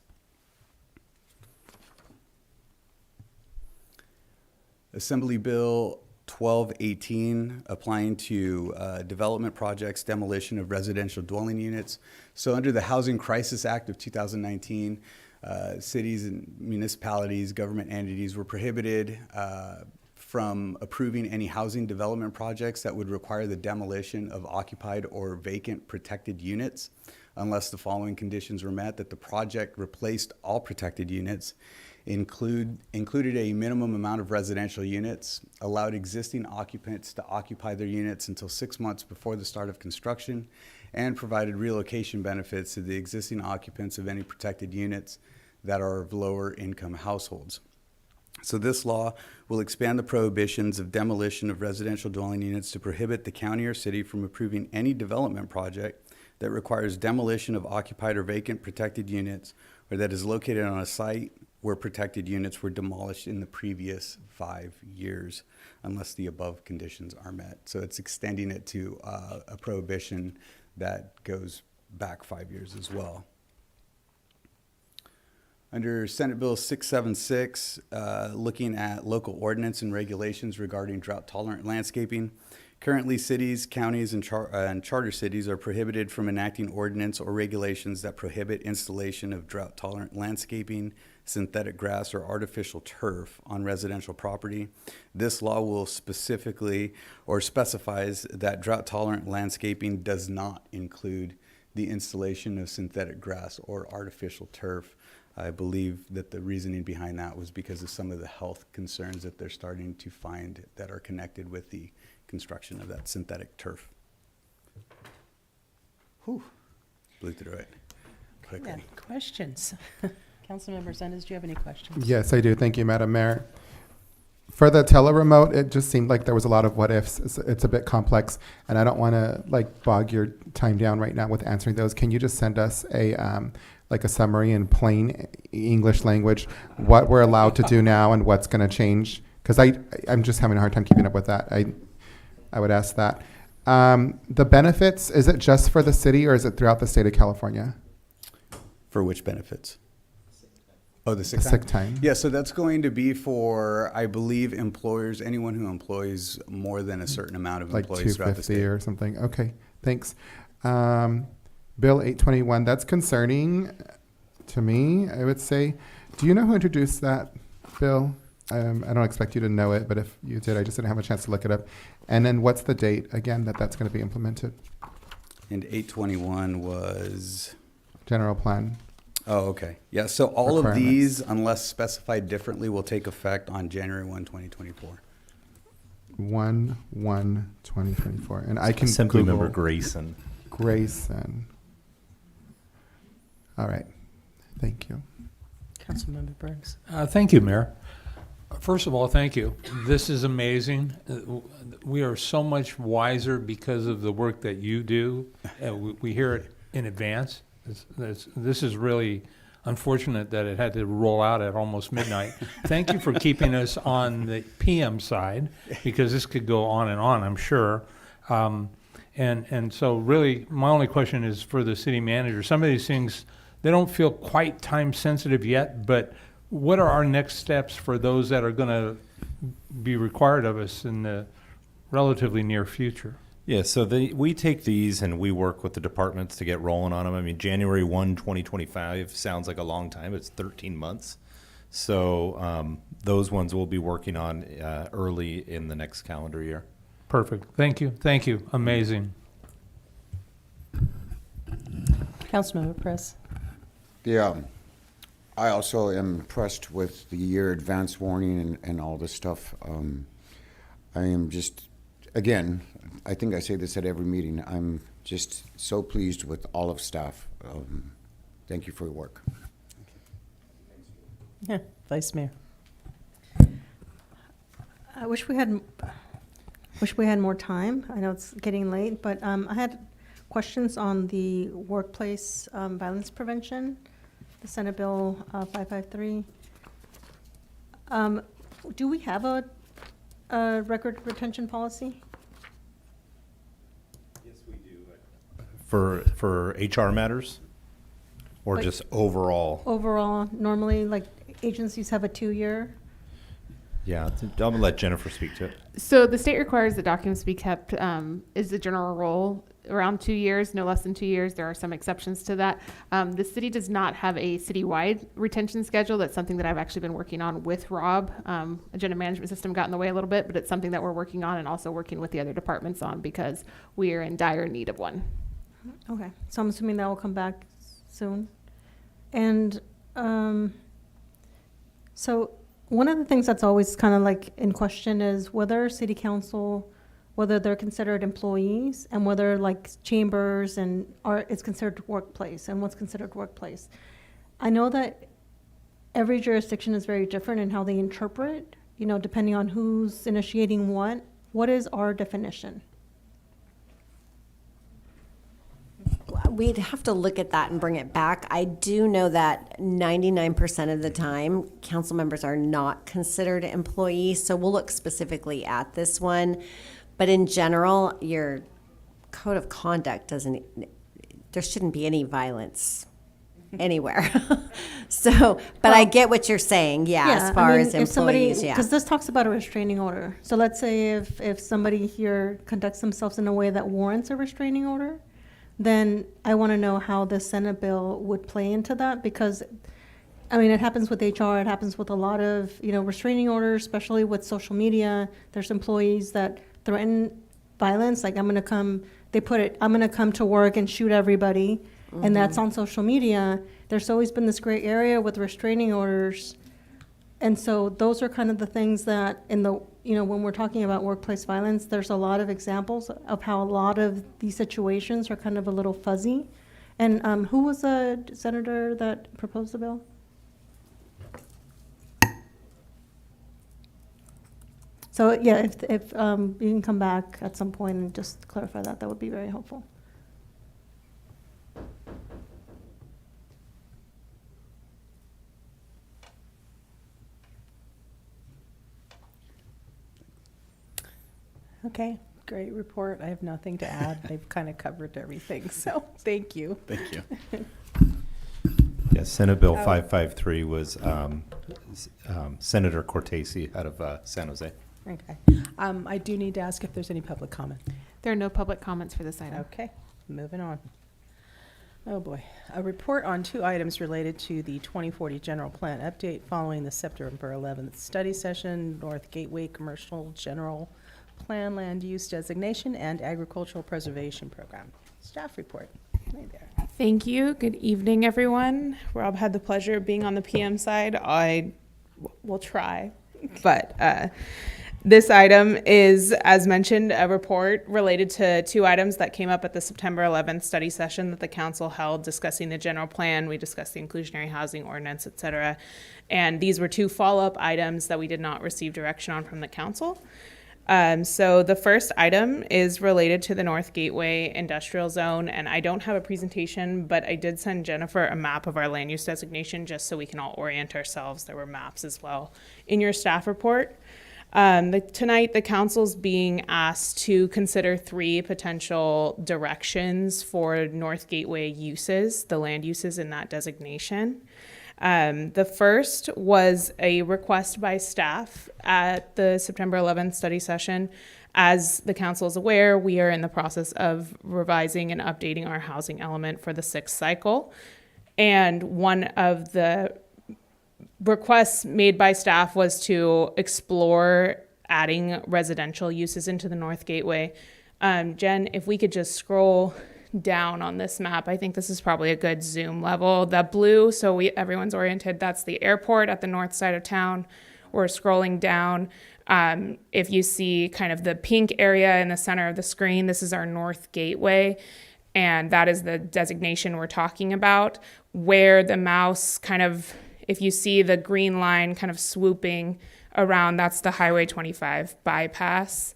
Assembly Bill 1218, applying to development projects, demolition of residential dwelling units. So under the Housing Crisis Act of 2019, cities and municipalities, government entities were prohibited from approving any housing development projects that would require the demolition of occupied or vacant protected units unless the following conditions were met: that the project replaced all protected units, included a minimum amount of residential units, allowed existing occupants to occupy their units until 6 months before the start of construction, and provided relocation benefits to the existing occupants of any protected units that are of lower income households. So this law will expand the prohibitions of demolition of residential dwelling units to prohibit the county or city from approving any development project that requires demolition of occupied or vacant protected units or that is located on a site where protected units were demolished in the previous 5 years, unless the above conditions are met. So it's extending it to a prohibition that goes back 5 years as well. Under Senate Bill 676, looking at local ordinance and regulations regarding drought-tolerant landscaping, currently cities, counties, and charter cities are prohibited from enacting ordinance or regulations that prohibit installation of drought-tolerant landscaping, synthetic grass, or artificial turf on residential property. This law will specifically or specifies that drought-tolerant landscaping does not include the installation of synthetic grass or artificial turf. I believe that the reasoning behind that was because of some of the health concerns that they're starting to find that are connected with the construction of that synthetic turf. Whew, blew through it quickly. Yeah, questions? Councilmember Zendes, do you have any questions? Yes, I do. Thank you, Madam Mayor. For the teleremote, it just seemed like there was a lot of what ifs. It's a bit complex, and I don't want to bog your time down right now with answering those. Can you just send us a summary in plain English language, what we're allowed to do now and what's going to change? Because I'm just having a hard time keeping up with that. I would ask that. The benefits, is it just for the city or is it throughout the state of California? For which benefits? Oh, the sick The time? sick time. Yeah, so that's going to be for, I believe, employers, anyone who employs more than a certain amount of employees throughout the 250 state. or something. Okay, thanks. Bill 821, that's concerning to me, I would say. Do you know who introduced that bill? I don't expect you to know it, but if you did, I just didn't have a chance to look it up. And then what's the date, again, that's going to be implemented? And 821 was, General plan. oh, okay. Yeah, so all of Requirements. these, unless specified differently, will take effect on January 1, 2024. 1/1/2024, and I can Assemblymember Google Grayson. Grayson. All right, thank you. Councilmember Burns. Thank you, Mayor. First of all, thank you. This is amazing. We are so much wiser because of the work that you do. We hear it in advance. This is really unfortunate that it had to roll out at almost midnight. Thank you for keeping us on the PM side, because this could go on, I'm sure. And so really, my only question is for the city manager. Some of these things, they don't feel quite time sensitive yet, but what are our next steps for those that are going to be required of us in the relatively near future? Yeah, so we take these and we work with the departments to get rolling on them. I mean, January 1, 2025 sounds like a long time. It's 13 months. So those ones we'll be working on early in the next calendar year. Perfect. Thank you. Thank you. Amazing. Councilmember Press. Yeah, I also am impressed with the year advance warning and all this stuff. I am just, again, I think I say this at every meeting, I'm just so pleased with all of staff. Thank you for your work. Yeah, Vice Mayor. I wish we had more time. I know it's getting late, but I had questions on the workplace violence prevention, the Senate Bill 553. Do we have a record retention policy? Yes, we do. For HR matters, or Like- just overall? Overall, normally, like, agencies have a 2-year. Yeah, I'm gonna let Jennifer speak to it. So the state requires that documents be kept, is the general rule, around 2 years, no less than 2 years. There are some exceptions to that. The city does not have a citywide retention schedule. That's something that I've actually been working on with Rob. Agenda management system got in the way a little bit, but it's something that we're working on and also working with the other departments on because we are in dire need of one. Okay, so I'm assuming that will come back soon. And so one of the things that's always kind of like in question is whether city council, whether they're considered employees and whether like chambers and it's considered workplace and what's considered workplace. I know that every jurisdiction is very different in how they interpret, depending on who's initiating what. What is our definition? We'd have to look at that and bring it back. I do know that 99% of the time, council members are not considered employees, so we'll look specifically at this one. But in general, your code of conduct there shouldn't be any violence anywhere. But I get what you're saying, as far as employees, Because this talks about a restraining order. So let's say if somebody here conducts themselves in a way that warrants a restraining order, then I want to know how the Senate bill would play into that, because it happens with HR, it happens with a lot of, restraining orders, especially with social media. There's employees that threaten violence, like I'm going to come to work and shoot everybody, and that's on social media. There's always been this gray area with restraining orders. And so those are kind of the things that when we're talking about workplace violence, there's a lot of examples of how a lot of these situations are kind of a little fuzzy. And who was the senator that proposed the bill? So if you can come back at some point and just clarify that would be very helpful. Okay, great report. I have nothing to add. They've kind of covered everything, so thank you. Thank you. Yeah, Senate Bill 553 was Senator Cortese out of San Jose. Okay. I do need to ask if there's any public comment. There are no public comments for this item. Okay, moving on. Oh, boy. A report on 2 items related to the 2040 general plan update following the September 11th study session, North Gateway Commercial General Plan Land Use Designation and Agricultural Preservation Program. Staff report. Hey there. Thank you. Good evening, everyone. Rob had the pleasure of being on the PM side. I will try, but this item is, as mentioned, a report related to 2 items that came up at the September 11th study session that the council held discussing the general plan. We discussed the inclusionary housing ordinance, et cetera. And these were 2 follow-up items that we did not receive direction on from the council. So the first item is related to the North Gateway Industrial Zone, and I don't have a presentation, but I did send Jennifer a map of our land use designation just so we can all orient ourselves. There were maps as well in your staff report. Tonight, the council's being asked to consider 3 potential directions for North Gateway uses, the land uses in that designation. The first was a request by staff at the September 11th study session. As the council is aware, we are in the process of revising and updating our housing element for the 6th cycle. And one of the requests made by staff was to explore adding residential uses into the North Gateway. Jen, if we could just scroll down on this map, I think this is probably a good zoom level. The blue, so everyone's oriented, that's the airport at the north side of town. We're scrolling down. If you see kind of the pink area in the center of the screen, this is our North Gateway, and that is the designation we're talking about, where the mouse kind of, if you see the green line kind of swooping around, that's the Highway 25 bypass.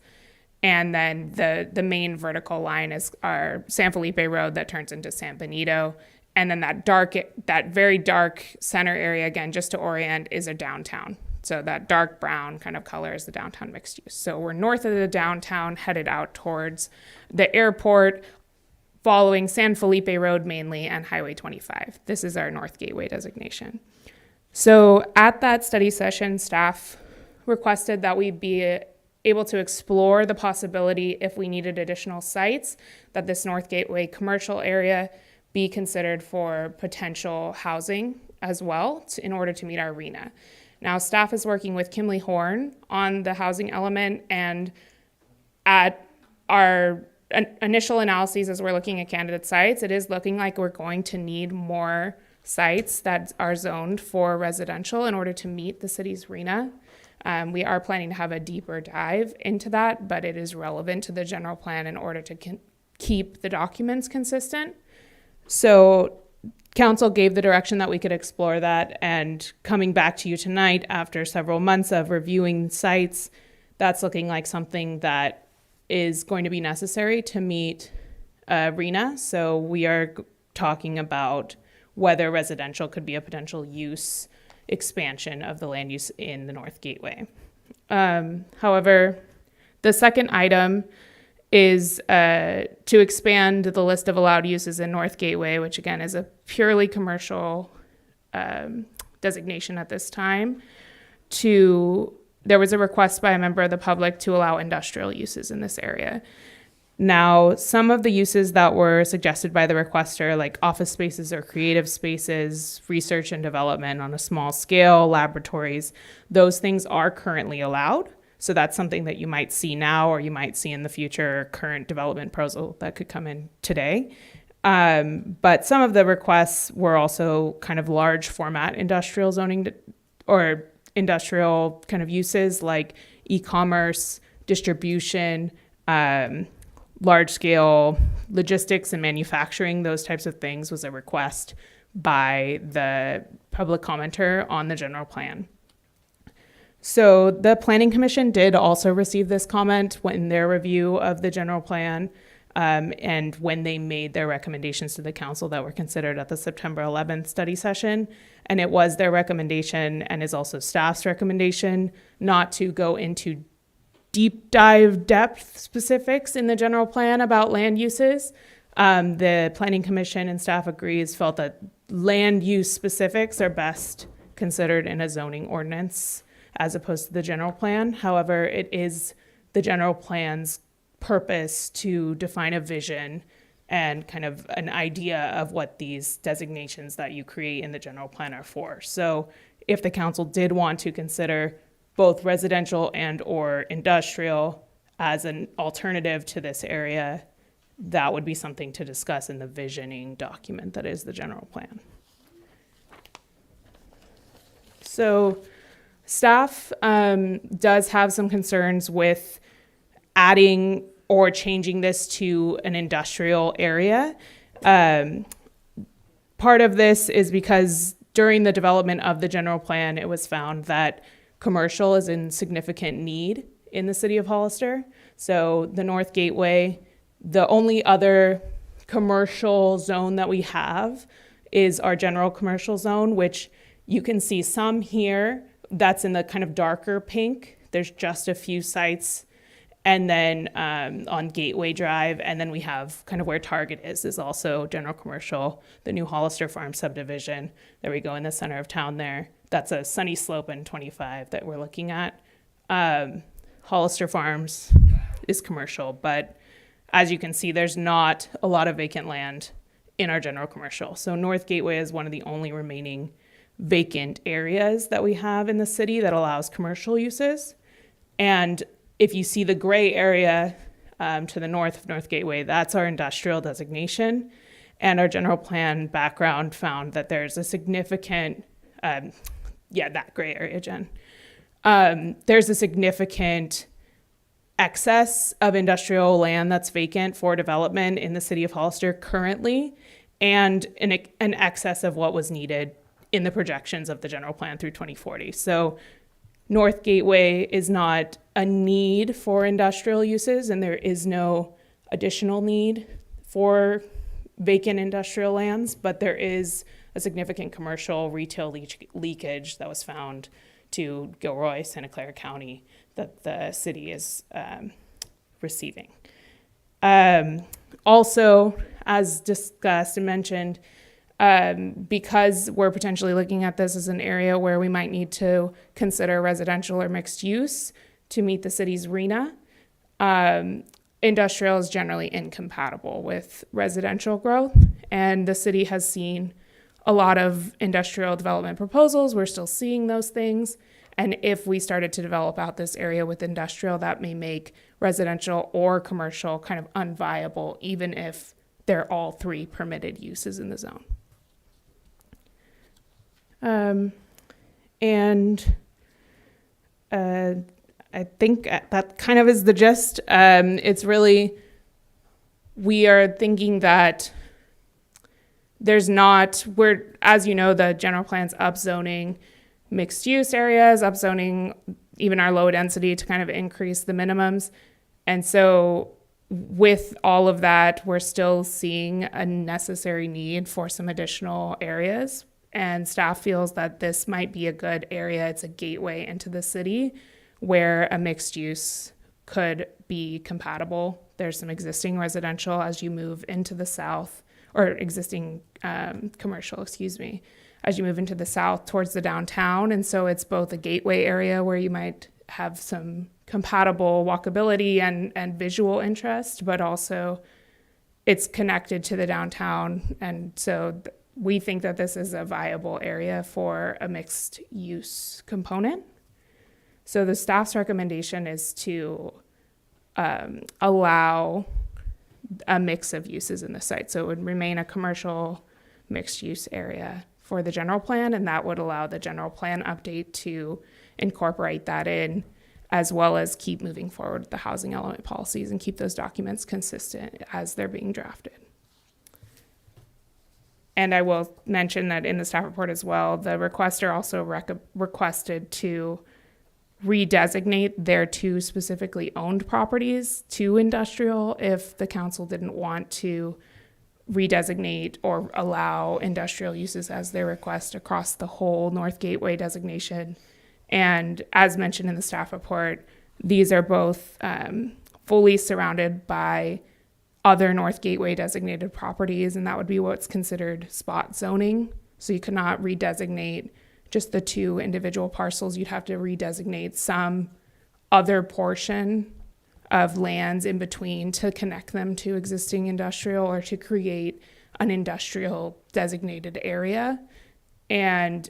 And then the main vertical line is our San Felipe Road that turns into San Benito. And then that very dark center area, again, just to orient, is a downtown. So that dark brown kind of color is the downtown mixed use. So we're north of the downtown, headed out towards the airport, following San Felipe Road mainly and Highway 25. This is our North Gateway designation. So at that study session, staff requested that we be able to explore the possibility, if we needed additional sites, that this North Gateway commercial area be considered for potential housing as well in order to meet our RHNA. Now, staff is working with Kimley Horn on the housing element, and at our initial analyses as we're looking at candidate sites, it is looking like we're going to need more sites that are zoned for residential in order to meet the city's RHNA. We are planning to have a deeper dive into that, but it is relevant to the general plan in order to keep the documents consistent. So council gave the direction that we could explore that, and coming back to you tonight after several months of reviewing sites, that's looking like something that is going to be necessary to meet RHNA. So we are talking about whether residential could be a potential use expansion of the land use in the North Gateway. However, the second item is to expand the list of allowed uses in North Gateway, which again is a purely commercial designation at this time. There was a request by a member of the public to allow industrial uses in this area. Now, some of the uses that were suggested by the requester, like office spaces or creative spaces, research and development on a small scale, laboratories, those things are currently allowed. So that's something that you might see now, or you might see in the future current development proposal that could come in today. But some of the requests were also kind of large format industrial zoning or industrial kind of uses like e-commerce, distribution, large scale logistics and manufacturing. Those types of things was a request by the public commenter on the general plan. So the Planning Commission did also receive this comment in their review of the general plan, and when they made their recommendations to the council that were considered at the September 11th study session. And it was their recommendation, and is also staff's recommendation, not to go into deep dive depth specifics in the general plan about land uses. The Planning Commission and staff felt that land use specifics are best considered in a zoning ordinance as opposed to the general plan. However, it is the general plan's purpose to define a vision and kind of an idea of what these designations that you create in the general plan are for. So if the council did want to consider both residential and or industrial as an alternative to this area, that would be something to discuss in the visioning document that is the general plan. So staff does have some concerns with adding or changing this to an industrial area. Part of this is because during the development of the general plan, it was found that commercial is in significant need in the city of Hollister. So the North Gateway, the only other commercial zone that we have is our general commercial zone, which you can see some here. That's in the kind of darker pink. There's just a few sites. And then on Gateway Drive, and then we have kind of where Target is also general commercial, the new Hollister Farm subdivision. There we go in the center of town there. That's a Sunny Slope and 25 that we're looking at. Hollister Farms is commercial, but as you can see, there's not a lot of vacant land in our general commercial. So North Gateway is one of the only remaining vacant areas that we have in the city that allows commercial uses. And if you see the gray area to the north of North Gateway, that's our industrial designation. And our general plan background found that there's a significant, that gray area, Jen. There's a significant excess of industrial land that's vacant for development in the city of Hollister currently, and an excess of what was needed in the projections of the general plan through 2040. So North Gateway is not a need for industrial uses, and there is no additional need for vacant industrial lands, but there is a significant commercial retail leakage that was found to Gilroy, Santa Clara County, that the city is receiving. Also, as discussed and mentioned, because we're potentially looking at this as an area where we might need to consider residential or mixed use to meet the city's RENA, industrial is generally incompatible with residential growth, and the city has seen a lot of industrial development proposals. We're still seeing those things, and if we started to develop out this area with industrial, that may make residential or commercial kind of unviable, even if they're all three permitted uses in the zone. I think that kind of is the gist. It's really, we are thinking that there's not, as you know, the general plan's upzoning mixed use areas, upzoning even our low density to kind of increase the minimums. And so with all of that, we're still seeing a necessary need for some additional areas. And staff feels that this might be a good area. It's a gateway into the city where a mixed use could be compatible. There's some existing residential as you move into the south, or existing commercial, as you move into the south towards the downtown. And so it's both a gateway area where you might have some compatible walkability and visual interest, but also it's connected to the downtown. And so we think that this is a viable area for a mixed use component. So the staff's recommendation is to allow a mix of uses in the site. So it would remain a commercial mixed use area for the general plan, and that would allow the general plan update to incorporate that in, as well as keep moving forward with the housing element policies and keep those documents consistent as they're being drafted. And I will mention that in the staff report as well, the requester also requested to redesignate their two specifically owned properties to industrial if the council didn't want to redesignate or allow industrial uses as their request across the whole North Gateway designation. And as mentioned in the staff report, these are both fully surrounded by other North Gateway designated properties, and that would be what's considered spot zoning. So you could not redesignate just the two individual parcels. You'd have to redesignate some other portion of lands in between to connect them to existing industrial or to create an industrial designated area. And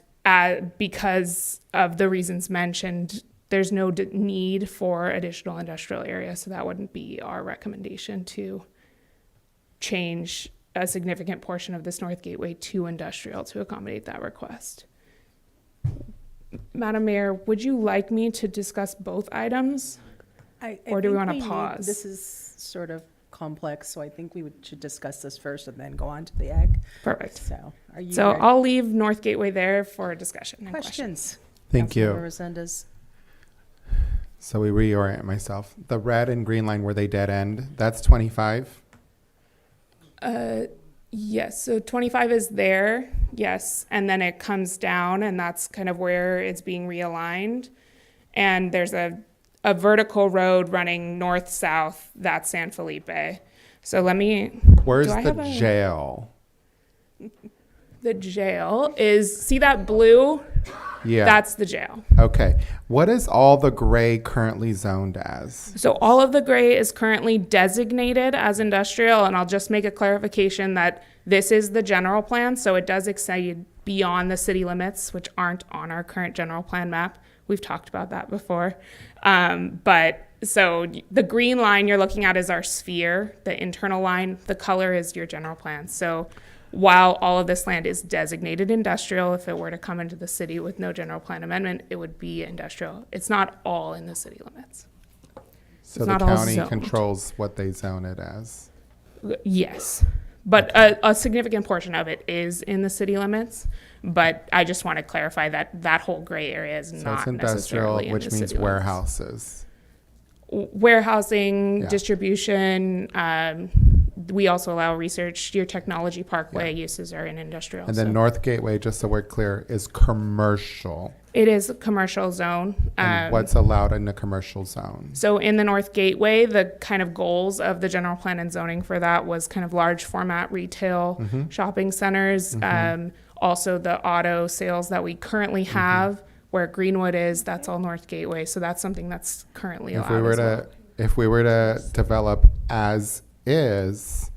because of the reasons mentioned, there's no need for additional industrial area, so that wouldn't be our recommendation to change a significant portion of this North Gateway to industrial to accommodate that request. Madam Mayor, would you like me to discuss both items? Or do we want to pause? This is sort of complex, so I think should discuss this first and then go on to the ag. Perfect. So, are you So ready? I'll leave North Gateway there for discussion and Questions? Thank you. Councilmember Resendez. So we reorient myself. The red and green line where they dead end, that's 25. Yes, so 25 is there, yes, and then it comes down, and that's kind of where it's being realigned. And there's a vertical road running north-south, that's San Felipe. So let me... Where's do I the have a- jail? The jail is, see that blue? Yeah. That's the jail. Okay. What is all the gray currently zoned as? So all of the gray is currently designated as industrial, and I'll just make a clarification that this is the general plan, so it does exceed beyond the city limits, which aren't on our current general plan map. We've talked about that before. But so the green line you're looking at is our sphere, the internal line. The color is your general plan. So while all of this land is designated industrial, if it were to come into the city with no general plan amendment, it would be industrial. It's not all in the city limits. So It's the not all county zoned. controls what they zone it as. Yes, but a significant portion of it is in the city limits. But I just want to clarify that that whole gray area is So not it's industrial, necessarily in which the means city limits. warehouses. Warehousing, Yeah. distribution. We also allow research. Your technology parkway uses are in industrial. And then so North Gateway, just so we're clear, is commercial. it is a commercial zone. And what's allowed in the commercial zone? So in the North Gateway, the kind of goals of the general plan and zoning for that was kind of large format retail Mhm. shopping centers. Mhm. Also the auto sales that we currently have where Greenwood is, that's all North Gateway. So that's something that's currently If allowed we were as to well. if we were to develop as is,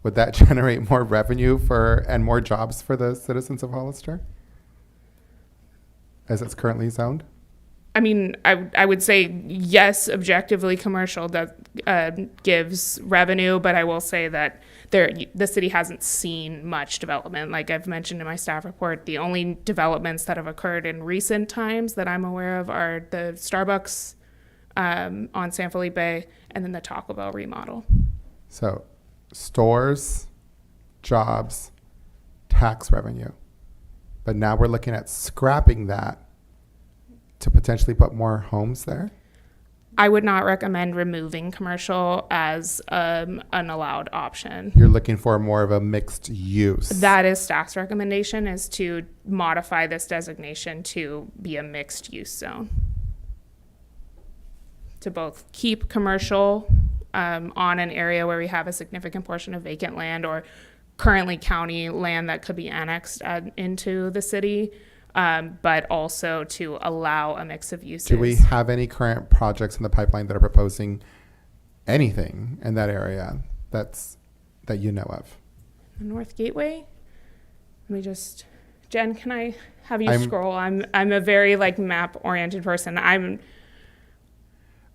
would that generate more revenue for and more jobs for the citizens of Hollister? As it's currently zoned? I mean, I would say yes, objectively commercial that gives revenue, but I will say that the city hasn't seen much development. Like I've mentioned in my staff report, the only developments that have occurred in recent times that I'm aware of are the Starbucks on San Felipe and then the Taco Bell remodel. So stores, jobs, tax revenue. But now we're looking at scrapping that to potentially put more homes there? I would not recommend removing commercial as an allowed option. You're looking for more of a mixed use. That is staff's recommendation, is to modify this designation to be a mixed use zone. To both keep commercial on an area where we have a significant portion of vacant land or currently county land that could be annexed into the city, but also to allow a mix of uses. Do we have any current projects in the pipeline that are proposing anything in that area that you know of? The North Gateway? Let me just, Jen, can I have you I'm- scroll? I'm a very map oriented person. I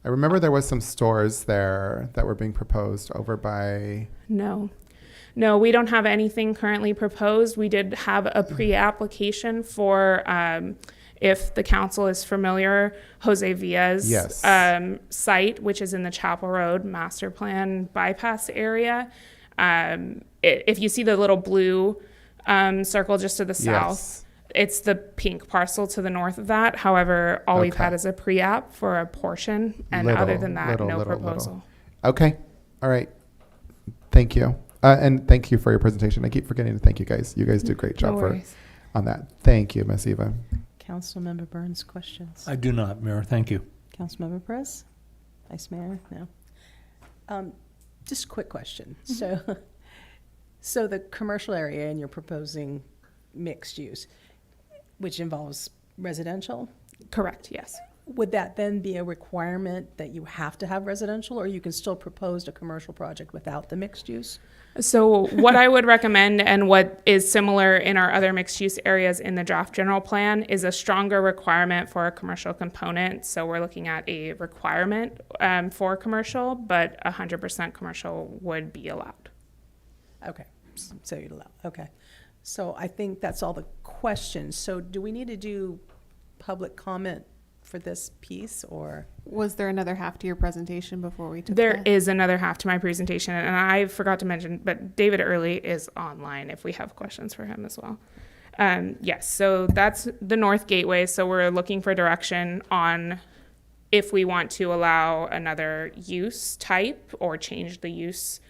remember there was some stores there that were being proposed over by. No, we don't have anything currently proposed. We did have a pre-application for, if the council is familiar, Jose Villa's Yes. site, which is in the Chapel Road Master Plan bypass area. If you see the little blue circle just to the south, it's the pink parcel to the north of that. However, all we've had is a pre-app for a portion, and other than that, no proposal. Okay. All right. Thank you. And thank you for your presentation. I keep forgetting to thank you guys. You guys do a great job No worries. on that. Thank you, Ms. Eva. Councilmember Burns, questions? I do not, Mayor. Thank you. Councilmember Perez? Vice Mayor? No. Just a quick question. So the commercial area, and you're proposing mixed use, which involves residential? Correct, yes. would that then be a requirement that you have to have residential, or you can still propose a commercial project without the mixed use? So what I would recommend, and what is similar in our other mixed use areas in the draft general plan, is a stronger requirement for a commercial component. So we're looking at a requirement for commercial, but 100% commercial would be allowed. Okay, so you'd allow, okay. So I think that's all the questions. So do we need to do public comment for this piece, or? Was there another half to your presentation before we took There is another half to my presentation, and I forgot to mention, but David Early is online if we have questions for him as well. Yes, so that's the North Gateway. So we're looking for direction on if we want to allow another use type or change the use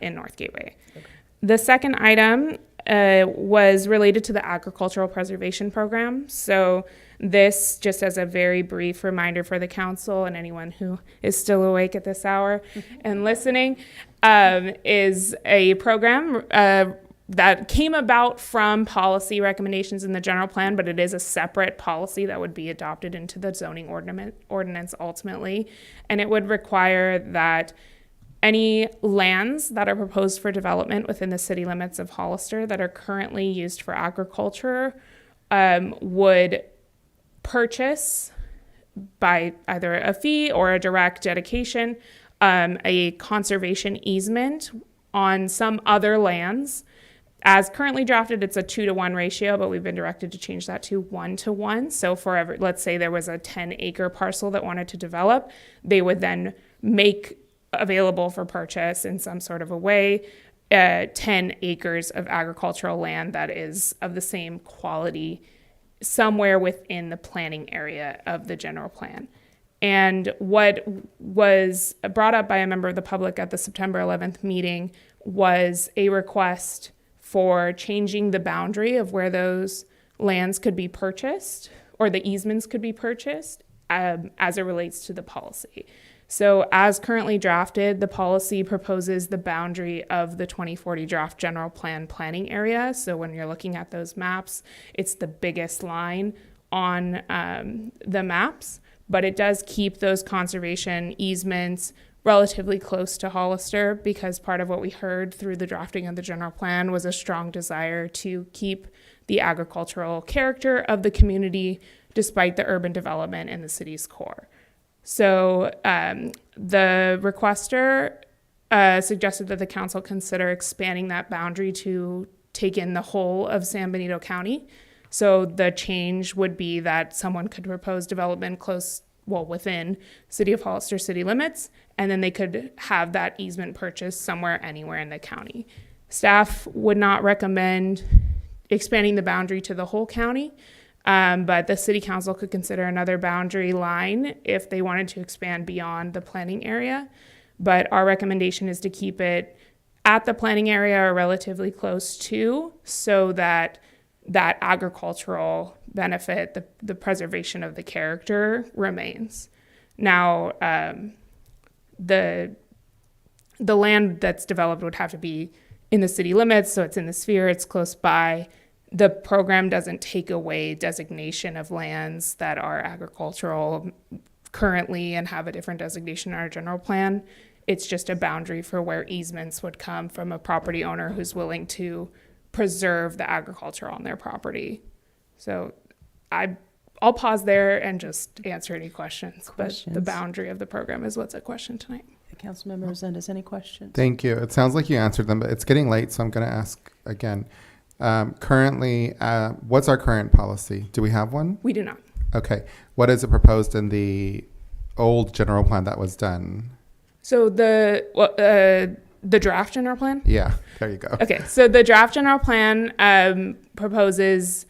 in North Gateway. Okay. The second item was related to the agricultural preservation program. So this, just as a very brief reminder for the council and anyone who is still awake at this hour and listening, is a program that came about from policy recommendations in the general plan, but it is a separate policy that would be adopted into the zoning ordinance ultimately. And it would require that any lands that are proposed for development within the city limits of Hollister that are currently used for agriculture would purchase by either a fee or a direct dedication a conservation easement on some other lands. As currently drafted, it's a 2-to-1 ratio, but we've been directed to change that to 1-to-1. So for every, let's say there was a 10-acre parcel that wanted to develop, they would then make available for purchase in some sort of a way 10 acres of agricultural land that is of the same quality somewhere within the planning area of the general plan. And what was brought up by a member of the public at the September 11th meeting was a request for changing the boundary of where those lands could be purchased, or the easements could be purchased, as it relates to the policy. So as currently drafted, the policy proposes the boundary of the 2040 draft general plan planning area. So when you're looking at those maps, it's the biggest line on the maps, but it does keep those conservation easements relatively close to Hollister, because part of what we heard through the drafting of the general plan was a strong desire to keep the agricultural character of the community despite the urban development in the city's core. So the requester suggested that the council consider expanding that boundary to take in the whole of San Benito County. So the change would be that someone could propose development within City of Hollister city limits, and then they could have that easement purchased somewhere, anywhere in the county. Staff would not recommend expanding the boundary to the whole county. But the city council could consider another boundary line if they wanted to expand beyond the planning area. But our recommendation is to keep it at the planning area or relatively close to, so that that agricultural benefit, the preservation of the character, remains. Now, the land that's developed would have to be in the city limits, so it's in the sphere, it's close by. The program doesn't take away designation of lands that are agricultural currently and have a different designation in our general plan. It's just a boundary for where easements would come from a property owner who's willing to preserve the agriculture on their property. So I'll pause there and just answer any questions. But the boundary of the program is what's at question tonight. Councilmember Resendez, any questions? Thank you. It sounds like you answered them, but it's getting late, so I'm going to ask again. Currently, what's our current policy? Do we have one? We do not. Okay. What is it proposed in the old general plan that was done? So the draft general plan? Yeah, there you go. Okay, so the draft general plan proposes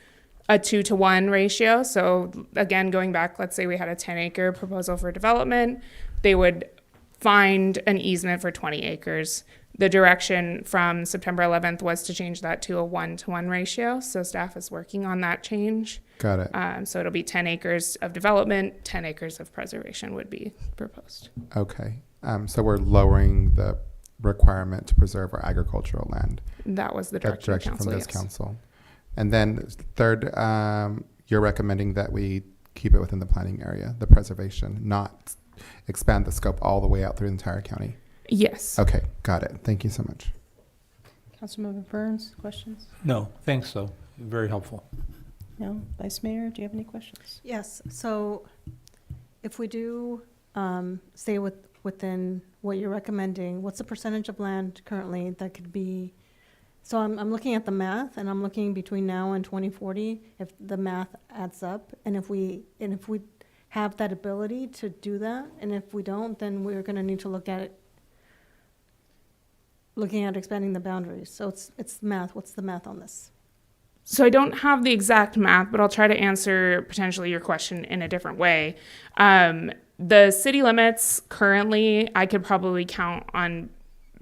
a 2-to-1 ratio. So again, going back, let's say we had a 10-acre proposal for development. They would find an easement for 20 acres. The direction from September 11th was to change that to a 1-to-1 ratio. So staff is working on that change. Got it. So it'll be 10 acres of development, 10 acres of preservation would be proposed. Okay. So we're lowering the requirement to preserve our agricultural land. That was the direction from this council. And then third, you're recommending that we keep it within the planning area, the preservation, not expand the scope all the way out through the entire county. Yes. Okay, got it. Thank you so much. Councilmember Burns, questions? No, thanks, though. Very helpful. No? Vice Mayor, do you have any questions? Yes, so if we do stay within what you're recommending, what's the percentage of land currently that could be, so I'm looking at the math, and I'm looking between now and 2040, if the math adds up, and if we have that ability to do that, and if we don't, then we're gonna need to look at it, looking at expanding the boundaries. So it's math. What's the math on this? So I don't have the exact math, but I'll try to answer potentially your question in a different way. The city limits currently, I could probably count on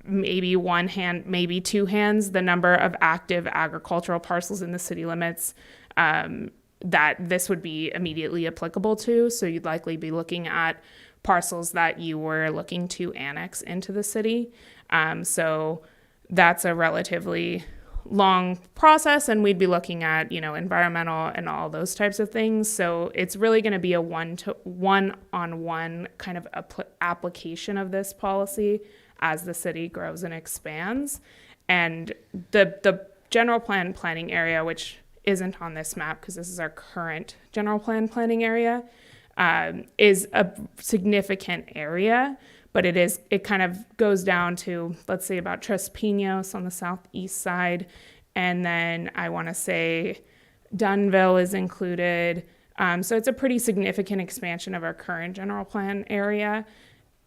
maybe one hand, maybe two hands, the number of active agricultural parcels in the city limits that this would be immediately applicable to. So you'd likely be looking at parcels that you were looking to annex into the city. So that's a relatively long process, and we'd be looking at, environmental and all those types of things. So it's really going to be a one-on-one kind of application of this policy as the city grows and expands. And the general plan planning area, which isn't on this map because this is our current general plan planning area, is a significant area, but it kind of goes down to, let's say, about Tres Pinos on the southeast side. And then I want to say Dunville is included. So it's a pretty significant expansion of our current general plan area.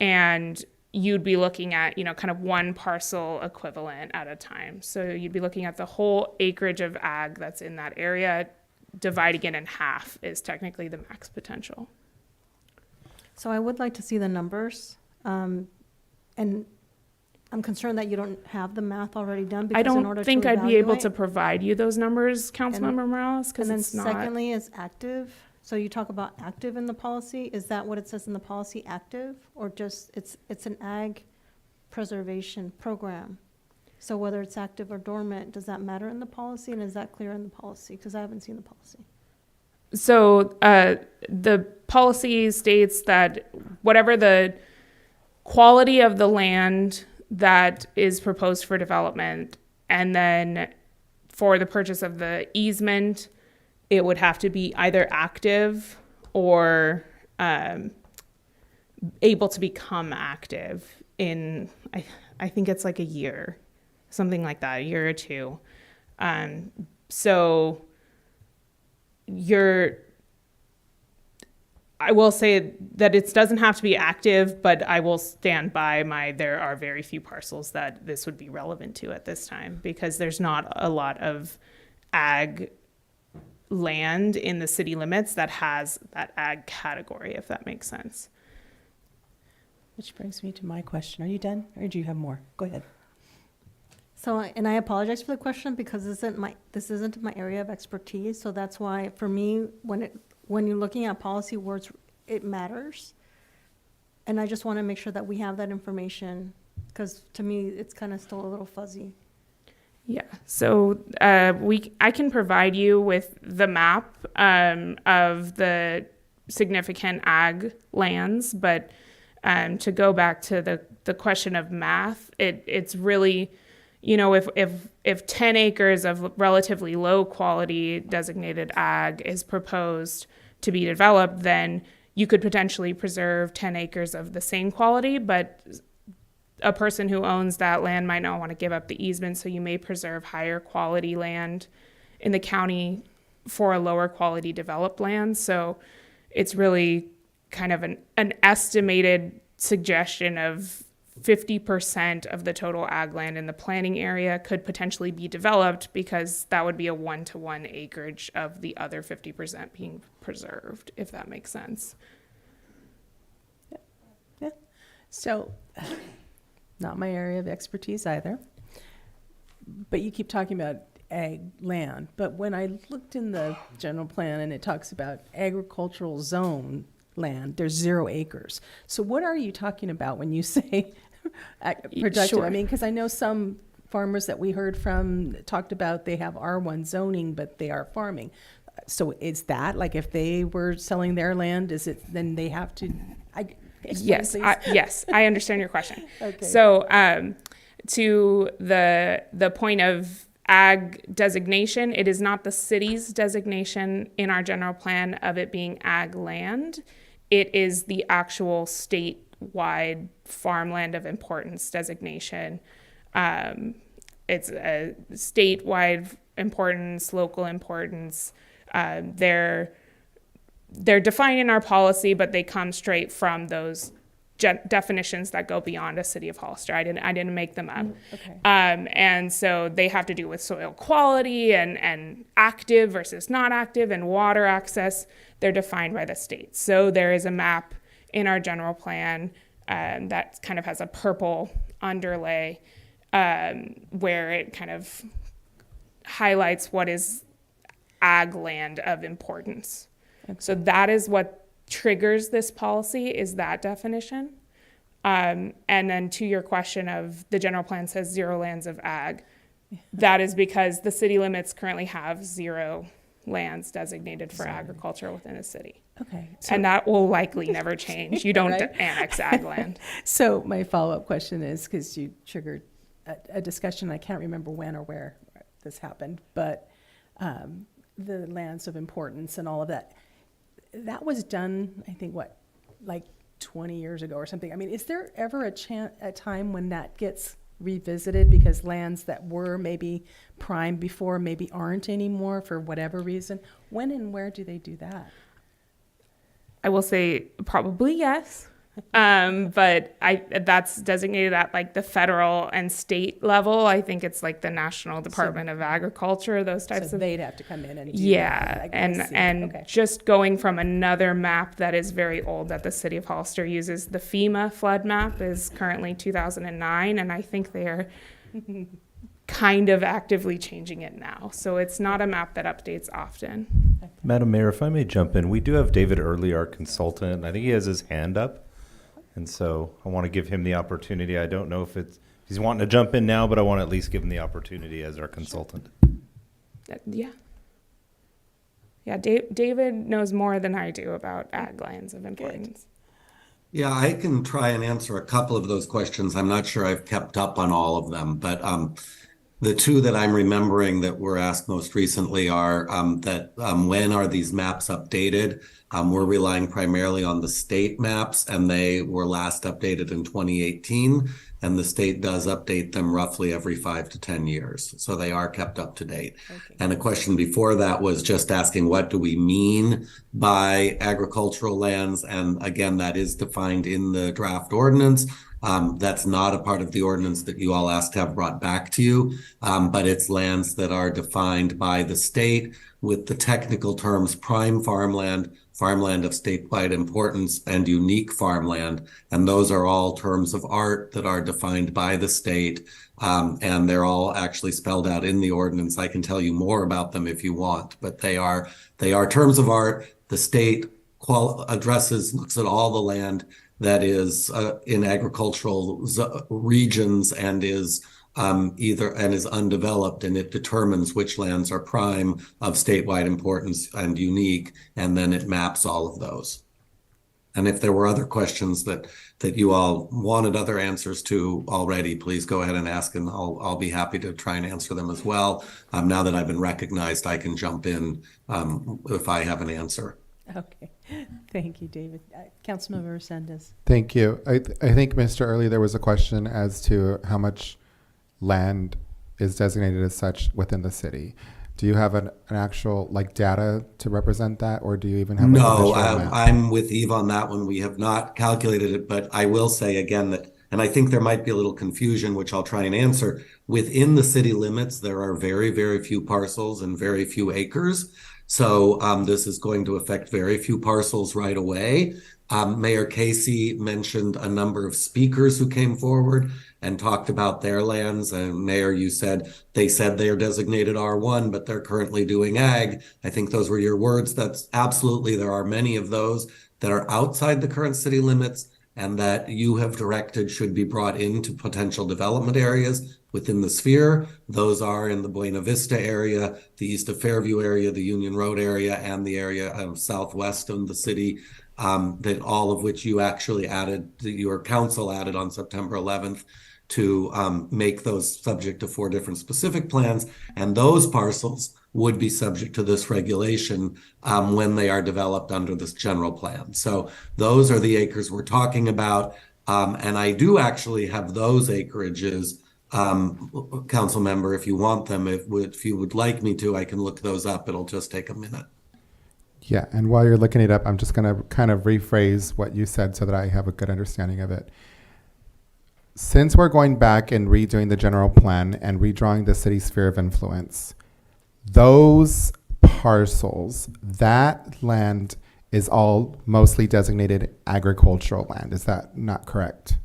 And you'd be looking at, kind of one parcel equivalent at a time. So you'd be looking at the whole acreage of ag that's in that area. Dividing it in half is technically the max potential. So I would like to see the numbers. And I'm concerned that you don't have the math already done. I Because in order don't think to I'd be able evaluate- to provide you those numbers, Councilmember Morales, because And it's then not. secondly is active. So you talk about active in the policy. Is that what it says in the policy, active? Or just it's an ag preservation program? So whether it's active or dormant, does that matter in the policy? And is that clear in the policy? Because I haven't seen the policy. So the policy states that whatever the quality of the land that is proposed for development, and then for the purchase of the easement, it would have to be either active or able to become active in, I think it's like a year, something like that, a year or two. So I will say that it doesn't have to be active, but I will stand by there are very few parcels that this would be relevant to at this time, because there's not a lot of ag land in the city limits that has that ag category, if that makes sense. Which brings me to my question. Are you done, or do you have more? Go ahead. So, and I apologize for the question because this isn't my area of expertise. So that's why, for me, when you're looking at policy words, it matters. And I just want to make sure that we have that information, because to me, it's kind of still a little fuzzy. Yeah, so I can provide you with the map of the significant ag lands, but to go back to the question of math, it's really, if 10 acres of relatively low quality designated ag is proposed to be developed, then you could potentially preserve 10 acres of the same quality, but a person who owns that land might not want to give up the easement, so you may preserve higher quality land in the county for a lower quality developed land. So it's really kind of an estimated suggestion of 50% of the total ag land in the planning area could potentially be developed, because that would be a 1-to-1 acreage of the other 50% being preserved, if that makes sense. Yeah. So, not my area of expertise either. But you keep talking about ag land. But when I looked in the general plan and it talks about agricultural zone land, there's 0 acres. So what are you talking about when you say productive? Sure. I mean, because I know some farmers that we heard from talked about they have R1 zoning, but they are farming. So is that, like, if they were selling their land, is it, then they have to, explain, Yes, please. yes, I understand your question. Okay. So, to the point of ag designation, it is not the city's designation in our general plan of it being ag land. It is the actual statewide farmland of importance designation. It's a statewide importance, local importance. They're defined in our policy, but they come straight from those definitions that go beyond a city of Hollister. I didn't make them up. Okay. And so they have to do with soil quality and active versus not active and water access. They're defined by the state. So there is a map in our general plan that kind of has a purple underlay where it kind of highlights what is ag land of importance. Okay. So that is what triggers this policy, is that definition. And then to your question of the general plan says 0 lands of ag, that is because the city limits currently have 0 lands designated for agriculture within the city. Okay. And that will likely never change. You don't Right? annex ag land. So my follow-up question is, because you triggered a discussion, I can't remember when or where this happened, but the lands of importance and all of that, that was done, I think, like 20 years ago or something. I mean, is there ever a time when that gets revisited because lands that were maybe prime before maybe aren't anymore for whatever reason? When and where do they do that? I will say probably yes. But that's designated at like the federal and state level. I think it's like the National Department of Agriculture, those types So of. they'd have to come in and do Yeah, that. and Okay. just going from another map that is very old that the city of Hollister uses, the FEMA flood map is currently 2009, and I think they're kind of actively changing it now. So it's not a map that updates often. Madam Mayor, if I may jump in, we do have David Early, our consultant. I think he has his hand up. And so I want to give him the opportunity. I don't know if he's wanting to jump in now, but I want to at least give him the opportunity as our consultant. Yeah. Yeah, David knows more than I do about ag lands of importance. Yeah, I can try and answer a couple of those questions. I'm not sure I've kept up on all of them, but the two that I'm remembering that were asked most recently are when are these maps updated? We're relying primarily on the state maps, and they were last updated in 2018, and the state does update them roughly every 5 to 10 years. So they are kept up to date. Okay. And a question before that was just asking, what do we mean by agricultural lands? And again, that is defined in the draft ordinance. That's not a part of the ordinance that you all asked to have brought back to you, but it's lands that are defined by the state with the technical terms prime farmland, farmland of statewide importance, and unique farmland. And those are all terms of art that are defined by the state, and they're all actually spelled out in the ordinance. I can tell you more about them if you want, but they are terms of art. The state looks at all the land that is in agricultural regions and is is undeveloped, and it determines which lands are prime of statewide importance and unique, and then it maps all of those. And if there were other questions that you all wanted other answers to already, please go ahead and ask, and I'll be happy to try and answer them as well. Now that I've been recognized, I can jump in if I have an answer. Okay. Thank you, David. Councilmember Resendez. Thank you. I think, Mr. Early, there was a question as to how much land is designated as such within the city. Do you have an actual data to represent that, or do you even have No, I'm with Eve on that one. We have not calculated it, but I will say again that, and I think there might be a little confusion, which I'll try and answer. Within the city limits, there are very, very few parcels and very few acres. So this is going to affect very few parcels right away. Mayor Casey mentioned a number of speakers who came forward and talked about their lands. And Mayor, you said they are designated R1, but they're currently doing ag. I think those were your words. That's absolutely, there are many of those that are outside the current city limits, and that you have directed should be brought into potential development areas within the sphere. Those are in the Buena Vista area, the east of Fairview area, the Union Road area, and the area of southwest of the city, that all of which you actually added, your council added on September 11th to make those subject to 4 different specific plans. And those parcels would be subject to this regulation when they are developed under this general plan. So those are the acres we're talking about. And I do actually have those acreages, council member, if you want them, if you would like me to, I can look those up. It'll just take a minute. Yeah, and while you're looking it up, I'm just going to kind of rephrase what you said so that I have a good understanding of it. Since we're going back and redoing the general plan and redrawing the city sphere of influence, those parcels, that land is all mostly designated agricultural land. Is that not correct?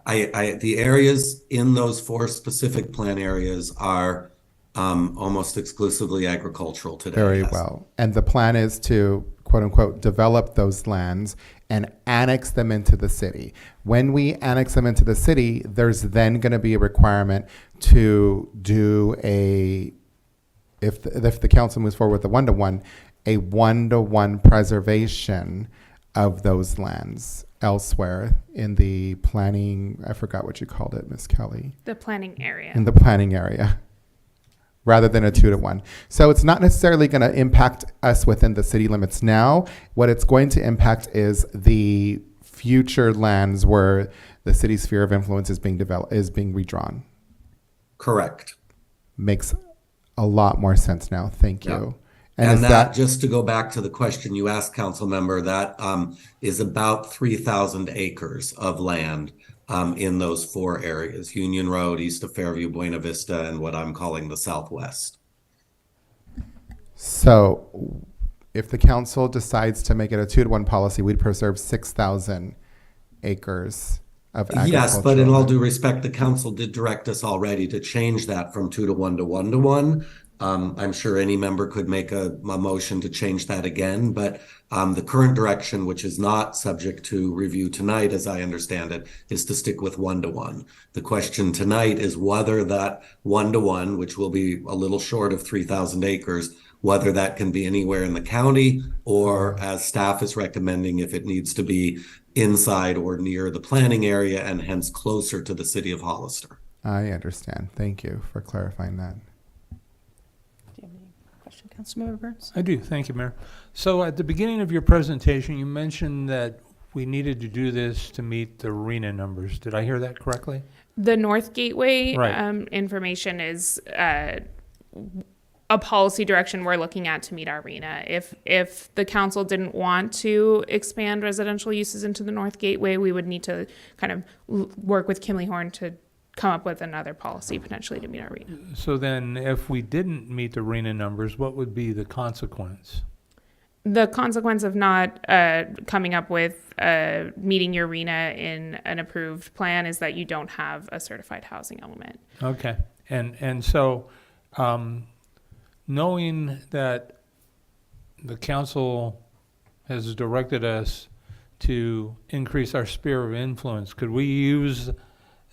The areas in those 4 specific plan areas are almost exclusively agricultural today. Very yes. well. And the plan is to, quote unquote, develop those lands and annex them into the city. When we annex them into the city, there's then going to be a requirement to do if the council moves forward with the 1-to-1, a 1-to-1 preservation of those lands elsewhere in the planning, I forgot what you called it, Ms. Kelly. The planning area. In the planning area, rather than a 2-to-1. So it's not necessarily going to impact us within the city limits now. What it's going to impact is the future lands where the city sphere of influence is being developed, is being redrawn. Correct. Makes a lot more sense now. Thank you. And is that, just to go back to the question you asked, council member, that is about 3,000 acres of land in those 4 areas: Union Road, east of Fairview, Buena Vista, and what I'm calling the Southwest. So if the council decides to make it a 2-to-1 policy, we'd preserve 6,000 acres of agricultural. Yes, but in all due respect, the council did direct us already to change that from 2-to-1 to 1-to-1. I'm sure any member could make a motion to change that again, but the current direction, which is not subject to review tonight, as I understand it, is to stick with 1-to-1. The question tonight is whether that 1-to-1, which will be a little short of 3,000 acres, whether that can be anywhere in the county, or as staff is recommending, if it needs to be inside or near the planning area and hence closer to the city of Hollister. I understand. Thank you for clarifying that. Councilmember Burns? I do. Thank you, Mayor. So at the beginning of your presentation, you mentioned that we needed to do this to meet the RENA numbers. Did I hear that correctly? The North Gateway Right. information is a policy direction we're looking at to meet our RENA. If the council didn't want to expand residential uses into the North Gateway, we would need to kind of work with Kimley Horn to come up with another policy potentially to meet our RENA. So then if we didn't meet the RENA numbers, what would be the consequence? The consequence of not coming up with meeting your RENA in an approved plan is that you don't have a certified housing element. Okay. And so knowing that the council has directed us to increase our sphere of influence, could we use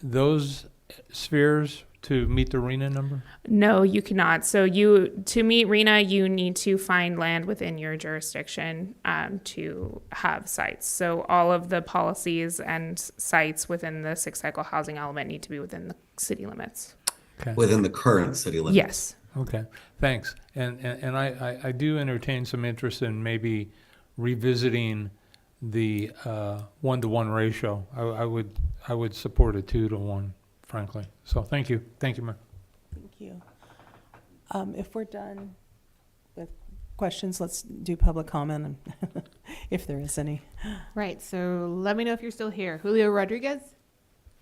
those spheres to meet the RENA number? No, you cannot. So to meet RENA, you need to find land within your jurisdiction to have sites. So all of the policies and sites within the 6-cycle housing element need to be within the city limits. Okay. Within the current city limits. Yes. Okay, thanks. And I do entertain some interest in maybe revisiting the 1-to-1 ratio. I would support a 2-to-1, frankly. So thank you, Mayor. Thank you. If we're done with questions, let's do public comment, if there is any. Right. So let me know if you're still here. Julio Rodriguez?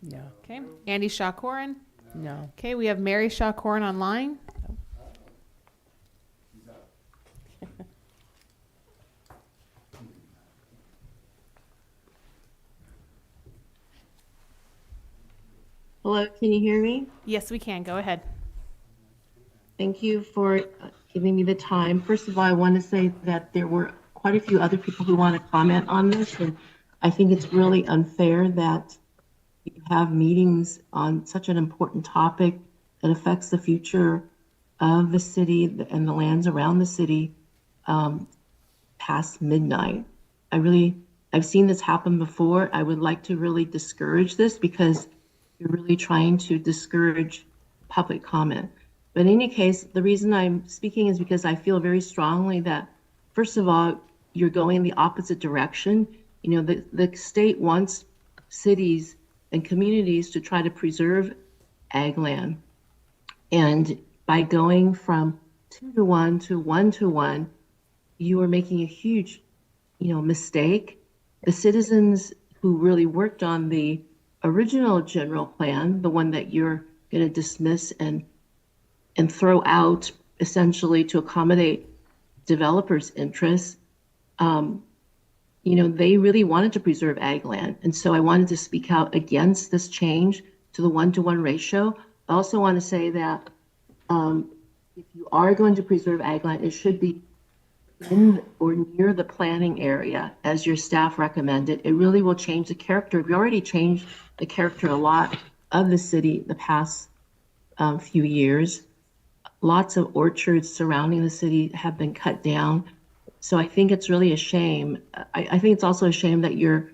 No. Okay. Andy Shaw-Corin? No. Okay. We have Mary Shaw-Corin online. Hello, can you hear me? Yes, we can. Go ahead. Thank you for giving me the time. First of all, I want to say that there were quite a few other people who want to comment on this, and I think it's really unfair that you have meetings on such an important topic that affects the future of the city and the lands around the city past midnight. I've seen this happen before. I would like to really discourage this because you're really trying to discourage public comment. But in any case, the reason I'm speaking is because I feel very strongly that, first of all, you're going the opposite direction. You know, the state wants cities and communities to try to preserve ag land. And by going from 2-to-1 to 1-to-1, you are making a huge, mistake. The citizens who really worked on the original general plan, the one that you're going to dismiss and throw out essentially to accommodate developers' interests, they really wanted to preserve ag land. And so I wanted to speak out against this change to the 1-to-1 ratio. I also want to say that if you are going to preserve ag land, it should be in or near the planning area, as your staff recommended. It really will change the character. We already changed the character a lot of the city the past few years. Lots of orchards surrounding the city have been cut down. So I think it's really a shame. I think it's also a shame that you're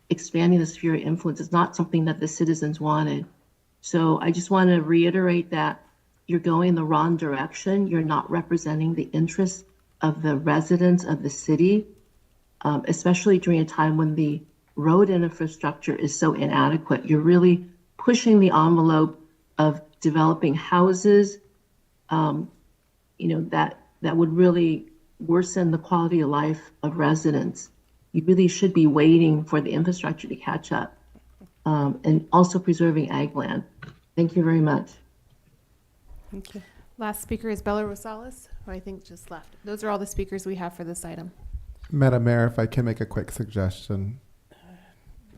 expanding the sphere of influence. It's not something that the citizens wanted. So I just want to reiterate that you're going the wrong direction. You're not representing the interests of the residents of the city, especially during a time when the road infrastructure is so inadequate. You're really pushing the envelope of developing houses, that would really worsen the quality of life of residents. You really should be waiting for the infrastructure to catch up, and also preserving ag land. Thank you very much. Thank you. Last speaker is Bella Rosales, who I think just left. Those are all the speakers we have for this item. Madam Mayor, if I can make a quick suggestion.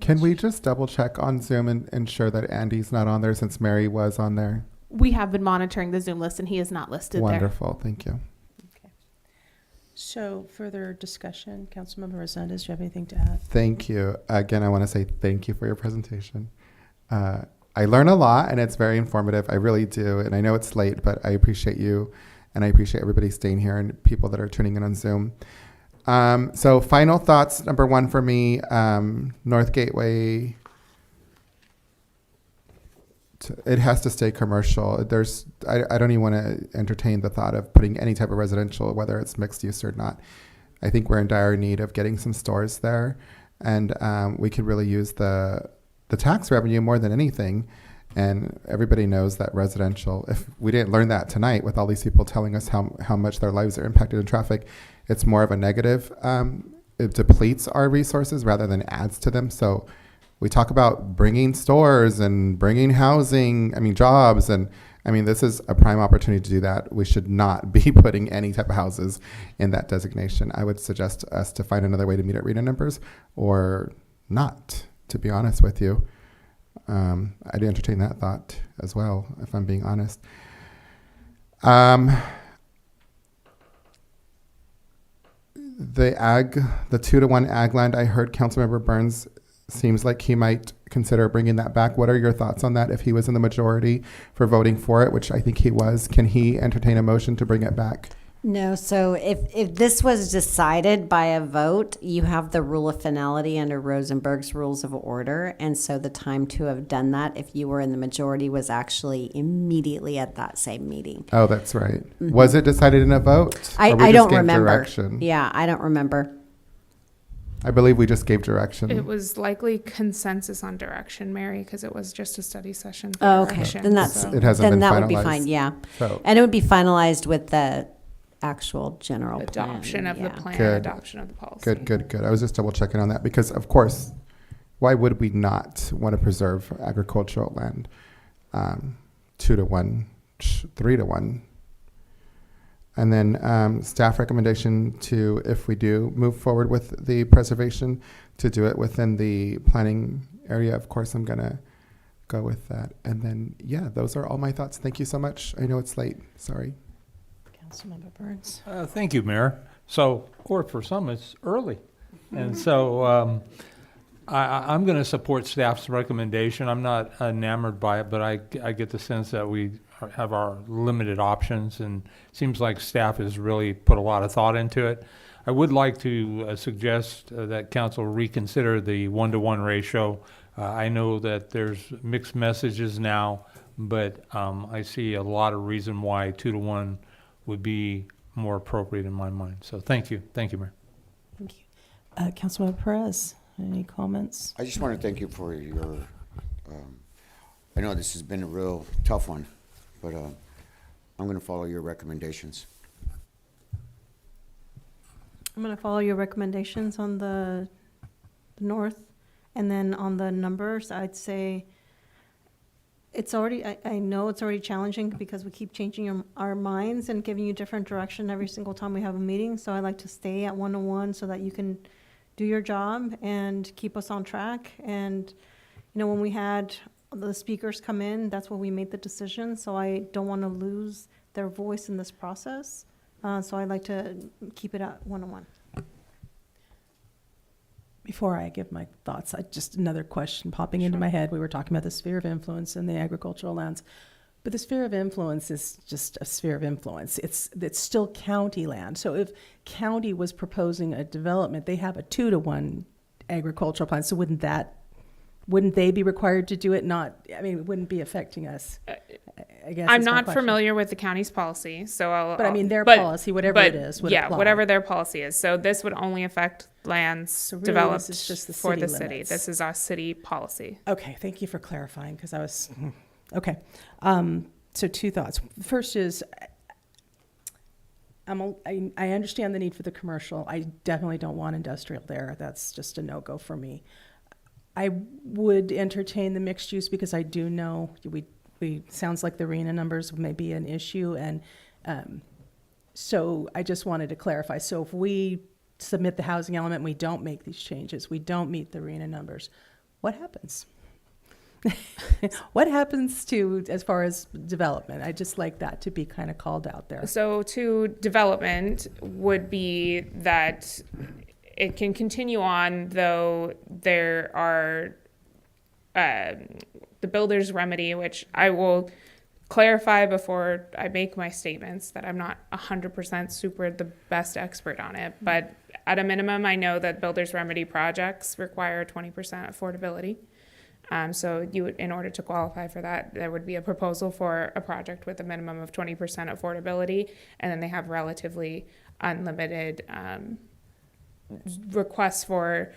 Can we just double check on Zoom and ensure that Andy's not on there since Mary was on there? We have been monitoring the Zoom list, and he is not listed Wonderful, thank you. Okay. So further discussion, Councilmember Resendez, do you have anything to add? Thank you. Again, I want to say thank you for your presentation. I learn a lot and it's very informative. I really do. And I know it's late, but I appreciate you and I appreciate everybody staying here and people that are tuning in on Zoom. So final thoughts. Number one for me, North Gateway, it has to stay commercial. I don't even want to entertain the thought of putting any type of residential, whether it's mixed use or not. I think we're in dire need of getting some stores there, and we could really use the tax revenue more than anything. And everybody knows that residential, if we didn't learn that tonight with all these people telling us how much their lives are impacted in traffic, it's more of a negative. It depletes our resources rather than adds to them. So we talk about bringing stores and bringing housing, jobs. And this is a prime opportunity to do that. We should not be putting any type of houses in that designation. I would suggest us to find another way to meet arena numbers or not, to be honest with you. I'd entertain that thought as well, if I'm being honest. The 2-to-1 ag land, I heard Councilmember Burns seems like he might consider bringing that back. What are your thoughts on that? If he was in the majority for voting for it, which I think he was, can he entertain a motion to bring it back? No, so if this was decided by a vote, you have the rule of finality under Rosenberg's Rules of Order. And so the time to have done that, if you were in the majority, was actually immediately at that same meeting. Oh, that's right. Mm-hmm. Was it decided in a vote? I don't remember. Direction? Yeah, I don't remember. I believe we just gave direction. It was likely consensus on direction, Mary, because it was just a study session. Oh, okay. Then that's it hasn't been that finalized. Would be fine. Yeah, so. And it would be finalized with the actual general adoption plan. of the plan, Good. adoption of the policy. Good. I was just double checking on that because, of course, why would we not want to preserve agricultural land? 2-to-1, 3-to-1. And then staff recommendation to, if we do move forward with the preservation, to do it within the planning area. Of course, I'm going to go with that. And then, yeah, those are all my thoughts. Thank you so much. I know it's late. Sorry. Councilmember Burns. Thank you, Mayor. So, or for some, it's early. And so I'm going to support staff's recommendation. I'm not enamored by it, but I get the sense that we have our limited options, and it seems like staff has really put a lot of thought into it. I would like to suggest that council reconsider the 1-to-1 ratio. I know that there's mixed messages now, but I see a lot of reason why 2-to-1 would be more appropriate in my mind. So thank you. Thank you, Mayor. Thank you. Councilmember Perez, any comments? I just want to thank you for your, I know this has been a real tough one, but I'm going to follow your recommendations. I'm going to follow your recommendations on the north, and then on the numbers, I'd say it's already, I know it's already challenging because we keep changing our minds and giving you different direction every single time we have a meeting. So I like to stay at 1-to-1 so that you can do your job and keep us on track. And, you know, when we had the speakers come in, that's when we made the decision. So I don't want to lose their voice in this process. So I like to keep it at 1-to-1. Before I give my thoughts, just another question popping into my head. We were talking about the sphere of influence in the agricultural lands, but the sphere of influence is just a sphere of influence. It's still county land. So if county was proposing a development, they have a 2-to-1 agricultural plan. So wouldn't they be required to do it? It wouldn't be affecting us. I guess I'm is my not question. familiar with the county's policy, so But I mean, their policy, whatever it is, would yeah, apply. whatever their policy is. So this would only affect lands really developed this is just the for city the city. limits. This is our city policy. Okay, thank you for clarifying, because I was, okay. So two thoughts. First is, I understand the need for the commercial. I definitely don't want industrial there. That's just a no-go for me. I would entertain the mixed use because I do know we sounds like the arena numbers may be an issue, and so I just wanted to clarify. So if we submit the housing element, we don't make these changes, we don't meet the arena numbers, what happens? What happens to as far as development? I just like that to be kind of called out there. So to development would be that it can continue on, though there are the builder's remedy, which I will clarify before I make my statements that I'm not 100% super the best expert on it. But at a minimum, I know that builder's remedy projects require 20% affordability. So you would, in order to qualify for that, there would be a proposal for a project with a minimum of 20% affordability, and then they have relatively unlimited requests for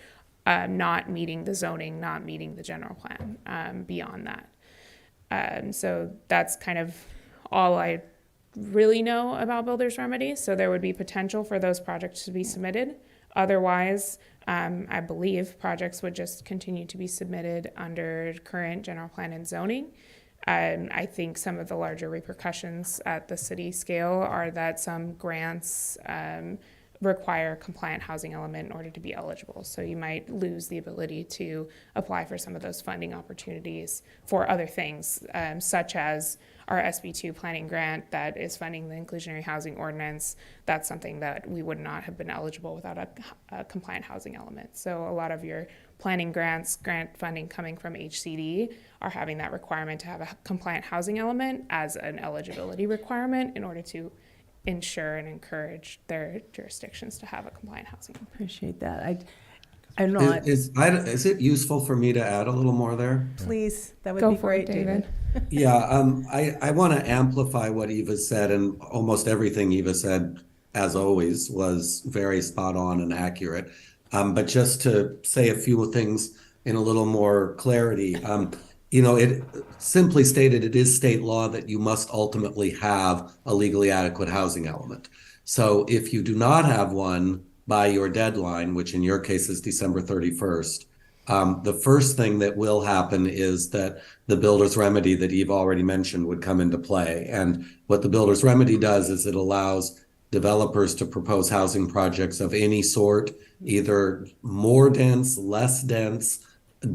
not meeting the zoning, not meeting the general plan beyond that. So that's kind of all I really know about builder's remedies. So there would be potential for those projects to be submitted. Otherwise, I believe projects would just continue to be submitted under current general plan and zoning. I think some of the larger repercussions at the city scale are that some grants require a compliant housing element in order to be eligible. So you might lose the ability to apply for some of those funding opportunities for other things, such as our SB2 planning grant that is funding the inclusionary housing ordinance. That's something that we would not have been eligible without a compliant housing element. So a lot of your planning grants, grant funding coming from HCD are having that requirement to have a compliant housing element as an eligibility requirement in order to ensure and encourage their jurisdictions to have a compliant housing. Appreciate that. I'm not. Is it useful for me to add a little more there? Please, that would Go be for great, it, David. Yeah, I want to amplify what Eva said, and almost everything Eva said, as always, was very spot on and accurate. But just to say a few things in a little more clarity, it simply stated, it is state law that you must ultimately have a legally adequate housing element. So if you do not have one by your deadline, which in your case is December 31st, the first thing that will happen is that the builder's remedy that Eve already mentioned would come into play. And what the builder's remedy does is it allows developers to propose housing projects of any sort, either more dense, less dense,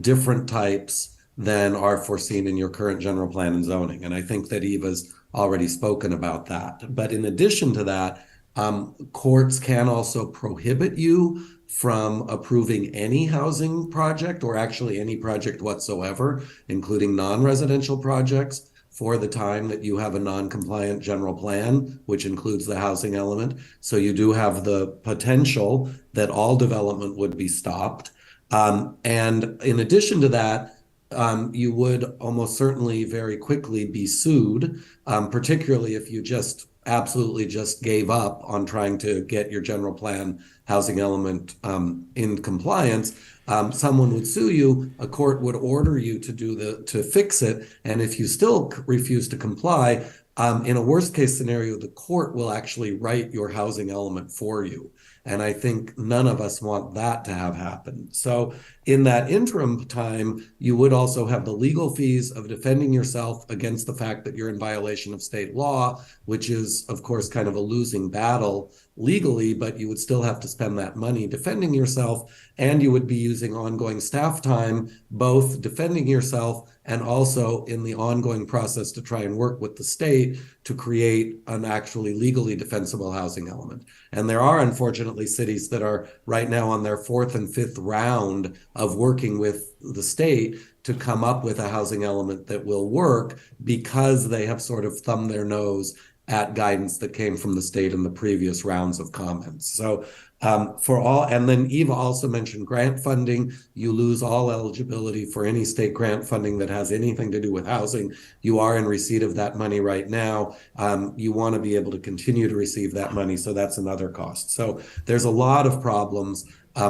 different types than are foreseen in your current general plan and zoning. And I think that Eva's already spoken about that. But in addition to that, courts can also prohibit you from approving any housing project or actually any project whatsoever, including non-residential projects, for the time that you have a non-compliant general plan, which includes the housing element. So you do have the potential that all development would be stopped. And in addition to that, you would almost certainly very quickly be sued, particularly if you just absolutely just gave up on trying to get your general plan housing element in compliance. Someone would sue you, a court would order you to fix it, and if you still refuse to comply, in a worst case scenario, the court will actually write your housing element for you. And I think none of us want that to have happen. So in that interim time, you would also have the legal fees of defending yourself against the fact that you're in violation of state law, which is, of course, kind of a losing battle legally, but you would still have to spend that money defending yourself, and you would be using ongoing staff time, both defending yourself and also in the ongoing process to try and work with the state to create an actually legally defensible housing element. And there are, unfortunately, cities that are right now on their 4th and 5th round of working with the state to come up with a housing element that will work because they have sort of thumbed their nose at guidance that came from the state in the previous rounds of comments. So for all, and then Eva also mentioned grant funding. You lose all eligibility for any state grant funding that has anything to do with housing. You are in receipt of that money right now. You want to be able to continue to receive that money, so that's another cost. So there's a lot of problems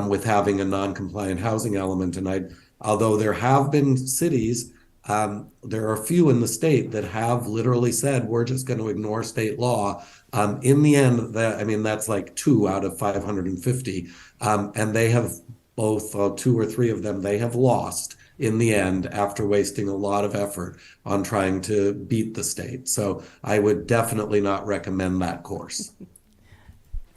with having a non-compliant housing element, and although there have been cities, there are a few in the state that have literally said, we're just going to ignore state law. In the end, that's like 2 out of 550. And they have both 2 or 3 of them, they have lost in the end after wasting a lot of effort on trying to beat the state. So I would definitely not recommend that course.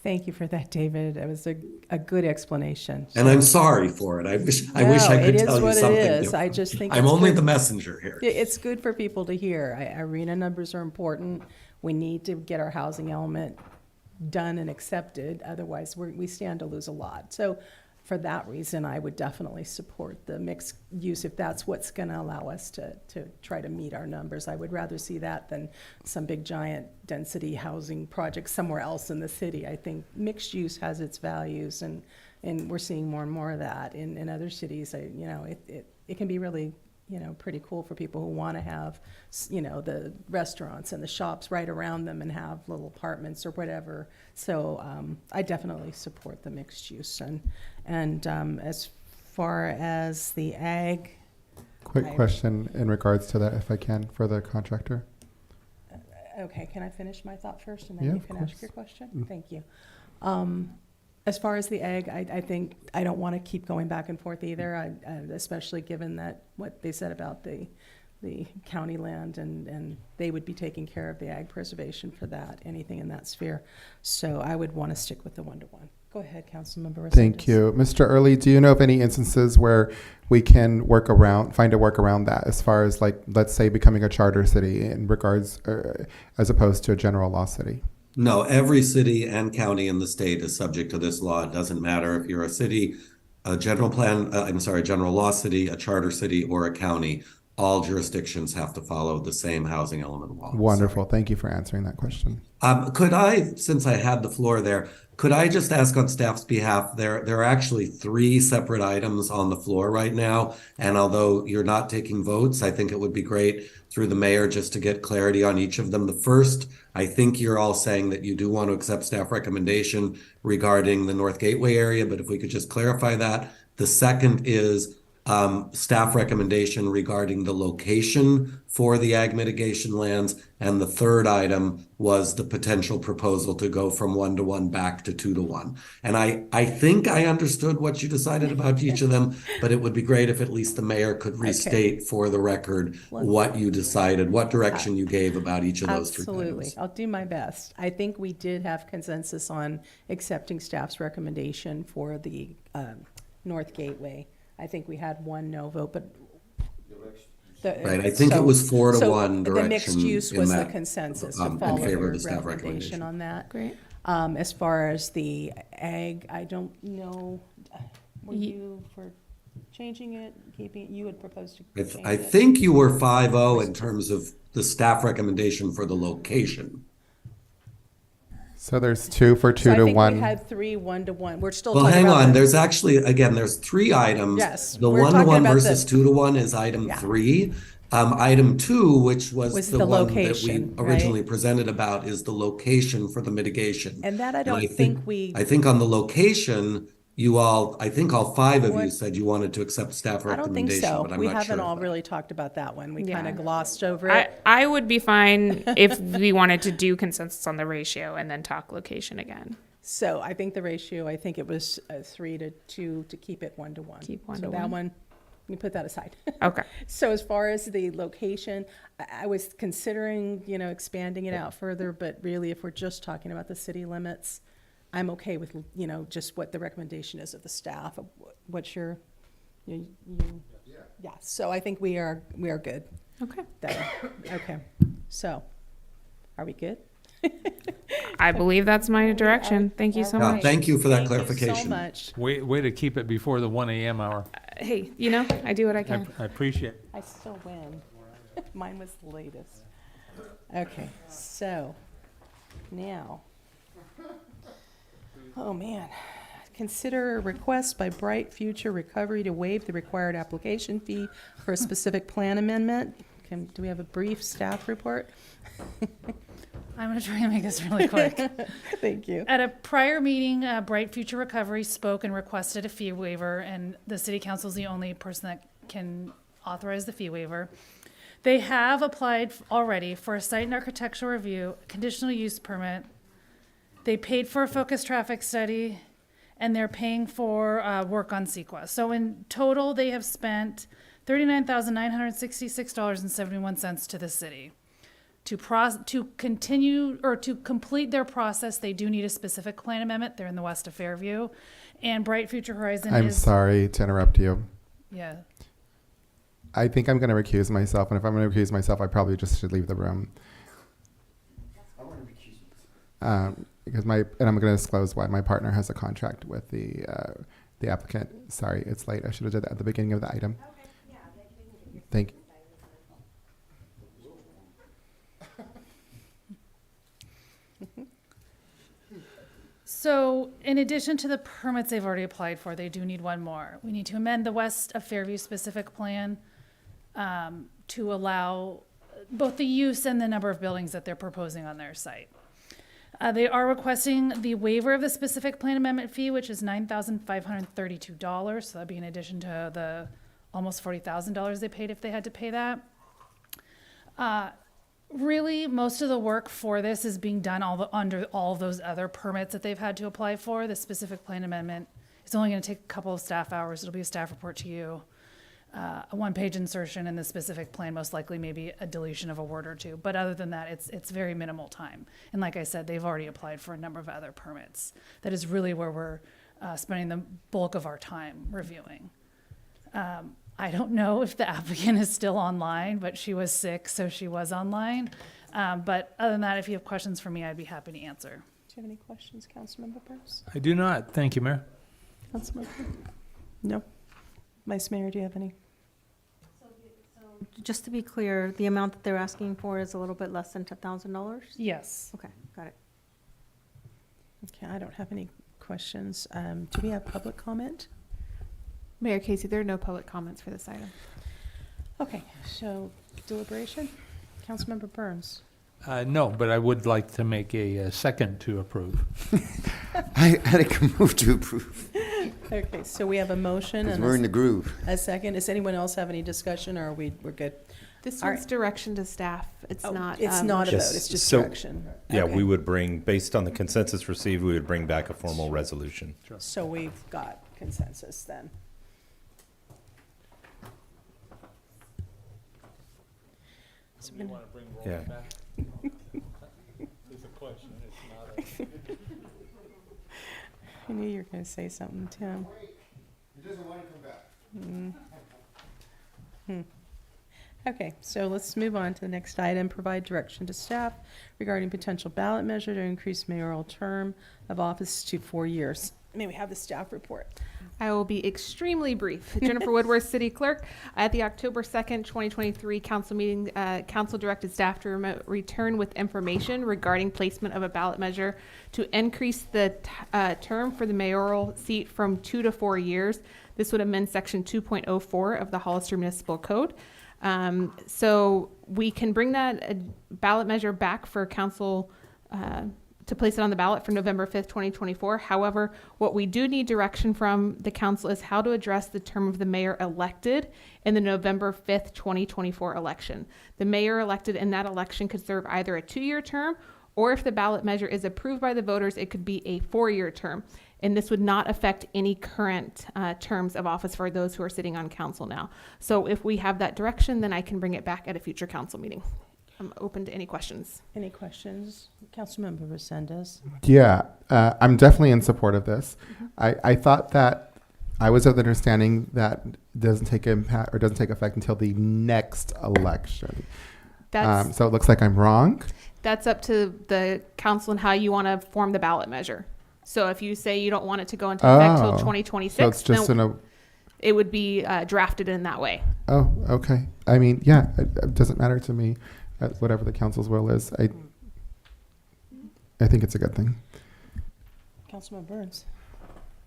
Thank you for that, David. It was a good explanation. And I'm sorry for it. I wish I could tell you something different. I just think I'm only good. the messenger here. It's good for people to hear. Arena numbers are important. We need to get our housing element done and accepted. Otherwise, we stand to lose a lot. So for that reason, I would definitely support the mixed use if that's what's going to allow us to try to meet our numbers. I would rather see that than some big giant density housing project somewhere else in the city. I think mixed use has its values, and we're seeing more and more of that in other cities. It can be really pretty cool for people who want to have the restaurants and the shops right around them and have little apartments or whatever. So I definitely support the mixed use. And as far as the ag, Quick question in regards to that, if I can, for the contractor. Okay, can I finish my thought first and then Yeah, you of can course. ask your question? Thank you. As far as the ag, I think I don't want to keep going back and forth either, especially given that what they said about the county land, and they would be taking care of the ag preservation for that, anything in that sphere. So I would want to stick with the 1-to-1. Go ahead, Councilmember Resendez. Thank you. Mr. Early, do you know of any instances where we can find a work around that as far as, like, let's say becoming a charter city in regards, as opposed to a general law city? No, every city and county in the state is subject to this law. It doesn't matter if you're a city, a general law city, a charter city, or a county. All jurisdictions have to follow the same housing element law. Wonderful. Thank you for answering that question. Could I, since I had the floor there, could I just ask on staff's behalf, there are actually 3 separate items on the floor right now. And although you're not taking votes, I think it would be great through the mayor just to get clarity on each of them. The first, I think you're all saying that you do want to accept staff recommendation regarding the North Gateway area, but if we could just clarify that. The second is staff recommendation regarding the location for the ag mitigation lands. And the third item was the potential proposal to go from 1-to-1 back to 2-to-1. And I think I understood what you decided about each of them, but it would be great if at least the mayor could restate for the record what you decided, what direction you gave about each of those 3 items. Absolutely. I'll do my best. I think we did have consensus on accepting staff's recommendation for the North Gateway. I think we had 1 no vote, but right, I think it was 4-to-1 so direction. the mixed use was the consensus to in follow favor your of the staff recommendation on that. Great. As far as the ag, I don't know, were you for changing it, keeping it, you had proposed to change I it? think you were 5-0 in terms of the staff recommendation for the location. So there's 2 for 2 So I to think 1. we had 3 1-1. We're still Well, talking hang about on. the- There's actually, again, there's 3 items. Yes, The we're 1-to-1 talking about versus the- 2-to-1 is item 3. Item 2, which was the one that we location, right? originally presented about, is the location for the mitigation. And that I don't I think we- I think on the location, I think all 5 of you What- said you wanted to accept staff I don't think recommendation, so. but I'm We not sure. haven't of all that. really talked about that one. We Yeah. kind of glossed over it. I would be fine if we wanted to do consensus on the ratio and then talk location again. So I think the ratio, I think it was 3 to 2 to keep it 1-to-1. Keep So that 1-to-1. one, you put that aside. Okay. So as far as the location, I was considering, expanding it out further, but really if we're just talking about the city limits, I'm okay with, just what the recommendation is of the staff. What's your, yeah. So I think we are good. Okay. Okay. So, are we good? I believe that's my direction. Thank you so Yeah, much. thank you for that Thank you so clarification. much. Way to keep it before the 1 a.m. hour. Hey, I do what I can. I appreciate it. I still win. Mine was the latest. Okay, so now, oh man, consider a request by Bright Future Recovery to waive the required application fee for a specific plan amendment. Do we have a brief staff report? I'm going to try and make this really quick. Thank you. At a prior meeting, Bright Future Recovery spoke and requested a fee waiver, and the city council is the only person that can authorize the fee waiver. They have applied already for a site and architectural review, a conditional use permit. They paid for a focused traffic study, and they're paying for work on CEQA. So in total, they have spent $39,966.71 to the city. To continue or to complete their process, they do need a specific plan amendment. They're in the west of Fairview, and Bright Future Horizon I'm is. sorry to interrupt you. Yeah. I think I'm going to recuse myself, and if I'm going to recuse myself, I probably just should leave the room. Because I'm going to disclose why my partner has a contract with the applicant. Sorry, it's late. I should have did that at the beginning of the item. Okay. Yeah, thank you. So in addition to the permits they've already applied for, they do need one more. We need to amend the west of Fairview specific plan to allow both the use and the number of buildings that they're proposing on their site. They are requesting the waiver of the specific plan amendment fee, which is $9,532. So that'd be in addition to the almost $40,000 they paid if they had to pay that. Really, most of the work for this is being done under all of those other permits that they've had to apply for. The specific plan amendment is only going to take a couple of staff hours. It'll be a staff report to you, a one-page insertion in the specific plan, most likely maybe a deletion of a word or two. But other than that, it's very minimal time. And like I said, they've already applied for a number of other permits. That is really where we're spending the bulk of our time reviewing. I don't know if the applicant is still online, but she was sick, so she was online. But other than that, if you have questions for me, I'd be happy to answer. Do you have any questions, Councilmember Burns? I do not. Thank you, Mayor. Councilmember? No. Vice Mayor, do you have any? Just to be clear, the amount that they're asking for is a little bit less than $10,000? Yes. Okay, got it. Okay, I don't have any questions. Do we have public comment? Mayor Casey, there are no public comments for this item. Okay, so deliberation? Councilmember Burns? No, but I would like to make a second to approve. I can move to approve. Okay, so we have a motion and We're in the groove. a second. Does anyone else have any discussion, or we're good? This All one's right. direction to staff. It's not. It's not a vote, it's just so, direction. Yeah, Okay. we would bring, based on the consensus received, we would bring back a formal resolution. So we've got consensus then. So we're gonna- Yeah. It's a question, it's not I knew you were going to say something, Tim. He doesn't want to come back. Okay, so let's move on to the next item. Provide direction to staff regarding potential ballot measure to increase mayoral term of office to 4 years. May we have the staff report? I will be extremely brief. Jennifer Woodworth, City Clerk. At the October 2nd, 2023 council meeting, council directed staff to return with information regarding placement of a ballot measure to increase the term for the mayoral seat from 2 to 4 years. This would amend section 2.04 of the Hollister Municipal Code. So we can bring that ballot measure back for council to place it on the ballot for November 5th, 2024. However, what we do need direction from the council is how to address the term of the mayor elected in the November 5th, 2024 election. The mayor elected in that election could serve either a 2-year term, or if the ballot measure is approved by the voters, it could be a 4-year term. And this would not affect any current terms of office for those who are sitting on council now. So if we have that direction, then I can bring it back at a future council meeting. I'm open to any questions. Any questions? Councilmember Resendez? Yeah, I'm definitely in support of this. I thought that I was of the understanding that doesn't take impact or doesn't take effect until the next election. So it looks like I'm wrong. That's up to the council and how you want to form the ballot measure. So if you say you don't want it to go into effect till 2026, so it's just then it would be drafted in that way. Oh, okay. I mean, yeah, it doesn't matter to me. Whatever the council's will is, I think it's a good thing. Councilman Burns?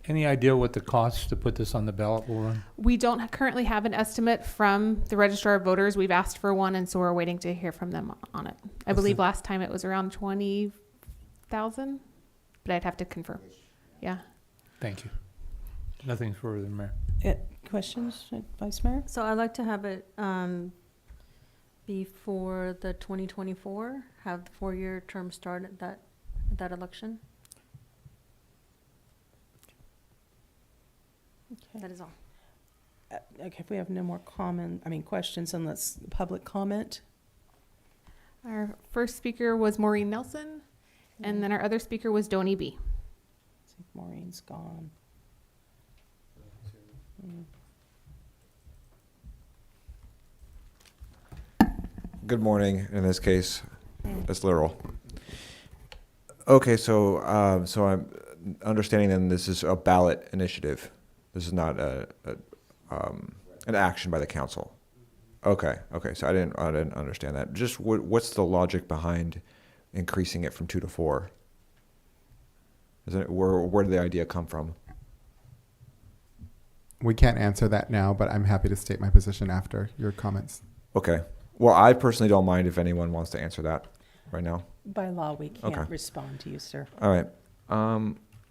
Any idea what the cost to put this on the ballot will run? We don't currently have an estimate from the Registrar of Voters. We've asked for one, and so we're waiting to hear from them on it. I believe last time it was around 20,000, but I'd have to confirm. Yeah. Thank you. Nothing further, Mayor. Questions, Vice Mayor? So I'd like to have it before the 2024, have the 4-year term start at that election. Okay. That is all. Okay, if we have no more questions, and let's public comment. Our first speaker was Maureen Nelson, and then our other speaker was Donnie B. I think Maureen's gone. Good morning. In this case, it's literal. Okay, so I'm understanding then this is a ballot initiative. This is not an action by the council. Okay. So I didn't understand that. Just what's the logic behind increasing it from 2 to 4? Where did the idea come from? We can't answer that now, but I'm happy to state my position after your comments. Okay. Well, I personally don't mind if anyone wants to answer that right now. By law, we can't respond to you, sir. All right.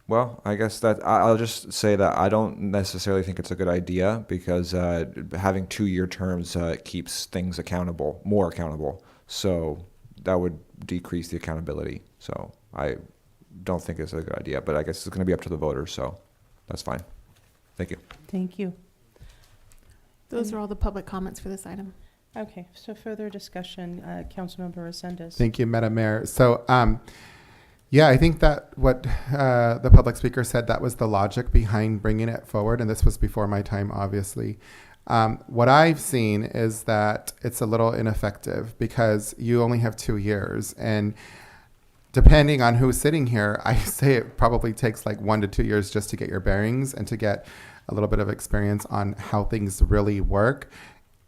Well, I guess that I'll just say that I don't necessarily think it's a good idea because having 2-year terms keeps things more accountable. So that would decrease the accountability. So I don't think it's a good idea, but I guess it's going to be up to the voters. So that's fine. Thank you. Thank you. Those are all the public comments for this item. Okay, so further discussion, Councilmember Resendez. Thank you, Madam Mayor. So, yeah, I think that what the public speaker said, that was the logic behind bringing it forward, and this was before my time, obviously. What I've seen is that it's a little ineffective because you only have 2 years, and depending on who's sitting here, I say it probably takes like 1 to 2 years just to get your bearings and to get a little bit of experience on how things really work.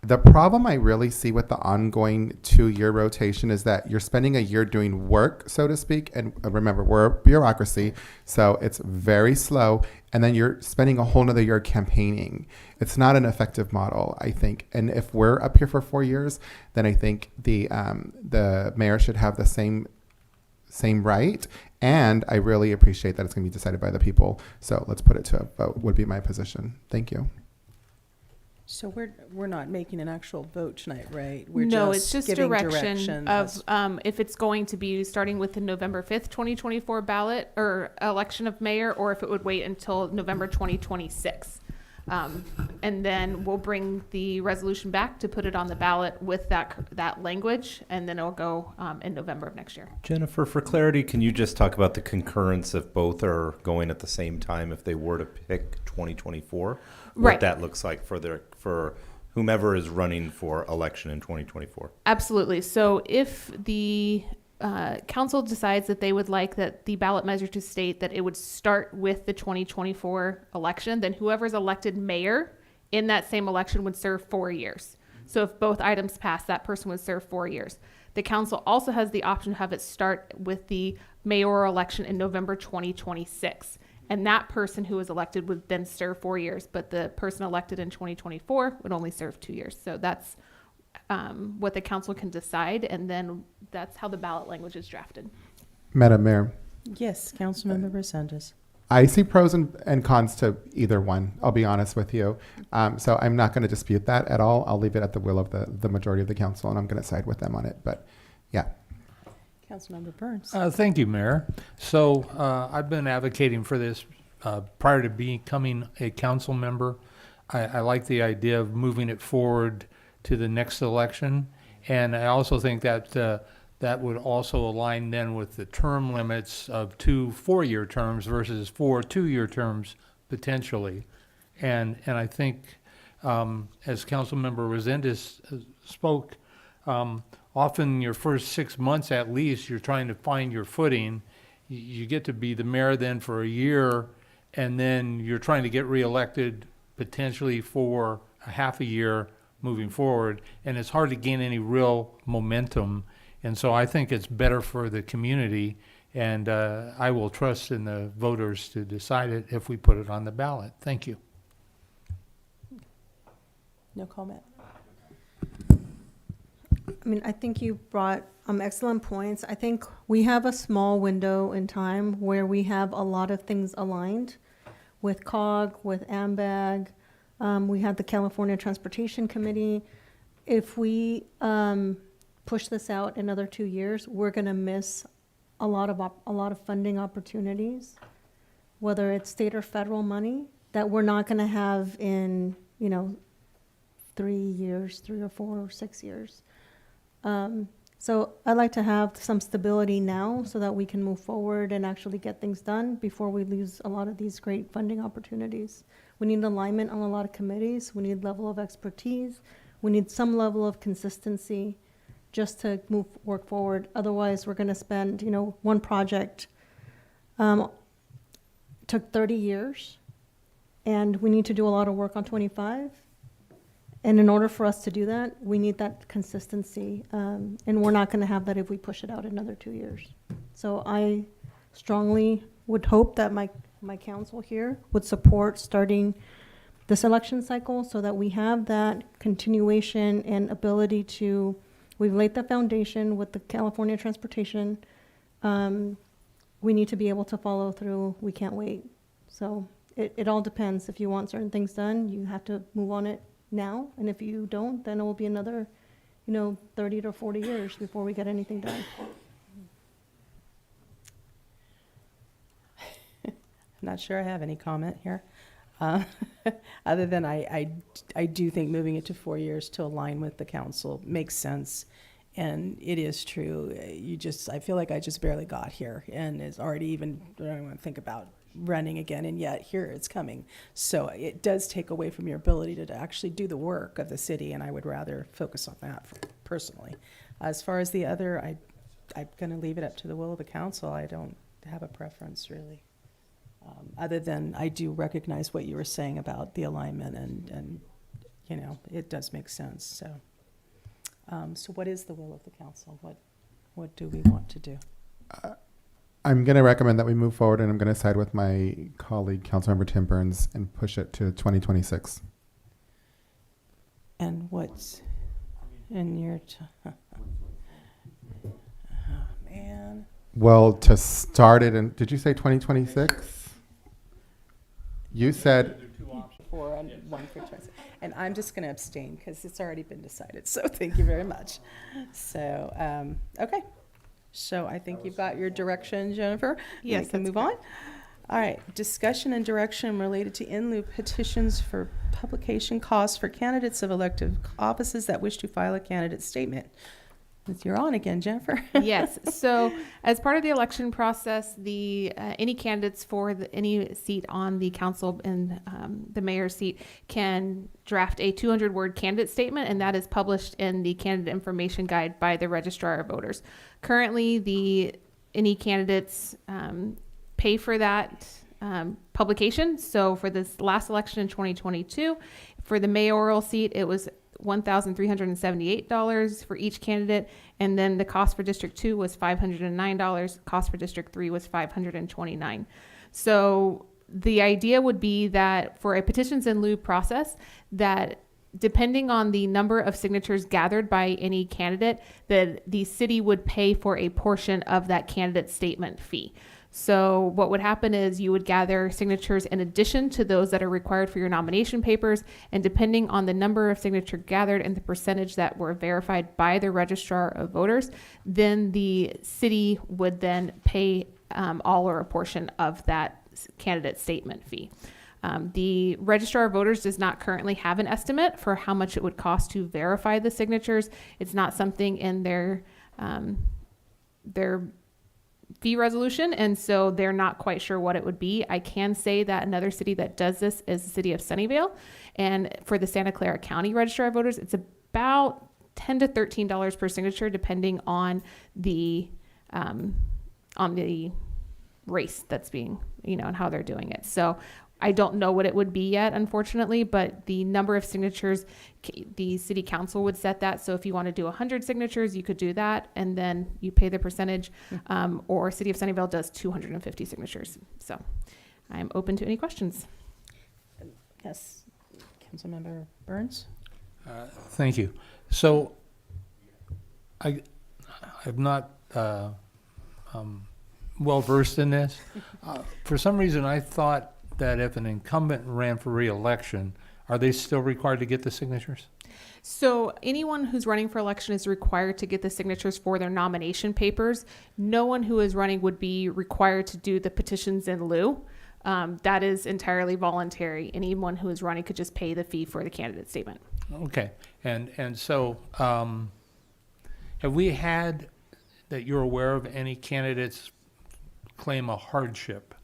The problem I really see with the ongoing 2-year rotation is that you're spending a year doing work, so to speak. And remember, we're a bureaucracy, so it's very slow. And then you're spending a whole nother year campaigning. It's not an effective model, I think. And if we're up here for 4 years, then I think the mayor should have the same right. And I really appreciate that it's going to be decided by the people. So let's put it to a vote, would be my position. Thank you. So we're not making an actual vote tonight, right? It's just giving direction of if it's going to be starting with the November 5th, 2024 ballot or election of mayor, or if it would wait until November 2026. And then we'll bring the resolution back to put it on the ballot with that language, and then it'll go in November of next year. Jennifer, for clarity, can you just talk about the concurrence if both are going at the same time if they were to pick 2024? Right. What that looks like for whomever is running for election in 2024. Absolutely. So if the council decides that they would like that the ballot measure to state that it would start with the 2024 election, then whoever's elected mayor in that same election would serve 4 years. So if both items pass, that person would serve 4 years. The council also has the option to have it start with the mayoral election in November 2026. And that person who was elected would then serve 4 years, but the person elected in 2024 would only serve 2 years. So that's what the council can decide, and then that's how the ballot language is drafted. Madam Mayor, Yes, Councilmember Resendez. I see pros and cons to either one, I'll be honest with you. So I'm not going to dispute that at all. I'll leave it at the will of the majority of the council, and I'm going to side with them on it. But yeah. Councilmember Burns. Thank you, Mayor. So I've been advocating for this prior to becoming a council member. I like the idea of moving it forward to the next election. And I also think that that would also align then with the term limits of 2 4-year terms versus 4 2-year terms potentially. And I think, as Councilmember Resendez spoke, often your first 6 months at least, you're trying to find your footing. You get to be the mayor then for a year, and then you're trying to get reelected potentially for a half a year moving forward, and it's hard to gain any real momentum. And so I think it's better for the community, and I will trust in the voters to decide it if we put it on the ballot. Thank you. No comment. I mean, I think you brought excellent points. I think we have a small window in time where we have a lot of things aligned with COG, with AMBAG. We had the California Transportation Committee. If we push this out another 2 years, we're going to miss a lot of funding opportunities, whether it's state or federal money, that we're not going to have in 3 years, 3 or 4 or 6 years. So I'd like to have some stability now so that we can move forward and actually get things done before we lose a lot of these great funding opportunities. We need alignment on a lot of committees. We need level of expertise. We need some level of consistency just to work forward. Otherwise, we're going to spend, one project took 30 years, and we need to do a lot of work on 25. And in order for us to do that, we need that consistency, and we're not going to have that if we push it out another 2 years. So I strongly would hope that my council here would support starting this election cycle so that we have that continuation and ability to, we've laid the foundation with the California Transportation. We need to be able to follow through. We can't wait. So it all depends. If you want certain things done, you have to move on it now, and if you don't, then it will be another 30 to 40 years before we get anything done. I'm not sure I have any comment here, other than I do think moving it to 4 years to align with the council makes sense, and it is true. I feel like I just barely got here, and it's already even, I don't want to think about running again, and yet here it's coming. So it does take away from your ability to actually do the work of the city, and I would rather focus on that personally. As far as the other, I'm going to leave it up to the will of the council. I don't have a preference really, other than I do recognize what you were saying about the alignment, and it does make sense. So what is the will of the council? What do we want to do? I'm going to recommend that we move forward, and I'm going to side with my colleague, Councilmember Tim Burns, and push it to 2026. And what's in your... Oh, man. Well, to start it, did you say 2026? You said... One for choice. And I'm just going to abstain because it's already been decided. So thank you very much. So, okay. So I think you've got your direction, Jennifer. Yes, we can move on. All right. Discussion and direction related to in lieu petitions for publication costs for candidates of elective offices that wish to file a candidate statement. You're on again, Jennifer. Yes. So, as part of the election process, any candidates for any seat on the council and the mayor's seat can draft a 200-word candidate statement, and that is published in the candidate information guide by the registrar of voters. Currently, any candidates pay for that publication. So, for this last election in 2022, for the mayoral seat, it was $1,378 for each candidate, and then the cost for District 2 was $509. Cost for District 3 was $529. So the idea would be that for a petitions in lieu process, that depending on the number of signatures gathered by any candidate, that the city would pay for a portion of that candidate statement fee. So what would happen is you would gather signatures in addition to those that are required for your nomination papers, and depending on the number of signatures gathered and the percentage that were verified by the registrar of voters, then the city would then pay all or a portion of that candidate statement fee. The registrar of voters does not currently have an estimate for how much it would cost to verify the signatures. It's not something in their fee resolution, and so they're not quite sure what it would be. I can say that another city that does this is the city of Sunnyvale, and for the Santa Clara County Registrar of Voters, it's about $10 to $13 per signature, depending on the race that's being, and how they're doing it. So I don't know what it would be yet, unfortunately, but the number of signatures, the city council would set that. So if you want to do 100 signatures, you could do that, and then you pay the percentage, or City of Sunnyvale does 250 signatures. So I'm open to any questions. Yes, Councilmember Burns? Thank you. So I'm not well versed in this. For some reason, I thought that if an incumbent ran for re-election, are they still required to get the signatures? So anyone who's running for election is required to get the signatures for their nomination papers. No one who is running would be required to do the petitions in lieu. That is entirely voluntary. Anyone who is running could just pay the fee for the candidate statement. Okay. And so have we had, that you're aware of, any candidates claim a hardship?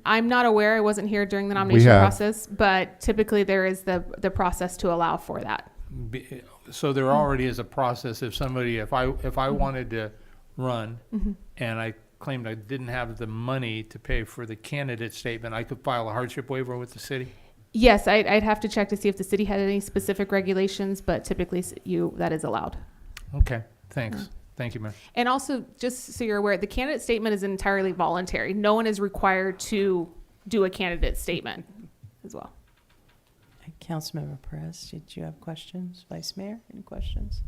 I'm not aware. I wasn't here during the nomination process, but typically there is the process to allow for that. So there already is a process. If I wanted to run and I claimed I didn't have the money to pay for the candidate statement, I could file a hardship waiver with the city? Yes, I'd have to check to see if the city had any specific regulations, but typically that is allowed. Okay, thanks. Thank you, Mayor. And also, just so you're aware, the candidate statement is entirely voluntary. No one is required to do a candidate statement as well. Councilmember Perez, did you have questions? Vice Mayor, any questions?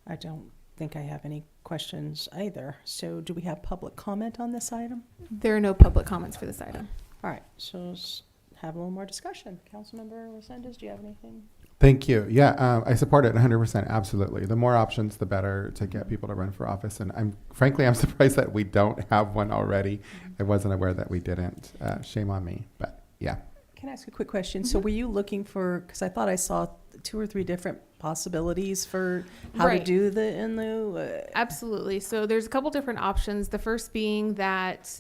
I don't think I have any questions either. So do we have public comment on this item? There are no public comments for this item. All right, so let's have a little more discussion. Councilmember Resendez, do you have anything? Thank you. Yeah, I support it 100%. Absolutely. The more options, the better to get people to run for office. And I'm surprised that we don't have one already. I wasn't aware that we didn't. Shame on me. But yeah. Can I ask a quick question? So were you looking for, because I thought I saw 2 or 3 different possibilities for how to do the in lieu? Absolutely. So there's a couple different options. The first being that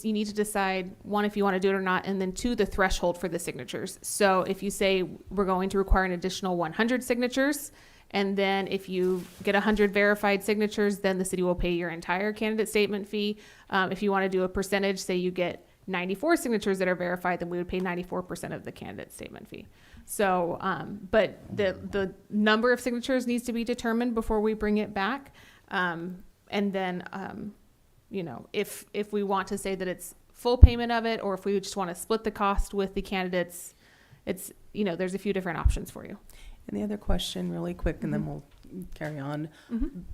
you need to decide, 1, if you want to do it or not, and then 2, the threshold for the signatures. So if you say we're going to require an additional 100 signatures, and then if you get 100 verified signatures, then the city will pay your entire candidate statement fee. If you want to do a percentage, say you get 94 signatures that are verified, then we would pay 94% of the candidate statement fee. So, but the number of signatures needs to be determined before we bring it back. And then, if we want to say that it's full payment of it, or if we just want to split the cost with the candidates, it's, there's a few different options for you. And the other question really quick, and then we'll carry on.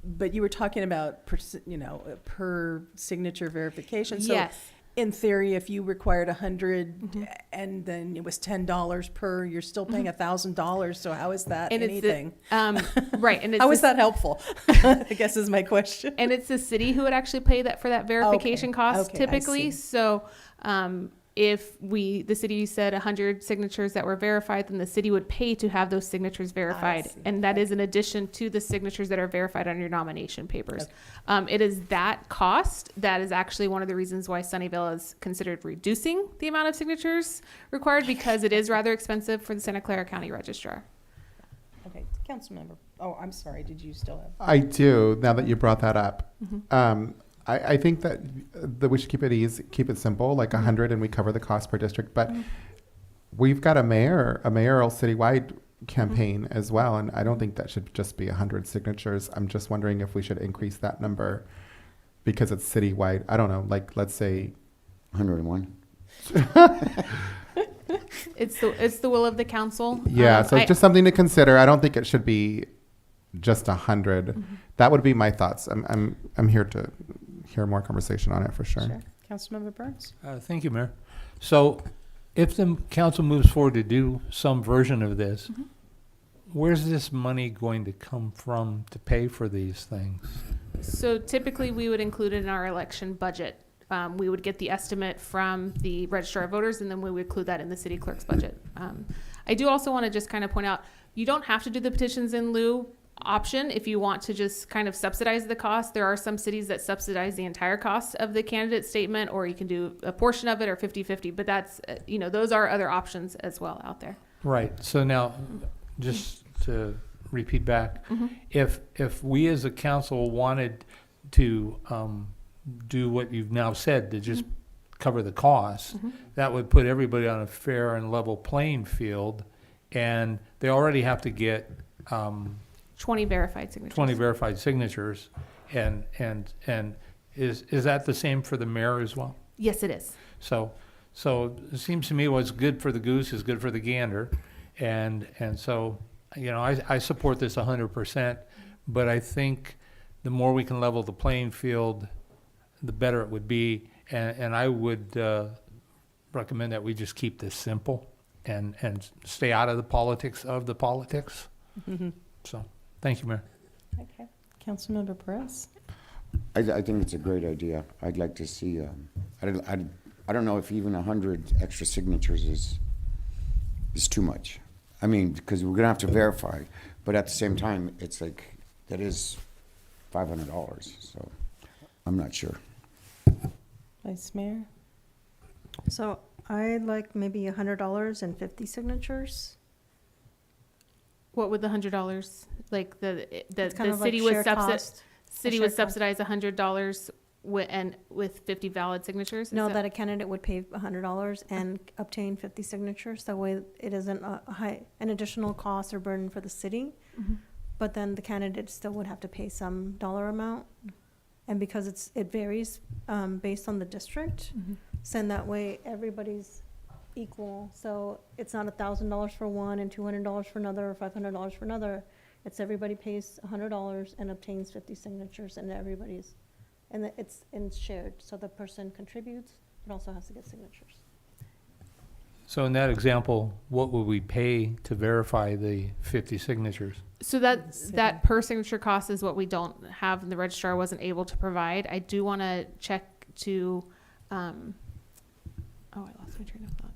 But you were talking about, per signature verification. So yes. In theory, if you required 100 and then it was $10 per, you're still paying $1,000. So how is that anything? Right. And how is that helpful? I guess is my question. And it's the city who would actually pay that for that verification cost typically. So if the city said 100 signatures that were verified, then the city would pay to have those signatures verified. see. And that is in addition to the signatures that are verified on your nomination papers. It is that cost that is actually one of the reasons why Sunnyvale is considered reducing the amount of signatures required, because it is rather expensive for the Santa Clara County Registrar. Okay, Councilmember, oh, I'm sorry, did you still have? I do, now that you brought that up. Mhm. I think that we should keep it easy, keep it simple, like 100, and we cover the cost per district. But we've got a mayoral citywide campaign as well, and I don't think that should just be 100 signatures. I'm just wondering if we should increase that number because it's citywide. I don't know, like let's say 101. It's the will of the council. Yeah, so it's just something to consider. I don't think it should be just 100. Mm-hmm. That would be my thoughts. I'm here to hear more conversation on it for sure. Sure. Councilmember Burns? Thank you, Mayor. So if the council moves forward to do some version of this, where's this money going to come from to pay for these things? So typically, we would include it in our election budget. We would get the estimate from the registrar of voters, and then we would include that in the city clerk's budget. I do also want to just kind of point out, you don't have to do the petitions in lieu option if you want to just kind of subsidize the cost. There are some cities that subsidize the entire cost of the candidate statement, or you can do a portion of it or 50-50, but that's, those are other options as well out there. Right. So now, just to repeat back, if we as a council wanted to do what you've now said, to just cover the costs, that would put everybody on a fair and level playing field, and they already have to get 20 verified signatures. 20 verified signatures, and is that the same for the mayor as well? Yes, it is. So it seems to me what's good for the goose is good for the gander, and so I support this 100%, but I think the more we can level the playing field, the better it would be, and I would recommend that we just keep this simple and stay out of the politics of the politics. So, thank you, Mayor. Okay. Councilmember Perez? I think it's a great idea. I'd like to see, I don't know if even 100 extra signatures is too much. I mean, because we're gonna have to verify, but at the same time, it's like, that is $500, so I'm not sure. Vice Mayor? So I'd like maybe $100 and 50 signatures. What would the $100, like the kind of like city would shared cost. city A would shared cost. subsidize $100 with 50 valid signatures? Is No, that a candidate would pay $100 and obtain 50 signatures. That way it isn't an additional cost or burden for the city. But then the candidate still would have to pay some dollar amount. And because it varies based on the district, so in that way everybody's equal. So it's not $1,000 for one and $200 for another or $500 for another. It's everybody pays $100 and obtains 50 signatures, and it's shared. So the person contributes, but also has to get signatures. So in that example, what would we pay to verify the 50 signatures? So that per signature cost is what we don't have, and the registrar wasn't able to provide. I do want to check to, I lost my train of thought.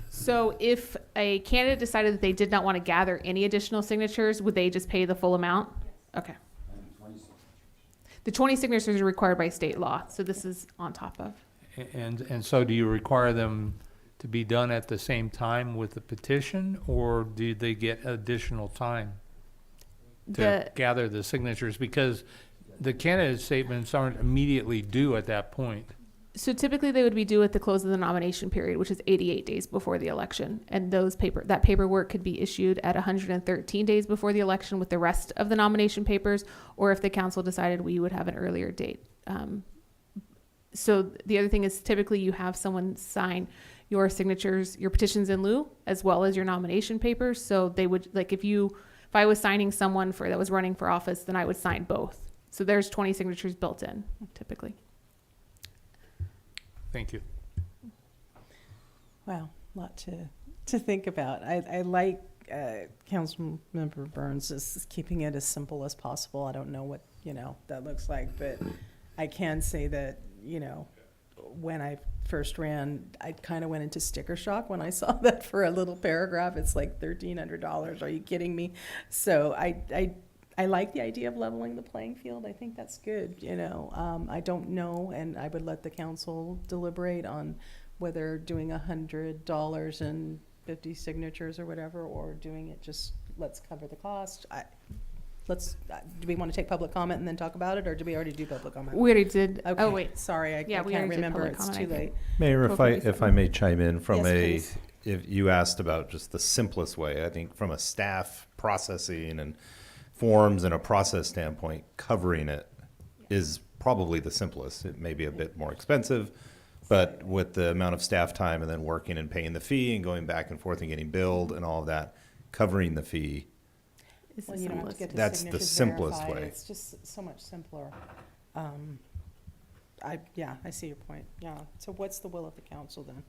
So if a candidate decided that they did not want to gather any additional signatures, would they just pay the full amount? Okay. The 20 signatures are required by state law, so this is on top of. And so do you require them to be done at the same time with the petition, or do they get additional time to gather the signatures? Because the candidate statements aren't immediately due at that point. So typically they would be due at the close of the nomination period, which is 88 days before the election. And that paperwork could be issued at 113 days before the election with the rest of the nomination papers, or if the council decided we would have an earlier date. So the other thing is typically you have someone sign your signatures, your petitions in lieu, as well as your nomination papers. So they would, like if I was signing someone that was running for office, then I would sign both. So there's 20 signatures built in typically. Thank you. Wow, a lot to think about. I like Councilmember Burns is keeping it as simple as possible. I don't know what that looks like, but I can say that when I first ran, I kind of went into sticker shock when I saw that for a little paragraph. It's like $1,300. Are you kidding me? So I like the idea of leveling the playing field. I think that's good, you know. I don't know, and I would let the council deliberate on whether doing $100 and 50 signatures or whatever, or doing it just, let's cover the cost. Do we want to take public comment and then talk about it, or do we already do public comment? We already did. Okay. Oh, wait. Sorry, I Yeah, we can't already did remember. public It's comment, too I late. think. Mayor, if I may chime in from Yes, please. if you asked about just the simplest way, I think from a staff processing and forms and a process standpoint, covering it is probably the simplest. It may be a bit more expensive, but with the amount of staff time and then working and paying the fee and going back and forth and getting billed and all of that, covering the fee, Well, you don't have to get the that's the signatures simplest verified. way. It's just so much simpler. I see your point. Yeah. So what's the will of the council then?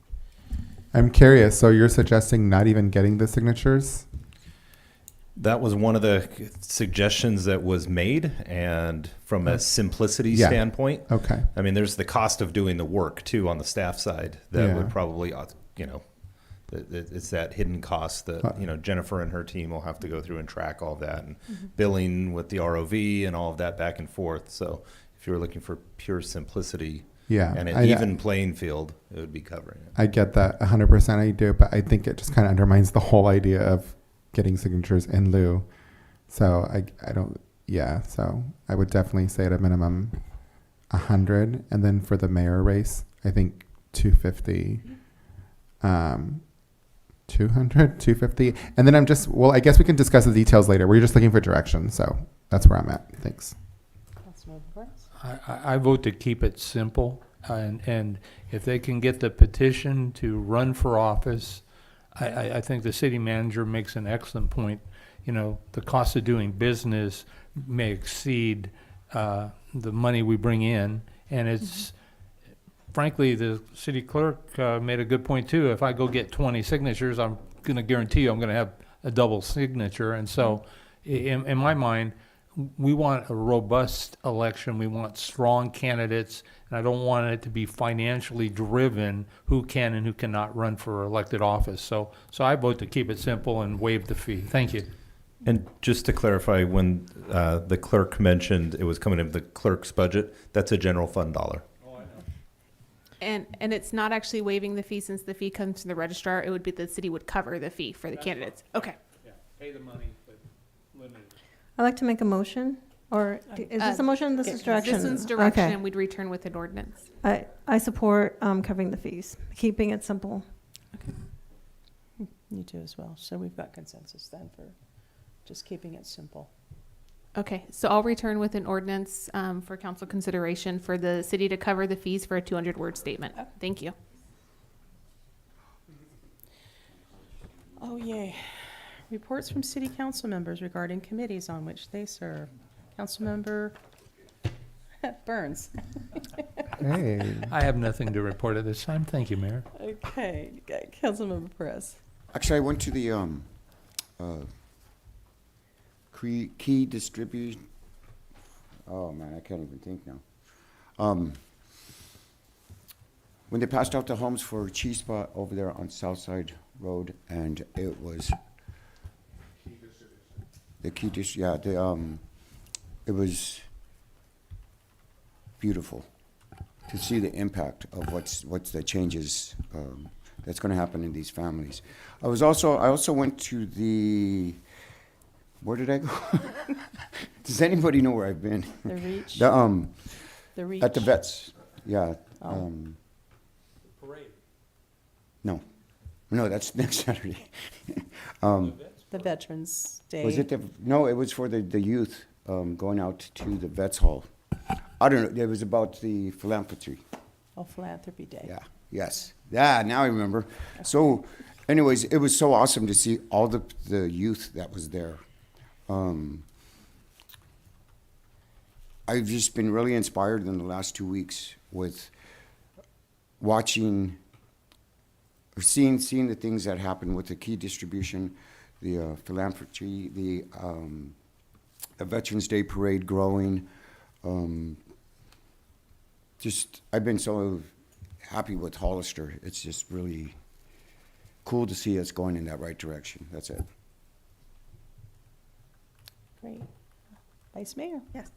I'm curious. So you're suggesting not even getting the signatures? That was one of the suggestions that was made, and from a simplicity Yeah. standpoint, Okay. I mean, there's the cost of doing the work too on the staff side that Yeah. would probably, it's that hidden cost that, Jennifer and her team will have to go through and track all of that, and billing with the ROV and all of that back and forth. So if you're looking for pure simplicity Yeah, and an I- even playing field, it would be covering it. I get that 100%. I do, but I think it just kind of undermines the whole idea of getting signatures in lieu. So I don't. Yeah. So I would definitely say at a minimum 100, and then for the mayor race, I think 250. 200, 250, and then I guess we can discuss the details later. We're just looking for direction, so that's where I'm at. Thanks. Councilmember Perez? I vote to keep it simple, and if they can get the petition to run for office, I think the city manager makes an excellent point. You know, the cost of doing business may exceed the money we bring in, and it's frankly, the city clerk made a good point too. If I go get 20 signatures, I'm going to guarantee you I'm going to have a double signature. And so in my mind, we want a robust election. We want strong candidates, and I don't want it to be financially driven who can and who cannot run for elected office. So I vote to keep it simple and waive the fee. Thank you. And just to clarify, when the clerk mentioned it was coming in the clerk's budget, that's a general fund dollar. And it's not actually waiving the fee, since the fee comes from the registrar. It would be the city would cover the fee for the candidates. Okay. Yeah, pay the money, but limited. I'd like to make a motion, or is this a motion? This is direction. This one's direction, Okay. and we'd return with an ordinance. I support covering the fees, keeping it simple. You too as well. So we've got consensus then for just keeping it simple. Okay, so I'll return with an ordinance for council consideration for the city to cover the fees for a 200-word statement. Thank you. Oh, yay. Reports from city council members regarding committees on which they serve. Councilmember Burns. Hey. I have nothing to report at this time. Thank you, Mayor. Okay, Councilmember Perez. Actually, I went to the key distribution. Oh man, I can't even think now. When they passed out the homes for Cheese Spot over there on Southside Road, and it was the key it was beautiful to see the impact of what's the changes that's going to happen in these families. I also went to the. Where did I go? Does anybody know where I've been? The Reach? The Reach? At the vets, yeah. Oh. Parade. No, that's next Saturday. The Veterans Day. Was it no, it was for the youth going out to the vets hall. I don't know, it was about the philanthropy. Oh, Philanthropy Day. Yeah, yes. Yeah, now I remember. So anyways, it was so awesome to see all the youth that was there. I've just been really inspired in the last 2 weeks with watching or seeing the things that happen with the key distribution, the philanthropy, the Veterans Day parade growing. Just I've been so happy with Hollister. It's just really cool to see us going in that right direction. That's it. Great. Vice Mayor? Yes.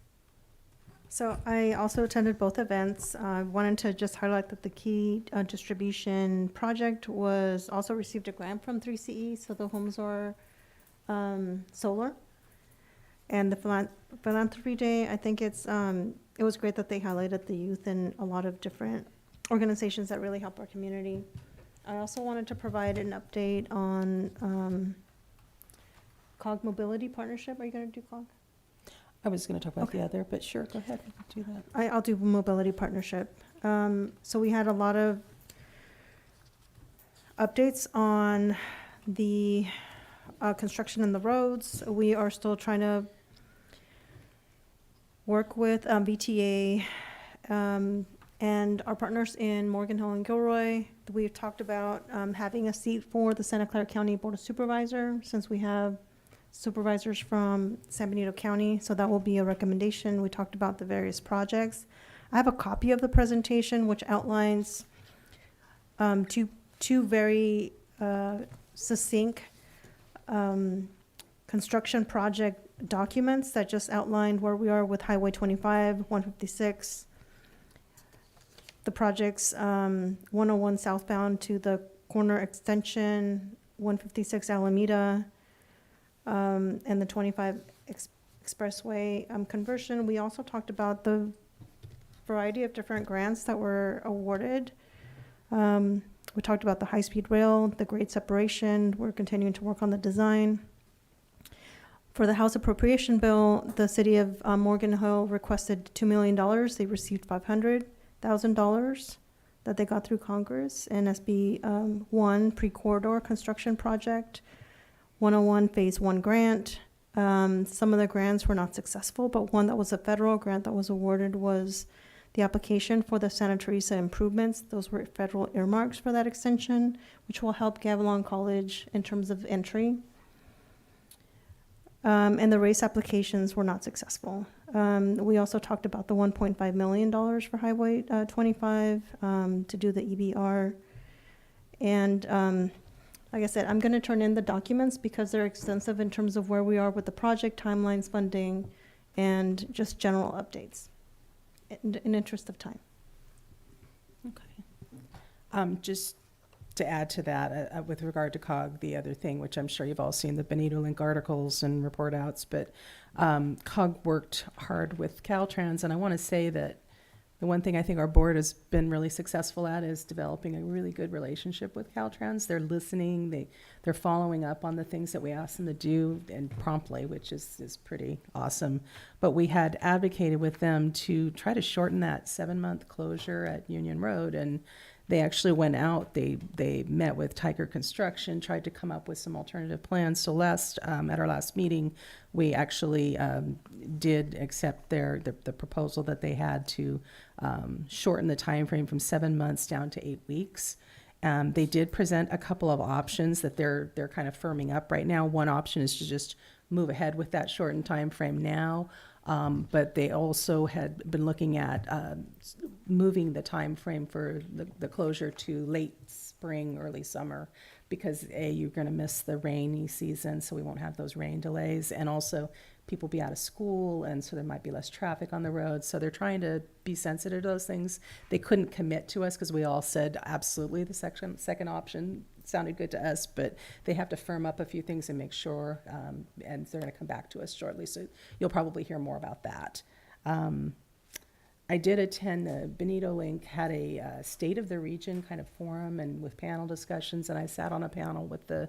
So I also attended both events. I wanted to just highlight that the key distribution project was also received a grant from 3CE, so the homes are solar. And the philanthropy day, I think it was great that they highlighted the youth and a lot of different organizations that really help our community. I also wanted to provide an update on COG Mobility Partnership. Are you going to do COG? I was going to talk about Okay. the other, but sure, go ahead, you can do that. I'll do Mobility Partnership. So we had a lot of updates on the construction in the roads. We are still trying to work with VTA and our partners in Morgan Hill and Gilroy. We've talked about having a seat for the Santa Clara County Board of Supervisor, since we have supervisors from San Benito County, so that will be a recommendation. We talked about the various projects. I have a copy of the presentation which outlines two very succinct construction project documents that just outlined where we are with Highway 25, 156, the projects 101 southbound to the corner extension, 156 Alameda, and the 25 expressway conversion. We also talked about the variety of different grants that were awarded. We talked about the high-speed rail, the grade separation. We're continuing to work on the design. For the House Appropriation Bill, the city of Morgan Hill requested $2 million. They received $500,000 that they got through Congress. And SB 1 pre-corridor construction project, 101 Phase 1 grant. Some of the grants were not successful, but one that was a federal grant that was awarded was the application for the Santa Teresa improvements. Those were federal earmarks for that extension, which will help Gavilan College in terms of entry. And the race applications were not successful. We also talked about the $1.5 million for Highway 25 to do the EBR. And like I said, I'm going to turn in the documents because they're extensive in terms of where we are with the project, timelines, funding, and just general updates in interest of time. Okay. Just to add to that, with regard to COG, the other thing, which I'm sure you've all seen, the Benito Link articles and report outs, but COG worked hard with Caltrans, and I want to say that the one thing I think our board has been really successful at is developing a really good relationship with Caltrans. They're listening, they're following up on the things that we ask them to do, and promptly, which is pretty awesome. But we had advocated with them to try to shorten that 7-month closure at Union Road, and they actually went out, they met with Tiger Construction, tried to come up with some alternative plans. So at our last meeting, we actually did accept the proposal that they had to shorten the time frame from 7 months down to 8 weeks. They did present a couple of options that they're kind of firming up right now. One option is to just move ahead with that shortened time frame now. But they also had been looking at moving the time frame for the closure to late spring, early summer, because you're going to miss the rainy season, so we won't have those rain delays, and also people be out of school, and so there might be less traffic on the road. So they're trying to be sensitive to those things. They couldn't commit to us because we all said absolutely the second option sounded good to us, but they have to firm up a few things and make sure, and they're going to come back to us shortly. So you'll probably hear more about that. I did attend the Benito Link, had a State of the Region kind of forum and with panel discussions, and I sat on a panel with the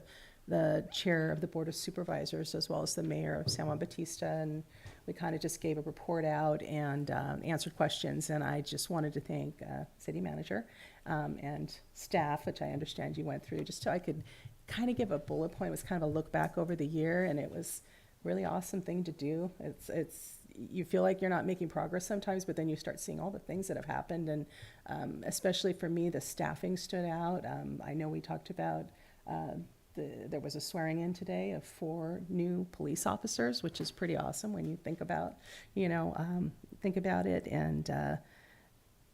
chair of the Board of Supervisors as well as the mayor of San Juan Bautista, and we kind of just gave a report out and answered questions. And I just wanted to thank city manager and staff, which I understand you went through, just so I could kind of give a bullet point. It was kind of a look back over the year, and it was a really awesome thing to do. It's you feel like you're not making progress sometimes, but then you start seeing all the things that have happened, and especially for me, the staffing stood out. I know we talked about there was a swearing in today of 4 new police officers, which is pretty awesome when you think about, it. And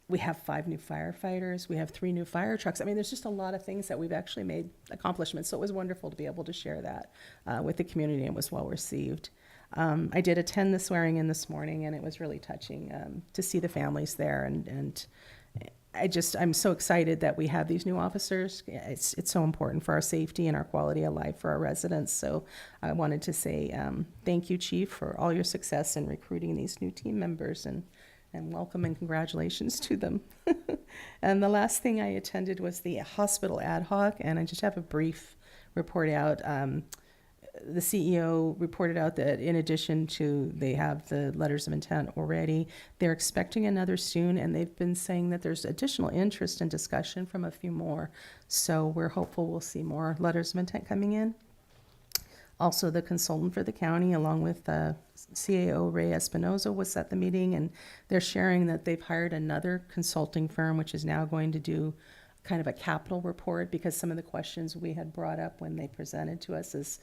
we have 5 new firefighters. We have 3 new fire trucks. I mean, there's just a lot of things that we've actually made accomplishments. So it was wonderful to be able to share that with the community, and was well received. I did attend the swearing in this morning, and it was really touching to see the families there. And I'm so excited that we have these new officers. It's so important for our safety and our quality of life for our residents. So I wanted to say thank you, Chief, for all your success in recruiting these new team members, and welcome and congratulations to them. And the last thing I attended was the hospital ad hoc, and I just have a brief report out. The CEO reported out that in addition to, they have the letters of intent already, they're expecting another soon, and they've been saying that there's additional interest and discussion from a few more. So we're hopeful we'll see more letters of intent coming in. Also, the consultant for the county, along with CAO Ray Espinoza, was at the meeting, and they're sharing that they've hired another consulting firm, which is now going to do kind of a capital report, because some of the questions we had brought up when they presented to us is,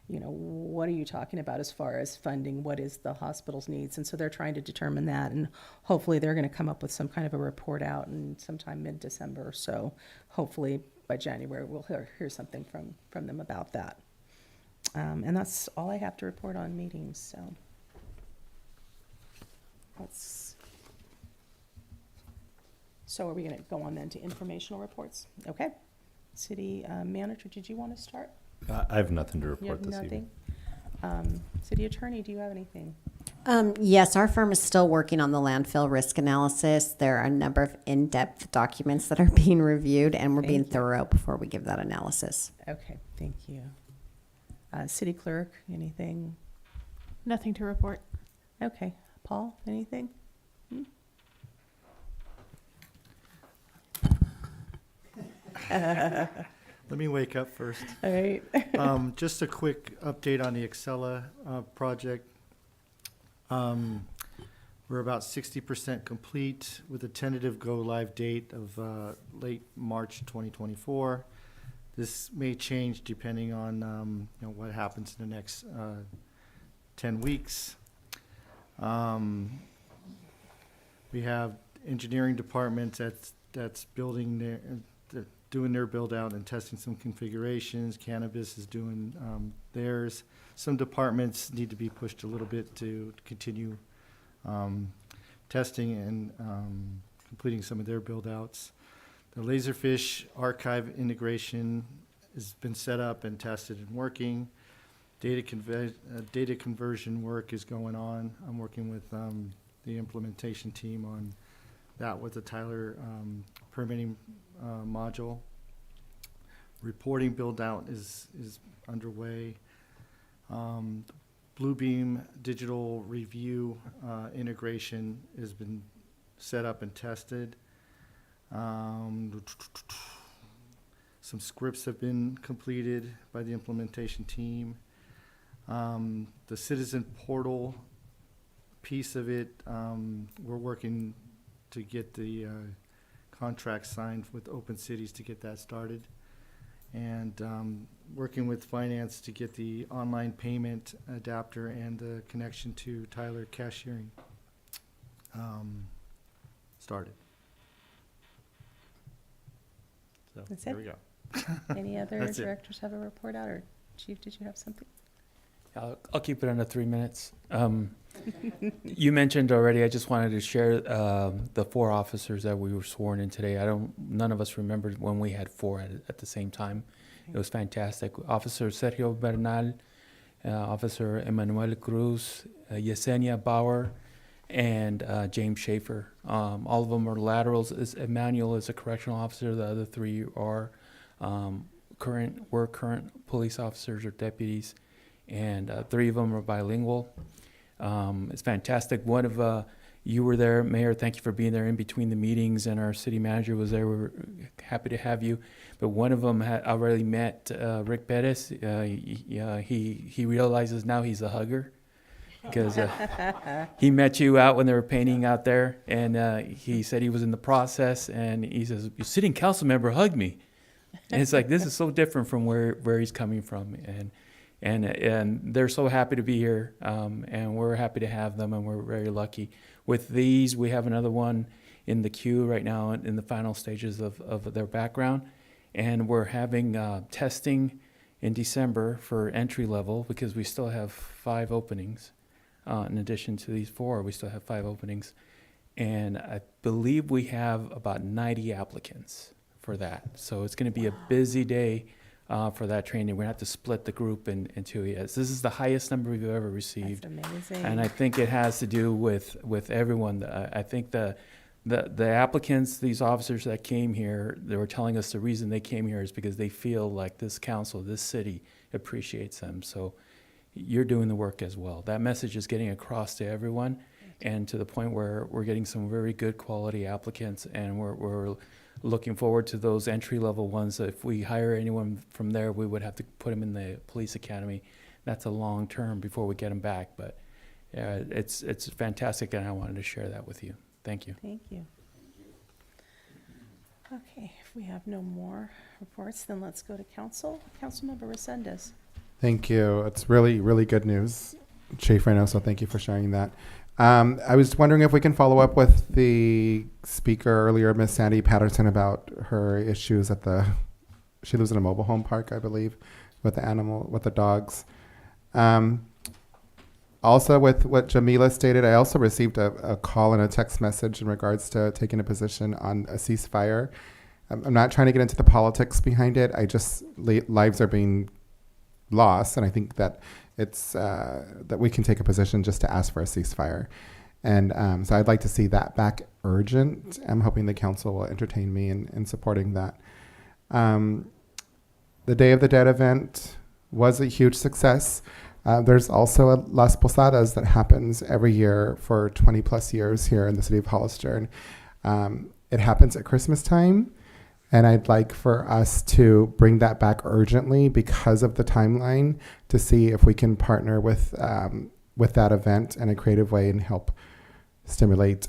you know, what are you talking about as far as funding? What is the hospital's needs? And so they're trying to determine that, and hopefully they're going to come up with some kind of a report out in sometime mid-December. So hopefully by January we'll hear something from them about that. And that's all I have to report on meetings. So are we going to go on then to informational reports? Okay. City manager, did you want to start? I have nothing to You report have this nothing? evening. City attorney, do you have anything? Yes, our firm is still working on the landfill risk analysis. There are a number of in-depth documents that are being reviewed, and we're being thorough before we give that analysis. Okay, thank you. City clerk, anything? Nothing to report. Okay. Paul, anything? Let me wake up first. All right. Just a quick update on the Excella project. We're about 60% complete with a tentative go-live date of late March 2024. This may change depending on what happens in the next 10 weeks. We have engineering departments that's building doing their build out and testing some configurations. Cannabis is doing theirs. Some departments need to be pushed a little bit to continue testing and completing some of their build outs. The Laserfish archive integration has been set up and tested and working. Data conversion work is going on. I'm working with the implementation team on that with the Tyler permitting module. Reporting build out is underway. Bluebeam digital review integration has been set up and tested. Some scripts have been completed by the implementation team. The citizen portal piece of it, we're working to get the contract signed with Open Cities to get that started. And working with finance to get the online payment adapter and the connection to Tyler cashiering started. So That's there it? we go. Any other That's it. directors have a report out, or Chief, did you have something? I'll keep it under 3 minutes. You mentioned already, I just wanted to share the 4 officers that we were sworn in today. None of us remembered when we had 4 at the same time. It was fantastic. Officer Sergio Bernal, Officer Emmanuel Cruz, Yesenia Bauer, and James Schaefer. All of them are laterals. Emmanuel is a correctional officer. The other 3 are current police officers or deputies, and 3 of them are bilingual. It's fantastic. One of you were there, Mayor. Thank you for being there in between the meetings, and our city manager was there. We were happy to have you. But one of them had already met Rick Perez. He realizes now he's a hugger, because he met you out when they were painting out there, and he said he was in the process, and he says, "Your sitting council member hugged me," and it's like, this is so different from where he's coming from, and they're so happy to be here, and we're happy to have them, and we're very lucky. With these, we have another one in the queue right now in the final stages of their background. And we're having testing in December for entry level because we still have 5 openings. In addition to these 4, we still have 5 openings. And I believe we have about 90 applicants for that. So it's going to be a busy day for that training. We're going to have to split the group in 2 years. This is the highest number we've ever received. That's amazing. And I think it has to do with everyone. I think the applicants, these officers that came here, they were telling us the reason they came here is because they feel like this council, this city appreciates them. So you're doing the work as well. That message is getting across to everyone, and to the point where we're getting some very good quality applicants, and we're looking forward to those entry-level ones. If we hire anyone from there, we would have to put them in the police academy. That's a long term before we get them back, but it's fantastic, and I wanted to share that with you. Thank you. Thank you. Okay, if we have no more reports, then let's go to council. Councilmember Resendez. Thank you. It's really, really good news, Chief Reynoso. Thank you for sharing that. I was wondering if we can follow up with the speaker earlier, Miss Sandy Patterson, about her issues at she lives in a mobile home park, I believe, with the dogs. Also, with what Jamila stated, I also received a call and a text message in regards to taking a position on a ceasefire. I'm not trying to get into the politics behind it. Lives are being lost, and I think that it's that we can take a position just to ask for a ceasefire. And so I'd like to see that back urgent. I'm hoping the council will entertain me in supporting that. The Day of the Dead event was a huge success. There's also a Las Posadas that happens every year for 20 plus years here in the city of Hollister. And it happens at Christmas time. And I'd like for us to bring that back urgently because of the timeline, to see if we can partner with that event in a creative way and help stimulate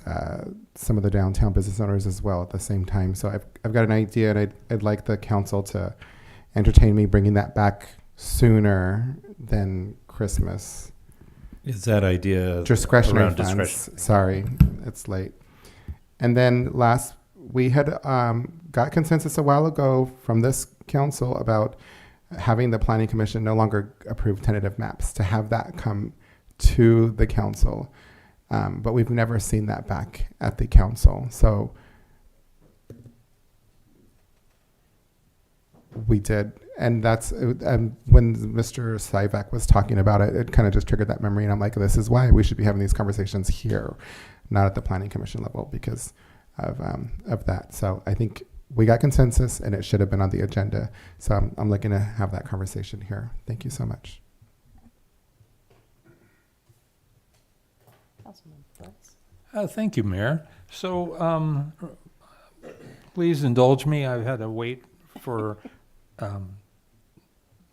some of the downtown business owners as well at the same time. So I've got an idea, and I'd like the council to entertain me bringing that back sooner than Christmas. Is that idea discretionary around funds? discretion? Sorry, it's late. And then we had got consensus a while ago from this council about having the planning commission no longer approve tentative maps, to have that come to the council. But we've never seen that back at the council. So we did. And that's when Mr. Syvac was talking about it, it kind of just triggered that memory. And I'm like, this is why we should be having these conversations here, not at the planning commission level, because of that. So I think we got consensus, and it should have been on the agenda. So I'm looking to have that conversation here. Thank you so much. Councilman Brooks. Thank you, Mayor. So please indulge me. I've had to wait for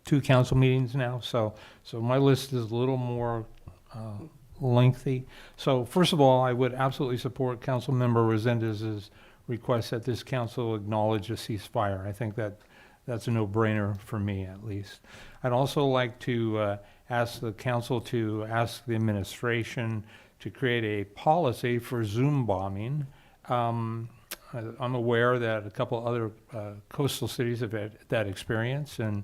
2 council meetings now, so my list is a little more lengthy. So first of all, I would absolutely support Councilmember Resendez's request that this council acknowledge a ceasefire. I think that's a no-brainer for me, at least. I'd also like to ask the council to ask the administration to create a policy for Zoom bombing. I'm aware that a couple other coastal cities have had that experience, and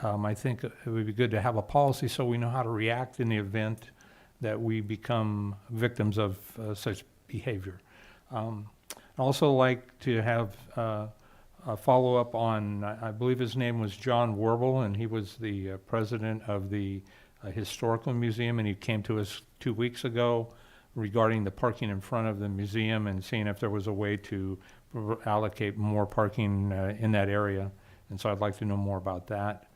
I think it would be good to have a policy so we know how to react in the event that we become victims of such behavior. I'd also like to have a follow-up on, I believe his name was John Warble, and he was the president of the Historical Museum, and he came to us 2 weeks ago regarding the parking in front of the museum and seeing if there was a way to allocate more parking in that area. And so I'd like to know more about that.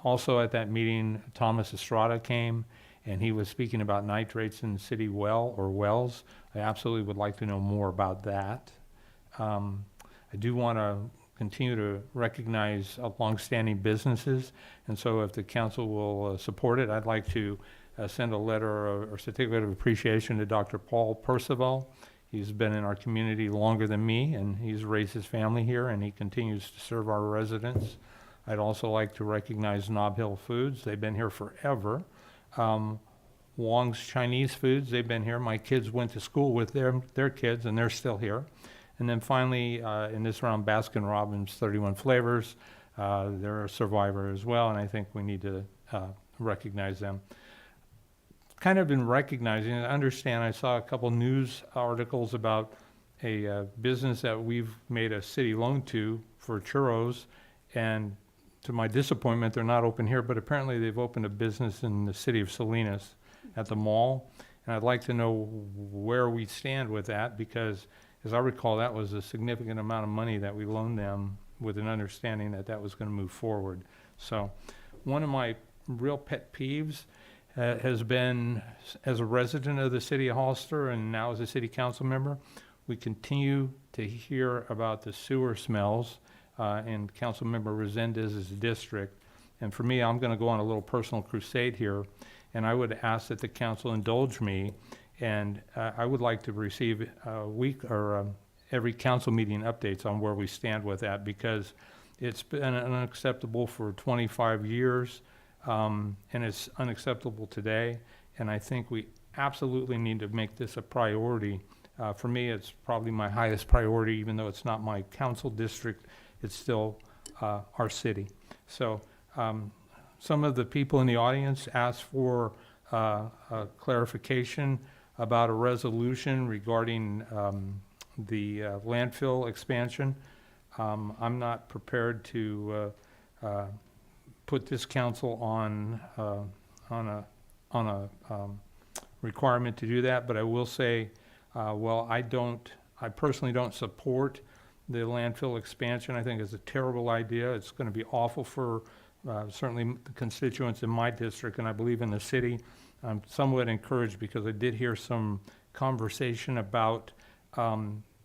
Also at that meeting, Thomas Estrada came, and he was speaking about nitrates in the city wells. I absolutely would like to know more about that. I do want to continue to recognize longstanding businesses, and so if the council will support it, I'd like to send a letter or certificate of appreciation to Dr. Paul Percival. He's been in our community longer than me, and he's raised his family here, and he continues to serve our residents. I'd also like to recognize Nob Hill Foods. They've been here forever. Wong's Chinese Foods, they've been here. My kids went to school with their kids, and they're still here. And then finally, in this round, Baskin Robbins 31 Flavors. They're a survivor as well, and I think we need to recognize them. Kind of been recognizing and understand, I saw a couple news articles about a business that we've made a city loan to for churros, and to my disappointment, they're not open here, but apparently they've opened a business in the city of Salinas at the mall. And I'd like to know where we stand with that, because as I recall, that was a significant amount of money that we loaned them with an understanding that that was going to move forward. So one of my real pet peeves has been, as a resident of the city of Hollister and now as a city council member, we continue to hear about the sewer smells in Councilmember Resendez's district. And for me, I'm going to go on a little personal crusade here, and I would ask that the council indulge me, and I would like to receive a week or every council meeting updates on where we stand with that, because it's been unacceptable for 25 years. And it's unacceptable today, and I think we absolutely need to make this a priority. For me, it's probably my highest priority, even though it's not my council district, it's still our city. So some of the people in the audience asked for a clarification about a resolution regarding the landfill expansion. I'm not prepared to put this council on a requirement to do that, but I will say, well, I personally don't support the landfill expansion. I think it's a terrible idea. It's going to be awful for certainly the constituents in my district, and I believe in the city. I'm somewhat encouraged because I did hear some conversation about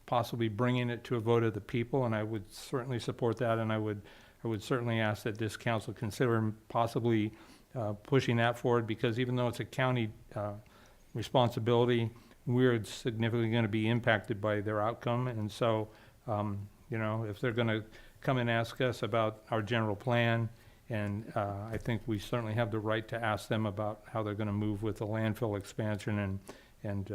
possibly bringing it to a vote of the people, and I would certainly support that, and I would certainly ask that this council consider possibly pushing that forward, because even though it's a county responsibility, we're significantly going to be impacted by their outcome. And so, you know, if they're going to come and ask us about our general plan, and I think we certainly have the right to ask them about how they're going to move with the landfill expansion, and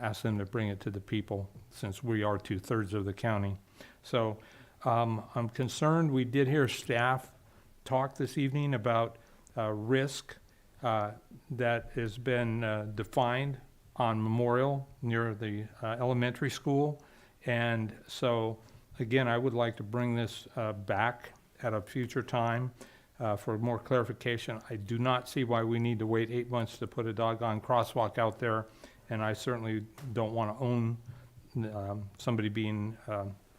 ask them to bring it to the people, since we are 2/3 of the county. So I'm concerned. We did hear staff talk this evening about risk that has been defined on Memorial near the elementary school. And so, again, I would like to bring this back at a future time for more clarification. I do not see why we need to wait 8 months to put a doggone crosswalk out there, and I certainly don't want to own somebody being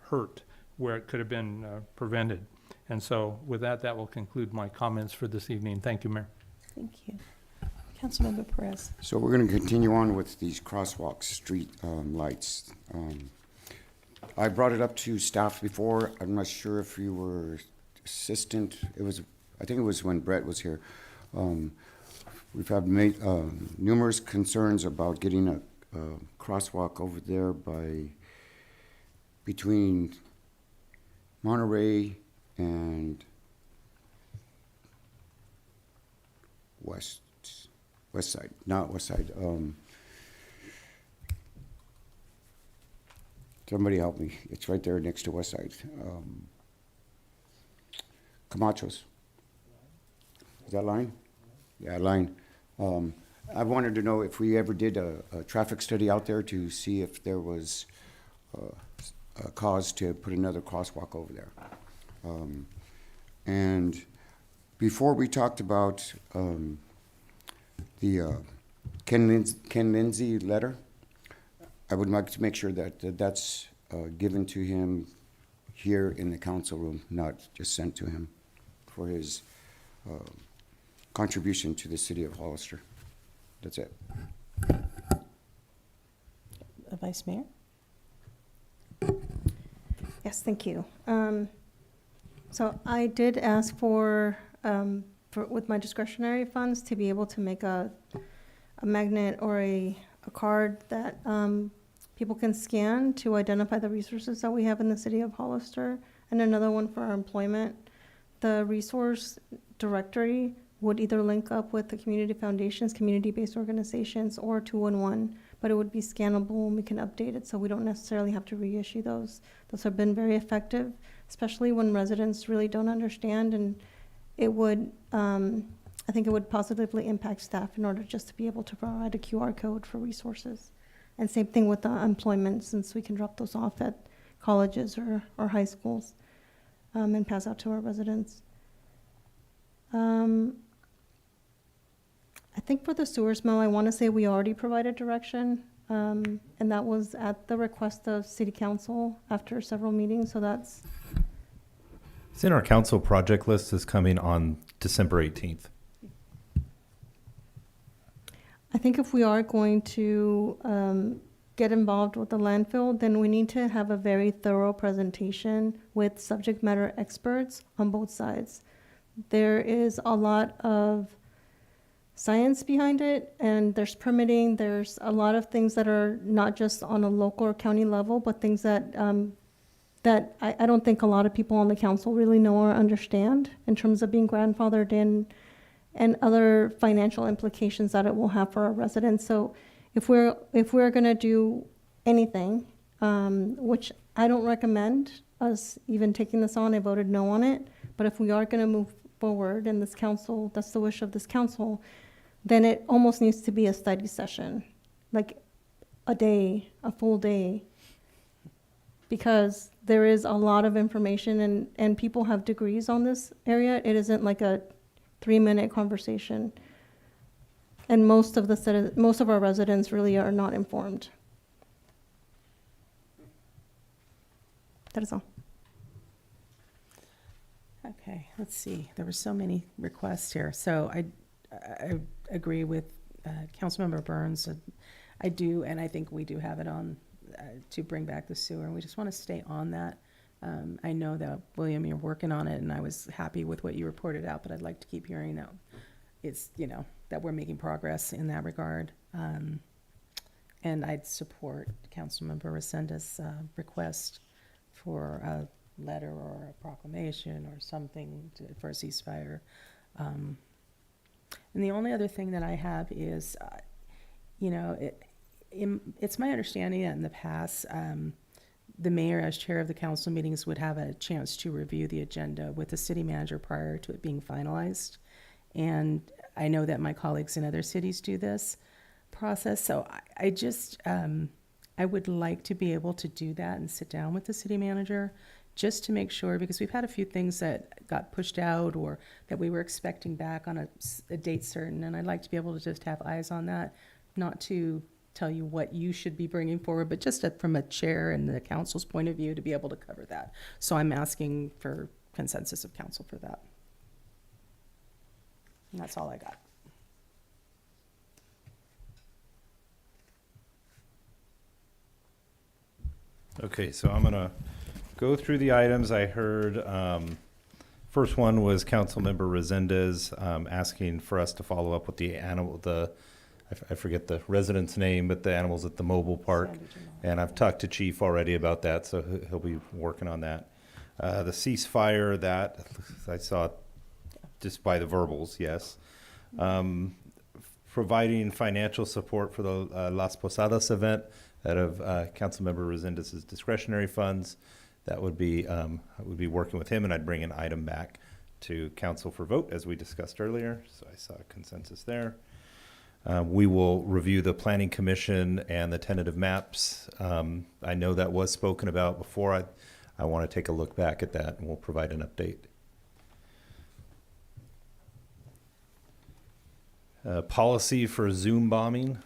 hurt where it could have been prevented. And so with that, that will conclude my comments for this evening. Thank you, Mayor. Thank you. Councilmember Perez. So we're going to continue on with these crosswalk street lights. I brought it up to staff before. I'm not sure if you were assistant. I think it was when Brett was here. We've had numerous concerns about getting a crosswalk over there between Monterey and West Side, not West Side. Somebody help me. It's right there next to West Side. Camacho's. Is that line? Yeah, line. I wanted to know if we ever did a traffic study out there to see if there was a cause to put another crosswalk over there. And before we talked about the Ken Lindsay letter, I would like to make sure that that's given to him here in the council room, not just sent to him, for his contribution to the city of Hollister. That's it. Vice Mayor? Yes, thank you. So I did ask for with my discretionary funds to be able to make a magnet or a card that people can scan to identify the resources that we have in the city of Hollister, and another one for our employment. The resource directory would either link up with the community foundations, community-based organizations, or 211, but it would be scannable and we can update it so we don't necessarily have to reissue those. Those have been very effective, especially when residents really don't understand, and it would, I think it would positively impact staff in order just to be able to provide a QR code for resources. And same thing with the employment, since we can drop those off at colleges or high schools and pass out to our residents. I think for the sewer smell, I want to say we already provided direction, and that was at the request of City Council after several meetings, so that's... It's in our council project list is coming on December 18th. I think if we are going to get involved with the landfill, then we need to have a very thorough presentation with subject matter experts on both sides. There is a lot of science behind it, and there's permitting. There's a lot of things that are not just on a local or county level, but things that that I don't think a lot of people on the council really know or understand in terms of being grandfathered in and other financial implications that it will have for our residents. So if we're going to do anything, which I don't recommend us even taking this on, I voted no on it, but if we are going to move forward in this council, that's the wish of this council, then it almost needs to be a study session, like a day, a full day, because there is a lot of information and people have degrees on this area. It isn't like a 3-minute conversation. And most of our residents really are not informed. That is all. Okay, let's see. There were so many requests here. So I agree with Councilmember Burns. I do, and I think we do have it on to bring back the sewer, and we just want to stay on that. I know that, William, you're working on it, and I was happy with what you reported out, but I'd like to keep hearing that it's, that we're making progress in that regard. And I'd support Councilmember Resenda's request for a letter or a proclamation or something for a ceasefire. And the only other thing that I have is, it's my understanding that in the past, the mayor, as chair of the council meetings, would have a chance to review the agenda with the city manager prior to it being finalized. And I know that my colleagues in other cities do this process. So I just, I would like to be able to do that and sit down with the city manager just to make sure, because we've had a few things that got pushed out or that we were expecting back on a date certain. And I'd like to be able to just have eyes on that, not to tell you what you should be bringing forward, but just from a chair and the council's point of view to be able to cover that. So I'm asking for consensus of council for that. And that's all I got. Okay, so I'm gonna go through the items. I heard, first one was Councilmember Resendez asking for us to follow up with the animal, I forget the resident's name, but the animals at the mobile park. And I've talked to Chief already about that, so he'll be working on that. The ceasefire, that I saw just by the verbals, yes. Providing financial support for the Las Posadas event out of Councilmember Resendez's discretionary funds. That would be, I would be working with him, and I'd bring an item back to council for vote, as we discussed earlier. So I saw a consensus there. We will review the Planning Commission and the tentative maps. I know that was spoken about before. I want to take a look back at that, and we'll provide an update. Policy for Zoom bombing.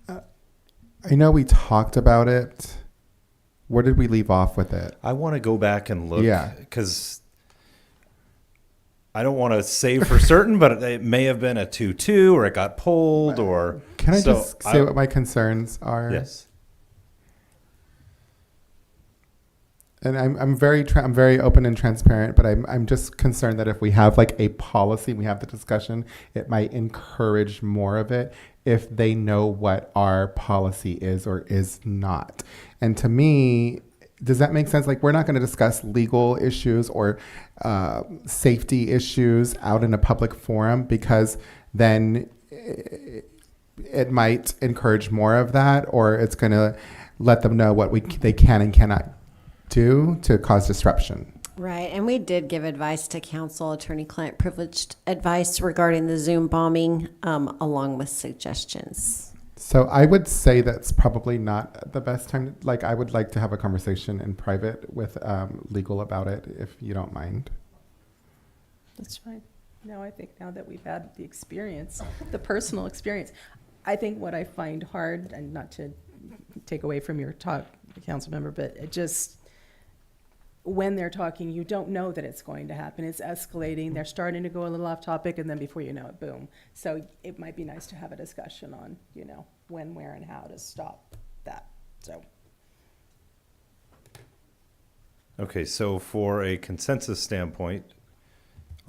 I know we talked about it. Where did we leave off with it? I want to go back and look. Yeah. Because I don't want to say for certain, but it may have been a 2-2 or it got pulled or... Can I just say what my concerns are? Yes. And I'm very open and transparent, but I'm just concerned that if we have like a policy, we have the discussion, it might encourage more of it if they know what our policy is or is not. And to me, does that make sense? Like, we're not going to discuss legal issues or safety issues out in a public forum, because then it might encourage more of that, or it's going to let them know what they can and cannot do to cause disruption. Right, and we did give advice to council, attorney-client privileged advice regarding the Zoom bombing, along with suggestions. So I would say that's probably not the best time. Like, I would like to have a conversation in private with legal about it, if you don't mind. That's fine. No, I think now that we've had the experience, the personal experience, I think what I find hard, and not to take away from your talk, council member, but it just, when they're talking, you don't know that it's going to happen. It's escalating. They're starting to go a little off topic, and then before you know it, boom. So it might be nice to have a discussion on, when, where, and how to stop that. So. Okay, so for a consensus standpoint,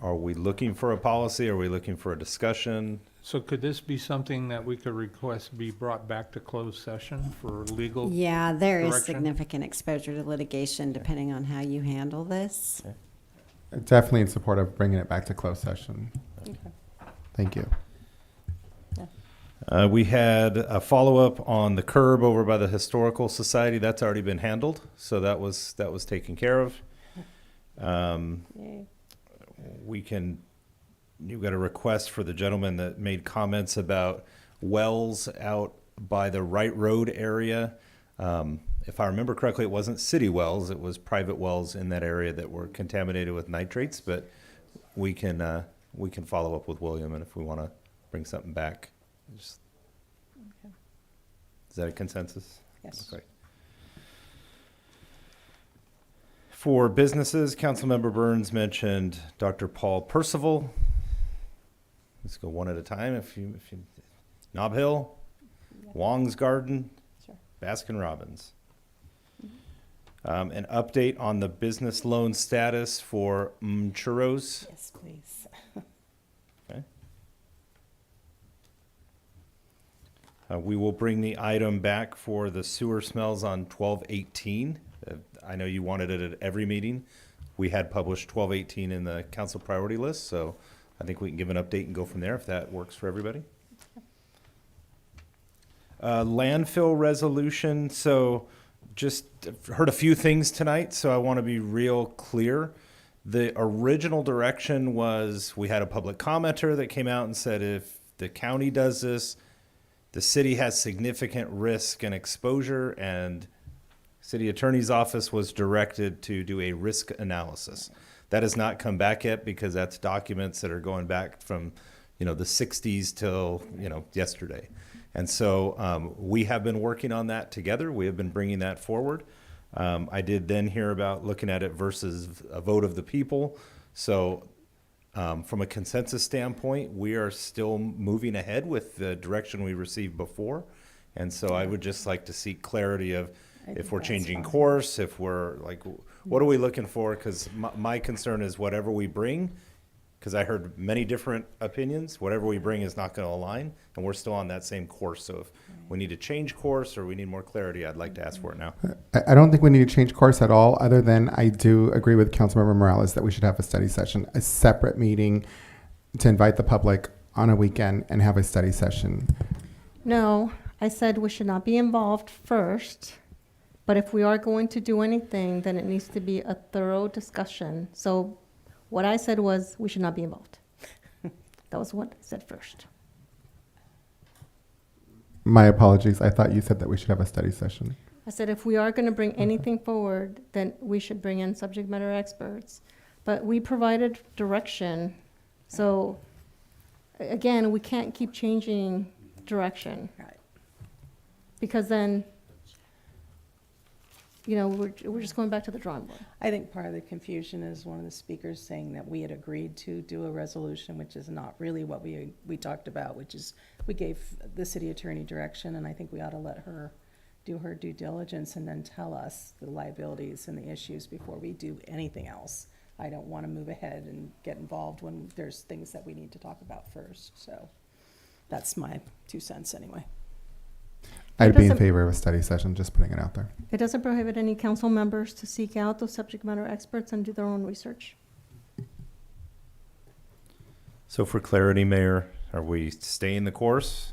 are we looking for a policy? Are we looking for a discussion? So could this be something that we could request be brought back to closed session for legal? Yeah, there is direction? significant exposure to litigation depending on how you handle this. Definitely in support of bringing it back to closed session. Okay. Thank you. We had a follow-up on the curb over by the Historical Society. That's already been handled, so that was taken care of. Yay. You've got a request for the gentleman that made comments about wells out by the Wright Road area. If I remember correctly, it wasn't city wells, it was private wells in that area that were contaminated with nitrates, but we can follow up with William, and if we want to bring something back. Okay. Is that a consensus? Yes. Okay. For businesses, Councilmember Burns mentioned Dr. Paul Percival. Let's go one at a time. If you Nob Hill, Wong's Garden, Sure. Baskin Robbins. An update on the business loan status for Churros. Yes, please. Okay. We will bring the item back for the sewer smells on 12/18. I know you wanted it at every meeting. We had published 12/18 in the council priority list, so I think we can give an update and go from there if that works for everybody. Landfill resolution. So just heard a few things tonight, so I want to be real clear. The original direction was we had a public commenter that came out and said if the county does this, the city has significant risk and exposure, and city attorney's office was directed to do a risk analysis. That has not come back yet because that's documents that are going back from, the 60s till, yesterday. And so we have been working on that together. We have been bringing that forward. I did then hear about looking at it versus a vote of the people. So from a consensus standpoint, we are still moving ahead with the direction we received before. And so I would just like to seek clarity of if we're changing course, if we're like, what are we looking for? Because my concern is whatever we bring, because I heard many different opinions, whatever we bring is not going to align, and we're still on that same course. So if we need to change course or we need more clarity, I'd like to ask for it now. I don't think we need to change course at all, other than I do agree with Councilmember Morales that we should have a study session, a separate meeting to invite the public on a weekend and have a study session. No, I said we should not be involved first, but if we are going to do anything, then it needs to be a thorough discussion. So what I said was we should not be involved. That was what I said first. My apologies. I thought you said that we should have a study session. I said if we are going to bring anything forward, then we should bring in subject matter experts. But we provided direction. So again, we can't keep changing direction. Right. Because then, we're just going back to the drawing board. I think part of the confusion is one of the speakers saying that we had agreed to do a resolution, which is not really what we talked about, which is we gave the city attorney direction, and I think we ought to let her do her due diligence and then tell us the liabilities and the issues before we do anything else. I don't want to move ahead and get involved when there's things that we need to talk about first. So that's my 2 cents anyway. I'd be in favor of a study session, just putting it out there. It doesn't prohibit any council members to seek out those subject matter experts and do their own research. So for clarity, Mayor, are we staying the course?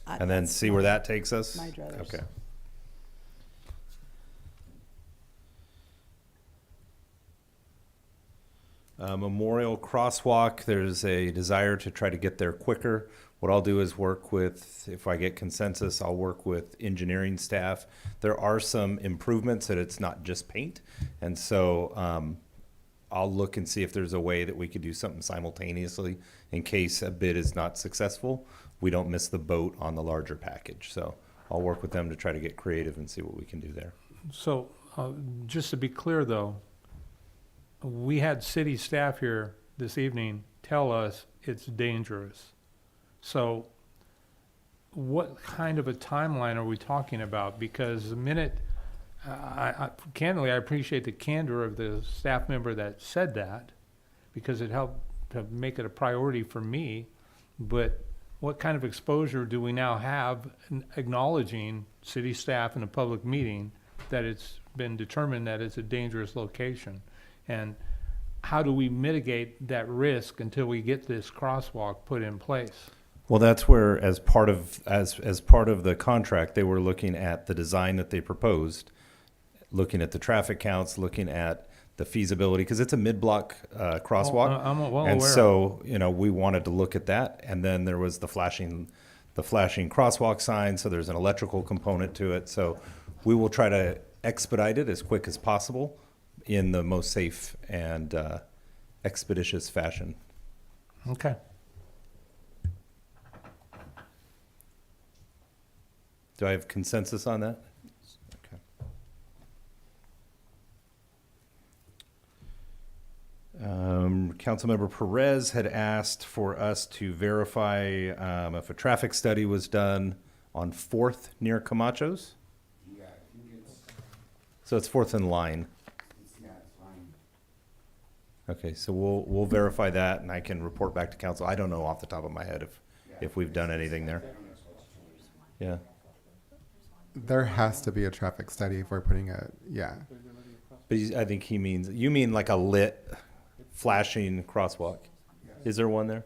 And then That's see where that takes us? my druthers. Okay. Memorial Crosswalk, there's a desire to try to get there quicker. What I'll do is work with, if I get consensus, I'll work with engineering staff. There are some improvements that it's not just paint. And so I'll look and see if there's a way that we could do something simultaneously in case a bid is not successful. We don't miss the boat on the larger package. So I'll work with them to try to get creative and see what we can do there. So, just to be clear though, we had city staff here this evening tell us it's dangerous. So what kind of a timeline are we talking about? Because the minute, candidly, I appreciate the candor of the staff member that said that, because it helped to make it a priority for me. But what kind of exposure do we now have acknowledging city staff in a public meeting that it's been determined that it's a dangerous location? And how do we mitigate that risk until we get this crosswalk put in place? Well, that's where, as part of the contract, they were looking at the design that they proposed, looking at the traffic counts, looking at the feasibility, because it's a mid-block crosswalk. I'm well and aware. so, we wanted to look at that, and then there was the flashing crosswalk sign. So there's an electrical component to it. So we will try to expedite it as quick as possible in the most safe and expeditious fashion. Okay. Do I have consensus on that? Okay. Councilmember Perez had asked for us to verify if a traffic study was done on 4th near Camacho's. Yeah, I think it's, So it's 4th in line. it's fine. Okay, so we'll verify that, and I can report back to council. I don't know off the top of my head if we've done anything there. Yeah. There has to be a traffic study if we're putting yeah. But I think you mean like a lit, flashing crosswalk. Is there one there?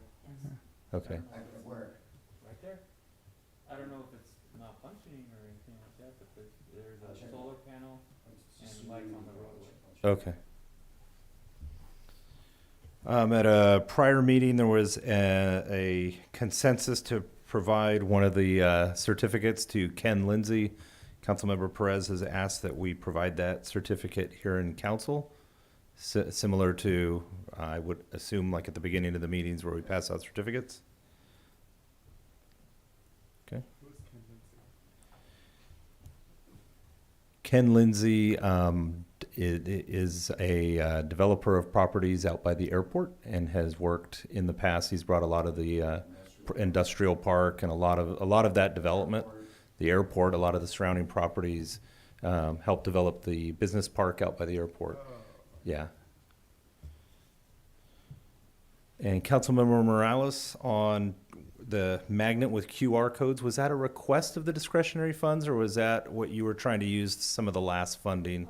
Okay. Right there? I don't know if it's not functioning or anything like that, but there's a solar panel and lights on the roadway. Okay. At a prior meeting, there was a consensus to provide one of the certificates to Ken Lindsay. Councilmember Perez has asked that we provide that certificate here in council, similar to, I would assume, like at the beginning of the meetings where we pass out certificates. Okay. Ken Lindsay is a developer of properties out by the airport and has worked in the past. He's brought a lot of the industrial park and a lot of that development, the airport, a lot of the surrounding properties, helped develop the business park out by the airport. Yeah. And Councilmember Morales, on the magnet with QR codes, was that a request of the discretionary funds, or was that what you were trying to use some of the last funding?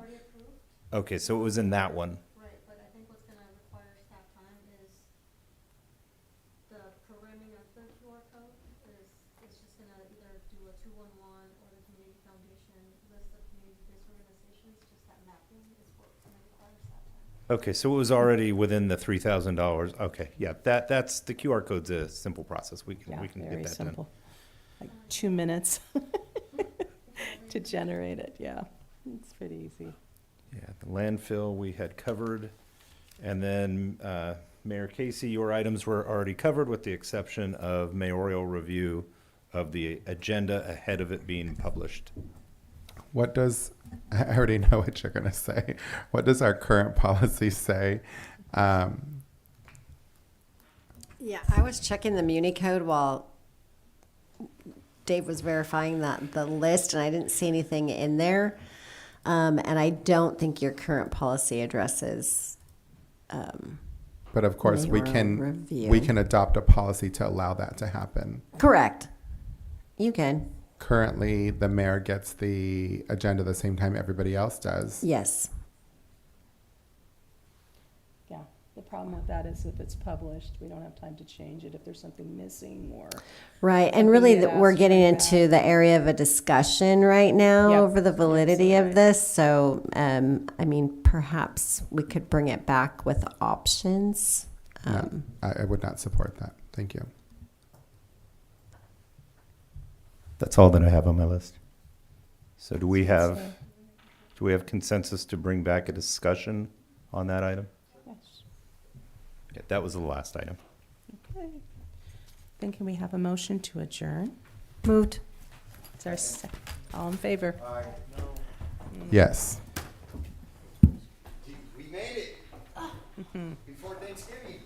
Okay, so it was in that one. Right, but I think what's gonna require staff time is the programming of the QR code is just gonna either do a 211 or the Community Foundation list of community-based organizations, just that mapping is what's gonna require staff time. Okay, so it was already within the $3,000. Okay, yeah, that's the QR code's a simple process. We can Very get that simple. Like 2 minutes to generate it. Yeah, it's pretty easy. Yeah, the landfill we had covered. And then, Mayor Casey, your items were already covered with the exception of mayoral review of the agenda ahead of it being published. I already know what you're going to say. What does our current policy say? Yeah, I was checking the Muni code while Dave was verifying the list, and I didn't see anything in there. And I don't think your current policy addresses. But of course, we review. can adopt a policy to allow that to happen. Correct. You can. Currently, the mayor gets the agenda the same time everybody else does. Yes. Yeah. The problem with that is if it's published, we don't have time to change it if there's something missing or. Right, and something really, we had we're asked getting for into the area of a discussion right now Yep. over the validity of this. So, I mean, perhaps we could bring it back with options. No, I would not support that. Thank you. That's all that I have on my list. So do we have consensus to bring back a discussion on that item? Yes. Yeah, that was the last item. Okay. Then can we have a motion to adjourn? Moved. Is there a second? All in favor? Yes. We made it before Thanksgiving.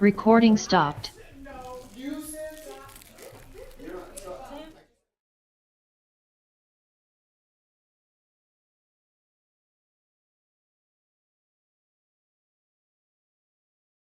Recording stopped.